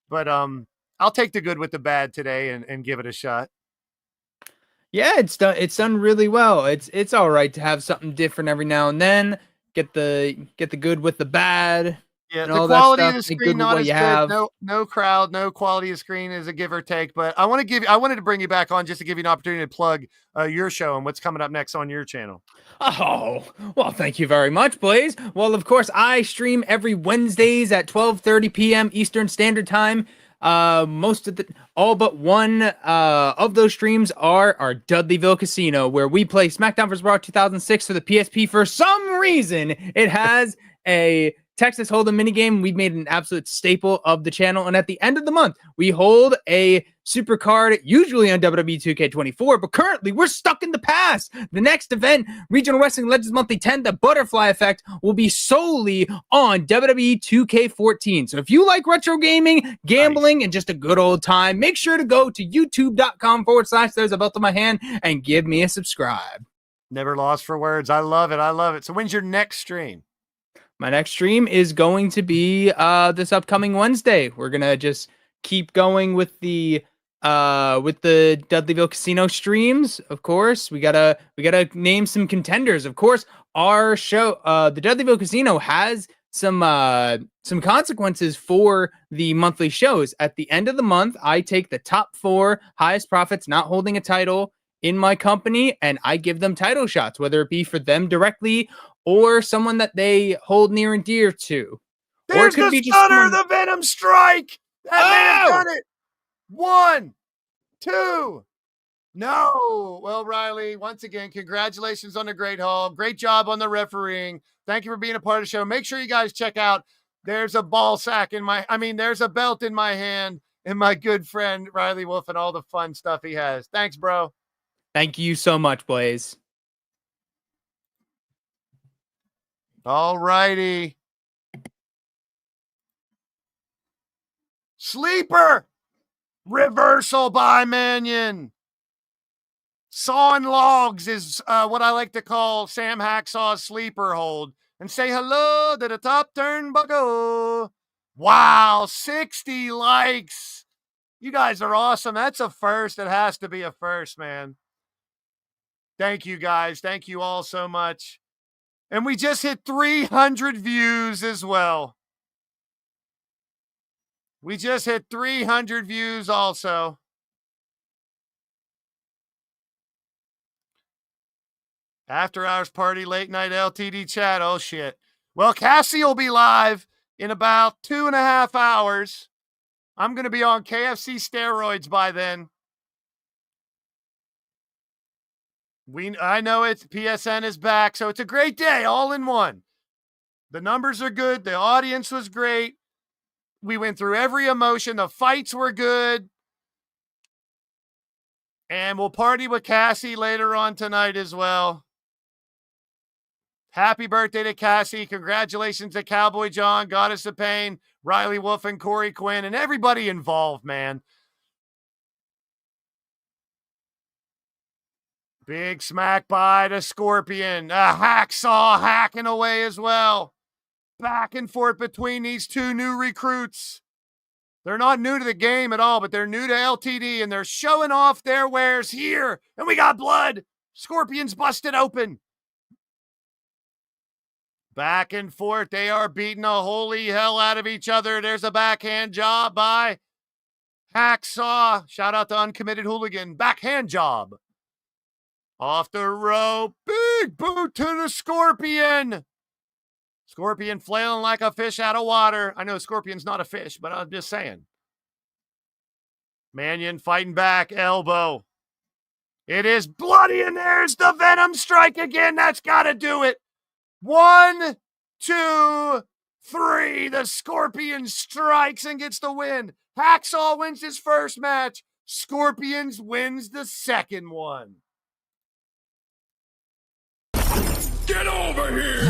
But I'll take the good with the bad today and give it a shot. Yeah, it's done really well. It's all right to have something different every now and then. Get the good with the bad. Yeah, and the all quality that of the stuff. screen not as Have. good. No crowd, no quality of screen is a give or take. But I wanted to bring you back on just to give you an opportunity to plug your show and what's coming up next on your channel. Oh, well, thank you very much, Blaze. Well, of course, I stream every Wednesdays at 12:30 p.m. Eastern Standard Time. All but one of those streams are our Dudleyville Casino, where we play SmackDown vs. Raw 2006 for the PSP. For some reason, it has a Texas Hold'em minigame. We've made an absolute staple of the channel. And at the end of the month, we hold a super card, usually on WWE 2K24, but currently we're stuck in the past. The next event, Regional Wrestling Legends Monthly 10, the Butterfly Effect, will be solely on WWE 2K14. So if you like retro gaming, gambling, and just a good old time, make sure to go to youtube.com/there's a belt in my hand and give me a subscribe. Never lost for words. I love it. I love it. So when's your next stream? My next stream is going to be this upcoming Wednesday. We're gonna just keep going with the Dudleyville Casino streams. Of course, we gotta name some contenders. Of course, our show, the Dudleyville Casino, has some consequences for the monthly shows. At the end of the month, I take the top 4 highest profits not holding a title in my company, and I give them title shots, whether it be for them directly or someone that they hold near and dear to. There's the Stunner, the Venom Strike! That man done it! 1, 2. No! Well, Riley, once again, congratulations on the Great Hall. Great job on the refereeing. Thank you for being a part of the show. Make sure you guys check out, there's a there's a belt in my hand, and my good friend Riley Wolf and all the fun stuff he has. Thanks, bro. Thank you so much, Blaze. All righty. Sleeper. Reversal by Mannion. Sawing logs is what I like to call Sam Hacksaw's sleeper hold. And say hello to the top turnbuckle. Wow, 60 likes. You guys are awesome. That's a first. It has to be a first, man. Thank you, guys. Thank you all so much. And we just hit 300 views as well. We just hit 300 views also. After hours party, late night LTD chat. Oh, shit. Well, Cassie will be live in about 2.5 hours. I'm going to be on KFC steroids by then. I know it's PSN is back, so it's a great day, all in one. The numbers are good. The audience was great. We went through every emotion. The fights were good. And we'll party with Cassie later on tonight as well. Happy birthday to Cassie. Congratulations to Cowboy John, Goddess of Pain, Riley Wolf, and Korey Quinn, and everybody involved, man. Big smack by the Scorpion. A Hacksaw hacking away as well. Back and forth between these two new recruits. They're not new to the game at all, but they're new to LTD, and they're showing off their wares here. And we got blood. Scorpion's busted open. Back and forth. They are beating the holy hell out of each other. There's a backhand job by Hacksaw. Shout out to Uncommitted Hooligan. Backhand job. Off the rope. Big boot to the Scorpion. Scorpion flailing like a fish out of water. I know Scorpion's not a fish, but I'm just saying. Mannion fighting back. Elbow. It is bloody, and there's the Venom strike again. That's got to do it. 1, 2, 3. The Scorpion strikes and gets the win. Hacksaw wins his first match. Scorpions wins the second one. Get over here!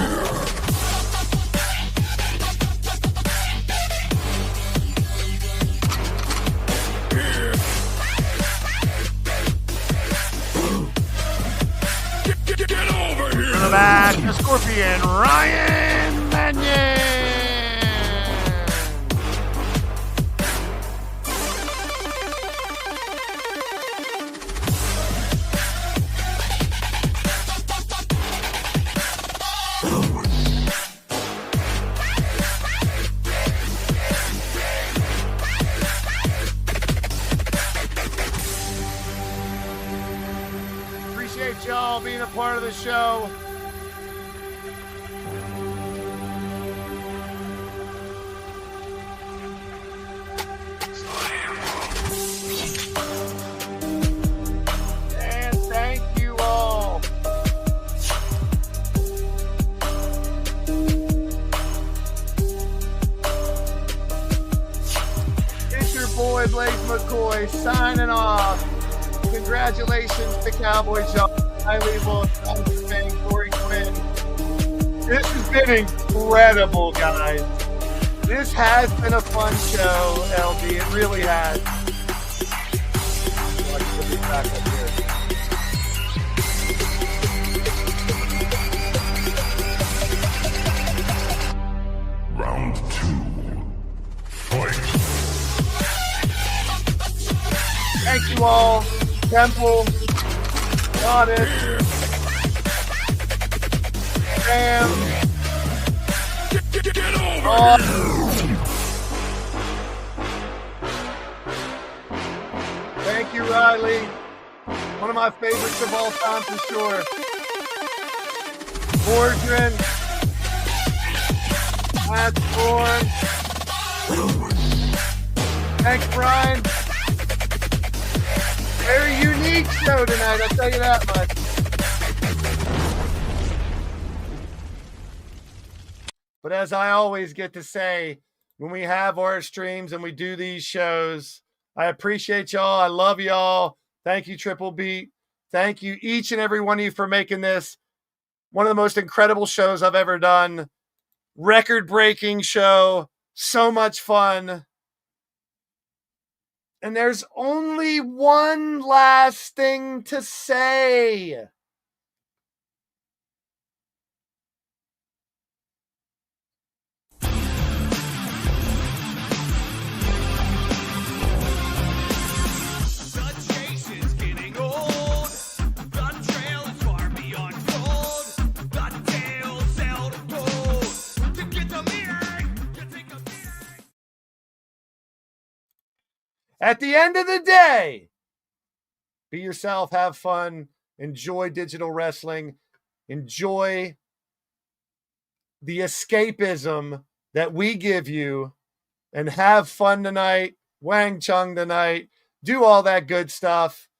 Get over here! To the back, the Scorpion, Ryan Mannion. Appreciate y'all being a part of the show. And thank you all. It's your boy Blaise McCoy signing off. Congratulations to Cowboy John, Riley Wolf, Korey Quinn. This has been incredible, guys. This has been a fun show, LB. It really has. Let's get back up here. Round 2. Fight. Thank you all. Temple, Goddess, Sam, thank you, Riley. One of my favorites of all time for sure. Mordrin, Matt Thorne. Thanks, Brian. Very unique show tonight, I'll tell you that much. But as I always get to say, when we have our streams and we do these shows, I appreciate y'all. I love y'all. Thank you, Triple Beat. Thank you, each and every one of you, for making this one of the most incredible shows I've ever done. Record-breaking show. So much fun. And there's only one last thing to say. At the end of the day, be yourself, have fun, enjoy digital wrestling, enjoy the escapism that we give you, and have fun tonight, Wang Chung tonight, do all that good stuff.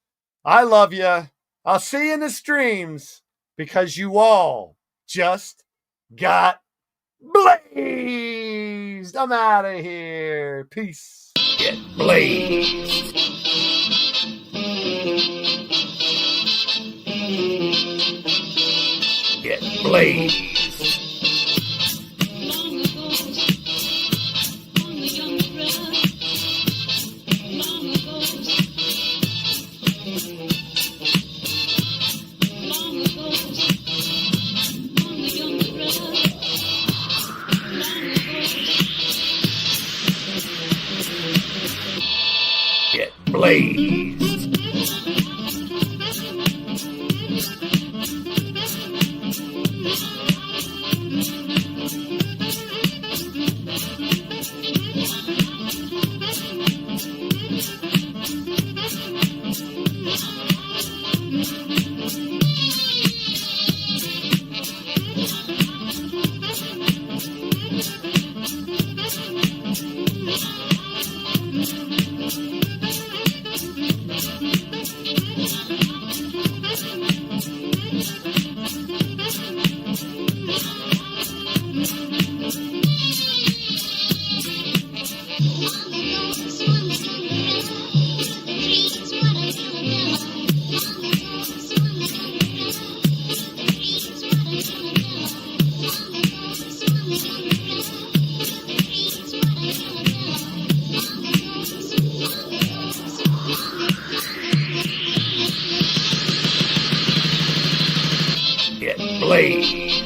I love you. I'll see you in the streams because you all just got blazed. I'm out of here. Peace. Get blazed. Get blazed. Get blazed. Get blazed.